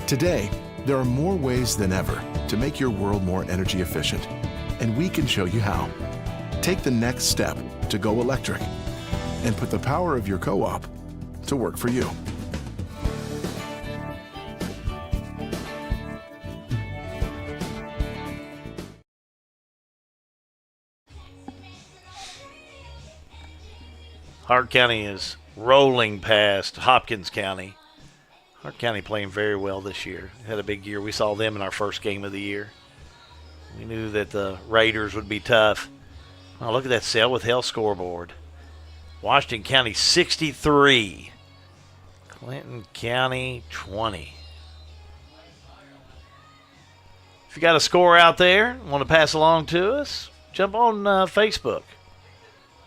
[SPEAKER 19] Today, there are more ways than ever to make your world more energy efficient, and we can show you how. Take the next step to go electric and put the power of your co-op to work for you.
[SPEAKER 3] Hart County is rolling past Hopkins County. Hart County playing very well this year. Had a big year. We saw them in our first game of the year. We knew that the Raiders would be tough. Oh, look at that Sell with Hell scoreboard. Washington County 63. Clinton County 20. If you got a score out there, want to pass along to us, jump on Facebook.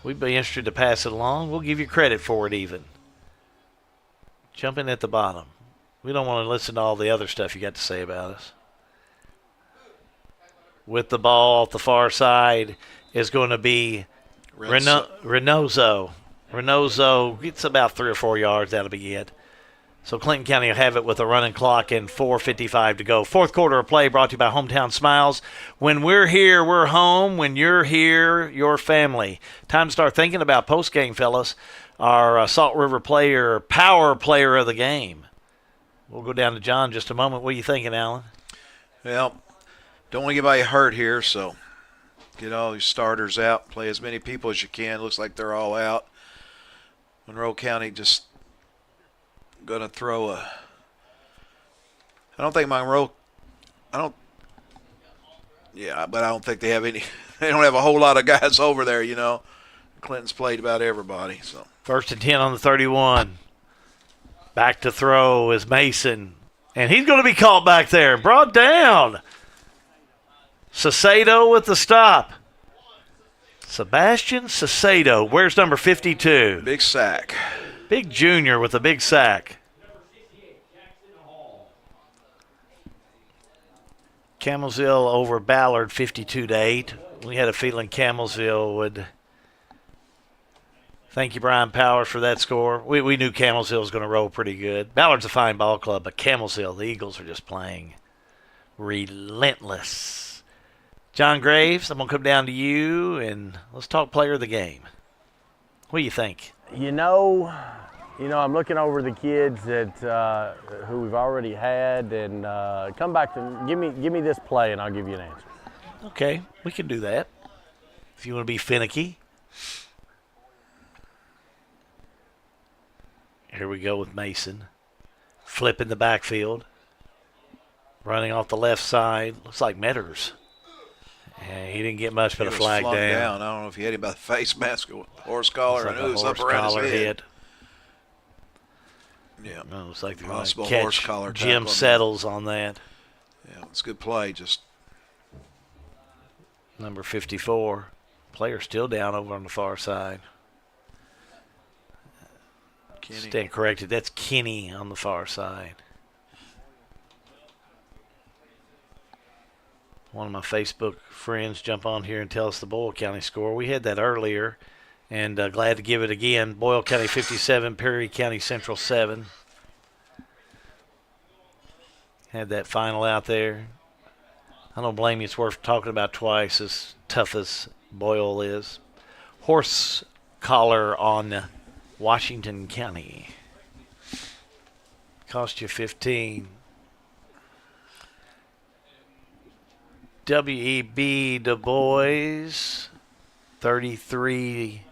[SPEAKER 3] We'd be interested to pass it along. We'll give you credit for it even. Jump in at the bottom. We don't want to listen to all the other stuff you got to say about us. With the ball off the far side is going to be Reynoso. Reynoso gets about 3 or 4 yards. That'll be it. So Clinton County will have it with a running clock and 4:55 to go. Fourth quarter of play brought to you by Hometown Smiles. When we're here, we're home. When you're here, your family. Time to start thinking about postgame, fellas. Our Salt River player, power player of the game. We'll go down to John in just a moment. What are you thinking, Alan?
[SPEAKER 4] Well, don't want to get anybody hurt here, so get all these starters out. Play as many people as you can. Looks like they're all out. Monroe County just going to throw a – I don't think Monroe – but I don't think they have any – they don't have a whole lot of guys over there, you know. Clinton's played about everybody. So
[SPEAKER 3] First and 10 on the 31. Back to throw is Mason. And he's going to be caught back there. Brought down. Sacedo with the stop. Sebastian Sacedo. Where's number 52?
[SPEAKER 4] Big sack.
[SPEAKER 3] Big junior with a big sack. Camelsville over Ballard 52-8. We had a feeling Camelsville would. Thank you, Brian Powers, for that score. We knew Camelsville was going to roll pretty good. Ballard's a fine ball club, but Camelsville, the Eagles, are just playing relentless. John Graves, I'm going to come down to you, and let's talk player of the game. What do you think?
[SPEAKER 20] You know,
[SPEAKER 10] You know, I'm looking over the kids that who we've already had, and come back to give me this play, and I'll give you an answer.
[SPEAKER 3] Okay, we can do that. If you want to be finicky. Here we go with Mason. Flipping the backfield. Running off the left side. Looks like Metters. And he didn't get much but a flag down.
[SPEAKER 4] I don't know if he had him by the face mask or horse collar, and it was up around his head. Yeah,
[SPEAKER 3] no, it's like the
[SPEAKER 4] possible
[SPEAKER 3] catch.
[SPEAKER 4] Horse collar.
[SPEAKER 3] Jim settles on that.
[SPEAKER 4] Yeah, it's a good play. Just
[SPEAKER 3] number 54, player still down over on the far side.
[SPEAKER 4] Kenny.
[SPEAKER 3] Stand corrected. That's Kenny on the far side. One of my Facebook friends jump on here and tell us the Boyle County score. We had that earlier, and glad to give it again. Boyle County 57, Perry County Central 7. Had that final out there. I don't blame you. It's worth talking about twice, as tough as Boyle is. Horse collar on Washington County. Cost you 15. W.E.B. Du Bois, 33.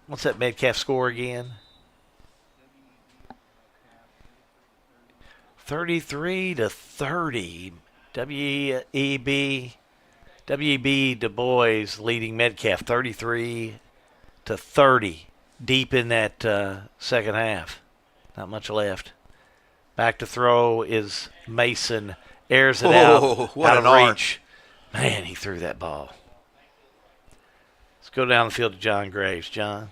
[SPEAKER 3] What's that Metcalf score again? 33-30. W.E.B. Du Bois leading Metcalf 33-30. Deep in that second half. Not much left. Back to throw is Mason. Airs it out of reach. Man, he threw that ball. Let's go down the field to John Graves. John?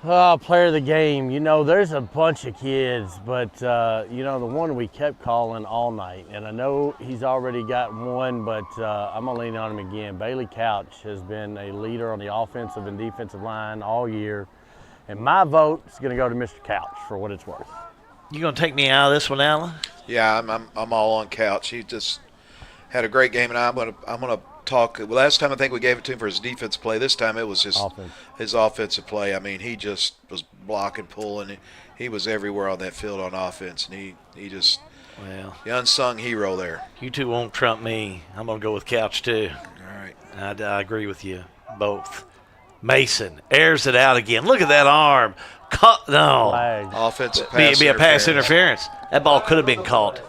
[SPEAKER 10] Oh, player of the game. You know, there's a bunch of kids, but, you know, the one we kept calling all night, and I know he's already got one, but I'm going to lean on him again. Bailey Couch has been a leader on the offensive and defensive line all year, and my vote is going to go to Mr. Couch for what it's worth.
[SPEAKER 3] You going to take me out of this one, Alan?
[SPEAKER 4] Yeah, I'm all on Couch. He just had a great game, and I'm gonna talk. Well, last time I think we gave it to him for his defense play. This time it was his offensive play. I mean, he just was blocking, pulling. He was everywhere on that field on offense, and he just the unsung hero there.
[SPEAKER 3] You two won't trump me. I'm gonna go with Couch too.
[SPEAKER 4] All right,
[SPEAKER 3] I agree with you both. Mason airs it out again. Look at that arm. No.
[SPEAKER 10] Flag.
[SPEAKER 4] Offensive pass
[SPEAKER 3] be a pass interference. That ball could have been caught.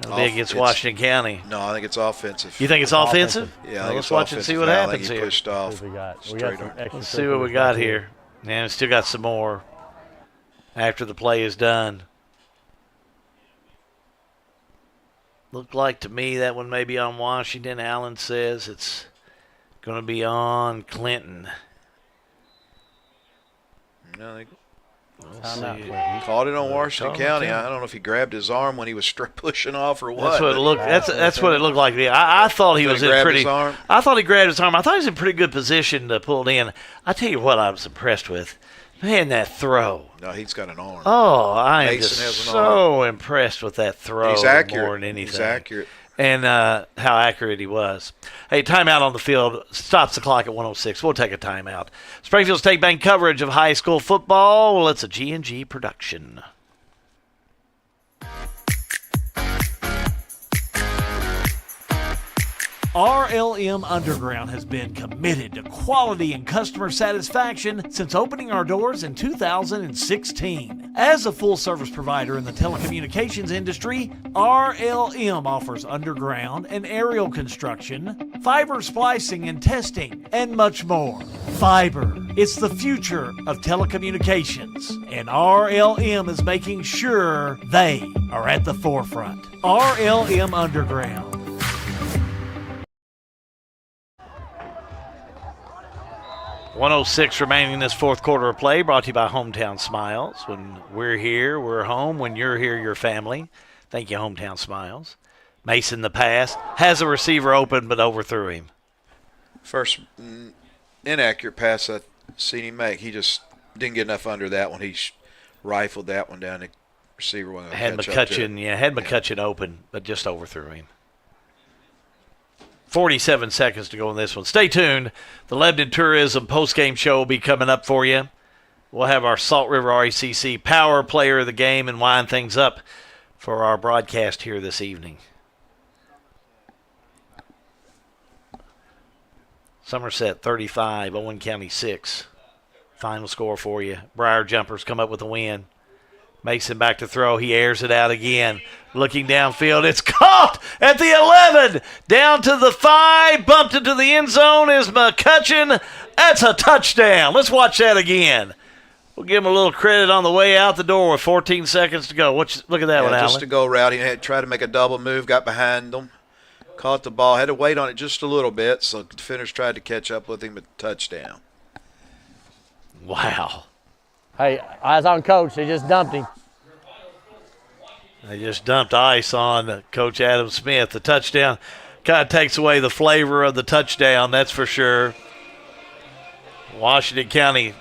[SPEAKER 3] It'll be against Washington County.
[SPEAKER 4] No, I think it's offensive.
[SPEAKER 3] You think it's offensive?
[SPEAKER 4] Yeah,
[SPEAKER 3] well, let's watch and see what happens here.
[SPEAKER 4] Pushed off.
[SPEAKER 3] Let's see what we got here. And we still got some more after the play is done. Looked like to me that one may be on Washington. Allen says it's going to be on Clinton.
[SPEAKER 4] No, he caught it on Washington County. I don't know if he grabbed his arm when he was pushing off or what.
[SPEAKER 3] That's what it looked. That's what it looked like to me. I thought he was in pretty. I thought he grabbed his arm. I thought he was in pretty good position to pull it in. I tell you what, I was impressed with. Man, that throw.
[SPEAKER 4] No, he's got an arm.
[SPEAKER 3] Oh, I am just so impressed with that throw.
[SPEAKER 4] He's accurate.
[SPEAKER 3] More than anything.
[SPEAKER 4] He's accurate.
[SPEAKER 3] And how accurate he was. Hey, timeout on the field. Stops the clock at 1:06. We'll take a timeout. Springfield State Bank coverage of high school football. Well, it's a G&G production. RLM Underground has been committed to quality and customer satisfaction since opening our doors in 2016. As a full-service provider in the telecommunications industry, RLM offers underground and aerial construction, fiber splicing and testing, and much more. Fiber, it's the future of telecommunications, and RLM is making sure they are at the forefront. RLM Underground. 1:06 remaining in this fourth quarter of play, brought to you by Hometown Smiles. When we're here, we're home. When you're here, you're family. Thank you, Hometown Smiles. Mason, the pass, has a receiver open but overthrew him.
[SPEAKER 4] First inaccurate pass I've seen him make. He just didn't get enough under that one. He rifled that one down. The receiver wasn't going to catch up to it.
[SPEAKER 3] Had McCutcheon open, but just overthrew him. 47 seconds to go in this one. Stay tuned. The Lebanon Tourism postgame show will be coming up for you. we'll have our Salt River RACC Power Player of the Game and wind things up for our broadcast here this evening. Somerset 35, Owen County 6. Final score for you. Briar Jumpers come up with a win. Mason back to throw. He airs it out again. Looking downfield. It's caught at the 11. Down to the 5. Bumped into the end zone is McCutcheon. That's a touchdown. Let's watch that again. We'll give him a little credit on the way out the door with 14 seconds to go. Look at that one, Alan.
[SPEAKER 4] Just a go route. He had tried to make a double move, got behind them, caught the ball, had to wait on it just a little bit, so the defenders tried to catch up with him, but touchdown.
[SPEAKER 3] Wow.
[SPEAKER 10] Hey, eyes on Coach. They just dumped him.
[SPEAKER 3] They just dumped ice on Coach Adam Smith. The touchdown kind of takes away the flavor of the touchdown, that's for sure. Washington County,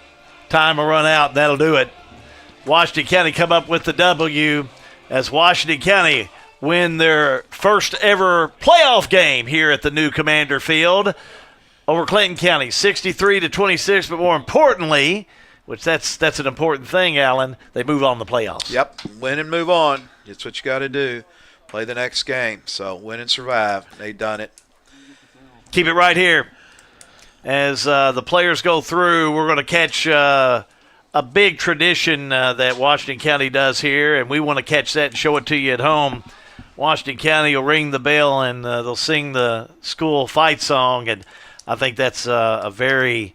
[SPEAKER 3] time will run out, and that'll do it. Washington County come up with the W as Washington County win their first ever playoff game here at the new Commander Field over Clinton County, 63-26, but more importantly, which that's an important thing, Alan, they move on to the playoffs.
[SPEAKER 4] Yep, win and move on. That's what you got to do. Play the next game. So win and survive. They done it.
[SPEAKER 3] Keep it right here. As the players go through, we're going to catch a big tradition that Washington County does here, and we want to catch that and show it to you at home. Washington County will ring the bell, and they'll sing the school fight song, and I think that's a very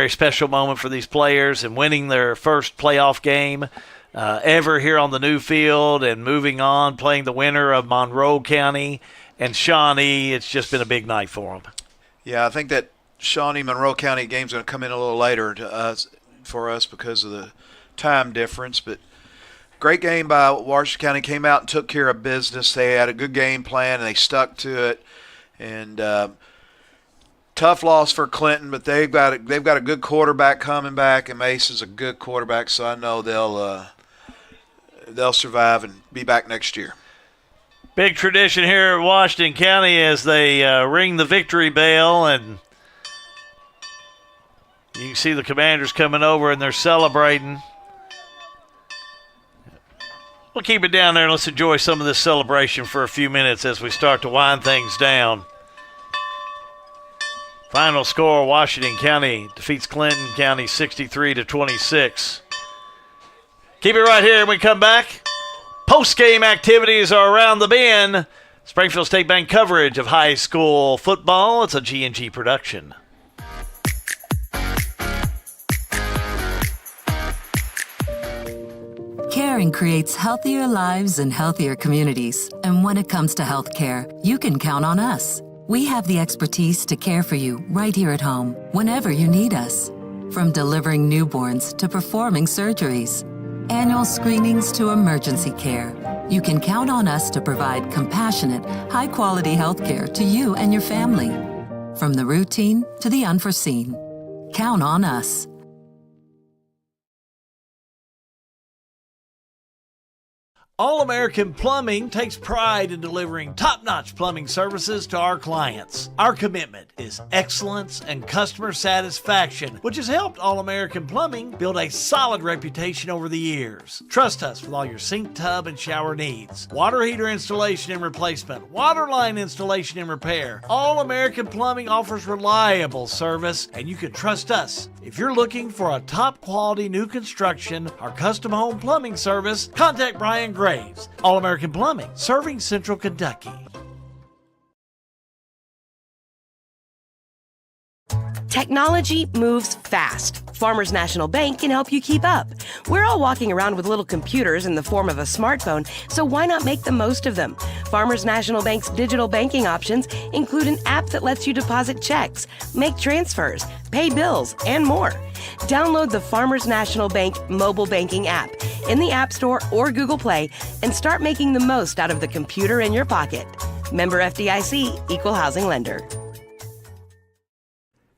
[SPEAKER 3] special moment for these players, and winning their first playoff game ever here on the new field and moving on, playing the winner of Monroe County and Shawnee. It's just been a big night for them.
[SPEAKER 4] Yeah, I think that Shawnee-Monroe County game's going to come in a little later for us because of the time difference, but great game by Washington County. Came out and took care of business. They had a good game plan, and they stuck to it. And tough loss for Clinton, but they've got a good quarterback coming back, and Mason's a good quarterback, so I know they'll survive and be back next year.
[SPEAKER 3] Big tradition here at Washington County as they ring the victory bell, and you can see the Commanders coming over and they're celebrating. We'll keep it down there and let's enjoy some of this celebration for a few minutes as we start to wind things down. Final score, Washington County defeats Clinton County 63-26. Keep it right here when we come back. Post-game activities are around the bend. Springfield State Bank coverage of high school football. It's a G&G production.
[SPEAKER 20] Caring creates healthier lives and healthier communities. And when it comes to health care, you can count on us. We have the expertise to care for you right here at home, whenever you need us. From delivering newborns to performing surgeries, annual screenings to emergency care, you can count on us to provide compassionate, high-quality health care to you and your family. From the routine to the unforeseen, count on us.
[SPEAKER 25] All-American Plumbing takes pride in delivering top-notch plumbing services to our clients. Our commitment is excellence and customer satisfaction, which has helped All-American Plumbing build a solid reputation over the years. Trust us with all your sink, tub, and shower needs. Water heater installation and replacement, water line installation and repair. All-American Plumbing offers reliable service, and you can trust us. If you're looking for a top-quality new construction or custom home plumbing service, contact Brian Graves. All-American Plumbing, serving Central Kentucky.
[SPEAKER 21] Technology moves fast. Farmers National Bank can help you keep up. We're all walking around with little computers in the form of a smartphone, so why not make the most of them? Farmers National Bank's digital banking options include an app that lets you deposit checks, make transfers, pay bills, and more. Download the Farmers National Bank mobile banking app in the App Store or Google Play and start making the most out of the computer in your pocket. Member FDIC, Equal Housing Lender.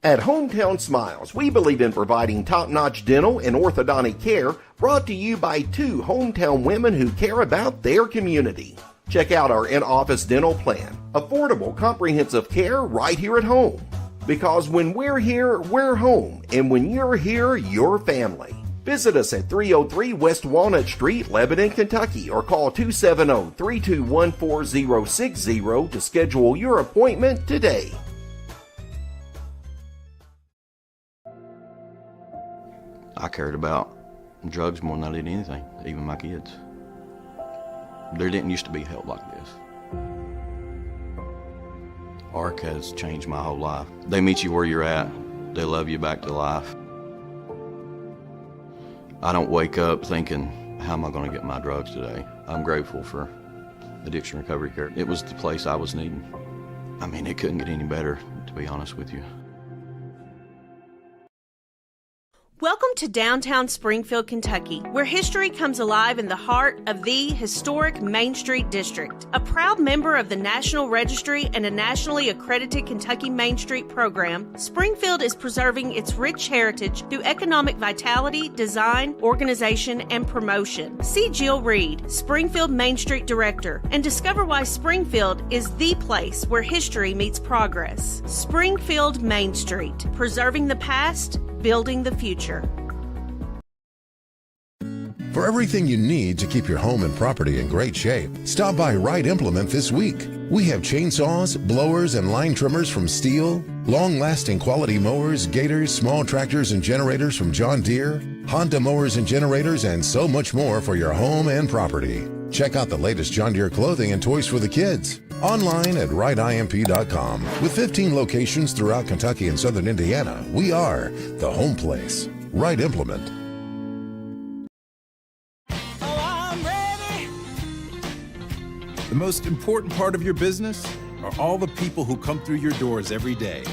[SPEAKER 5] At Hometown Smiles, we believe in providing top-notch dental and orthodontic care brought to you by two hometown women who care about their community. Check out our in-office dental plan. Affordable, comprehensive care right here at home. Because when we're here, we're home. And when you're here, you're family. Visit us at 303 West Walnut Street, Lebanon, Kentucky, or call 270-321-4060 to schedule your appointment today.
[SPEAKER 2] I cared about drugs more than I did anything, even my kids. There didn't used to be help like this. ARC has changed my whole life. They meet you where you're at. They love you back to life. I don't wake up thinking, how am I going to get my drugs today? I'm grateful for Addiction Recovery Care. It was the place I was needing. I mean, it couldn't get any better, to be honest with you.
[SPEAKER 12] Welcome to downtown Springfield, Kentucky, where history comes alive in the heart of the historic Main Street District. A proud member of the National Registry and a nationally accredited Kentucky Main Street program, Springfield is preserving its rich heritage through economic vitality, design, organization, and promotion. See Jill Reed, Springfield Main Street Director, and discover why Springfield is the place where history meets progress. Springfield Main Street, preserving the past, building the future.
[SPEAKER 17] For everything you need to keep your home and property in great shape, stop by Wright Implement this week. We have chainsaws, blowers, and line trimmers from Steel, long-lasting quality mowers, gators, small tractors, and generators from John Deere, Honda mowers and generators, and so much more for your home and property. Check out the latest John Deere clothing and toys for the kids. Online at wrightimp.com. With 15 locations throughout Kentucky and southern Indiana, we are the home place. Wright Implement.
[SPEAKER 22] The most important part of your business are all the people who come through your doors every day.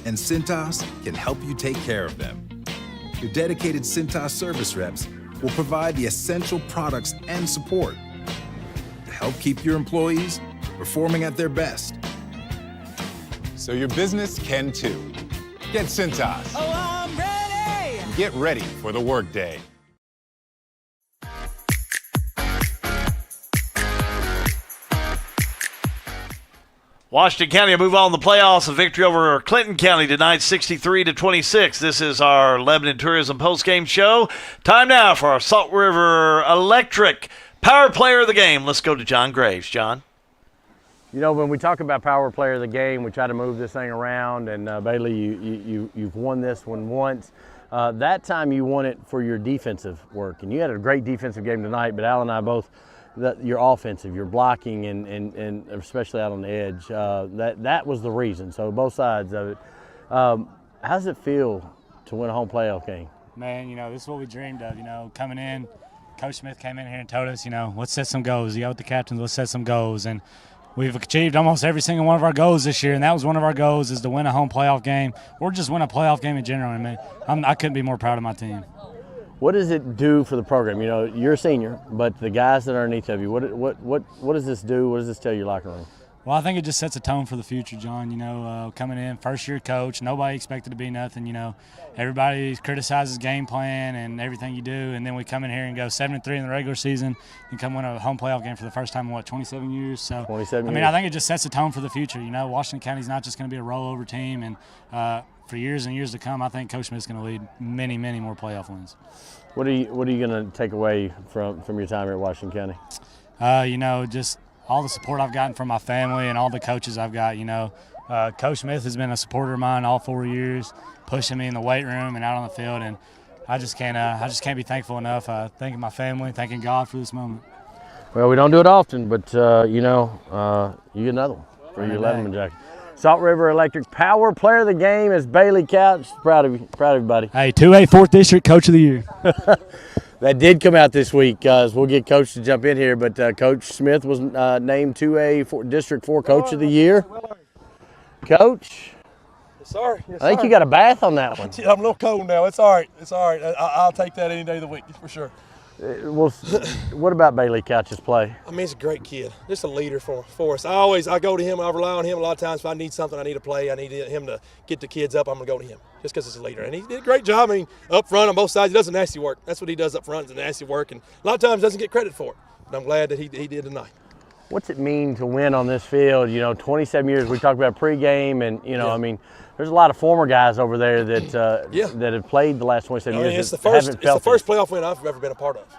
[SPEAKER 22] And Cintas can help you take care of them. Your dedicated Cintas service reps will provide the essential products and support to help keep your employees performing at their best.
[SPEAKER 23] So your business can too. Get Cintas.
[SPEAKER 16] Oh, I'm ready!
[SPEAKER 23] Get ready for the workday.
[SPEAKER 3] Washington County will move on to the playoffs. A victory over Clinton County tonight, 63-26. This is our Lebanon Tourism postgame show. Time now for our Salt River Electric Power Player of the Game. Let's go to John Graves. John?
[SPEAKER 10] You know, when we talk about Power Player of the Game, we try to move this thing around, and Bailey, you've won this one once. That time you won it for your defensive work, and you had a great defensive game tonight, but Al and I both, your offensive, your blocking, and especially out on the edge, that was the reason. So both sides of it. How does it feel to win a home playoff game?
[SPEAKER 24] Man, you know, this is what we dreamed of. You know, coming in, Coach Smith came in here and told us, you know, let's set some goals. You got with the captains, let's set some goals. And we've achieved almost every single one of our goals this year, and that was one of our goals, is to win a home playoff game or just win a playoff game in general. And man, I couldn't be more proud of my team.
[SPEAKER 10] What does it do for the program? You know, you're a senior, but the guys that are underneath of you, what does this do? What does this tell your locker room?
[SPEAKER 24] Well, I think it just sets a tone for the future, John. You know, coming in, first-year coach, nobody expected to be nothing. You know, everybody criticizes game plan and everything you do, and then we come in here and go 7-3 in the regular season and come win a home playoff game for the first time in, 27 years? So,
[SPEAKER 10] 27 years.
[SPEAKER 24] I mean, I think it just sets a tone for the future. You know, Washington County's not just going to be a rollover team, and for years and years to come, I think Coach Smith's going to lead many, many more playoff wins.
[SPEAKER 10] What are you going to take away from your time here at Washington County?
[SPEAKER 24] You know, just all the support I've gotten from my family and all the coaches I've got. You know, Coach Smith has been a supporter of mine all 4 years, pushing me in the weight room and out on the field, and I just can't be thankful enough. Thanking my family, thanking God for this moment.
[SPEAKER 10] Well, we don't do it often, but you know, you get another one for your Leatherman jacket. Salt River Electric Power Player of the Game is Bailey Couch. Proud of you, buddy.
[SPEAKER 24] Hey, 2A 4th District Coach of the Year.
[SPEAKER 10] That did come out this week, guys. We'll get Coach to jump in here, but Coach Smith was named 2A District 4 Coach of the Year. Coach?
[SPEAKER 26] Yes, sir. Yes,
[SPEAKER 10] I think
[SPEAKER 26] sir.
[SPEAKER 10] you got a bath on that one.
[SPEAKER 26] I'm a little cold now. It's all right. It's all right. I'll take that any day of the week for sure.
[SPEAKER 10] Well, what about Bailey Couch's play?
[SPEAKER 26] I mean, he's a great kid. Just a leader for us. I go to him. I rely on him a lot of times. If I need something, I need a play, I need him to get the kids up, I'm going to go to him just because he's a leader. And he did a great job. I mean, up front on both sides, he does nasty work. That's what he does up front, is nasty work. And a lot of times doesn't get credit for it. But I'm glad that he did tonight.
[SPEAKER 10] What's it mean to win on this field? 27 years. We talked about pregame, and I mean, there's a lot of former guys over there that that have played the last 27 years.
[SPEAKER 26] It's the first playoff win I've ever been a part of.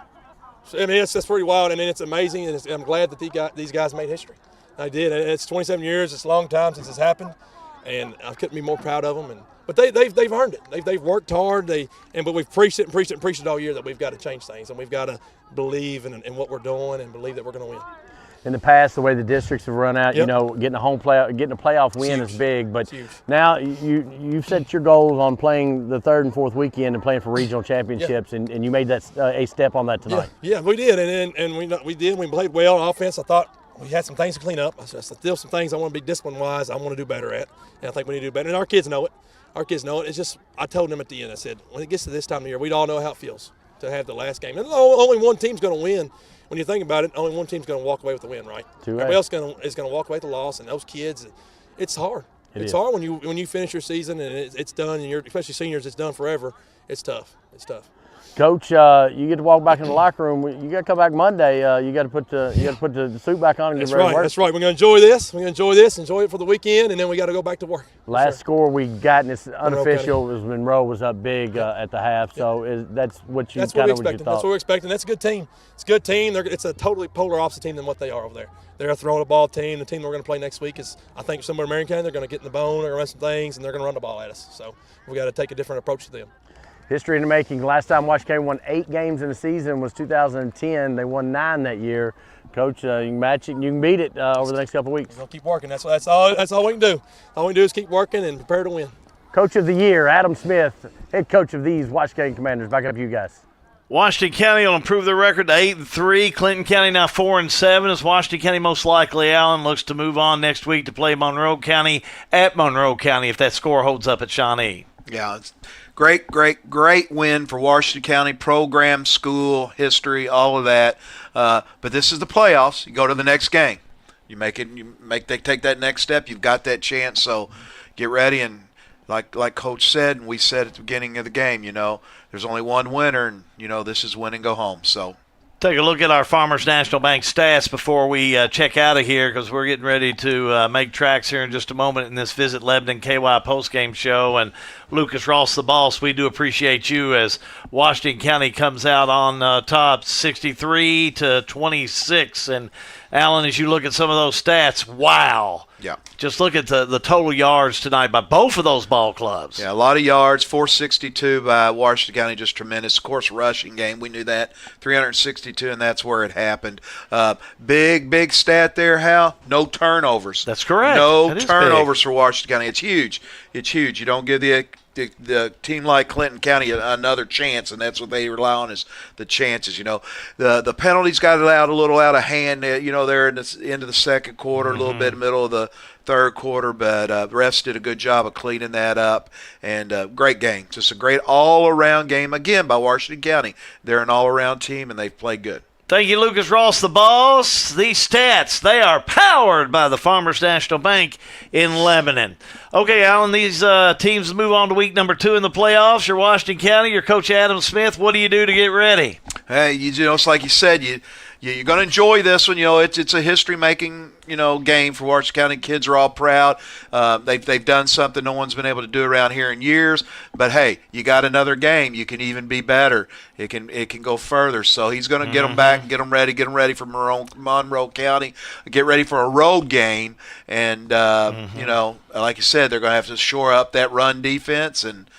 [SPEAKER 26] So, I mean, that's pretty wild. I mean, it's amazing, and I'm glad that these guys made history. I did. It's 27 years. It's a long time since it's happened, and I couldn't be more proud of them. But they've earned it. They've worked hard. But we've preached it all year that we've got to change things, and we've got to believe in what we're doing and believe that we're going to win.
[SPEAKER 10] In the past, the way the districts have run out, getting a playoff win is big. But now you've set your goals on playing the third and fourth weekend and playing for regional championships, and you made that a step on that tonight.
[SPEAKER 26] Yeah, we did, and we did. We played well on offense. I thought we had some things to clean up. Still some things I want to be discipline-wise. I want to do better at, and I think we need to do better. And our kids know it. It's just I told them at the end. I said when it gets to this time of year, we'd all know how it feels to have the last game. And only one team's going to win. When you think about it, only one team's going to walk away with the win, right? Everybody else is going to walk away with the loss, and those kids, it's hard. It's hard when you finish your season and it's done, and especially seniors, it's done forever. It's tough. It's tough.
[SPEAKER 10] Coach, you get to walk back in the locker room. You got to come back Monday. You got to put the suit back on and get ready to work.
[SPEAKER 26] That's right. We're going to enjoy this. Enjoy it for the weekend, and then we got to go back to work.
[SPEAKER 10] Last score we got, and it's unofficial, was Monroe was up big at the half. So that's what you thought.
[SPEAKER 26] That's what we're expecting. That's a good team. It's a good team. It's a totally polar opposite team than what they are over there. They're a throwing the ball team. The team we're going to play next week is, I think, somewhere in Marion County. They're going to get in the bone. They're going to run some things, and they're going to run the ball at us. So we got to take a different approach to them.
[SPEAKER 10] History in the making. Last time Washington County won 8 games in a season was 2010. They won 9 that year. Coach, you can match it and you can beat it over the next couple of weeks.
[SPEAKER 26] We'll keep working. That's all we can do. All we can do is keep working and prepare to win.
[SPEAKER 10] Coach of the Year, Adam Smith, head coach of these Washington County Commanders. Back up to you guys.
[SPEAKER 3] Washington County will improve their record to 8-3. Clinton County now 4-7. As Washington County most likely, Allen, looks to move on next week to play Monroe County at Monroe County if that score holds up at Shawnee.
[SPEAKER 4] Yeah, it's great win for Washington County. Program, school, history, all of that. But this is the playoffs. You go to the next game. They take that next step. You've got that chance. So get ready, and like Coach said, and we said at the beginning of the game, there's only one winner, and this is win and go home. So
[SPEAKER 3] take a look at our Farmers National Bank stats before we check out of here, because we're getting ready to make tracks here in just a moment in this Visit Lebanon KY postgame show. And Lucas Ross, the boss, we do appreciate you as Washington County comes out on top 63-26. And Alan, as you look at some of those stats, wow.
[SPEAKER 4] Yeah.
[SPEAKER 3] Just look at the total yards tonight by both of those ball clubs.
[SPEAKER 4] Yeah, a lot of yards, 462 by Washington County, just tremendous. Of course, rushing game, we knew that, 362, and that's where it happened. Big stat there, Hal. No turnovers.
[SPEAKER 3] That's correct.
[SPEAKER 4] No turnovers for Washington County. It's huge. You don't give the team like Clinton County another chance, and that's what they rely on is the chances. The penalties got out a little out of hand. There in the end of the second quarter, a little bit middle of the third quarter, but refs did a good job of cleaning that up. And great game, just a great all-around game again by Washington County. They're an all-around team, and they've played good.
[SPEAKER 3] Thank you, Lucas Ross, the boss. These stats, they are powered by the Farmers National Bank in Lebanon. Okay, Alan, these teams move on to week number 2 in the playoffs. You're Washington County. You're Coach Adam Smith. What do you do to get ready?
[SPEAKER 4] Hey, it's like you said, you're going to enjoy this one. It's a history-making, game for Washington County. Kids are all proud. They've done something no one's been able to do around here in years. But hey, you got another game. You can even be better. It can go further. So he's going to get them back, get them ready for Monroe County. Get ready for a road game, and like you said, they're going to have to shore up that run defense and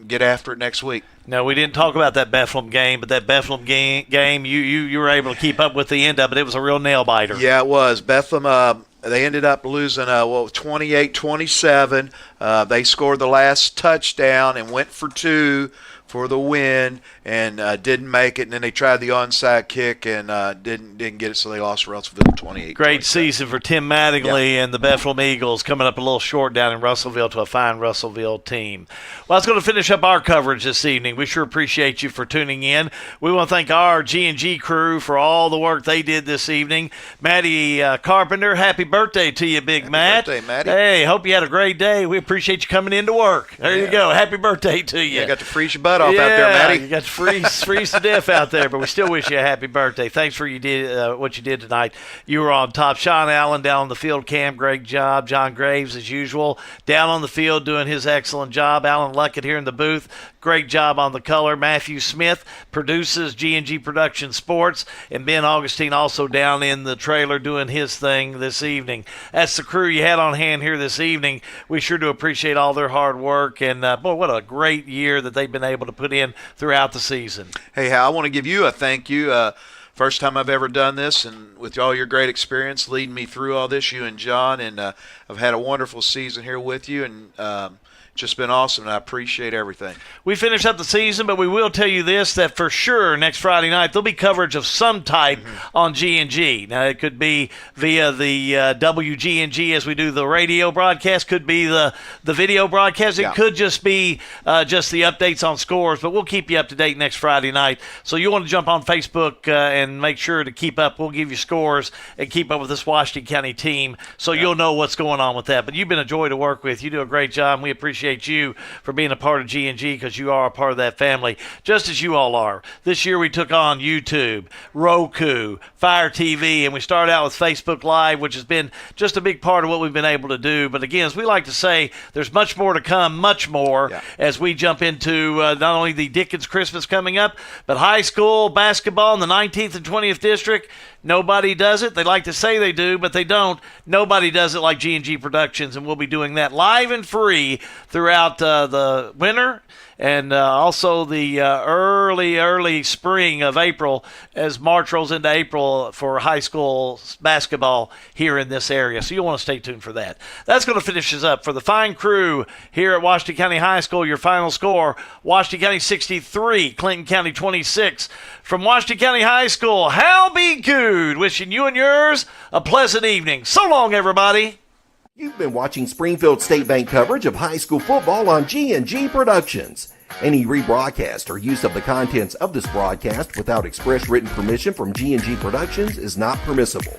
[SPEAKER 4] get after it next week.
[SPEAKER 3] No, we didn't talk about that Bethlehem game, but that Bethlehem game, you were able to keep up with the end of it. It was a real nail-biter.
[SPEAKER 4] Yeah, it was. Bethlehem, they ended up losing 28-27. They scored the last touchdown and went for 2 for the win, and didn't make it. And then they tried the onside kick and didn't get it, so they lost to Russellville 28.
[SPEAKER 3] Great season for Tim Mattingly and the Bethlehem Eagles, coming up a little short down in Russellville to a fine Russellville team. Well, that's going to finish up our coverage this evening. We sure appreciate you for tuning in. We want to thank our G&G crew for all the work they did this evening. Matty Carpenter, happy birthday to you, Big Matt.
[SPEAKER 4] Happy birthday, Matty.
[SPEAKER 3] Hey, hope you had a great day. We appreciate you coming into work. There you go. Happy birthday to you.
[SPEAKER 4] You got to freeze your butt off out there, Matty.
[SPEAKER 3] You got to freeze to death out there, but we still wish you a happy birthday. Thanks for what you did tonight. You were on top. Sean Allen down on the field cam, great job. John Graves, as usual, down on the field doing his excellent job. Alan Luckett here in the booth, great job on the color. Matthew Smith produces G&G Production Sports, and Ben Augustine also down in the trailer doing his thing this evening. That's the crew you had on hand here this evening. We sure do appreciate all their hard work, and boy, what a great year that they've been able to put in throughout the season.
[SPEAKER 4] Hey, Hal, I want to give you a thank you. First time I've ever done this, and with all your great experience leading me through all this, you and John, and I've had a wonderful season here with you, and just been awesome, and I appreciate everything.
[SPEAKER 3] We finish up the season, but we will tell you this, that for sure next Friday night there'll be coverage of some type on G&G. Now, it could be via the WG&G as we do the radio broadcast, could be the video broadcast. It could just be just the updates on scores, but we'll keep you up to date next Friday night. So you want to jump on Facebook and make sure to keep up. We'll give you scores and keep up with this Washington County team so you'll know what's going on with that. But you've been a joy to work with. You do a great job, and we appreciate you for being a part of G&G because you are a part of that family, just as you all are. This year we took on YouTube, Roku, Fire TV, and we started out with Facebook Live, which has been just a big part of what we've been able to do. But again, as we like to say, there's much more to come, much more, as we jump into not only the Dickens Christmas coming up, but high school basketball in the 19th and 20th District. Nobody does it. They like to say they do, but they don't. Nobody does it like G&G Productions, and we'll be doing that live and free throughout the winter and also the early spring of April as March rolls into April for high school basketball here in this area. So you'll want to stay tuned for that. That's going to finish us up for the fine crew here at Washington County High School. Your final score, Washington County 63, Clinton County 26. From Washington County High School, Hal B. Good, wishing you and yours a pleasant evening. So long, everybody.
[SPEAKER 5] You've been watching Springfield State Bank coverage of high school football on G&G Productions. Any rebroadcast or use of the contents of this broadcast without express written permission from G&G Productions is not permissible.